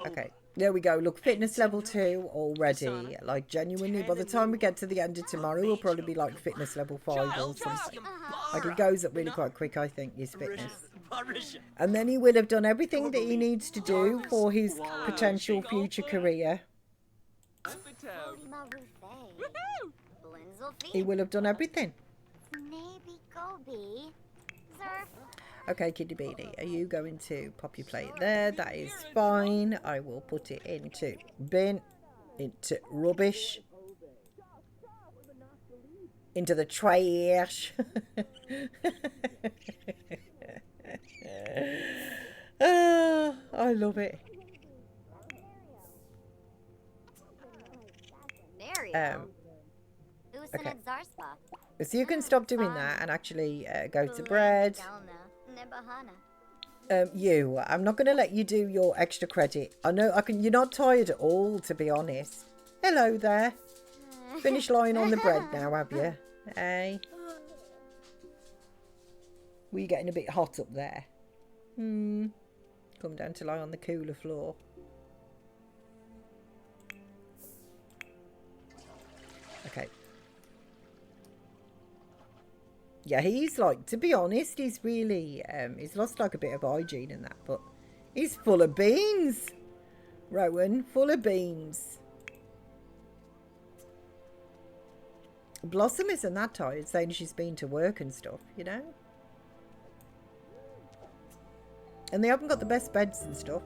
Okay. There we go. Look, fitness level 2 already. Like, genuinely, by the time we get to the end of tomorrow, we'll probably be like fitness level 5 or something. Like, it goes up really quite quick, I think, his fitness. And then he will have done everything that he needs to do for his potential future career. He will have done everything. Okay, Kitty Beanie, are you going to pop your plate there? That is fine. I will put it into bin, into rubbish, into the trash. Oh, I love it. Okay. So you can stop doing that and actually go to bread. I'm not going to let you do your extra credit. I know you're not tired at all, to be honest. Hello there. Finish lying on the bread now, have you? Hey. Were you getting a bit hot up there? Come down to lie on the cooler floor. Okay. Yeah, he's like, to be honest, he's really, he's lost like a bit of hygiene and that, but he's full of beans. Rowan, full of beans. Blossom isn't that tired, saying she's been to work and stuff, you know? And they haven't got the best beds and stuff.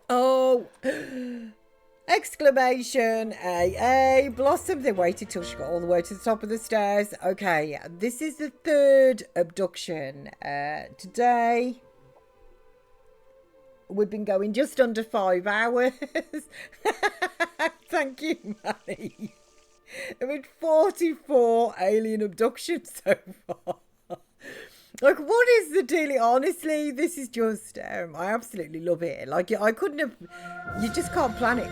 Oh! Exclamation! Blossom, they waited till she got all the way to the top of the stairs. Okay, this is the 3rd abduction. Today, we've been going just under 5 hours. Thank you, Manny. I've had 44 alien abductions so far. Like, what is the deal? Honestly, this is just, I absolutely love it. Like, I couldn't have, you just can't plan it.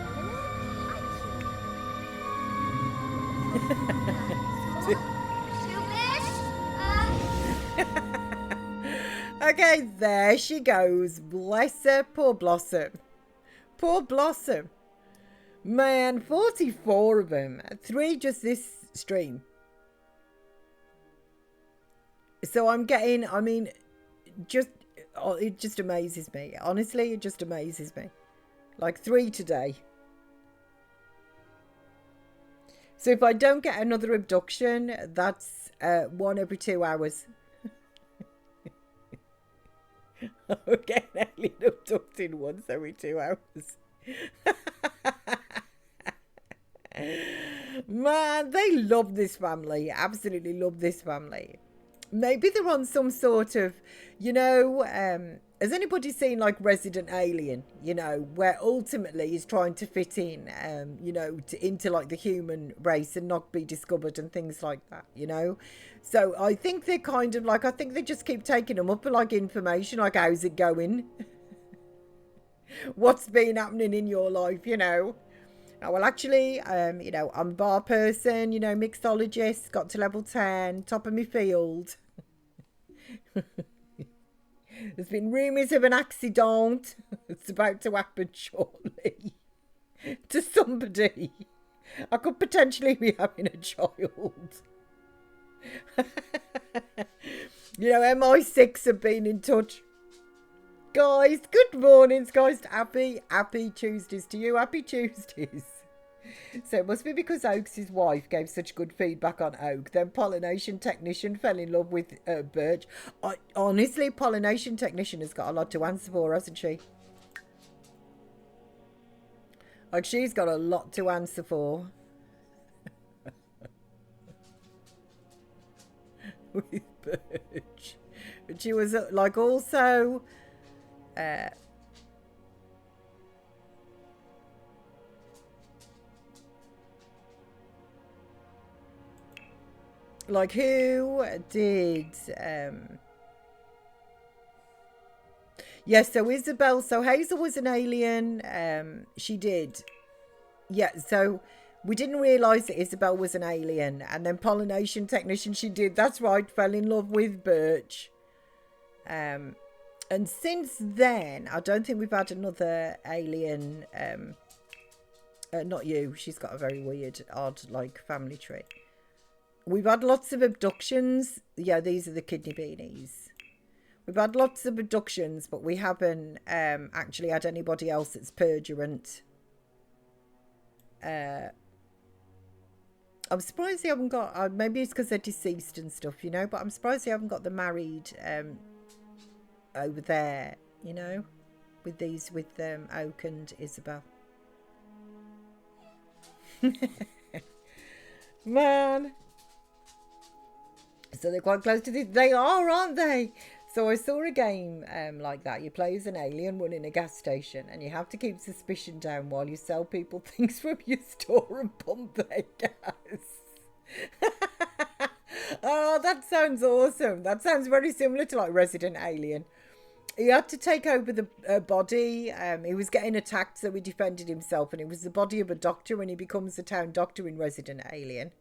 Okay, there she goes. Bless her, poor Blossom. Poor Blossom. Man, 44 of them. 3 just this stream. So I'm getting, I mean, it just amazes me. Honestly, it just amazes me. Like 3 today. So if I don't get another abduction, that's 1 every 2 hours. I'm getting alien abducted once every 2 hours. Man, they love this family. Absolutely love this family. Maybe they're on some sort of, you know, has anybody seen like Resident Alien, you know, where ultimately he's trying to fit in, you know, into like the human race and not be discovered and things like that, you know? So I think they're kind of like, I think they just keep taking them up for like information, like how's it going? what's been happening in your life, you know. Oh, well, actually, you know, I'm a bar person, you know, mixologist, got to level 10, top of my field. There's been rumours of an accident. It's about to happen shortly. To somebody. I could potentially be having a child. You know, MI6 have been in touch. Guys, good mornings, guys. Happy Tuesdays to you. Happy Tuesdays. So it must be because Oaks' wife gave such good feedback on Oak. Then Pollination Technician fell in love with Birch. Honestly, Pollination Technician has got a lot to answer for, hasn't she? Like, she's got a lot to answer for. With Birch. But she was, like, also... like, who did... Yes, so Isabel... So Hazel was an alien. She did. Yeah, so... We didn't realise that Isabel was an alien. And then Pollination Technician, she did. That's right, fell in love with Birch. And since then, I don't think we've had another alien. Not you. She's got a very weird, odd, like, family tree. We've had lots of abductions. Yeah, these are the kidney beanies. We've had lots of abductions, but we haven't actually had anybody else that's perjurant. I'm surprised they haven't got... maybe it's because they're deceased and stuff, you know. But I'm surprised they haven't got the married... over there, you know, with these, with Oak and Isabel. Man. So they're quite close to this. They are, aren't they? So I saw a game like that. You play as an alien running a gas station, and you have to keep suspicion down while you sell people things from your store and pump their gas. Oh, that sounds awesome. That sounds very similar to like Resident Alien. He had to take over the body. He was getting attacked, so he defended himself. And it was the body of a doctor, and he becomes the town doctor in Resident Alien.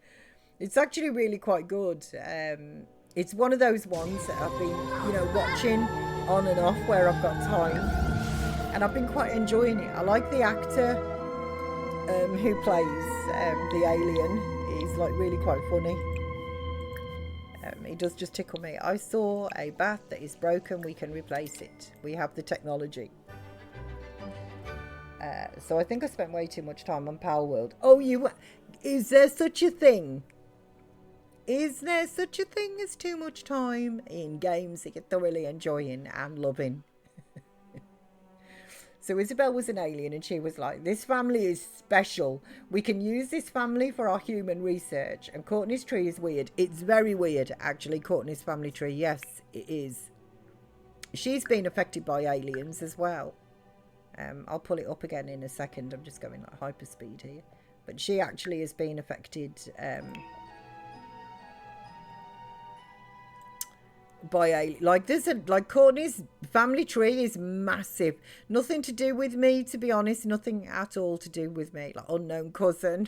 It's actually really quite good. It's one of those ones that I've been, you know, watching on and off where I've got time. And I've been quite enjoying it. I like the actor who plays the alien. He's like really quite funny. He does just tickle me. I saw a bath that is broken. We can replace it. We have the technology. So I think I spent way too much time on Power World. Oh, is there such a thing? Is there such a thing as too much time in games that you're thoroughly enjoying and loving? So Isabel was an alien, and she was like, this family is special. We can use this family for our human research. And Courtney's tree is weird. It's very weird, actually, Courtney's family tree. Yes, it is. She's been affected by aliens as well. I'll pull it up again in a second. I'm just going like hyperspeed here. But she actually has been affected by like there's a like Courtney's family tree is massive. Nothing to do with me, to be honest. Nothing at all to do with me. Like unknown cousin.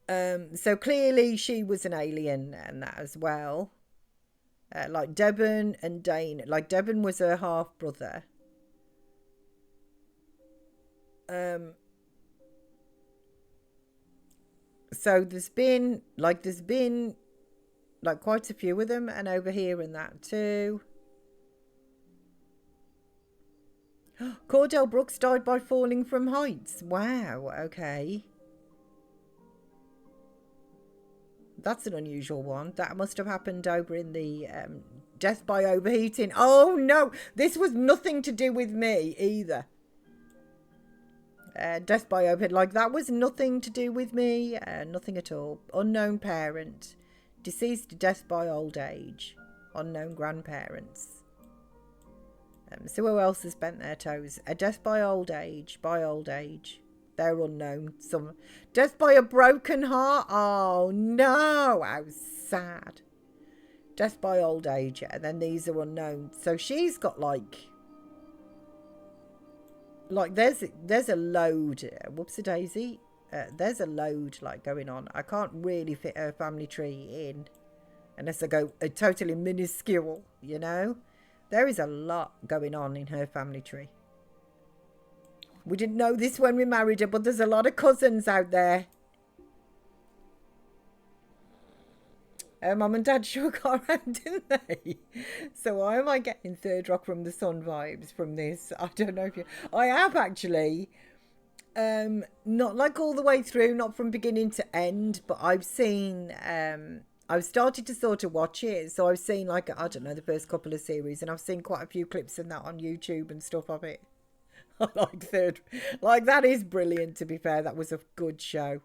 So clearly she was an alien and that as well. Like Devon and Dane. Like Devon was her half brother. So there's been like quite a few of them, and over here and that too. Cordell Brooks died by falling from heights. Wow, okay. That's an unusual one. That must have happened over in the death by overheating. Oh no, this was nothing to do with me either. Death by overheating, like that was nothing to do with me. Nothing at all. Unknown parent. Deceased, death by old age. Unknown grandparents. So who else has bent their toes? A death by old age. By old age. They're unknown. Some death by a broken heart. Oh no, how sad. Death by old age. And then these are unknown. So she's got like Like, there's a load. Whoops a daisy. There's a load like going on. I can't really fit her family tree in unless I go totally minuscule, you know. There is a lot going on in her family tree. We didn't know this when we married her, but there's a lot of cousins out there. Her mum and dad sure got around, didn't they? So why am I getting Third Rock from the Sun vibes from this? I don't know if you... I have actually. Not like all the way through, not from beginning to end, but I've seen... I've started to sort of watch it. So I've seen like, I don't know, the first couple of series. And I've seen quite a few clips and that on YouTube and stuff of it. I like Third... Like, that is brilliant, to be fair. That was a good show.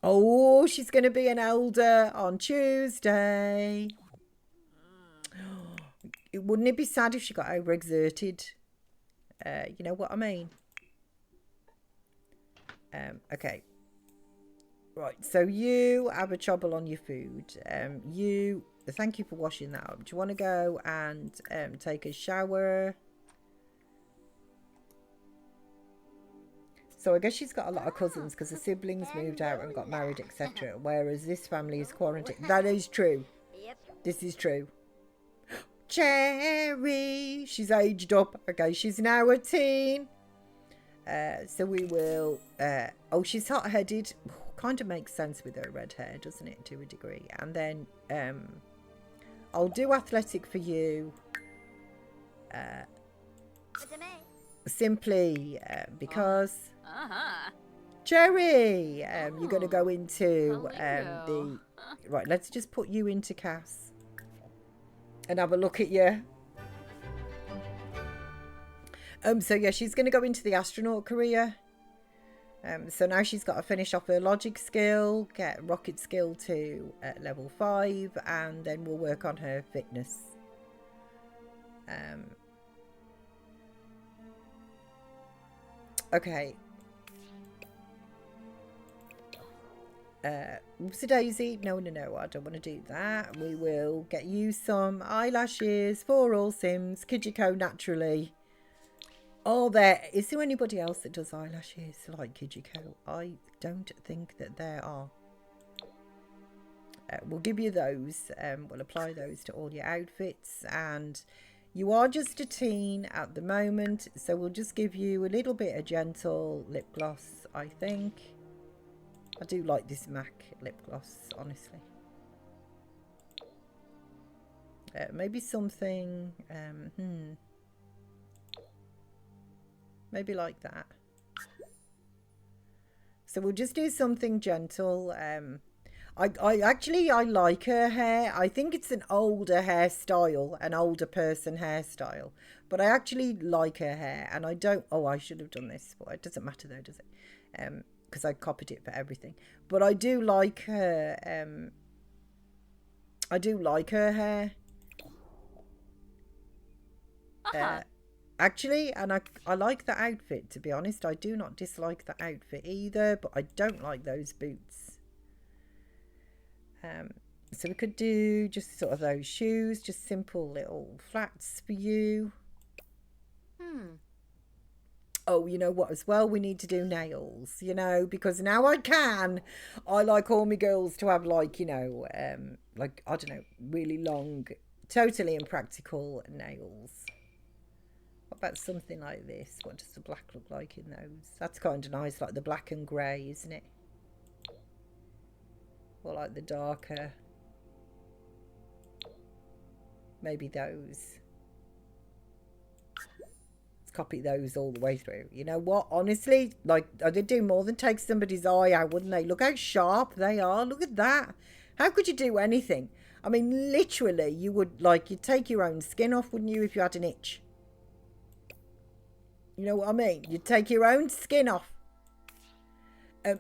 Oh, she's going to be an elder on Tuesday. Wouldn't it be sad if she got overexerted? You know what I mean? Okay. Right, so you have a trouble on your food. Thank you for washing that up. Do you want to go and take a shower? So I guess she's got a lot of cousins because the siblings moved out and got married, etc. Whereas this family is quarantined. That is true. This is true. Cherry! She's aged up. Okay, she's now a teen. So we will... oh, she's hot-headed. Kind of makes sense with her red hair, doesn't it, to a degree? And then I'll do athletic for you. Simply because... Cherry! You're going to go into the... Right, let's just put you into Cass. And have a look at you. So yeah, she's going to go into the astronaut career. So now she's got to finish off her logic skill, get rocket skill to level 5, and then we'll work on her fitness. Okay. Oopsie daisy. No, I don't want to do that. We will get you some eyelashes for all Sims. Kijiko naturally. Oh, is there anybody else that does eyelashes like Kijiko? I don't think that there are. We'll give you those. We'll apply those to all your outfits. And you are just a teen at the moment, so we'll just give you a little bit of gentle lip gloss, I think. I do like this MAC lip gloss, honestly. Maybe something... Maybe like that. So we'll just do something gentle. I actually like her hair. I think it's an older hairstyle, an older person hairstyle. But I actually like her hair, and I don't... Oh, I should have done this, but it doesn't matter though, does it? Because I copied it for everything. But I do like her... I do like her hair. Actually, and I like the outfit, to be honest. I do not dislike the outfit either, but I don't like those boots. So we could do just sort of those shoes, just simple little flats for you. Oh, you know what as well? We need to do nails, you know, because now I like all my girls to have like, you know, like, I don't know, really long, totally impractical nails. What about something like this? What does the black look like in those? That's kind of nice, like the black and grey, isn't it? Or like the darker. Maybe those. Let's copy those all the way through. You know what? Honestly, like, they'd do more than take somebody's eye out, wouldn't they? Look how sharp they are. Look at that. How could you do anything? I mean, literally, you would, like, you'd take your own skin off, wouldn't you, if you had an itch? You know what I mean? You'd take your own skin off.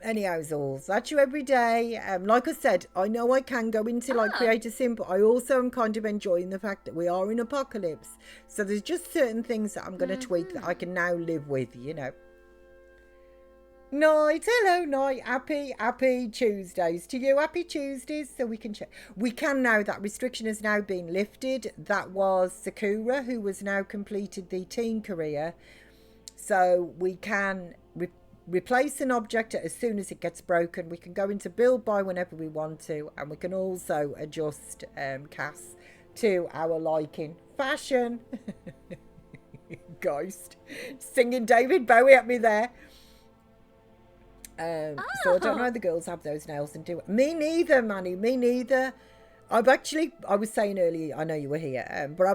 Anyhow, Zolls, that's you every day. Like I said, I know I can go into like create a sim, but I also am kind of enjoying the fact that we are in apocalypse. So there's just certain things that I'm going to tweak that I can now live with, you know. Night, hello, night. Happy Tuesdays to you. Happy Tuesdays. So we can check. We can now. That restriction has now been lifted. That was Sakura, who has now completed the teen career. So we can replace an object as soon as it gets broken. We can go into build by whenever we want to, and we can also adjust CAS to our liking. Fashion. Ghost. Singing David Bowie at me there. So I don't know how the girls have those nails and do it. Me neither, Manny. Me neither. I was saying earlier, I know you were here, but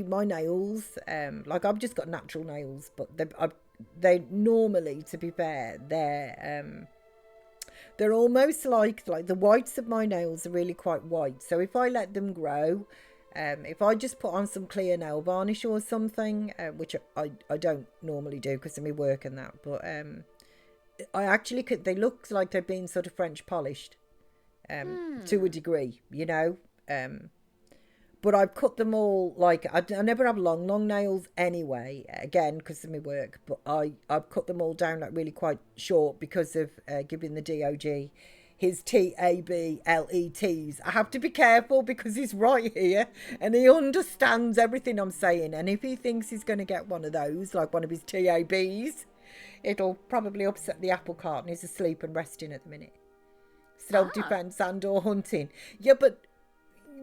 my nails, like I've just got natural nails, but they normally, to be fair, they're almost like the whites of my nails are really quite white. So if I let them grow, if I just put on some clear nail varnish or something, which I don't normally do because of my work and that, but I actually could, they look like they've been sort of French polished to a degree, you know. But I've cut them all, like, I never have long nails anyway, again, because of my work, but I've cut them all down, like, really quite short because of giving the DOG his TABLETs. I have to be careful because he's right here, and he understands everything I'm saying, and if he thinks he's going to get one of those, like one of his TABs, it'll probably upset the apple cart, and he's asleep and resting at the minute. Self-defense and or hunting. Yeah, but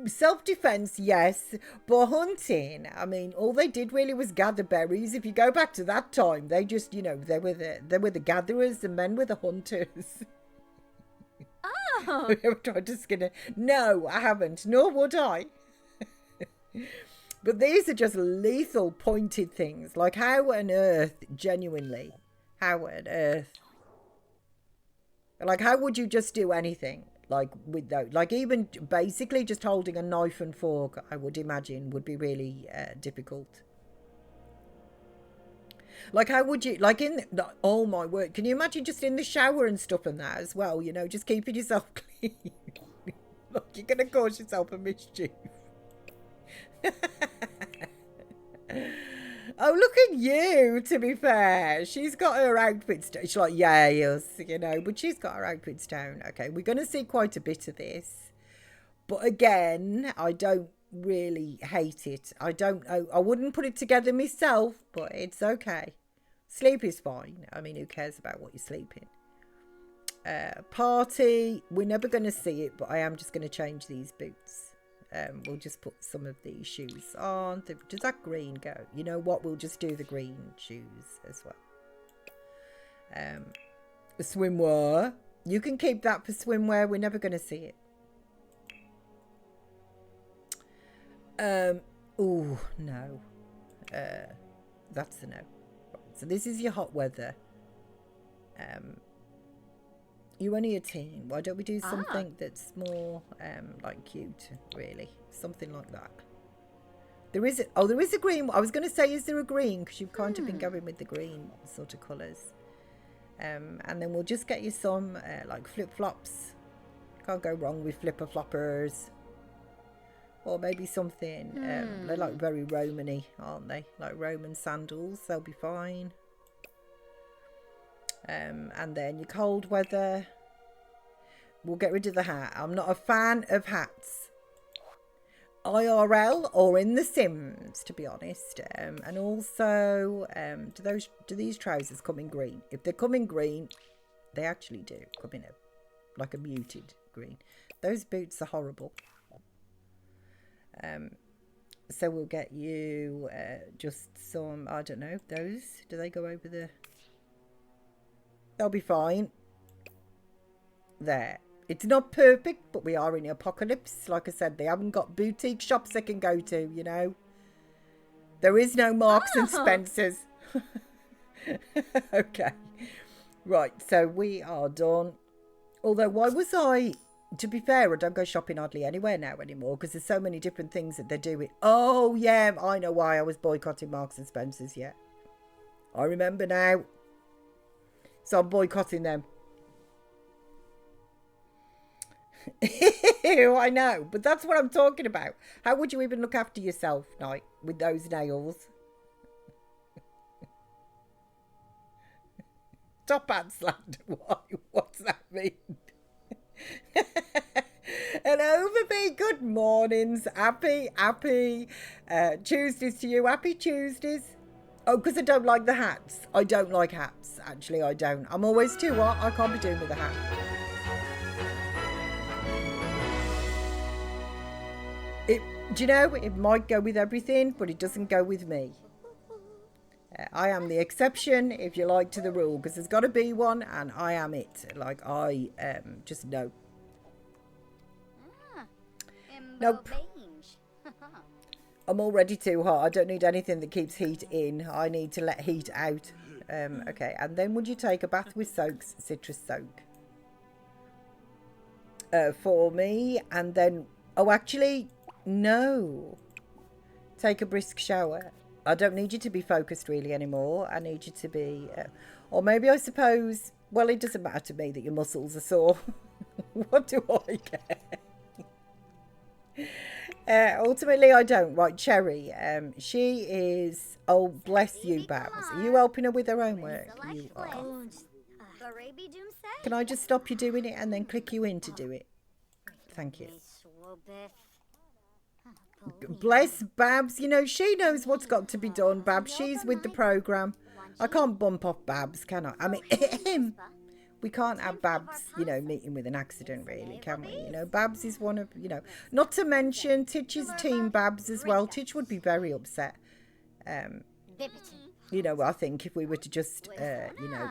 self-defense, yes, but hunting, I mean, all they did really was gather berries. If you go back to that time, they just, you know, they were the gatherers, and men were the hunters. Oh. I'm just gonna, no, I haven't, nor would I. But these are just lethal pointed things. Like, how on earth, genuinely, how on earth, like, how would you just do anything like with those? Like, even basically just holding a knife and fork, I would imagine, would be really difficult. Like, how would you, like, oh my word, can you imagine just in the shower and stuff and that as well, you know, just keeping yourself clean? Look, you're going to cause yourself a mischief. Oh, look at you, to be fair. She's got her outfits down. She's like, yes, you know, but she's got her outfits down. Okay, we're going to see quite a bit of this. But again, I don't really hate it. I wouldn't put it together myself, but it's okay. Sleep is fine. I mean, who cares about what you're sleeping? Party, we're never going to see it, but I am just going to change these boots. We'll just put some of these shoes on. Does that green go? You know what? We'll just do the green shoes as well. Swimwear. You can keep that for swimwear. We're never going to see it. Oh, no. That's a no. Right, so this is your hot weather. You're only a teen. Why don't we do something that's more like cute, really? Something like that. There is a green. I was going to say, is there a green? Because you've kind of been going with the green sort of colours. And then we'll just get you some like flip-flops. Can't go wrong with flipper-floppers. Or maybe something, they're like very Roman-y, aren't they? Like Roman sandals, they'll be fine. And then your cold weather. We'll get rid of the hat. I'm not a fan of hats. IRL or in the Sims, to be honest. And also, do these trousers come in green? If they come in green, they actually do come in like a muted green. Those boots are horrible. So we'll get you just some, I don't know, those. Do they go over the... They'll be fine. There. It's not perfect, but we are in the apocalypse. Like I said, they haven't got boutique shops they can go to, you know. There is no Marks and Spencers. Okay. Right, so we are done. Although, why was I... To be fair, I don't go shopping hardly anywhere now anymore because there's so many different things that they're doing. Oh, yeah, I know why I was boycotting Marks and Spencers, yeah. I remember now. So I'm boycotting them. I know, but that's what I'm talking about. How would you even look after yourself, like, with those nails? Top hat slander, why? What's that mean? And Overby, good mornings. Happy Tuesdays to you. Happy Tuesdays. Oh, because I don't like the hats. I don't like hats. Actually, I don't. I'm always too hot. I can't be doing with a hat. Do you know, it might go with everything, but it doesn't go with me. I am the exception, if you like, to the rule, because there's got to be one, and I am it. Like, I just know. Nope. I'm already too hot. I don't need anything that keeps heat in. I need to let heat out. Okay, and then would you take a bath with soaks, citrus soak? For me, and then... Oh, actually, no. Take a brisk shower. I don't need you to be focused really anymore. I need you to be... or maybe I suppose... Well, it doesn't matter to me that your muscles are sore. What do I care? Ultimately, I don't. Right, Cherry. She is... Oh, bless you, Babs. Are you helping her with her homework? You are. Can I just stop you doing it and then click you in to do it? Thank you. Bless Babs. You know, she knows what's got to be done, Babs. She's with the programme. I can't bump off Babs, can I? I mean, we can't have Babs, you know, meeting with an accident, really, can we? You know, Babs is one of, you know, not to mention Titch's team Babs as well. Titch would be very upset. You know, I think if we were to just, you know,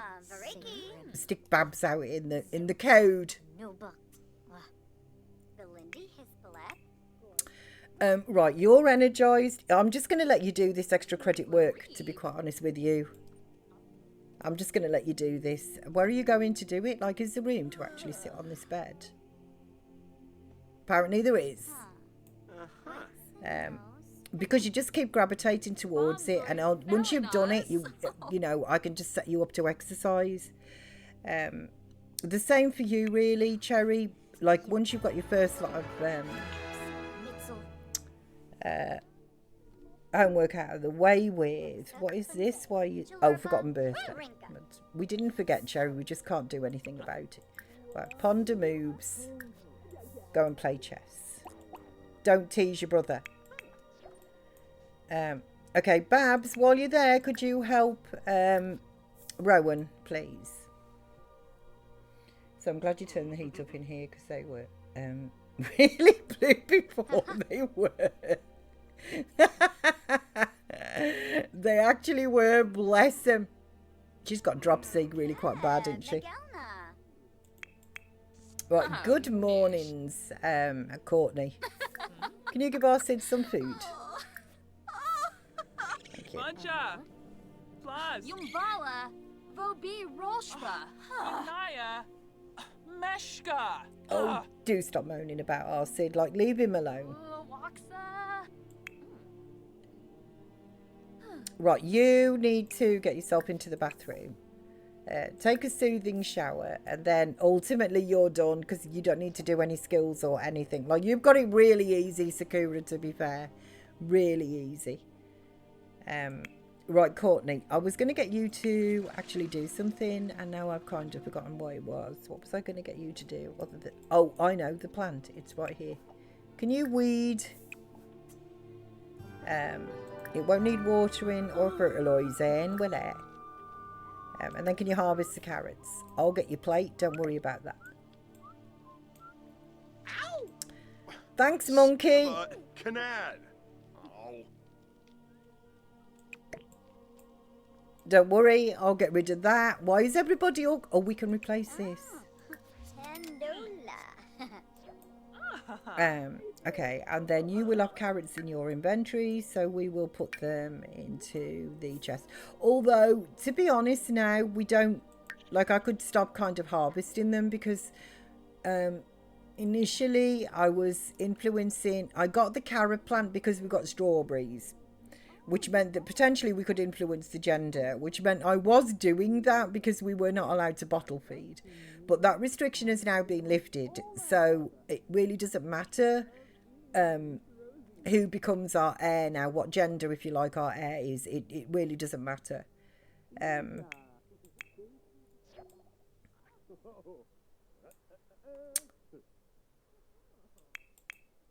stick Babs out in the code. Right, you're energised. I'm just going to let you do this extra credit work, to be quite honest with you. I'm just going to let you do this. Where are you going to do it? Like, is there room to actually sit on this bed? Apparently there is. Because you just keep gravitating towards it, and once you've done it, you know, I can just set you up to exercise. The same for you, really, Cherry. Like, once you've got your first lot of... homework out of the way with. What is this? Why you... Oh, forgotten birthday. We didn't forget, Cherry. We just can't do anything about it. Right, ponder moves. Go and play chess. Don't tease your brother. Okay, Babs, while you're there, could you help Rowan, please? So I'm glad you turned the heat up in here, because they were really blue before they were. They actually were, bless them. She's got dropsy really quite bad, isn't she? Right, good mornings, Courtney. Can you give our Sid some food? Thank you. Mancha! Plus! Yumbala, Vobi Roshba, Naya! Meshka! Oh, do stop moaning about our Sid. Like, leave him alone. Waxa. Right, you need to get yourself into the bathroom. Take a soothing shower, and then ultimately you're done, because you don't need to do any skills or anything. Like, you've got it really easy, Sakura, to be fair. Really easy. Right, Courtney, I was going to get you to actually do something, and now I've kind of forgotten what it was. What was I going to get you to do? Other than... Oh, I know, the plant. It's right here. Can you weed? It won't need watering or fertilising, will it? And then can you harvest the carrots? I'll get your plate. Don't worry about that. Ow! Thanks, monkey. Canad. Oh. Don't worry. I'll get rid of that. Why is everybody all... Oh, we can replace this. Okay, and then you will have carrots in your inventory, so we will put them into the chest. Although, to be honest now, we don't... Like, I could stop kind of harvesting them, because initially I was influencing... I got the carrot plant because we got strawberries, which meant that potentially we could influence the gender, which meant I was doing that because we were not allowed to bottle feed. But that restriction has now been lifted, so it really doesn't matter who becomes our heir now, what gender, if you like, our heir is. It really doesn't matter.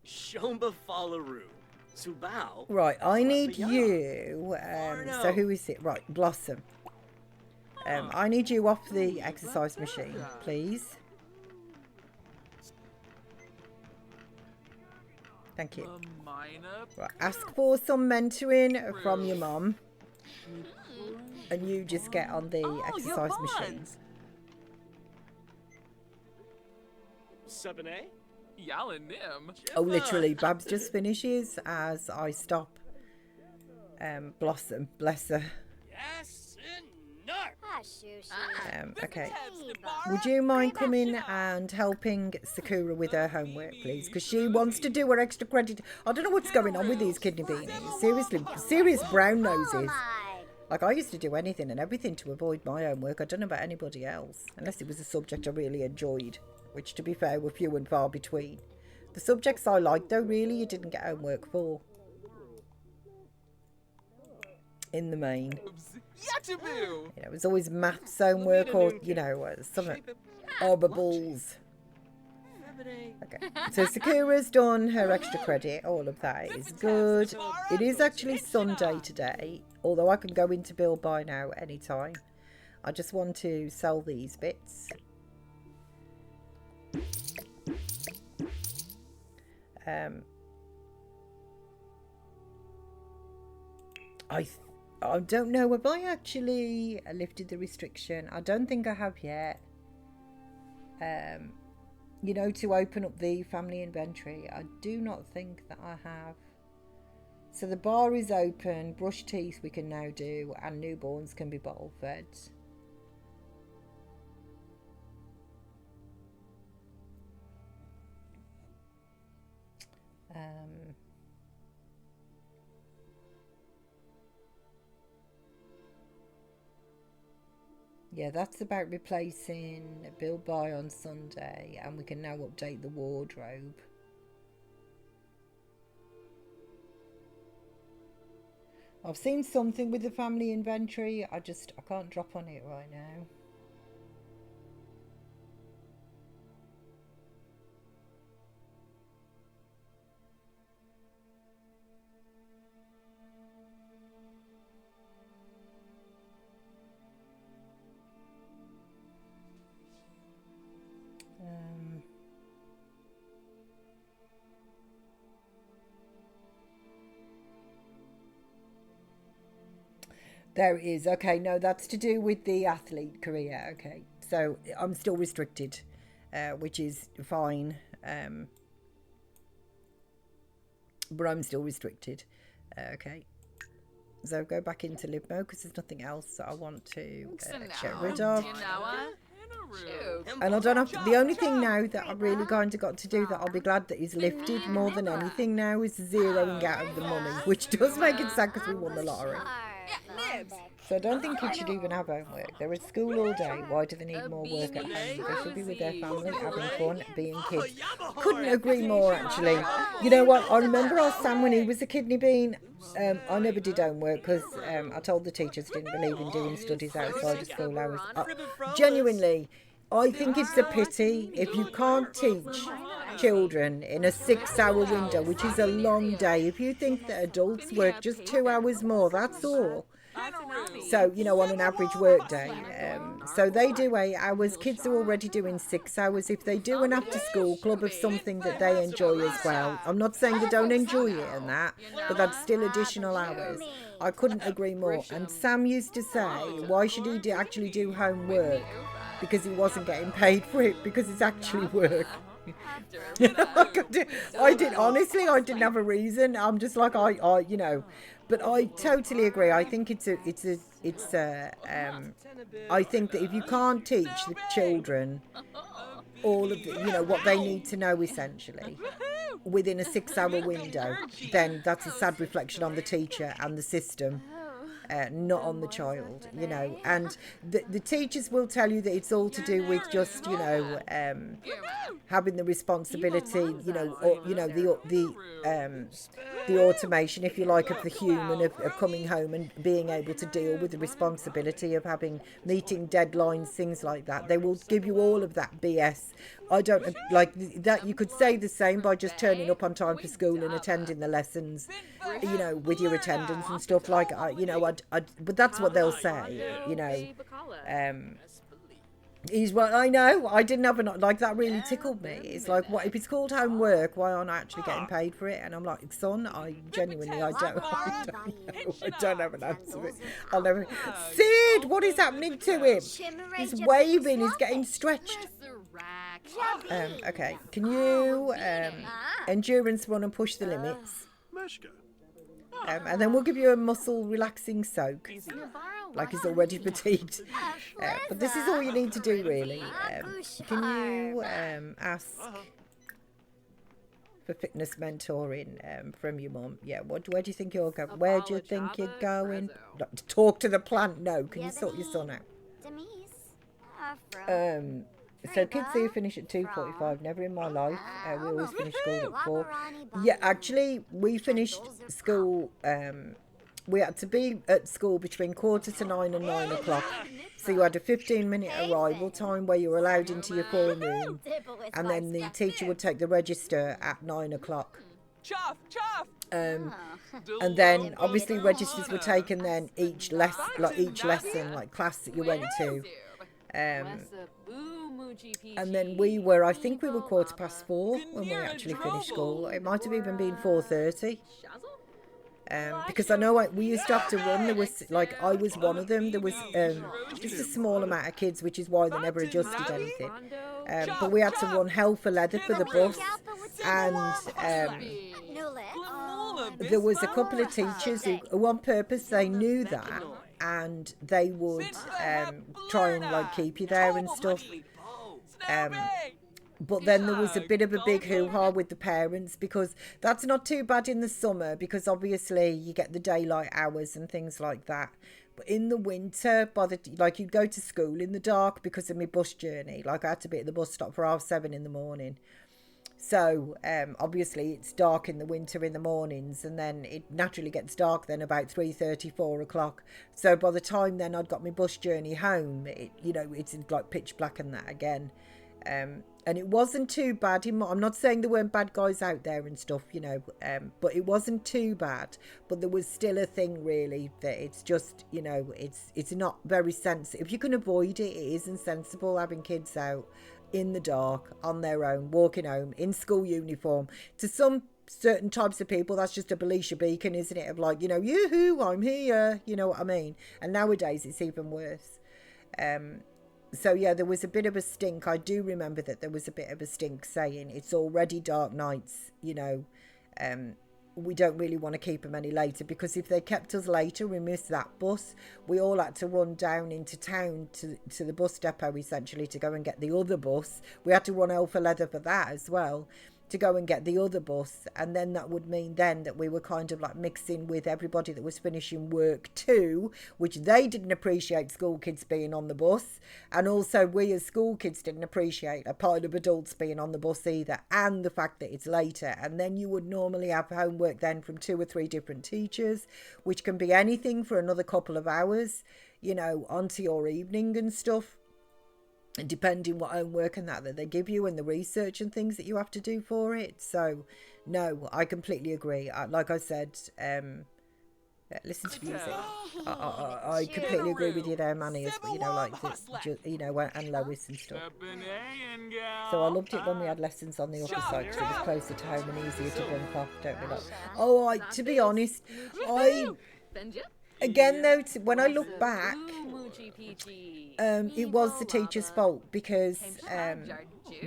Shomba Falaroo. Subao. Right, I need you. So who is it? Right, Blossom. I need you off the exercise machine, please. Thank you. Right, ask for some mentoring from your mum. And you just get on the exercise machine. Sebene? Yalanim. Oh, literally, Babs just finishes as I stop. Blossom, bless her. Yes and no. Okay. Would you mind coming and helping Sakura with her homework, please? Because she wants to do her extra credit. I don't know what's going on with these kidney beanies. Seriously, serious brown noses. Like, I used to do anything and everything to avoid my homework. I don't know about anybody else. Unless it was a subject I really enjoyed. Which, to be fair, were few and far between. The subjects I liked, though, really, you didn't get homework for. In the main. You know, it was always maths homework or, you know, something. Orbibles. Okay, so Sakura's done her extra credit. All of that is good. It is actually Sunday today, although I can go into Bill by now anytime. I just want to sell these bits. I don't know, have I actually lifted the restriction? I don't think I have yet. You know, to open up the family inventory, I do not think that I have. So the bar is open, brush teeth we can now do, and newborns can be bottle fed. Yeah, that's about replacing Bill Buy on Sunday, and we can now update the wardrobe. I've seen something with the family inventory. I can't drop on it right now. There it is. Okay, no, that's to do with the athlete career. Okay, so I'm still restricted, which is fine. But I'm still restricted. Okay, so go back into live mode because there's nothing else that I want to get rid of. And I don't have the only thing now that I've really kind of got to do that I'll be glad that is lifted more than anything now is zeroing out of the money, which does make it sad because we won the lottery. So I don't think kids should even have homework. They're at school all day. Why do they need more work at home? They should be with their family, having fun, being kids. Couldn't agree more, actually. You know what? I remember our Sam when he was a kidney bean. I never did homework because I told the teachers I didn't believe in doing studies outside of school hours. Genuinely, I think it's a pity if you can't teach children in a 6-hour window, which is a long day. If you think that adults work just 2 hours more, that's all. So, you know, on an average work day. So they do 8 hours. Kids are already doing 6 hours. If they do an after school club of something that they enjoy as well, I'm not saying they don't enjoy it and that, but that's still additional hours. I couldn't agree more. And Sam used to say, why should he actually do homework? Because he wasn't getting paid for it, because it's actually work. I did honestly, I didn't have a reason. I'm just like, you know, but I totally agree. I think I think that if you can't teach the children all of the, you know, what they need to know essentially within a 6-hour window, then that's a sad reflection on the teacher and the system. Not on the child, you know, and the teachers will tell you that it's all to do with just, you know, having the responsibility, you know, or, you know, the automation, if you like, of the human of coming home and being able to deal with the responsibility of meeting deadlines, things like that. They will give you all of that BS I don't like that. You could say the same by just turning up on time for school and attending the lessons, you know, with your attendance and stuff. Like, but that's what they'll say, you know. He's right. I know. I didn't have like that. Really tickled me. It's like, what if it's called homework? Why aren't I actually getting paid for it? And I'm like, son, I genuinely, I don't know. I don't have an answer for it. I'll never. Sid, what is happening to him? He's waving. He's getting stretched. Okay. Can you endurance run and push the limits? And then we'll give you a muscle relaxing soak. Like he's already fatigued. But this is all you need to do, really. Can you ask for fitness mentoring from your mum? Yeah, where do you think you're going? Where do you think you're going? Talk to the plant? No. Can you sort your son out? So kids here finish at 2:45. Never in my life. We always finish school at 4. Yeah, actually, we finished school. We had to be at school between 8:45 and 9 o'clock. So you had a 15-minute arrival time where you were allowed into your form room, and then the teacher would take the register at 9 o'clock. And then obviously registers were taken then each lesson, like class that you went to. And then I think we were 4:15 when we actually finished school. It might have even been 4:30. Because I know we used to have to run. There was, like, I was one of them. There was just a small amount of kids, which is why they never adjusted anything. But we had to run hell for leather for the bus. And there was a couple of teachers who on purpose, they knew that. And they would try and, like, keep you there and stuff. But then there was a bit of a big hoo-ha with the parents, because that's not too bad in the summer, because obviously you get the daylight hours and things like that. But in the winter, you'd go to school in the dark because of my bus journey. Like, I had to be at the bus stop for 7:30 in the morning. So obviously it's dark in the winter in the mornings, and then it naturally gets dark then about 3:30, 4 o'clock. So by the time then I'd got my bus journey home, it's like pitch black and that again. And it wasn't too bad. I'm not saying there weren't bad guys out there and stuff, but it wasn't too bad. But there was still a thing, really, that it's just, it's not very sensible. If you can avoid it, it isn't sensible having kids out in the dark, on their own, walking home, in school uniform. To some certain types of people, that's just a Belisha beacon, isn't it? Of like, yoo-hoo, I'm here, you know what I mean? And nowadays, it's even worse. So, yeah, there was a bit of a stink. I do remember that there was a bit of a stink saying it's already dark nights, we don't really want to keep them any later, because if they kept us later, we missed that bus. We all had to run down into town to the bus depot, essentially, to go and get the other bus. We had to run hell for leather for that as well, to go and get the other bus. And then that would mean then that we were kind of like mixing with everybody that was finishing work too, which they didn't appreciate school kids being on the bus. And also we as school kids didn't appreciate a pile of adults being on the bus either, and the fact that it's later. And then you would normally have homework then from 2 or 3 different teachers, which can be anything for another couple of hours, onto your evening and stuff. And depending what homework and that they give you, and the research and things that you have to do for it. So, no, I completely agree. Like I said, listen to music. I completely agree with you there, Manny, and Lois and stuff. So I loved it when we had lessons on the upper side, because it was closer to home and easier to bunk off, don't we? To be honest, again, though, when I look back, it was the teacher's fault, because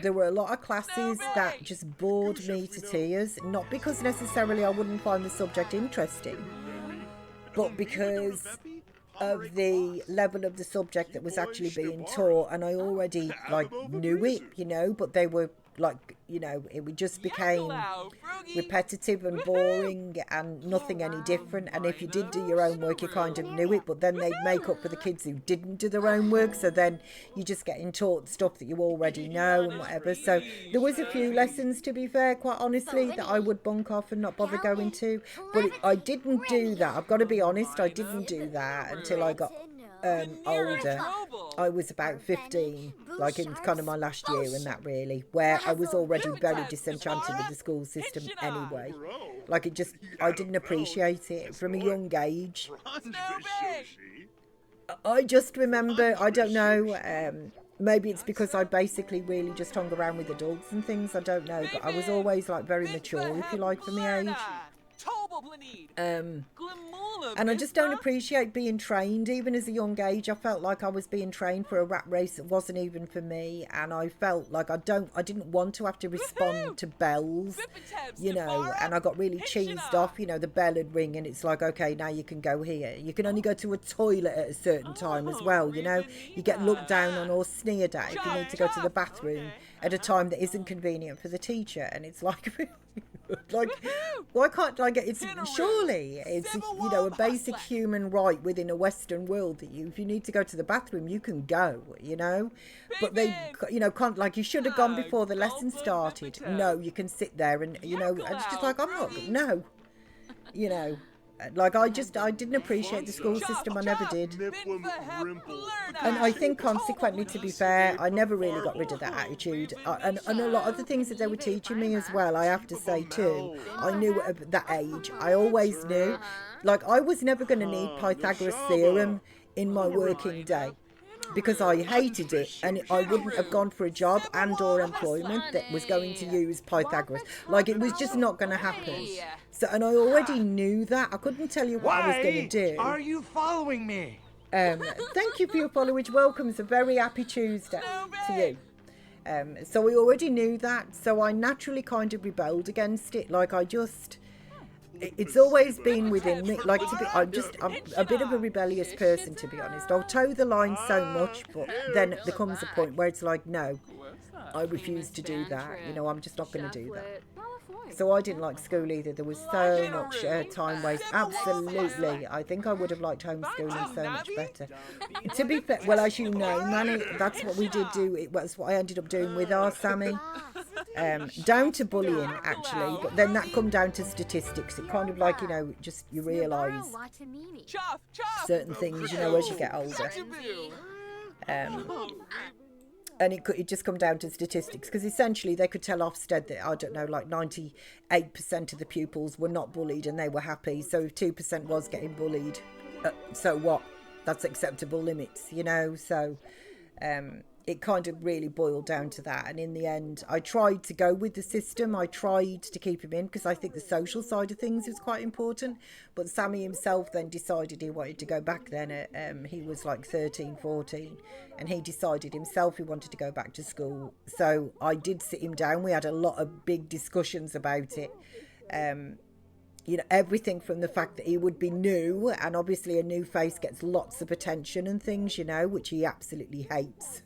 there were a lot of classes that just bored me to tears. Not because necessarily I wouldn't find the subject interesting, but because of the level of the subject that was actually being taught, and I already knew it, but they were it just became repetitive and boring and nothing any different. And if you did do your own work, you kind of knew it, but then they'd make up for the kids who didn't do their own work, so then you're just getting taught stuff that you already know and whatever. So there was a few lessons, to be fair, quite honestly, that I would bunk off and not bother going to, but I didn't do that. I've got to be honest, I didn't do that until I got older, I was about 15, like in kind of my last year and that really, where I was already very disenchanted with the school system anyway. Like I didn't appreciate it from a young age. I just remember, I don't know, maybe it's because I basically really just hung around with adults and things, I don't know, but I was always like very mature, if you like, for my age. And I just don't appreciate being trained. Even as a young age, I felt like I was being trained for a rat race that wasn't even for me, and I felt like I didn't want to have to respond to bells, you know, and I got really cheesed off, you know, the bell would ring and it's like, okay, now you can go here. You can only go to a toilet at a certain time as well, you know. You get looked down on or sneered at if you need to go to the bathroom at a time that isn't convenient for the teacher, and it's like... like, why can't I get it's surely it's, you know, a basic human right within a Western world that if you need to go to the bathroom you can go, you know, but they, you know, can't, like, you should have gone before the lesson started. No, you can sit there and, you know, it's just like, I'm not, no, you know, like I didn't appreciate the school system. I never did. And I think consequently, to be fair, I never really got rid of that attitude. And a lot of the things that they were teaching me as well, I have to say too, I knew at that age, I always knew. Like, I was never going to need Pythagoras' theorem in my working day, because I hated it, and I wouldn't have gone for a job and or employment that was going to use Pythagoras. Like, it was just not going to happen. So, and I already knew that. I couldn't tell you what I was going to do. Are you following me? Thank you for your followage. Welcome. It's a very happy Tuesday to you. So we already knew that. So I naturally kind of rebelled against it. Like, it's always been within me. Like, I'm a bit of a rebellious person, to be honest. I'll toe the line so much, but then there comes a point where it's like, no, I refuse to do that. You know, I'm just not going to do that. So I didn't like school either. There was so much time waste. Absolutely. I think I would have liked homeschooling so much better. To be fair, well, as you know, Manny, that's what we did do. It was what I ended up doing with our Sammy. Down to bullying, actually. But then that come down to statistics. It kind of like, you know, just you realise certain things, you know, as you get older. And it just come down to statistics, because essentially they could tell Ofsted that, I don't know, like 98% of the pupils were not bullied and they were happy. So if 2% was getting bullied, so what? That's acceptable limits, you know. So it kind of really boiled down to that. And in the end, I tried to go with the system. I tried to keep him in because I think the social side of things is quite important. But Sammy himself then decided he wanted to go back then. He was like 13, 14. And he decided himself he wanted to go back to school. So I did sit him down. We had a lot of big discussions about it. You know, everything from the fact that he would be new, and obviously a new face gets lots of attention and things, you know, which he absolutely hates.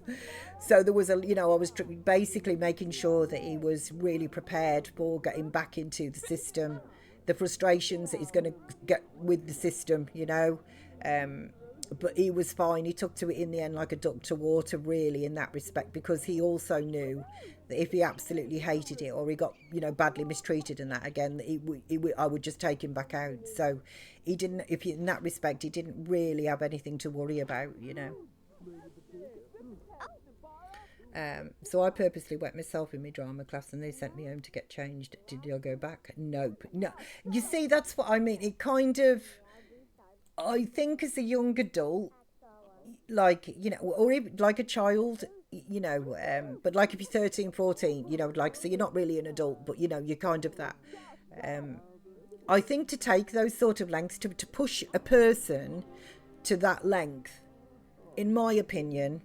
So there was you know, I was basically making sure that he was really prepared for getting back into the system, the frustrations that he's going to get with the system, you know. But he was fine. He took to it in the end like a duck to water, really, in that respect, because he also knew that if he absolutely hated it or he got, you know, badly mistreated and that again, I would just take him back out. So he didn't, in that respect, he didn't really have anything to worry about, you know. So I purposely wet myself in my drama class and they sent me home to get changed. Did I go back? Nope. No. You see, that's what I mean. It kind of... I think as a young adult, like, you know, or even like a child, you know, but like if you're 13, 14, you know, like, so you're not really an adult, but, you know, you're kind of that. I think to take those sort of lengths, to push a person to that length, in my opinion,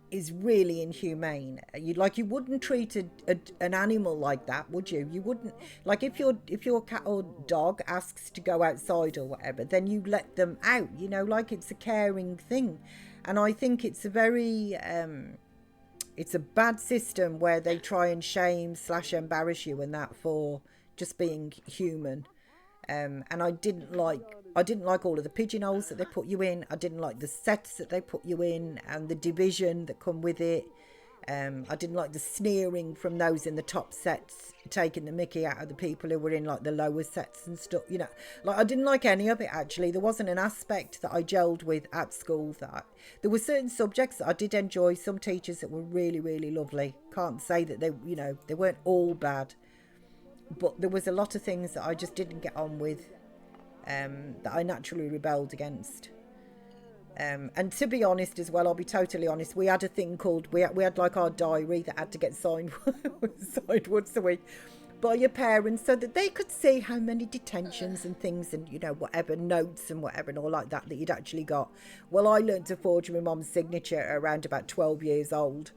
is really inhumane. You wouldn't treat an animal like that, would you? You wouldn't, like, if your cat or dog asks to go outside or whatever, then you let them out, you know, like it's a caring thing. And I think it's a very it's a bad system where they try and shame / embarrass you and that for just being human. And I didn't like all of the pigeonholes that they put you in. I didn't like the sets that they put you in and the division that come with it. I didn't like the sneering from those in the top sets, taking the mickey out of the people who were in like the lower sets and stuff, you know. Like, I didn't like any of it, actually. There wasn't an aspect that I gelled with at school. There were certain subjects that I did enjoy, some teachers that were really, really lovely. Can't say that they, you know, they weren't all bad, but there was a lot of things that I just didn't get on with, that I naturally rebelled against. And to be honest as well, I'll be totally honest, we had a thing called, we had like our diary that had to get signed, signed once a week by your parents, so that they could see how many detentions and things and, you know, whatever, notes and whatever and all like that you'd actually got. Well, I learned to forge my mum's signature around about 12 years old.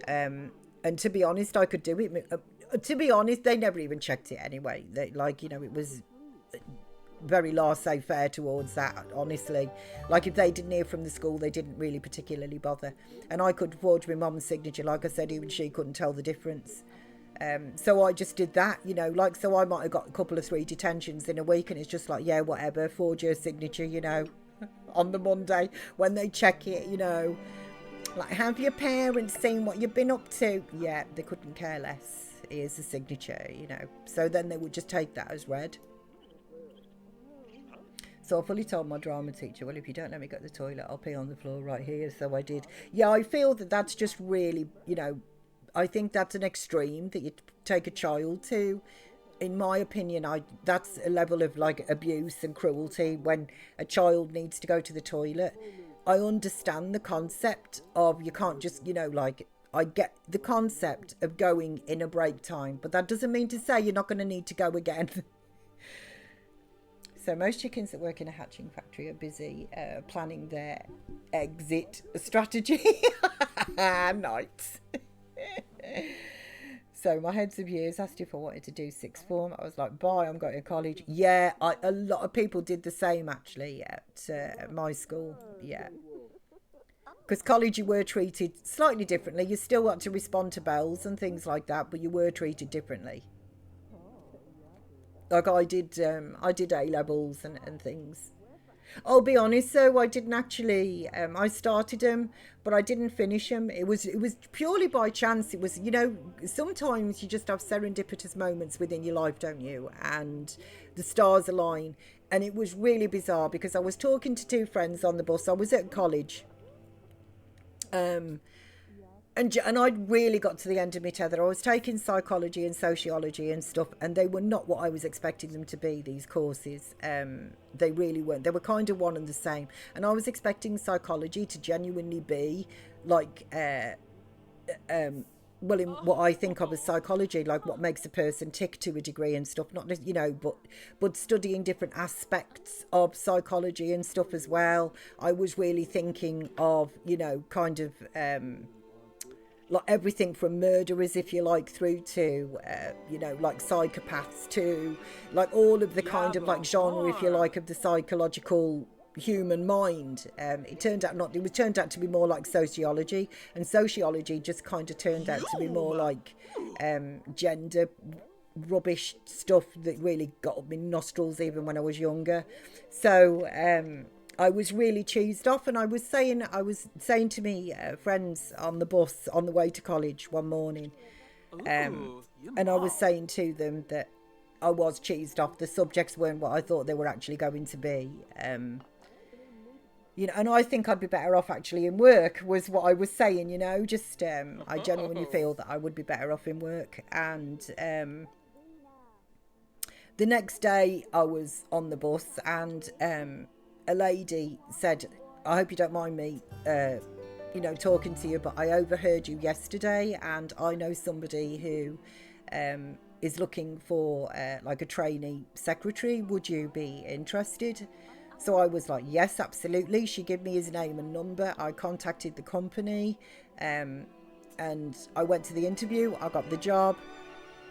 And to be honest, I could do it. To be honest, they never even checked it anyway. They, like, you know, it was very laissez-faire towards that, honestly. Like, if they didn't hear from the school, they didn't really particularly bother. And I could forge my mum's signature. Like I said, even she couldn't tell the difference. So I just did that, you know, like, so I might have got a couple of 3 detentions in a week, and it's just like, yeah, whatever, forge your signature, you know, on the Monday when they check it, you know. Like, have your parents seen what you've been up to? Yeah, they couldn't care less. Here's the signature, you know. So then they would just take that as read. So I fully told my drama teacher, well, if you don't let me go to the toilet, I'll pee on the floor right here. So I did. Yeah, I feel that that's just really, you know, I think that's an extreme that you take a child to. In my opinion, that's a level of like abuse and cruelty when a child needs to go to the toilet. I understand the concept of, you can't just, you know, like, I get the concept of going in a break time, but that doesn't mean to say you're not going to need to go again. So most chickens that work in a hatching factory are busy planning their exit strategy. Nice. So my heads of years asked if I wanted to do sixth form. I was like, bye, I'm going to college. Yeah, a lot of people did the same, actually, at my school. Yeah. Because college, you were treated slightly differently. You still got to respond to bells and things like that, but you were treated differently. Like I did A-levels and things. I'll be honest, though, I didn't actually, I started them, but I didn't finish them. It was purely by chance. It was, you know, sometimes you just have serendipitous moments within your life, don't you? And the stars align. And it was really bizarre because I was talking to 2 friends on the bus. I was at college. And I'd really got to the end of my tether. I was taking psychology and sociology and stuff, and they were not what I was expecting them to be, these courses. They really weren't. They were kind of one and the same. And I was expecting psychology to genuinely be like, well, in what I think of as psychology, like what makes a person tick to a degree and stuff, not just, you know, but studying different aspects of psychology and stuff as well. I was really thinking of, you know, kind of, like everything from murderers, if you like, through to, you know, like psychopaths, to like all of the kind of like genre, if you like, of the psychological human mind. It turned out to be more like sociology, and sociology just kind of turned out to be more like gender rubbish stuff that really got up my nostrils even when I was younger. So I was really cheesed off, and I was saying to me friends on the bus on the way to college one morning, and I was saying to them that I was cheesed off. The subjects weren't what I thought they were actually going to be. You know, and I think I'd be better off actually in work, was what I was saying, you know, just I genuinely feel that I would be better off in work. And the next day I was on the bus, and a lady said, I hope you don't mind me, you know, talking to you, but I overheard you yesterday, and I know somebody who is looking for like a trainee secretary. Would you be interested? So I was like, yes, absolutely. She gave me his name and number. I contacted the company, and I went to the interview. I got the job,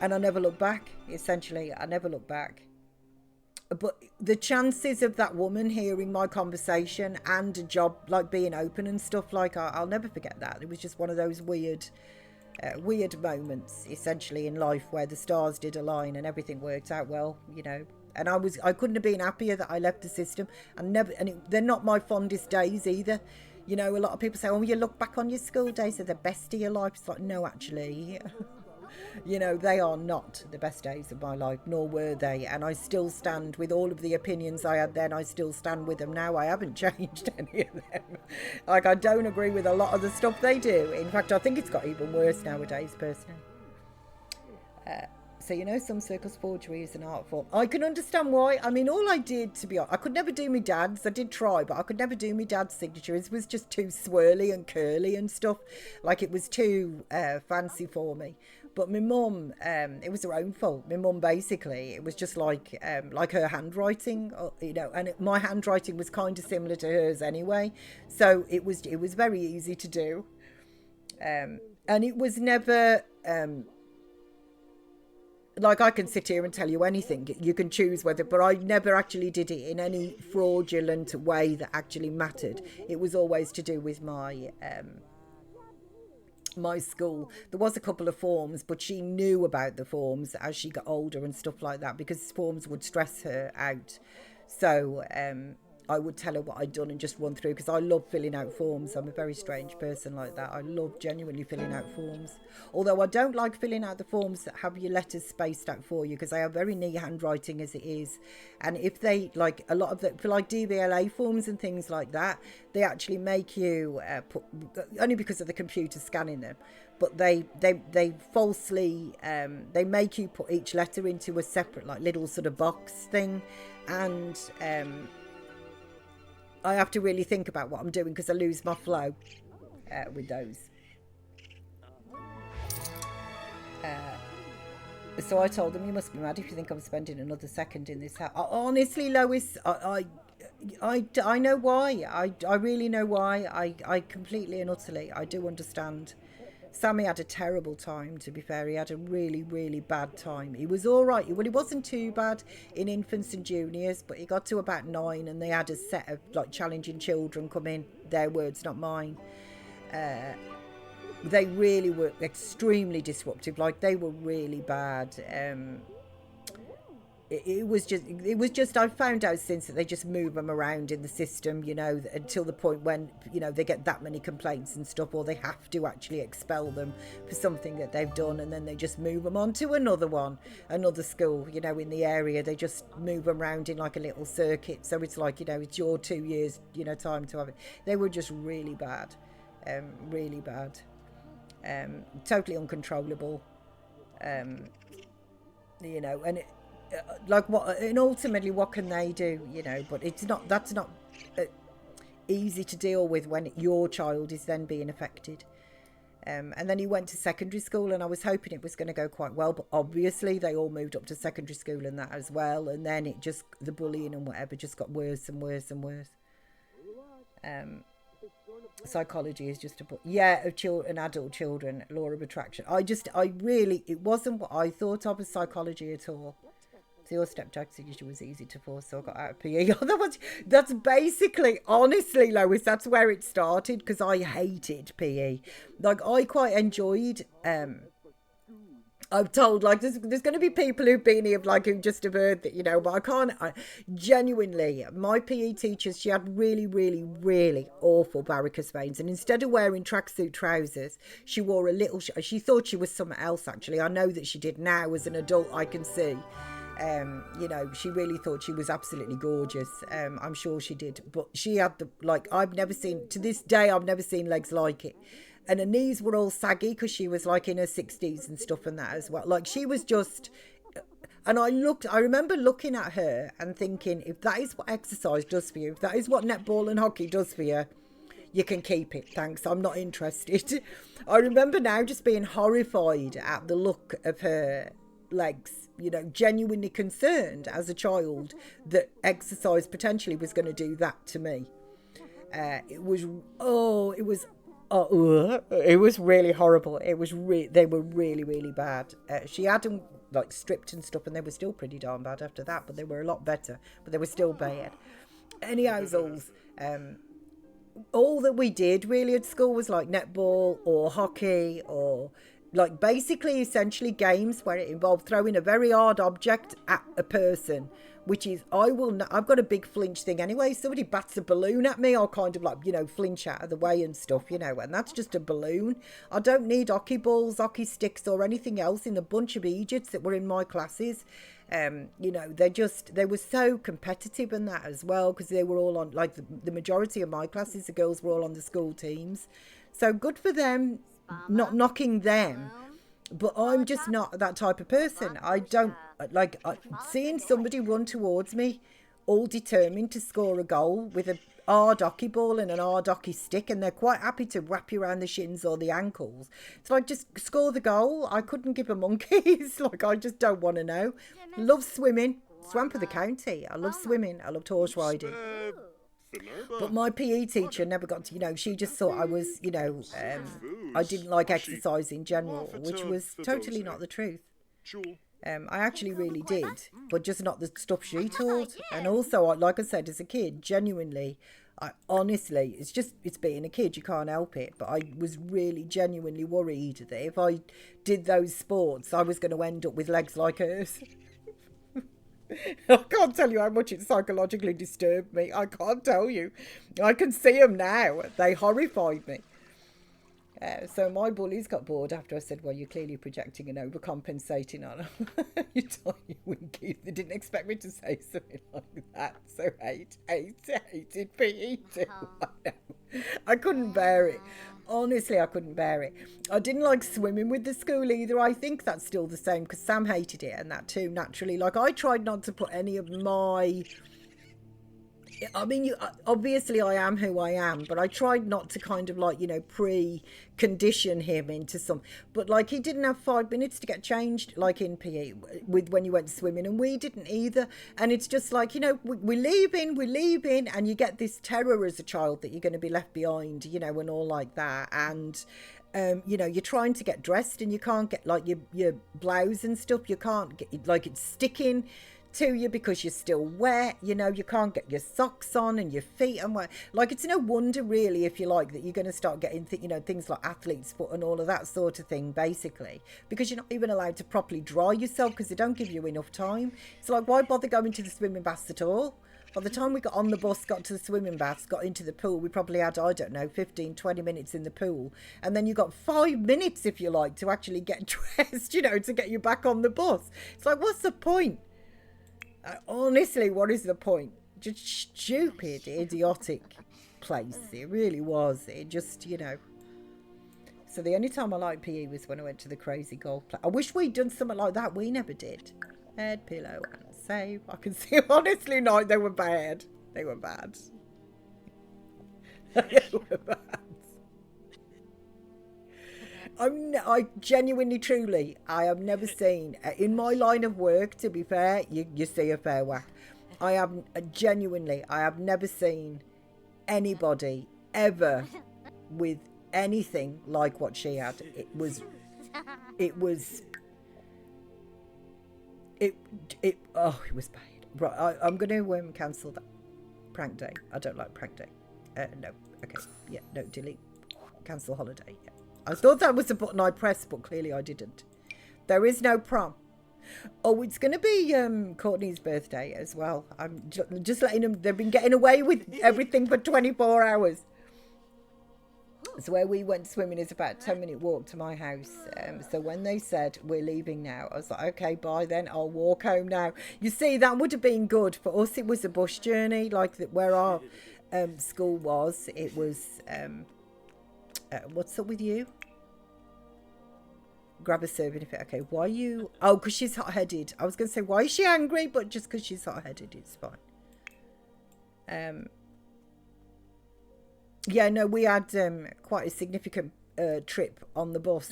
and I never looked back. Essentially, I never looked back. But the chances of that woman hearing my conversation and a job like being open and stuff, like, I'll never forget that. It was just one of those weird moments, essentially, in life where the stars did align and everything worked out well, you know. And I couldn't have been happier that I left the system. They're not my fondest days either. You know, a lot of people say, oh, you look back on your school days, they're the best of your life. It's like, no, actually, you know, they are not the best days of my life, nor were they. And I still stand with all of the opinions I had then. I still stand with them now. I haven't changed any of them. Like, I don't agree with a lot of the stuff they do. In fact, I think it's got even worse nowadays, personally. So, you know, some circles forgery is an art form. I can understand why. I mean, all I did, to be honest, I could never do my dad's. I did try, but I could never do my dad's signature. It was just too swirly and curly and stuff. Like, it was too fancy for me. But my mum, it was her own fault. My mum, basically, it was just like her handwriting, you know, and my handwriting was kind of similar to hers anyway. So it was very easy to do. And it was never... like, I can sit here and tell you anything. You can choose whether, but I never actually did it in any fraudulent way that actually mattered. It was always to do with my my school. There was a couple of forms, but she knew about the forms as she got older and stuff like that, because forms would stress her out. So I would tell her what I'd done and just run through, because I love filling out forms. I'm a very strange person like that. I love genuinely filling out forms. Although I don't like filling out the forms that have your letters spaced out for you, because I have very neat handwriting as it is. And if they, like a lot of the, for like DVLA forms and things like that, they actually make you put, only because of the computer scanning them, but they falsely, they make you put each letter into a separate, like, little sort of box thing. And I have to really think about what I'm doing, because I lose my flow with those. So I told them, you must be mad if you think I'm spending another second in this house. Honestly, Lois, I know why. I really know why. I completely and utterly, I do understand. Sammy had a terrible time, to be fair. He had a really, really bad time. He was all right. Well, he wasn't too bad in infants and juniors, but he got to about 9 and they had a set of, like, challenging children come in. Their words, not mine. They really were extremely disruptive. Like, they were really bad. It was just, I found out since that they just move them around in the system, you know, until the point when, you know, they get that many complaints and stuff, or they have to actually expel them for something that they've done, and then they just move them on to another school, you know, in the area. They just move them around in like a little circuit. So it's like, you know, it's your 2 years, you know, time to have it. They were just really bad, really bad, totally uncontrollable, you know, and like, what, and ultimately what can they do, you know? But that's not easy to deal with when your child is then being affected. And then he went to secondary school, and I was hoping it was going to go quite well, but obviously they all moved up to secondary school and that as well, and then it just, the bullying and whatever just got worse and worse and worse. Psychology is just a book, yeah, of children, adult children, law of attraction. It wasn't what I thought of as psychology at all. So your stepdad's signature was easy to force, so I got out of PE. That's basically, honestly, Lois, that's where it started, because I hated PE. Like, I quite enjoyed, I've told, like, there's going to be people who've been here, like, who just have heard that, you know, but genuinely, my PE teacher, she had really, really, really awful varicose veins, and instead of wearing tracksuit trousers, she wore a little, she thought she was something else, actually. I know that she did now. As an adult, I can see. You know, she really thought she was absolutely gorgeous. I'm sure she did, but she had to this day I've never seen legs like it, and her knees were all saggy because she was like in her 60s and stuff and that as well. Like, she was just, and I remember looking at her and thinking, if that is what exercise does for you, if that is what netball and hockey does for you, you can keep it, thanks, I'm not interested. I remember now just being horrified at the look of her legs, you know, genuinely concerned as a child that exercise potentially was going to do that to me. It was really horrible. They were really, really bad. She had them, like, stripped and stuff, and they were still pretty darn bad after that, but they were a lot better, but they were still bad. Anyhow, all that we did really at school was like netball or hockey or like basically essentially games where it involved throwing a very hard object at a person, which is, I've got a big flinch thing anyway. Somebody bats a balloon at me, I'll kind of like, you know, flinch out of the way and stuff, you know, and that's just a balloon. I don't need hockey balls, hockey sticks or anything else in a bunch of idiots that were in my classes. You know, they were so competitive in that as well, because they were all on, like the majority of my classes, the girls were all on the school teams. So good for them, not knocking them. But I'm just not that type of person. I don't like seeing somebody run towards me, all determined to score a goal with a hard hockey ball and an hard hockey stick, and they're quite happy to wrap you around the shins or the ankles. It's like, just score the goal. I couldn't give a monkeys. Like, I just don't want to know. Love swimming. Swam for the county. I love swimming. I loved horse riding. But my PE teacher never got to, you know, she just thought I was, you know, I didn't like exercise in general, which was totally not the truth. I actually really did, but just not the stuff she taught. And also, like I said, as a kid, genuinely, I honestly, it's being a kid, you can't help it. But I was really genuinely worried that if I did those sports, I was going to end up with legs like hers. I can't tell you how much it psychologically disturbed me. I can't tell you. I can see them now. They horrified me. So my bullies got bored after I said, well, you're clearly projecting and overcompensating on them. You tiny winky. They didn't expect me to say something like that. So hated PE too. I couldn't bear it. Honestly, I couldn't bear it. I didn't like swimming with the school either. I think that's still the same because Sam hated it and that too, naturally. Like, I tried not to put any of my... I mean, obviously I am who I am, but I tried not to kind of like, you know, pre-condition him into some... But like, he didn't have 5 minutes to get changed, like in PE, with when you went swimming, and we didn't either. And it's just like, you know, we're leaving, and you get this terror as a child that you're going to be left behind, you know, and all like that. And... you know, you're trying to get dressed and you can't get like your blouse and stuff. You can't get, like, it's sticking to you because you're still wet. You know, you can't get your socks on and your feet and what. Like, it's no wonder really, if you like, that you're going to start getting you know, things like athlete's foot and all of that sort of thing, basically, because you're not even allowed to properly dry yourself because they don't give you enough time. It's like, why bother going to the swimming baths at all? By the time we got on the bus, got to the swimming baths, got into the pool, we probably had, I don't know, 15, 20 minutes in the pool. And then you got 5 minutes, if you like, to actually get dressed, you know, to get you back on the bus. It's like, what's the point? Honestly, what is the point? Just stupid, idiotic place. It really was. It just, you know. So the only time I liked PE was when I went to the crazy golf play. I wish we'd done something like that. We never did. Head, pillow, and save. I can see, honestly, no, they were bad. They were bad. They were bad. I genuinely, truly, I have never seen, in my line of work, to be fair, you see a fair whack. I have never seen anybody ever with anything like what she had. It was bad. Right, I'm going to cancel that prank day. I don't like prank day. No. Okay. Yeah, no, delete. Cancel holiday. Yeah. I thought that was the button I pressed, but clearly I didn't. There is no prom. Oh, it's going to be Courtney's birthday as well. I'm just letting them... They've been getting away with everything for 24 hours. So where we went swimming is about a 10-minute walk to my house. So when they said, we're leaving now, I was like, okay, bye then. I'll walk home now. You see, that would have been good. For us, it was a bus journey, like where our school was. It was... what's up with you? Grab a serving if it... Okay, why are you... Oh, because she's hot-headed. I was going to say, why is she angry? But just because she's hot-headed, it's fine. Yeah, no, we had quite a significant trip on the bus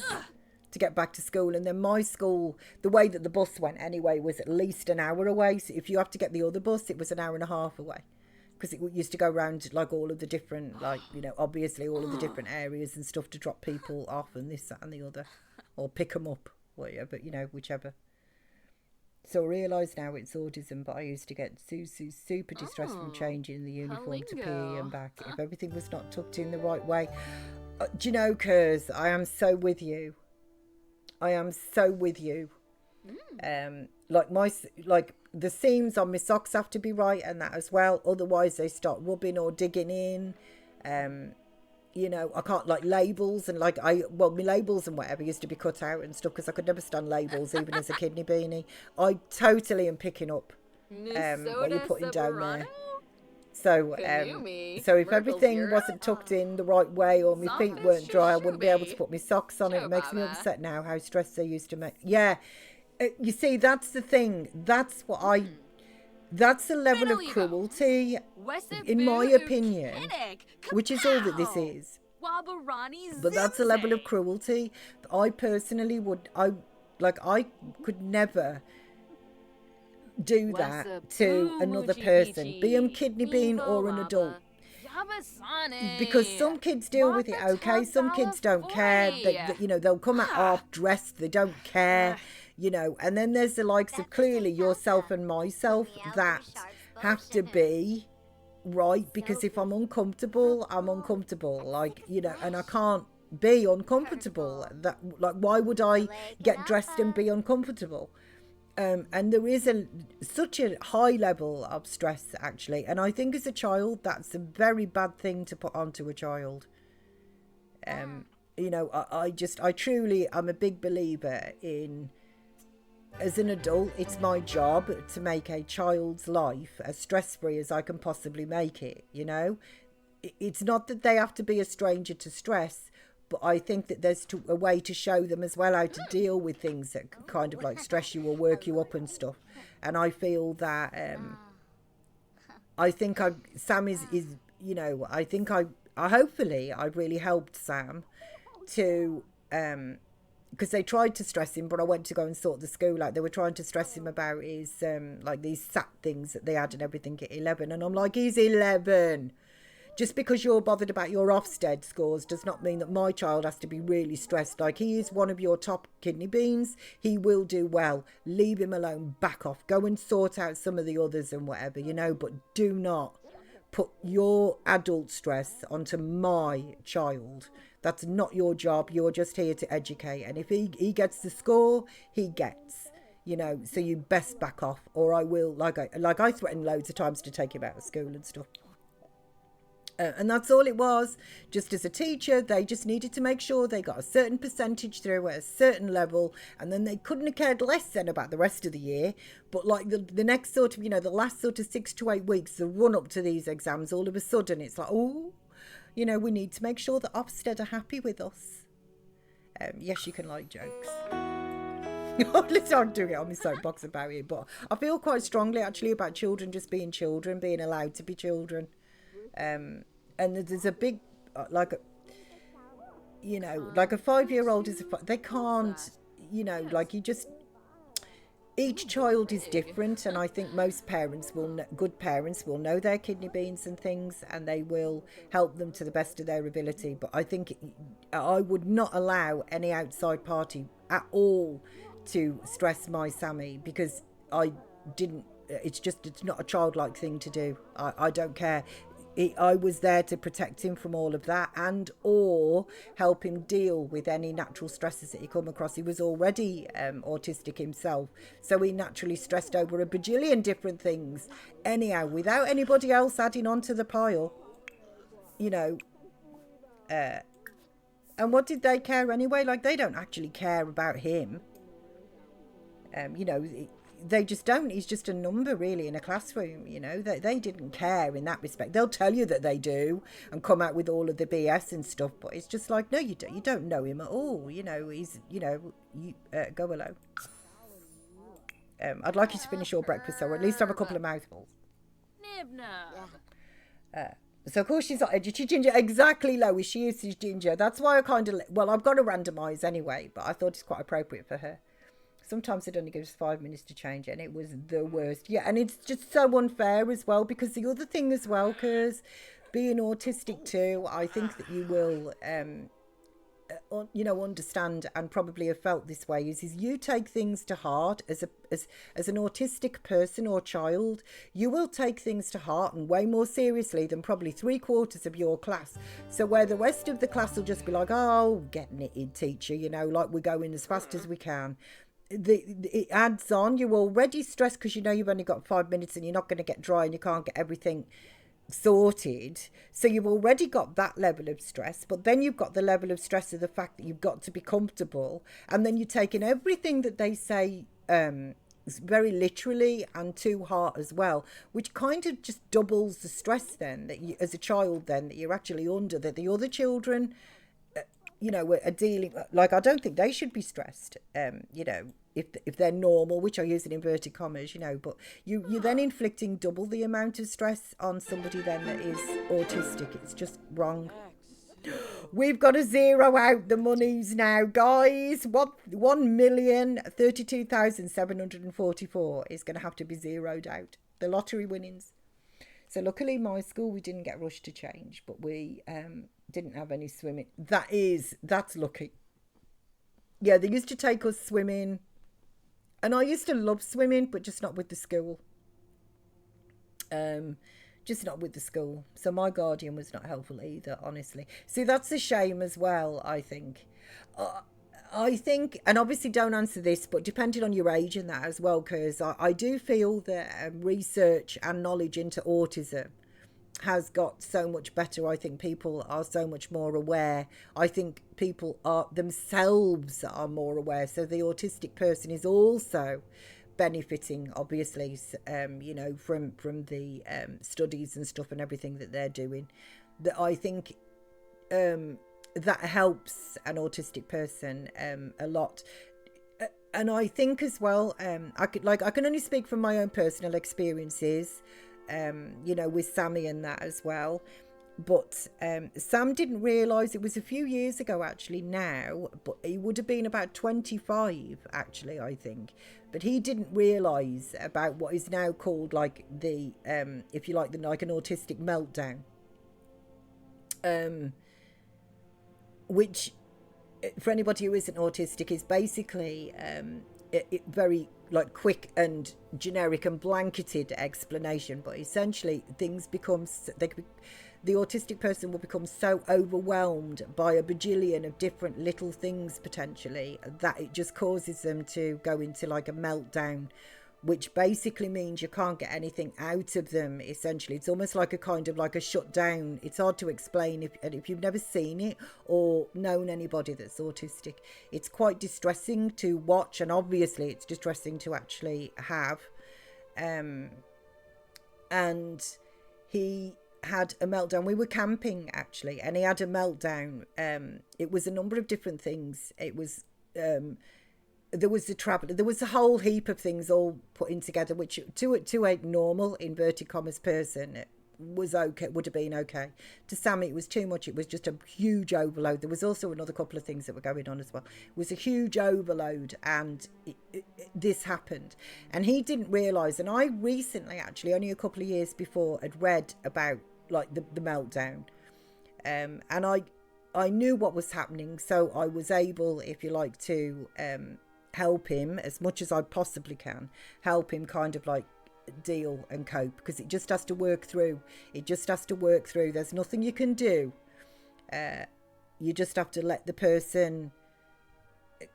to get back to school. And then my school, the way that the bus went anyway, was at least an hour away. So if you have to get the other bus, it was an hour and a half away. Because it used to go around like all of the different, like, you know, obviously all of the different areas and stuff to drop people off and this, that and the other. Or pick them up, whatever, you know, whichever. So I realise now it's autism, but I used to get super distressed from changing the uniform to PE and back. If everything was not tucked in the right way. Do you know, Kurs, I am so with you. I am so with you. Like the seams on my socks have to be right and that as well. Otherwise they start rubbing or digging in. You know, I can't like labels and like my labels and whatever used to be cut out and stuff because I could never stand labels even as a kidney beanie. I totally am picking up what you're putting down there. So so if everything wasn't tucked in the right way or my feet weren't dry, I wouldn't be able to put my socks on. It makes me upset now how stressed they used to make. Yeah, you see, that's the thing. That's the level of cruelty, in my opinion, which is all that this is. But that's a level of cruelty that I personally I could never do that to another person, be them kidney bean or an adult. Because some kids deal with it okay, some kids don't care. They'll come out half dressed, they don't care, and then there's the likes of clearly yourself and myself that have to be right, because if I'm uncomfortable, I'm uncomfortable, and I can't be uncomfortable. That, like, why would I get dressed and be uncomfortable? And there is such a high level of stress, actually. And I think as a child, that's a very bad thing to put onto a child. I truly, I'm a big believer in, as an adult, it's my job to make a child's life as stress-free as I can possibly make it, It's not that they have to be a stranger to stress, but I think that there's a way to show them as well how to deal with things that can kind of like stress you or work you up and stuff. And I feel that I think Sam is I think hopefully I've really helped Sam to because they tried to stress him, but I went to go and sort the school out. They were trying to stress him about his like these SAT things that they had and everything at 11, and I'm like, he's 11. Just because you're bothered about your Ofsted scores does not mean that my child has to be really stressed. Like, he is one of your top kidney beans. He will do well. Leave him alone. Back off. Go and sort out some of the others and whatever, but do not put your adult stress onto my child. That's not your job. You're just here to educate. And if he gets the score, he gets, so you best back off, or I will, like I threatened loads of times to take him out of school and stuff. And that's all it was. Just as a teacher, they just needed to make sure they got a certain percentage through at a certain level, and then they couldn't have cared less then about the rest of the year. But like the next sort of, the last sort of 6 to 8 weeks, the run up to these exams, all of a sudden it's like, we need to make sure that Ofsted are happy with us. Yes, you can like jokes. Listen, I'm doing it on my soapbox about it, but I feel quite strongly actually about children just being children, being allowed to be children. And there's a big, like a 5-year-old they can't, each child is different, and I think most good parents will know their kidney beans and things, and they will help them to the best of their ability. But I think I would not allow any outside party at all to stress my Sammy, because it's not a childlike thing to do. I don't care. I was there to protect him from all of that, and or help him deal with any natural stresses that he come across. He was already autistic himself, so he naturally stressed over a bajillion different things anyhow, without anybody else adding on to the pile, and what did they care anyway? Like, they don't actually care about him. They just don't. He's just a number, really, in a classroom, They didn't care in that respect. They'll tell you that they do and come out with all of the BS and stuff, but it's just like, no, you don't know him at all. He's, go alone. I'd like you to finish your breakfast, or at least have a couple of mouthfuls. So, of course, she's not edgy. She's ginger. Exactly, Lois. She is ginger. That's why I kind of... Well, I've got to randomise anyway, but I thought it's quite appropriate for her. Sometimes it only gives 5 minutes to change, and it was the worst. Yeah, and it's just so unfair as well, because the other thing as well, because being autistic too, I think that you will understand and probably have felt this way is you take things to heart as an autistic person or child. You will take things to heart and way more seriously than probably 3/4 of your class. So where the rest of the class will just be like, oh, getting it in, teacher, like we're going as fast as we can. It adds on. You're already stressed because you've only got 5 minutes and you're not going to get dry and you can't get everything sorted. So you've already got that level of stress, but then you've got the level of stress of the fact that you've got to be comfortable, and then you're taking everything that they say very literally and to heart as well, which kind of just doubles the stress then that you, as a child, then that you're actually under, that the other children are dealing. Like, I don't think they should be stressed, if they're normal, which I use in inverted commas, but you're then inflicting double the amount of stress on somebody then that is autistic. It's just wrong. We've got to zero out the monies now, guys. 1,032,744 is going to have to be zeroed out. The lottery winnings. So luckily my school, we didn't get rushed to change, but we didn't have any swimming. That's lucky. Yeah, they used to take us swimming, and I used to love swimming, but just not with the school. Just not with the school. So my guardian was not helpful either, honestly. See, that's a shame as well, I think. I think, and obviously don't answer this, but depending on your age and that as well, because I do feel that research and knowledge into autism has got so much better. I think people are so much more aware. I think people are themselves are more aware. So the autistic person is also benefiting, obviously, from the studies and stuff and everything that they're doing. That I think that helps an autistic person a lot. And I think as well, I can only speak from my own personal experiences, with Sammy and that as well. But Sam didn't realise, it was a few years ago actually now, but he would have been about 25 actually, I think. But he didn't realise about what is now called like the, if you like, like an autistic meltdown. Which, for anybody who isn't autistic, is basically very like quick and generic and blanketed explanation, but essentially things become, the autistic person will become so overwhelmed by a bajillion of different little things potentially that it just causes them to go into like a meltdown, which basically means you can't get anything out of them. Essentially, it's almost like a kind of like a shutdown. It's hard to explain if you've never seen it or known anybody that's autistic. It's quite distressing to watch, and obviously it's distressing to actually have. And he had a meltdown. We were camping actually, and he had a meltdown. It was a number of different things. It was there was the travel, there was a whole heap of things all put in together, which to a normal inverted commas person was okay, would have been okay. To Sammy it was too much. It was just a huge overload. There was also another couple of things that were going on as well. It was a huge overload, and this happened, and he didn't realise. And I recently, actually only a couple of years before, had read about like the meltdown, and I knew what was happening, so I was able, if you like, to help him as much as I possibly can, help him kind of like deal and cope, because it just has to work through. There's nothing you can do. You just have to let the person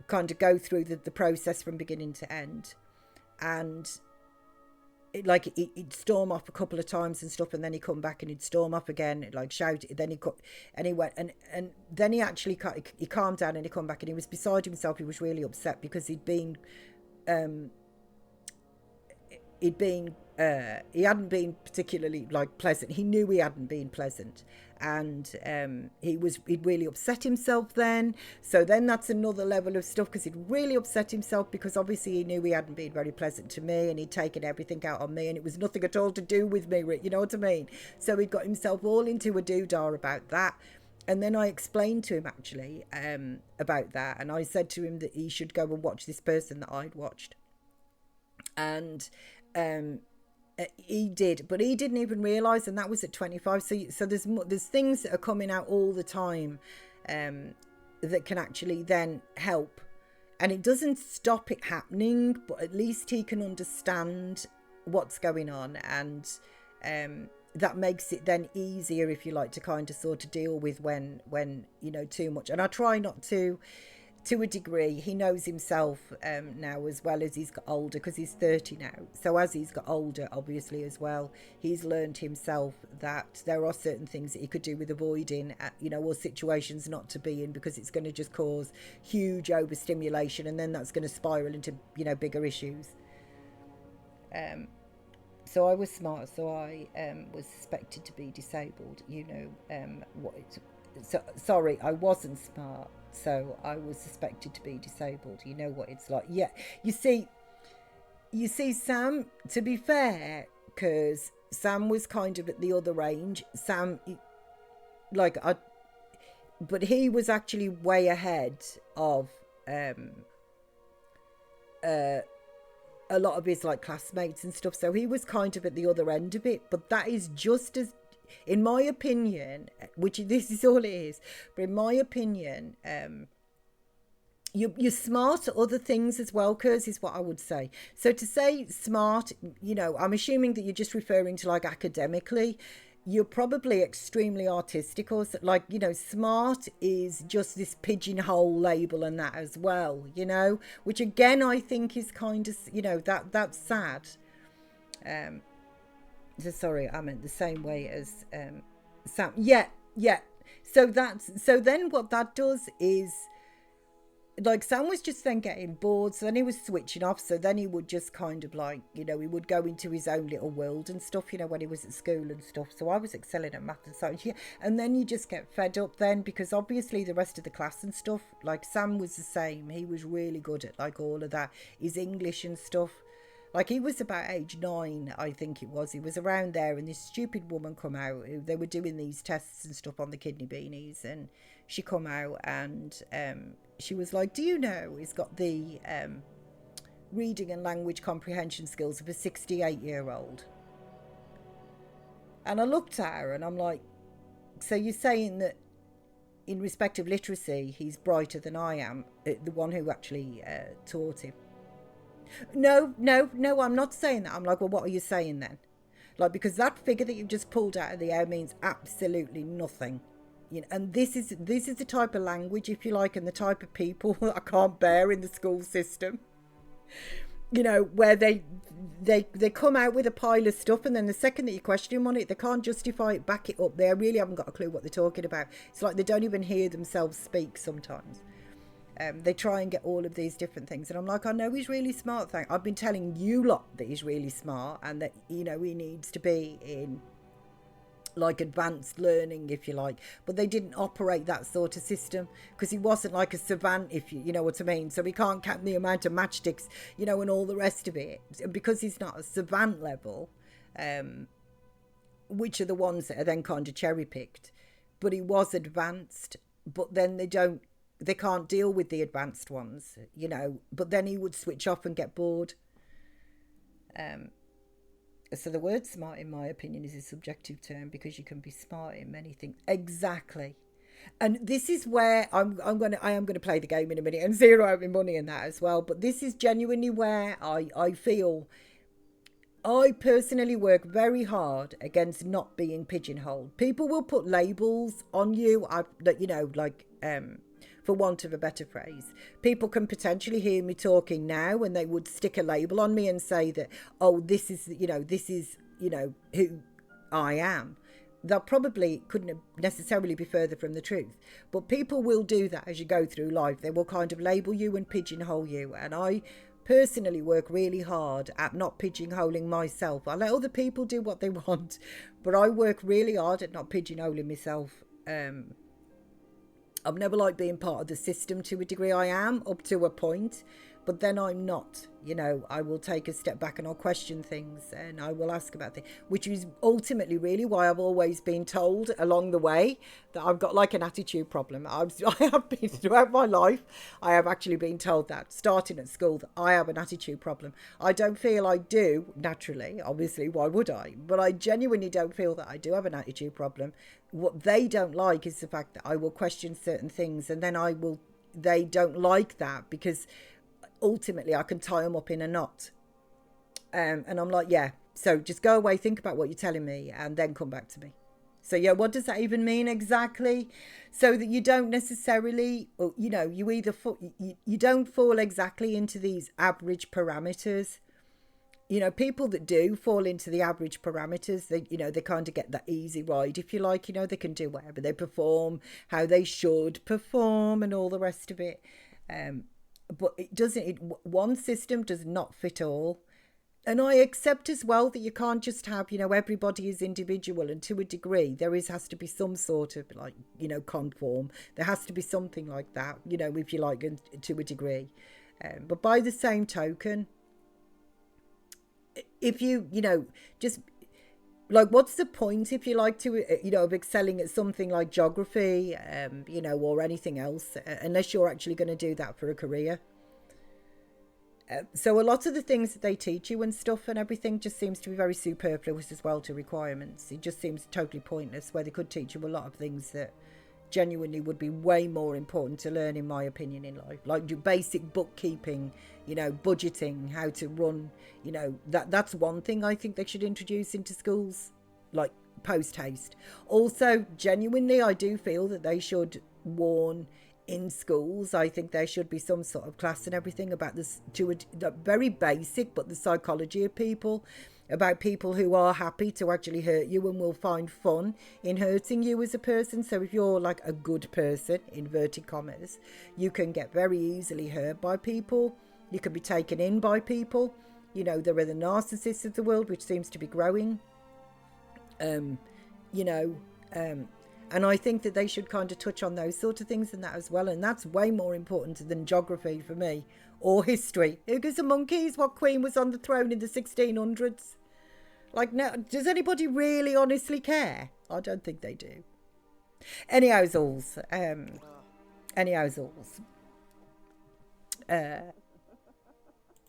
kind of go through the process from beginning to end. And he'd storm off a couple of times and stuff, and then he'd come back and he'd storm off again, like shout. Then he went, and then he actually he calmed down and he come back, and he was beside himself. He was really upset because he hadn't been particularly like pleasant. He knew he hadn't been pleasant, and he'd really upset himself then. So then that's another level of stuff, because he'd really upset himself because obviously he knew he hadn't been very pleasant to me, and he'd taken everything out on me, and it was nothing at all to do with me, you know what I mean? So he'd got himself all into a doodah about that. And then I explained to him actually about that, and I said to him that he should go and watch this person that I'd watched. And he did, but he didn't even realise, and that was at 25. So there's things that are coming out all the time, that can actually then help. And it doesn't stop it happening, but at least he can understand what's going on, and that makes it then easier, if you like, to kind of sort of deal with when you know, too much. And I try not to a degree. He knows himself now, as well as he's got older, because he's 30 now. So as he's got older, obviously, as well, he's learned himself that there are certain things that he could do with avoiding, you know, or situations not to be in, because it's going to just cause huge overstimulation, and then that's going to spiral into, you know, bigger issues. So I was smart, so I was suspected to be disabled, you know. Sorry, I wasn't smart, so I was suspected to be disabled. You know what it's like. Yeah, you see, Sam, to be fair, because Sam was kind of at the other range. Sam, but he was actually way ahead of a lot of his like classmates and stuff, so he was kind of at the other end of it. But that is just as, in my opinion, which this is all it is, but in my opinion, you're smart at other things as well, Kurs, is what I would say. So to say smart, you know, I'm assuming that you're just referring to like academically. You're probably extremely artistic, or like, you know, smart is just this pigeonhole label and that as well, you know, which again I think is kind of, you know, that's sad. So sorry, I meant the same way as Sam. Yeah. So then what that does is, like, Sam was just then getting bored, so then he was switching off. So then he would just kind of like, you know, he would go into his own little world and stuff, you know, when he was at school and stuff. So I was excelling at math and science, yeah. And then you just get fed up then, because obviously the rest of the class and stuff, like Sam was the same. He was really good at like all of that, his English and stuff. Like, he was about age 9, I think it was. He was around there, and this stupid woman come out. They were doing these tests and stuff on the kidney beanies, and she come out and she was like, do you know he's got the reading and language comprehension skills of a 68-year-old? And I looked at her and I'm like, so you're saying that in respect of literacy, he's brighter than I am, the one who actually taught him? No, I'm not saying that. I'm like, well, what are you saying then? Like, because that figure that you've just pulled out of the air means absolutely nothing. You know, and this is the type of language, if you like, and the type of people that I can't bear in the school system. You know, where they come out with a pile of stuff, and then the second that you question them on it, they can't justify it, back it up. They really haven't got a clue what they're talking about. It's like they don't even hear themselves speak sometimes. They try and get all of these different things, and I'm like, I know he's really smart. I've been telling you lot that he's really smart, and that, you know, he needs to be in like advanced learning, if you like, but they didn't operate that sort of system, because he wasn't like a savant, if you know what I mean. So he can't count the amount of matchsticks, you know, and all the rest of it, and because he's not a savant level, which are the ones that are then kind of cherry picked, but he was advanced, but then they can't deal with the advanced ones, you know, but then he would switch off and get bored. So the word smart, in my opinion, is a subjective term, because you can be smart in many things. Exactly. And this is where I am going to play the game in a minute and zero out my money in that as well. But this is genuinely where I feel I personally work very hard against not being pigeonholed. People will put labels on you, that, you know, like, for want of a better phrase. People can potentially hear me talking now, and they would stick a label on me and say that, oh, this is who I am. That probably couldn't necessarily be further from the truth. But people will do that as you go through life. They will kind of label you and pigeonhole you. And I personally work really hard at not pigeonholing myself. I let other people do what they want, but I work really hard at not pigeonholing myself. I've never liked being part of the system to a degree. I am, up to a point, but then I'm not. You know, I will take a step back and I'll question things and I will ask about things, which is ultimately really why I've always been told along the way that I've got like an attitude problem. I have been throughout my life, I have actually been told that, starting at school, that I have an attitude problem. I don't feel I do, naturally, obviously, why would I? But I genuinely don't feel that I do have an attitude problem. What they don't like is the fact that I will question certain things, and then they don't like that because ultimately I can tie them up in a knot. And I'm like, yeah, so just go away, think about what you're telling me, and then come back to me. So yeah, what does that even mean exactly? So that you don't necessarily, you know, you don't fall exactly into these average parameters. You know, people that do fall into the average parameters, they kind of get that easy ride, if you like. You know, they can do whatever, they perform how they should perform and all the rest of it. But one system does not fit all. And I accept as well that you can't just have, you know, everybody is individual, and to a degree there has to be some sort of, like, you know, conform. There has to be something like that, you know, if you like, to a degree. But by the same token, if you know, just like, what's the point, if you like, to, you know, of excelling at something like geography, you know, or anything else, unless you're actually going to do that for a career. So a lot of the things that they teach you and stuff and everything just seems to be very superfluous as well to requirements. It just seems totally pointless, where they could teach you a lot of things that genuinely would be way more important to learn, in my opinion, in life, like your basic bookkeeping, you know, budgeting, how to run, you know, that's one thing I think they should introduce into schools, like, post haste. Also, genuinely, I do feel that they should warn in schools. I think there should be some sort of class and everything about this, the very basic, but the psychology of people, about people who are happy to actually hurt you and will find fun in hurting you as a person. So if you're like a good person, inverted commas, you can get very easily hurt by people. You can be taken in by people. You know, there are the narcissists of the world, which seems to be growing. You know, and I think that they should kind of touch on those sort of things and that as well. And that's way more important than geography for me, or history. Who gives a monkeys what queen was on the throne in the 1600s? Like, now, does anybody really honestly care? I don't think they do. Anyhow's-alls.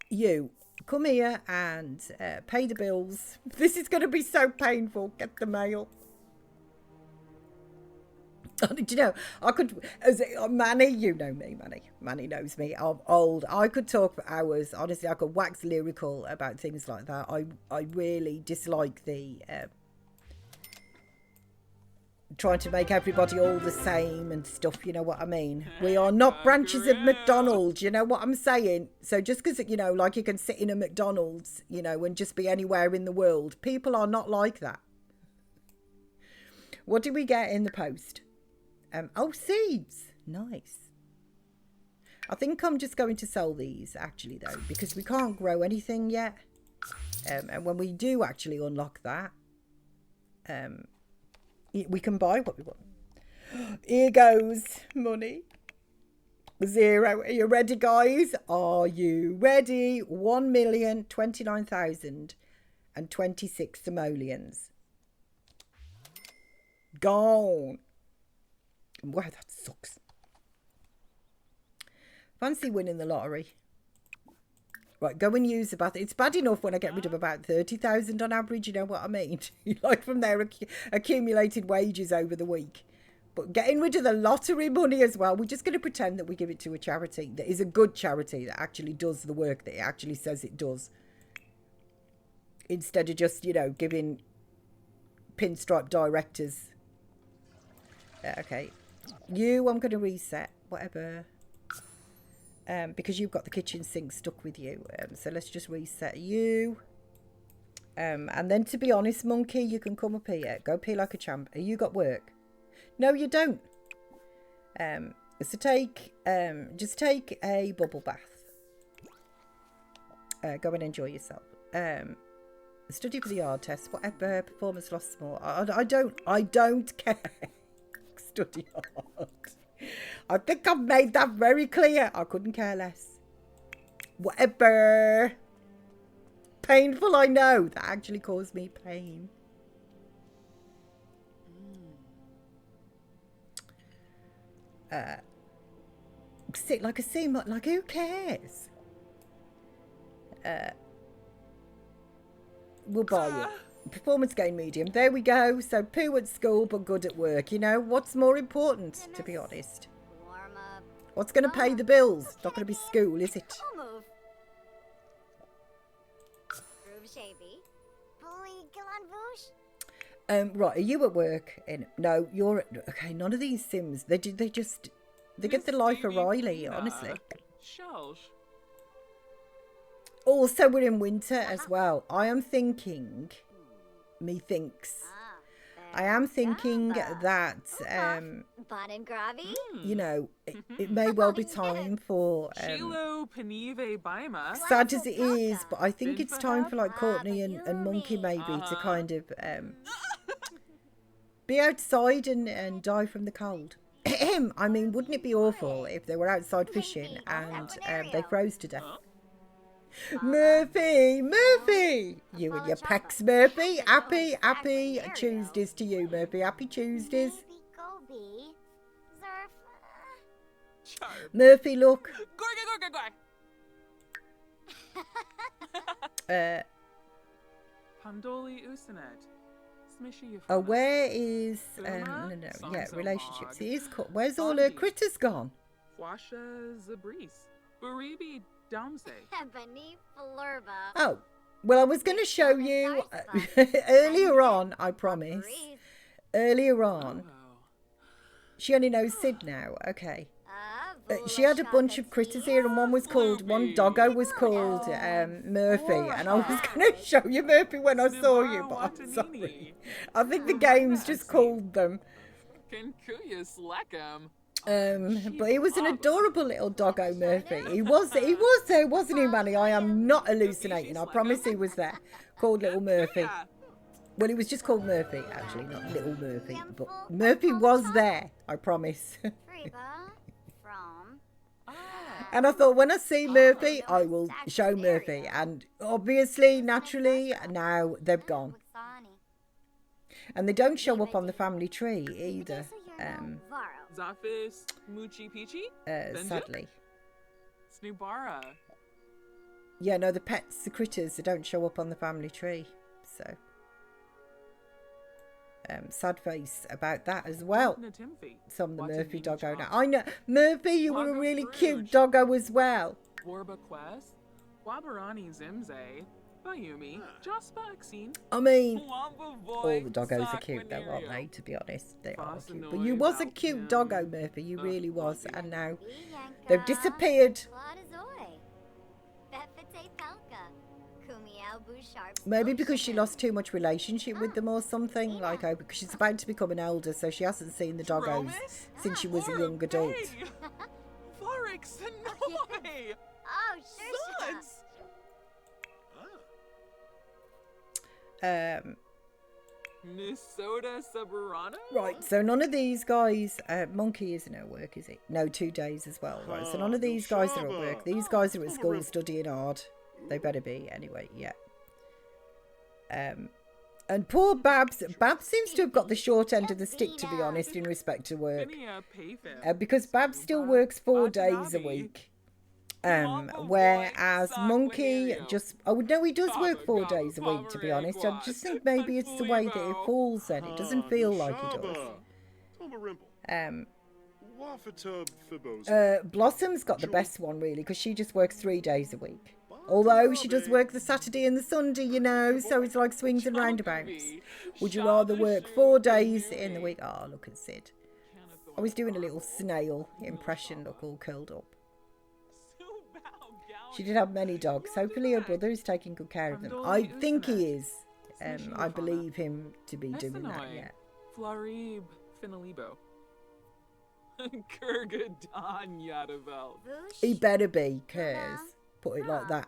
You come here and pay the bills. This is going to be so painful. Get the mail. Do you know, I could, Manny, you know me, Manny knows me, I'm old. I could talk for hours. Honestly, I could wax lyrical about things like that. I really dislike the trying to make everybody all the same and stuff, you know what I mean? We are not branches of McDonald's, you know what I'm saying? So just because, you know, like, you can sit in a McDonald's, you know, and just be anywhere in the world, people are not like that. What do we get in the post? Oh, seeds. Nice. I think I'm just going to sell these, actually, though, because we can't grow anything yet. And when we do actually unlock that, we can buy what we want. Here goes money. 0. Are you ready, guys? Are you ready? 1,029,026 simoleons. Gone. Wow, that sucks. Fancy winning the lottery. Right, go and use the bath. It's bad enough when I get rid of about 30,000 on average, you know what I mean? Like, from their accumulated wages over the week. But getting rid of the lottery money as well, we're just going to pretend that we give it to a charity that is a good charity that actually does the work that it actually says it does. Instead of just, you know, giving pinstripe directors. Okay. You, I'm going to reset, whatever. Because you've got the kitchen sink stuck with you. So let's just reset you. And then, to be honest, monkey, you can come up here. Go pee like a champ. You got work? No, you don't. So just take a bubble bath. Go and enjoy yourself. Study for the yard test. Whatever. Performance lost small. I don't care. Study hard. I think I've made that very clear. I couldn't care less. Whatever. Painful, I know. That actually caused me pain. Sit like a sea moth. Like, who cares? We'll buy you. Performance gain medium. There we go. So poo at school, but good at work. You know, what's more important, to be honest? Warm up. What's going to pay the bills? It's not going to be school, is it? I'll move. Groove shavy. Bully Galan Voosh. Right, are you at work? No, you're at... Okay, none of these Sims, they get the life of Riley, honestly. Shelsh. Also, we're in winter as well. I am thinking... Methinks. I am thinking that, Bon and Gravy. you know, it may well be time for... Shilo Panive Baima. sad as it is, but I think it's time for, like, Courtney and Monkey, maybe, to kind of... be outside and die from the cold. I mean, wouldn't it be awful if they were outside fishing and they froze to death? Murphy! Murphy! You and your pecs, Murphy. Happy Tuesdays to you, Murphy. Happy Tuesdays. Goby. Zerf. Charp. Murphy, look. Gorga. Pandoli Usanet. Smishy Oh, where is... no, yeah, relationships. It is where's all her critters gone? Washa Zabris. Buribi Damse. Ebony Flurba. Oh, well, I was going to show you earlier on, I promise. Earlier on. She only knows Sid now. Okay. She had a bunch of critters here, and one doggo was called Murphy, and I was going to show you Murphy when I saw you, but I'm sorry. I think the game's just called them. Kinkuyas Lekam. But he was an adorable little doggo, Murphy. He was there, wasn't he, Manny? I am not hallucinating. I promise he was there. Called Little Murphy. Well, he was just called Murphy, actually, not Little Murphy. But Murphy was there, I promise. And I thought, when I see Murphy, I will show Murphy. And obviously, naturally, now they've gone. And they don't show up on the family tree either. Zafis Muchi Pichi? Sadly. Snoobara. Yeah, no, the pets, the critters, they don't show up on the family tree. So, sad face about that as well. Some of the Murphy doggo now. I know, Murphy, you were a really cute doggo as well. Warba Quest, Wabarani Zimze, Bayumi, Jaspa Exine. I mean, all the doggos are cute though, aren't they? To be honest, they are cute. But you was a cute doggo, Murphy. You really was. And now they've disappeared. Maybe because she lost too much relationship with them or something. Like, oh, because she's about to become an elder, so she hasn't seen the doggos since she was a young adult. Minnesota Suburana? Right, so none of these guys, Monkey isn't at work, is he? No, 2 days as well. Right, so none of these guys are at work. These guys are at school studying hard. They better be, anyway, yeah. And poor Babs seems to have got the short end of the stick, to be honest, in respect to work. Because Babs still works 4 days a week. Whereas Monkey just... Oh, no, he does work 4 days a week, to be honest. I just think maybe it's the way that it falls then. It doesn't feel like it does. Blossom's got the best one, really, because she just works 3 days a week. Although she does work the Saturday and the Sunday, you know, so it's like swings and roundabouts. Would you rather work 4 days in the week? Oh, look at Sid. I was doing a little snail impression, look, all curled up. She did have many dogs. Hopefully her brother is taking good care of them. I think he is. I believe him to be doing that, yeah. Flarib Finalibo. Kurgadon Yadavel. He better be, Kers. Put it like that.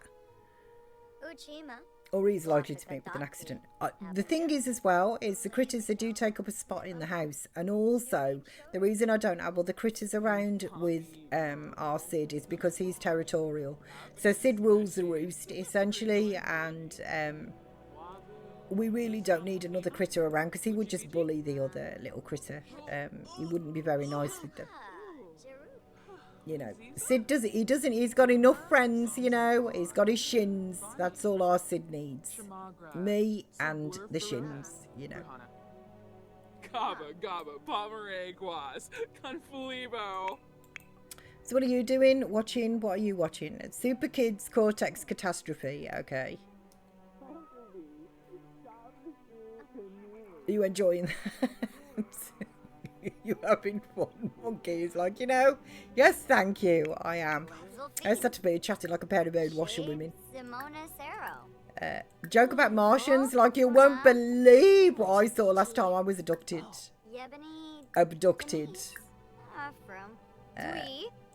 Uchima. Or he's likely to meet with an accident. The thing is as well, is the critters, they do take up a spot in the house. And also, the reason I don't have all the critters around with our Sid is because he's territorial. So Sid rules the roost, essentially, and we really don't need another critter around because he would just bully the other little critter. He wouldn't be very nice with them. You know, Sid doesn't, he's got enough friends, you know, he's got his shins, that's all our Sid needs. Me and the shins, you know. Gaba, gaba, pomeranquas, confulibo. So what are you doing? Watching, what are you watching? Super Kids Cortex Catastrophe, okay. Are you enjoying that? You having fun? Monkey is like, you know, yes, thank you, I am. I start to be chatting like a pair of old washerwomen. Joke about Martians, like you won't believe what I saw last time I was abducted. Abducted.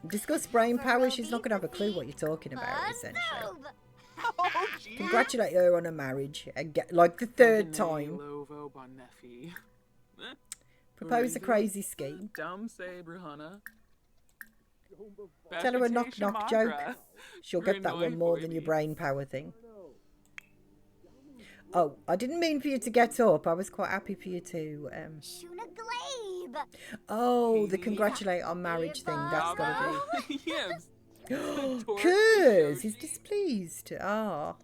Discuss brain power, she's not going to have a clue what you're talking about, essentially. Congratulate her on her marriage, and get, like the third time. Propose a crazy scheme. Tell her a knock knock joke. She'll get that one more than your brain power thing. Oh, I didn't mean for you to get up. I was quite happy for you to oh, the congratulate on marriage thing, that's gotta be. Cuz he's displeased. Ah.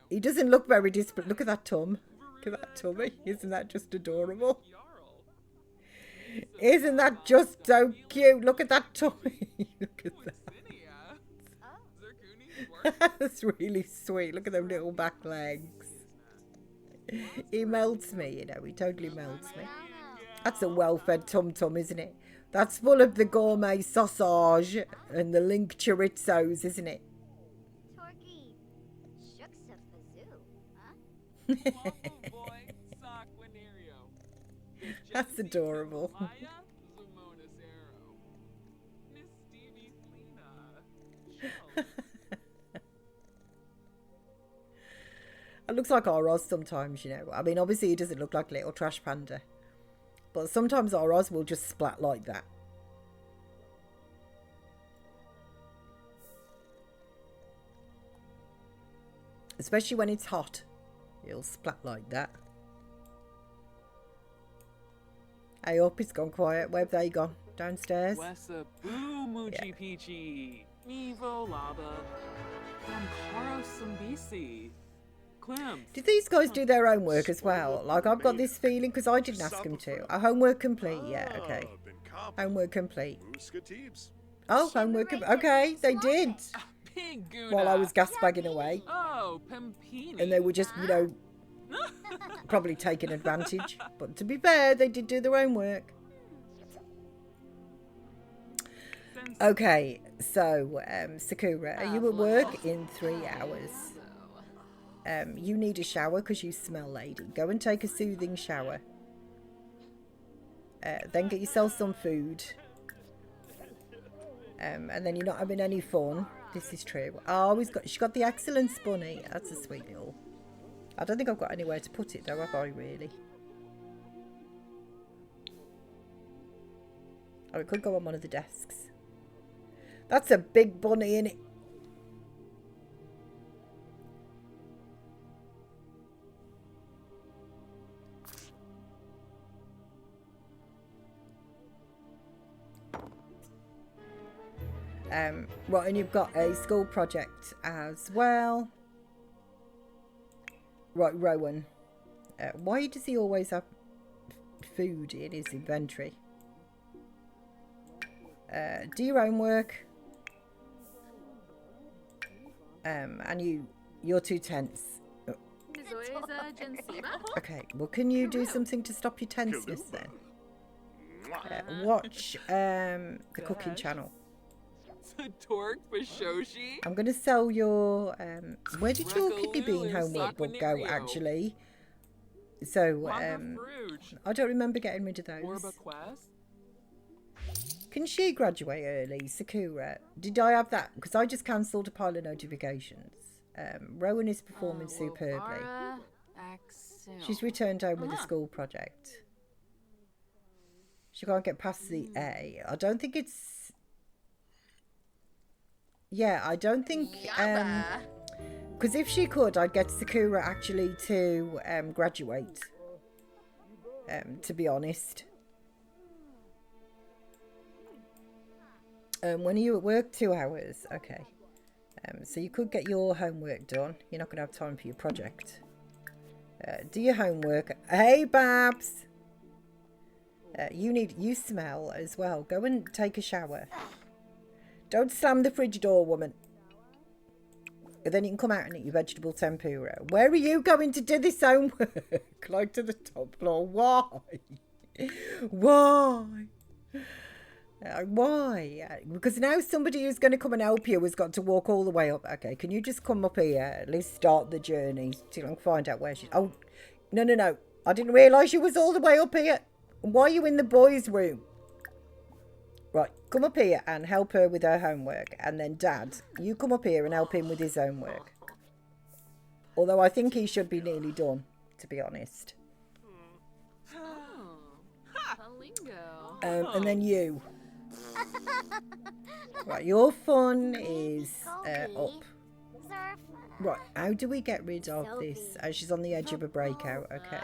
He doesn't look very displeased. Look at that tum. Look at that tummy. Isn't that just adorable? Isn't that just so cute? Look at that tummy. Look at that. That's really sweet. Look at them little back legs. He melts me, you know. He totally melts me. That's a well-fed tum-tum, isn't it? That's full of the gourmet sausage and the link chorizos, isn't it? That's adorable. It looks like our Oz sometimes, you know. I mean, obviously he doesn't look like a little trash panda. But sometimes our Oz will just splat like that. Especially when it's hot. It'll splat like that. Hey up, it's gone quiet. Where have they gone? Downstairs? Did these guys do their homework as well? Like, I've got this feeling, because I didn't ask them to. Homework complete, yeah, okay. Homework complete. Oh, homework complete. Okay, they did. While I was gasbagging away. And they were just, you know, probably taking advantage. But to be fair, they did do their homework. Okay, so, Sakura, are you at work in 3 hours? You need a shower because you smell, lady. Go and take a soothing shower. Then get yourself some food. And then you're not having any fun. This is true. Oh, she's got the excellence bunny. That's a sweet little. I don't think I've got anywhere to put it though, have I really? Oh, it could go on one of the desks. That's a big bunny, innit? Right, and you've got a school project as well. Right, Rowan. Why does he always have food in his inventory? Do your homework. And you're too tense. Okay, well, can you do something to stop your tenseness then? Watch the cooking channel. I'm going to sell your... where did your kidney bean homework book go, actually? So, I don't remember getting rid of those. Can she graduate early, Sakura? Did I have that? Because I just cancelled a pile of notifications. Rowan is performing superbly. Ara, Axel. She's returned home with a school project. She can't get past the A. I don't think it's... Yeah, I don't think... Because if she could, I'd get Sakura actually to graduate. To be honest. When are you at work? 2 hours. Okay. So you could get your homework done. You're not going to have time for your project. Do your homework. Hey, Babs! You smell as well. Go and take a shower. Don't slam the fridge door, woman. And then you can come out and eat your vegetable tempura. Where are you going to do this homework? Like to the top floor. Why? Why? Why? Because now somebody who's going to come and help you has got to walk all the way up. Okay, can you just come up here? At least start the journey till I can find out where she's... Oh, no. I didn't realise you was all the way up here. Why are you in the boys' room? Right, come up here and help her with her homework. And then, Dad, you come up here and help him with his homework. Although I think he should be nearly done, to be honest. And then you. Right, your fun is up. Right, how do we get rid of this? Oh, she's on the edge of a breakout. Okay.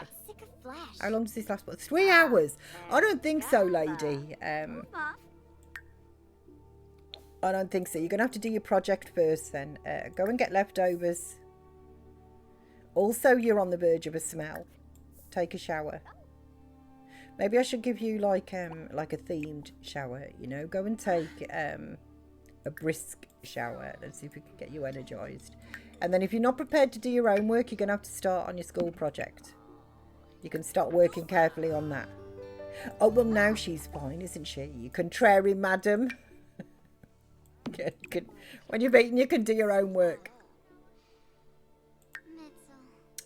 How long does this last? 3 hours? I don't think so, lady. I don't think so. You're going to have to do your project first then. Go and get leftovers. Also, you're on the verge of a smell. Take a shower. Maybe I should give you like a themed shower, you know. Go and take a brisk shower. Let's see if we can get you energised. And then if you're not prepared to do your own work, you're going to have to start on your school project. You can start working carefully on that. Oh, well, now she's fine, isn't she? You contrary madam. When you've eaten, you can do your own work.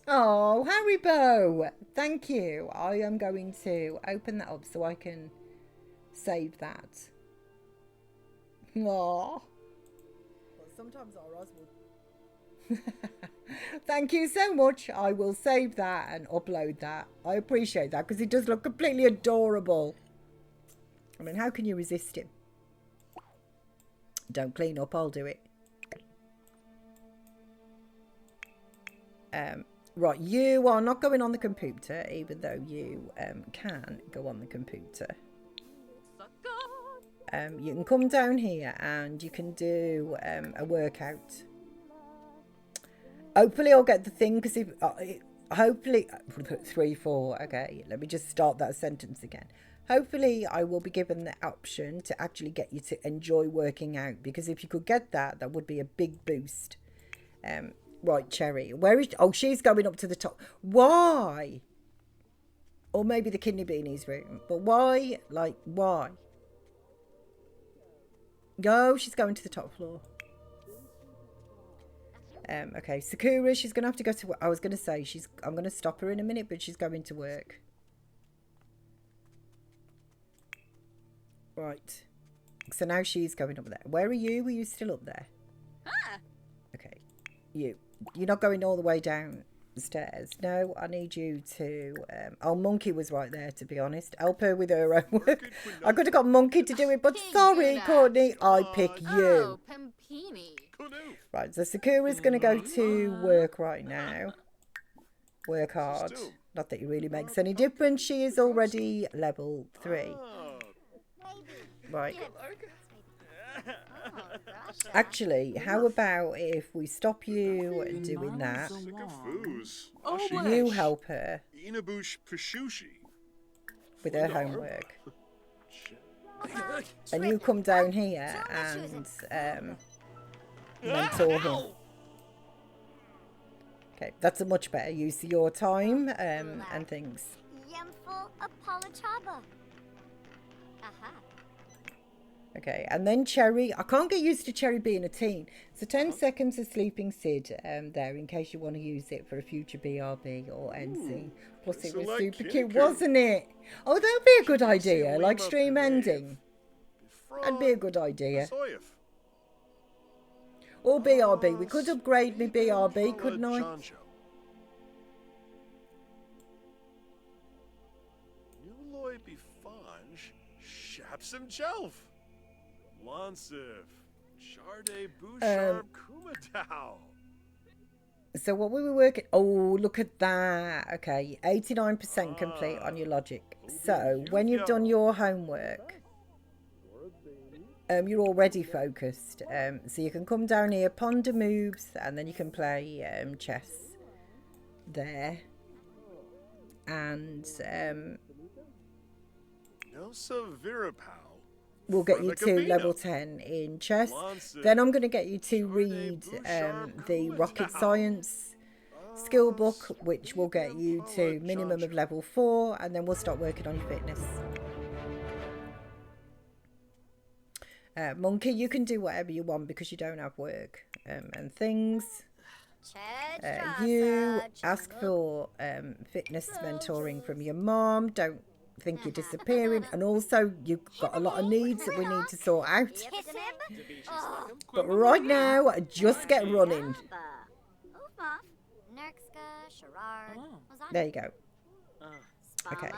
Oh, Haribo. Thank you. I am going to open that up so I can save that. Aww. Well, sometimes our Oz would. Thank you so much. I will save that and upload that. I appreciate that because it does look completely adorable. I mean, how can you resist him? Don't clean up, I'll do it. Right, you are not going on the computer, even though you can go on the computer. You can come down here and you can do a workout. Hopefully I'll get the thing, because if hopefully 3, 4. Okay, let me just start that sentence again. Hopefully I will be given the option to actually get you to enjoy working out, because if you could get that, that would be a big boost. Right, Cherry, where is... Oh, she's going up to the top. Why? Or maybe the kidney beanies room. But why? Like, why? Go, she's going to the top floor. Okay, Sakura, she's going to have to go to work. I was going to say, I'm going to stop her in a minute, but she's going to work. Right. So now she's going up there. Where are you? Are you still up there? Okay. You're not going all the way down the stairs. No, I need you to... oh, Monkey was right there, to be honest. Help her with her own work. I could have got Monkey to do it, but sorry, Courtney. I pick you. Oh, Pimpini. Right, so Sakura's going to go to work right now. Work hard. Not that it really makes any difference. She is already level 3. Right. Actually, how about if we stop you doing that? You help her with her homework. And you come down here and mentor him. Okay, that's a much better use of your time and things. Okay, and then Cherry. I can't get used to Cherry being a teen. So 10 seconds of Sleeping Sid there in case you want to use it for a future BRB or NC. Plus it was super cute, wasn't it? Oh, that would be a good idea, like stream ending. That'd be a good idea. Or BRB. We could upgrade me BRB, couldn't I? Chancho. Nuloy be fanj, Shapsum Jelf. Lonsiv, Charde Bouchard Kumatau. So what we were working... Oh, look at that. Okay, 89% complete on your logic. So when you've done your homework... you're already focused, so you can come down here, ponder moves, and then you can play chess there. And No Savirapau. we'll get you to level 10 in chess. Then I'm going to get you to read the rocket science skill book, which will get you to minimum of level 4, and then we'll start working on your fitness. Monkey, you can do whatever you want because you don't have work and things. You ask for fitness mentoring from your mom. Don't think you're disappearing. And also, you've got a lot of needs that we need to sort out. But right now, just get running. There you go. Okay.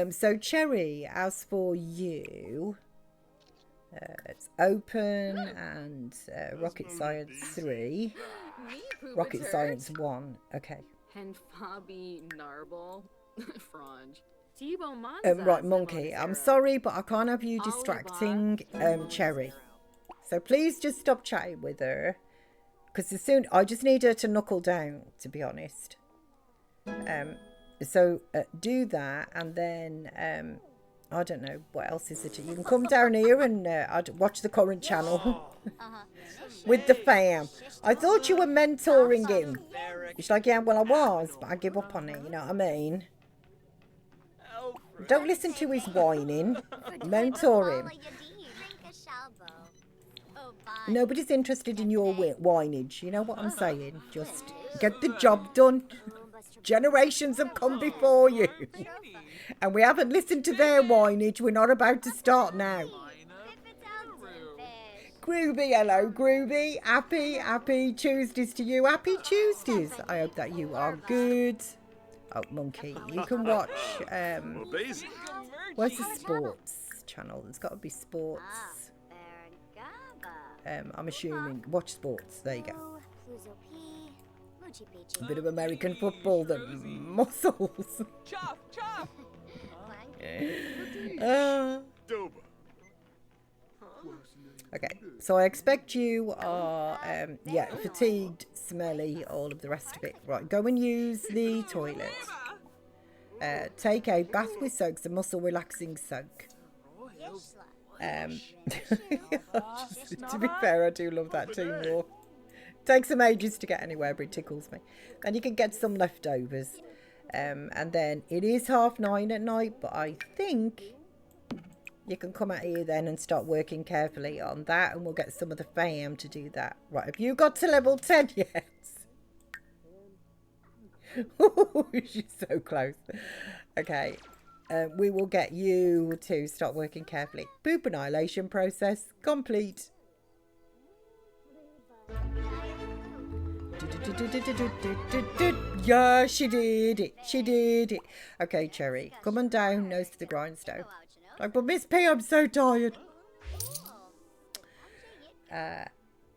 So, Cherry, as for you... it's open and rocket science 3, rocket science 1. Okay. And Fabi Narble. Franj. Right, Monkey. I'm sorry, but I can't have you distracting Cherry. So please just stop chatting with her, because I just need her to knuckle down, to be honest. So do that, and then. I don't know what else is it. You can come down here and I'd watch the current channel with the fam. I thought you were mentoring him. She's like, yeah, well, I was, but I give up on it. You know what I mean? Don't listen to his whining. Mentor him. Nobody's interested in your whinage. You know what I'm saying? Just get the job done. Generations have come before you. And we haven't listened to their whinage. We're not about to start now. Groovy, hello, Groovy. Happy Tuesdays to you. Happy Tuesdays. I hope that you are good. Oh, Monkey, you can watch... where's the sports channel? There's got to be sports. I'm assuming. Watch sports. There you go. A bit of American football, the muscles. Chop, chop. Okay, so I expect you are, fatigued, smelly, all of the rest of it. Right, go and use the toilet. Take a bath with soaks, a muscle relaxing soak. To be fair, I do love that teamwork. Takes some ages to get anywhere, but it tickles me. And you can get some leftovers. And then it is 9:30 at night, but I think you can come out here then and start working carefully on that, and we'll get some of the fam to do that. Right, have you got to level 10 yet? She's so close. Okay, we will get you to start working carefully. Poop annihilation process complete. Yeah, she did it. She did it. Okay, Cherry, come on down, nose to the grindstone. Like, but Miss P, I'm so tired.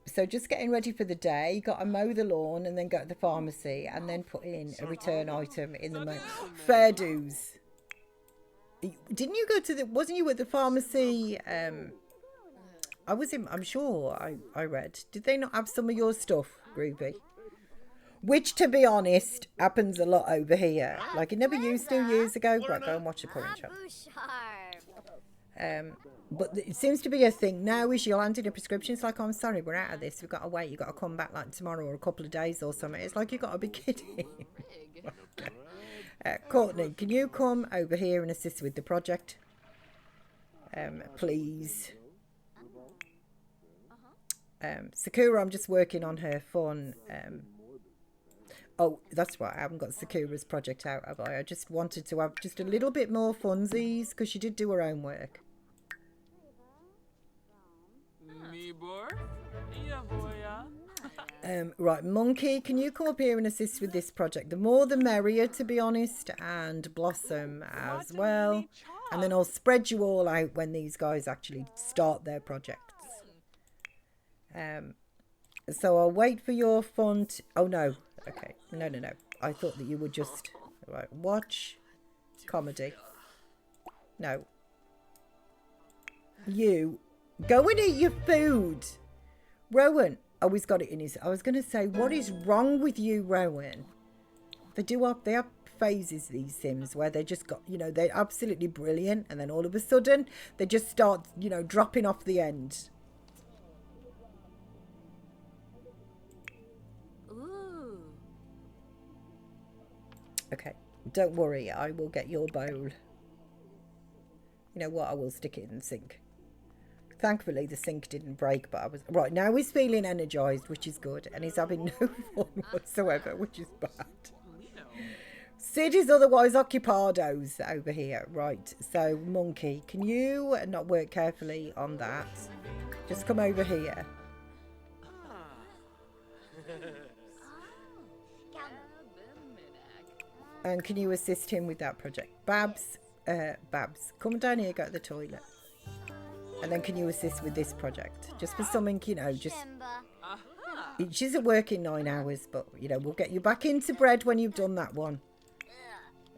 So just getting ready for the day. Got to mow the lawn and then go to the pharmacy and then put in a return item in the fair dues. Didn't you go to the? Wasn't you at the pharmacy? I was in. I'm sure I read. Did they not have some of your stuff, Ruby? Which, to be honest, happens a lot over here. Like it never used to years ago. Right, go and watch the current show. But it seems to be a thing now. Is you're handing a prescription, it's like, oh, I'm sorry, we're out of this. We've got to wait. You've got to come back like tomorrow or a couple of days or something. It's like you've got to be kidding. Courtney, can you come over here and assist with the project? Please. Sakura, I'm just working on her fun. Oh, that's right. I haven't got Sakura's project out, have I? I just wanted to have just a little bit more funsies because she did do her own work. Yeah, boy, Right, Monkey, can you come up here and assist with this project? The more the merrier, to be honest, and Blossom as well. And then I'll spread you all out when these guys actually start their projects. So I'll wait for your font. Oh, no. Okay. No. I thought that you would just... Right, watch comedy. No. You. Go and eat your food. Rowan. Oh, he's got it in his... I was going to say, what is wrong with you, Rowan? They have phases, these Sims, where they just got, they're absolutely brilliant. And then all of a sudden, they just start, dropping off the end. Ooh. Okay, don't worry, I will get your bowl. You know what, I will stick it in the sink. Thankfully, the sink didn't break, but I was... Right, now he's feeling energised, which is good. And he's having no fun whatsoever, which is bad. Sid is otherwise occupados over here. Right, so, Monkey, can you not work carefully on that? Just come over here. And can you assist him with that project? Babs, come down here, go to the toilet. And then can you assist with this project? Just for something, just... She's at work in 9 hours, but, we'll get you back into bread when you've done that one.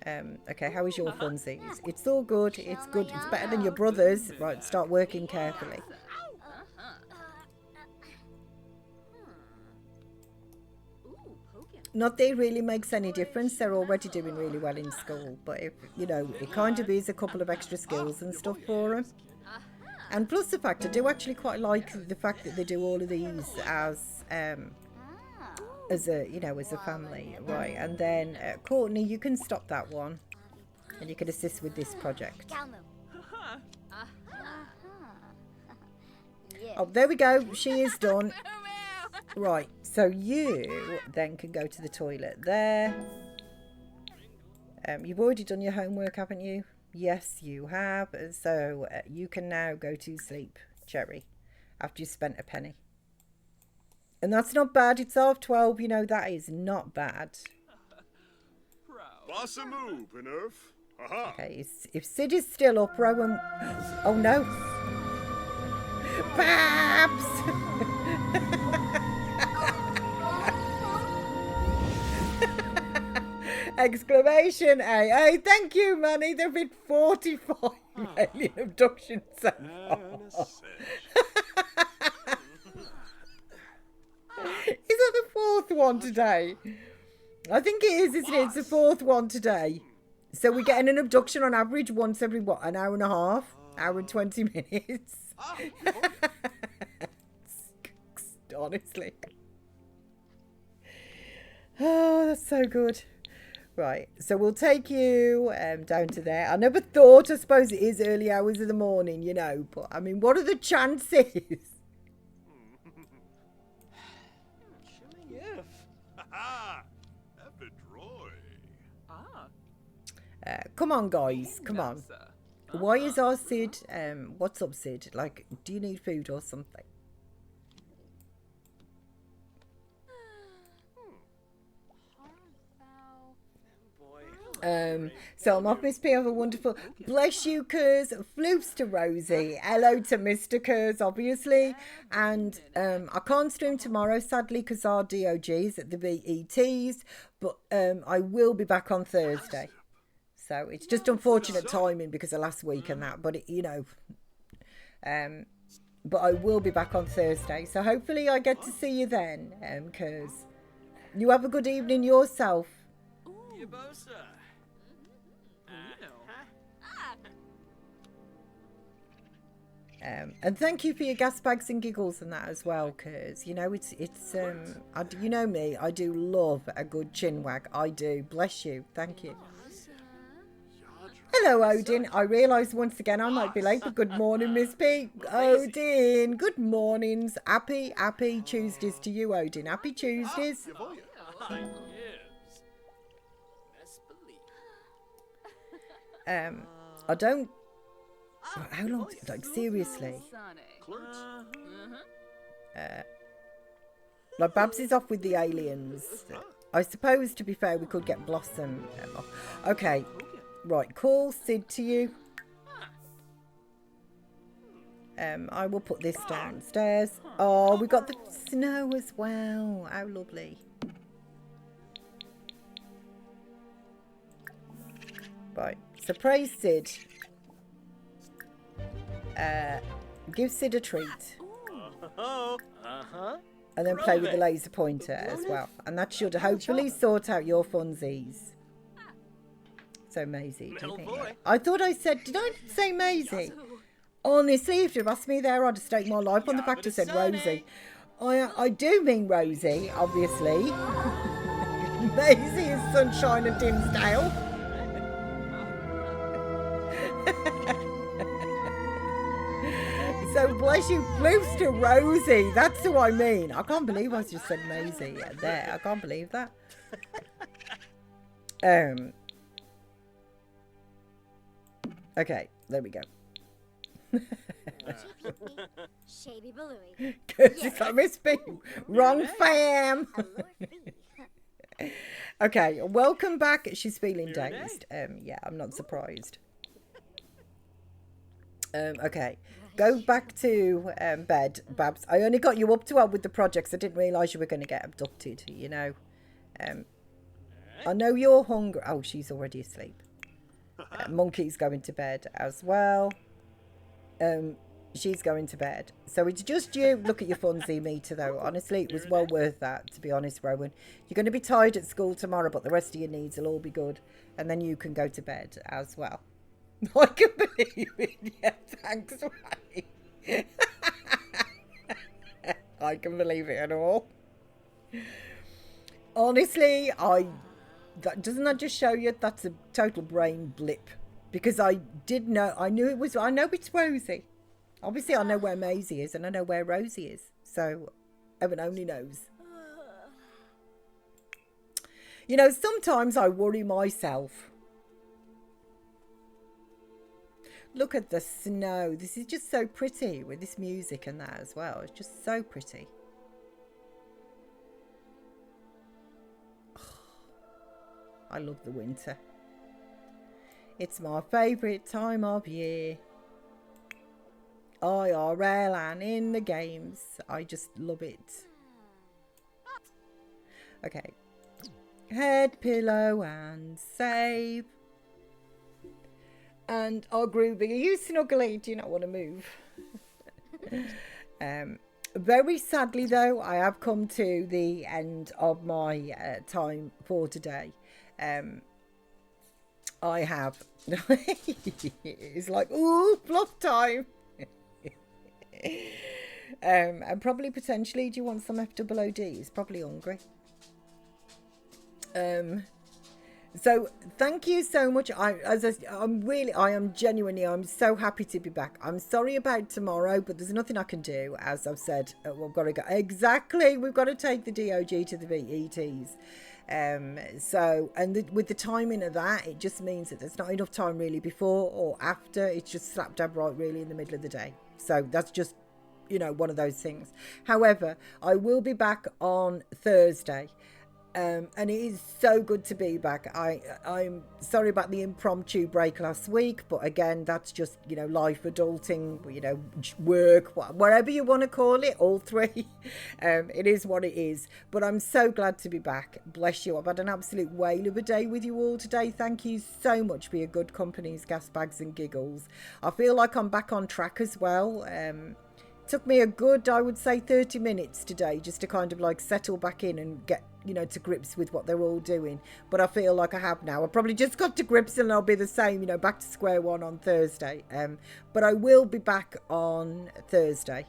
Okay, how is your funsies? It's all good, it's good. It's better than your brother's. Right, start working carefully. Not that it really makes any difference. They're already doing really well in school. But, if it kind of is a couple of extra skills and stuff for them. And plus the fact, I do actually quite like the fact that they do all of these as a family, right? And then Courtney, you can stop that one, and you can assist with this project. Oh, there we go. She is done. Right. So you then can go to the toilet there. You've already done your homework, haven't you? Yes, you have. So you can now go to sleep, Cherry, after you've spent a penny. And that's not bad. It's 12:30. That is not bad. Bossamoo, Benerf. Aha. Okay, if Sid is still up, Rowan... Oh, no. Babs! Exclamation AA. Thank you, Manny. There have been 45 alien abductions so far. Is that the fourth one today? I think it is, isn't it? It's the fourth one today. So we're getting an abduction on average once every, an hour and a half? Hour and 20 minutes? Honestly. Oh, that's so good. Right, so we'll take you down to there. I never thought, I suppose it is early hours of the morning, but I mean, what are the chances? Come on, guys, come on. Why is our Sid, what's up, Sid? Like, do you need food or something? So I'm off Miss P. Have a wonderful... Bless you, Kers. Floops to Rosie. Hello to Mr. Kers, obviously. And I can't stream tomorrow, sadly, because our DOG's at the VETs. But I will be back on Thursday. So it's just unfortunate timing because of last week and that. But, but I will be back on Thursday. So hopefully I get to see you then, Kers. You have a good evening yourself. And thank you for your gas bags and giggles and that as well, Kers. It's you know me, I do love a good chin wag. I do. Bless you. Thank you. Hello, Odin. I realise once again I might be late, but good morning, Miss P. Odin, good mornings. Happy Tuesdays to you, Odin. Happy Tuesdays. I don't... How long? Like, seriously? Like, Babs is off with the aliens. I suppose, to be fair, we could get Blossom off. Okay, right, call Sid to you. I will put this downstairs. Oh, we got the snow as well. How lovely. Right, so praise Sid. Give Sid a treat. And then play with the laser pointer as well. And that should hopefully sort out your funsies. So Maisie, do you think that? I thought I said, did I say Maisie? Honestly, if you'd asked me there, I'd have staked my life on the fact I said Rosie. I do mean Rosie, obviously. Maisie is Sunshine and Dimsdale. So bless you, close to Rosie. That's who I mean. I can't believe I just said Maisie there. I can't believe that. Okay, there we go. Shavy Balooey. She's like, Miss B. Wrong fam. Okay, welcome back. She's feeling dazed. Yeah, I'm not surprised. Okay, go back to bed, Babs. I only got you up to up with the projects. I didn't realise you were going to get abducted, you know. I know you're hungry. Oh, she's already asleep. Monkey's going to bed as well. She's going to bed. So it's just you. Look at your funsy meter, though. Honestly, it was well worth that, to be honest, Rowan. You're going to be tired at school tomorrow, but the rest of your needs will all be good. And then you can go to bed as well. I can believe it. Yeah, thanks, Ray. I can believe it at all. Honestly, doesn't that just show you that's a total brain blip? Because I did know, I know it's Rosie. Obviously, I know where Maisie is and I know where Rosie is. So, heaven only knows. You know, sometimes I worry myself. Look at the snow. This is just so pretty with this music and that as well. It's just so pretty. I love the winter. It's my favourite time of year. IRL and in the games. I just love it. Okay. Head, pillow and save. And Groovy, are you snuggly? Do you not want to move? Very sadly though, I have come to the end of my time for today. I have. It's like, ooh, fluff time. And probably potentially, do you want some FOOD? He's probably hungry. So thank you so much. I am genuinely, I'm so happy to be back. I'm sorry about tomorrow, but there's nothing I can do. As I've said, we've got to go. Exactly. We've got to take the DOG to the VETs. With the timing of that, it just means that there's not enough time really before or after. It's just slap dab right really in the middle of the day. So that's just, you know, one of those things. However, I will be back on Thursday. And it is so good to be back. I'm sorry about the impromptu break last week, but again, that's just, you know, life, adulting, you know, work, whatever you want to call it, all three. It is what it is. But I'm so glad to be back. Bless you. I've had an absolute whale of a day with you all today. Thank you so much for your good companies, gas bags and giggles. I feel like I'm back on track as well. Took me a good, I would say, 30 minutes today just to kind of like settle back in and get, you know, to grips with what they're all doing. But I feel like I have now. I probably just got to grips and I'll be the same, you know, back to square one on Thursday. But I will be back on Thursday.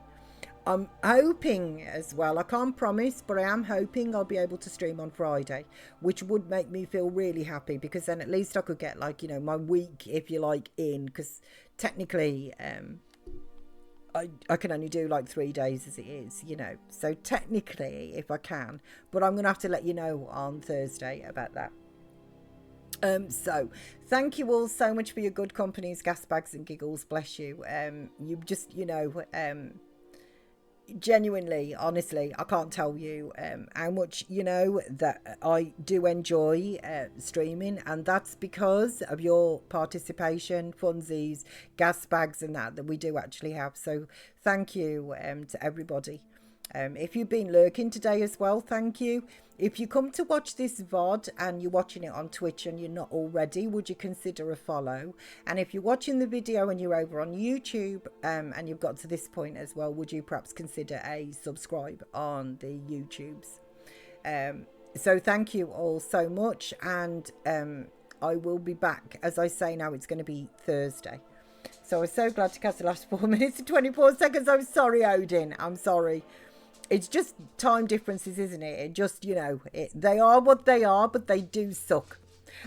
I'm hoping as well, I can't promise, but I am hoping I'll be able to stream on Friday, which would make me feel really happy because then at least I could get like, you know, my week, if you like, in, because technically, I can only do like 3 days as it is, you know. So technically, if I can, but I'm going to have to let you know on Thursday about that. So thank you all so much for your good companies, gas bags and giggles. Bless you. You just, you know, genuinely, honestly, I can't tell you how much, that I do enjoy streaming, and that's because of your participation, funsies, gas bags and that we do actually have. So thank you to everybody. If you've been lurking today as well, thank you. If you come to watch this VOD and you're watching it on Twitch and you're not already, would you consider a follow? And if you're watching the video and you're over on YouTube and you've got to this point as well, would you perhaps consider a subscribe on the YouTubes? So thank you all so much. And I will be back. As I say now, it's going to be Thursday. So I was so glad to catch the last 4 minutes and 24 seconds. I'm sorry, Odin. I'm sorry. It's just time differences, isn't it? It just, they are what they are, but they do suck.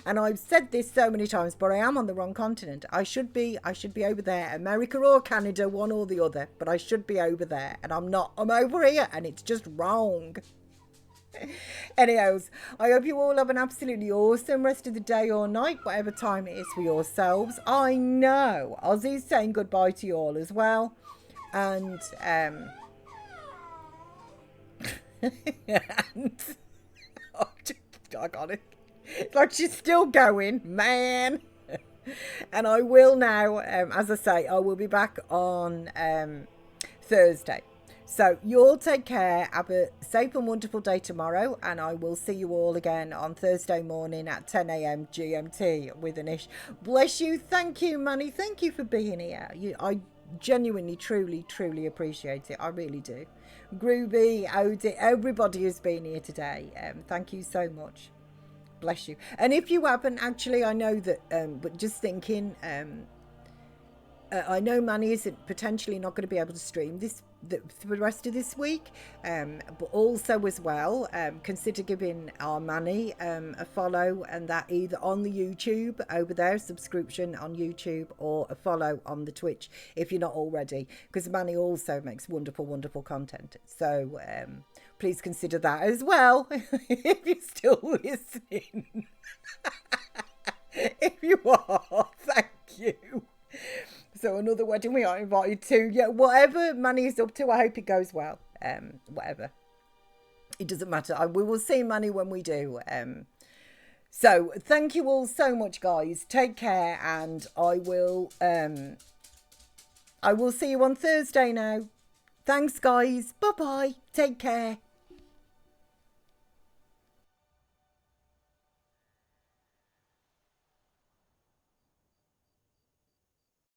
And I've said this so many times, but I am on the wrong continent. I should be over there, America or Canada, one or the other. But I should be over there, and I'm not. I'm over here, and it's just wrong. Anyways, I hope you all have an absolutely awesome rest of the day or night, whatever time it is for yourselves. I know Ozzy's saying goodbye to you all as well, and and I got it. It's like she's still going, man. And I will now, as I say, I will be back on Thursday. So you all take care. Have a safe and wonderful day tomorrow, and I will see you all again on Thursday morning at 10 a.m. GMT with Anish. Bless you. Thank you, Manny. Thank you for being here. I genuinely, truly, truly appreciate it. I really do. Groovy, Odie, everybody who's been here today. Thank you so much. Bless you. And if you haven't, actually, I know that, but just thinking, I know Manny isn't potentially not going to be able to stream for the rest of this week, but also as well, consider giving our Manny a follow, and that either on the YouTube over there, subscription on YouTube, or a follow on the Twitch if you're not already, because Manny also makes wonderful, wonderful content. So please consider that as well if you're still listening. If you are, thank you. So another wedding we are invited to. Yeah, whatever Manny is up to, I hope it goes well. Whatever. It doesn't matter. We will see Manny when we do. So thank you all so much, guys. Take care, and I will see you on Thursday now. Thanks, guys. Bye-bye. Take care.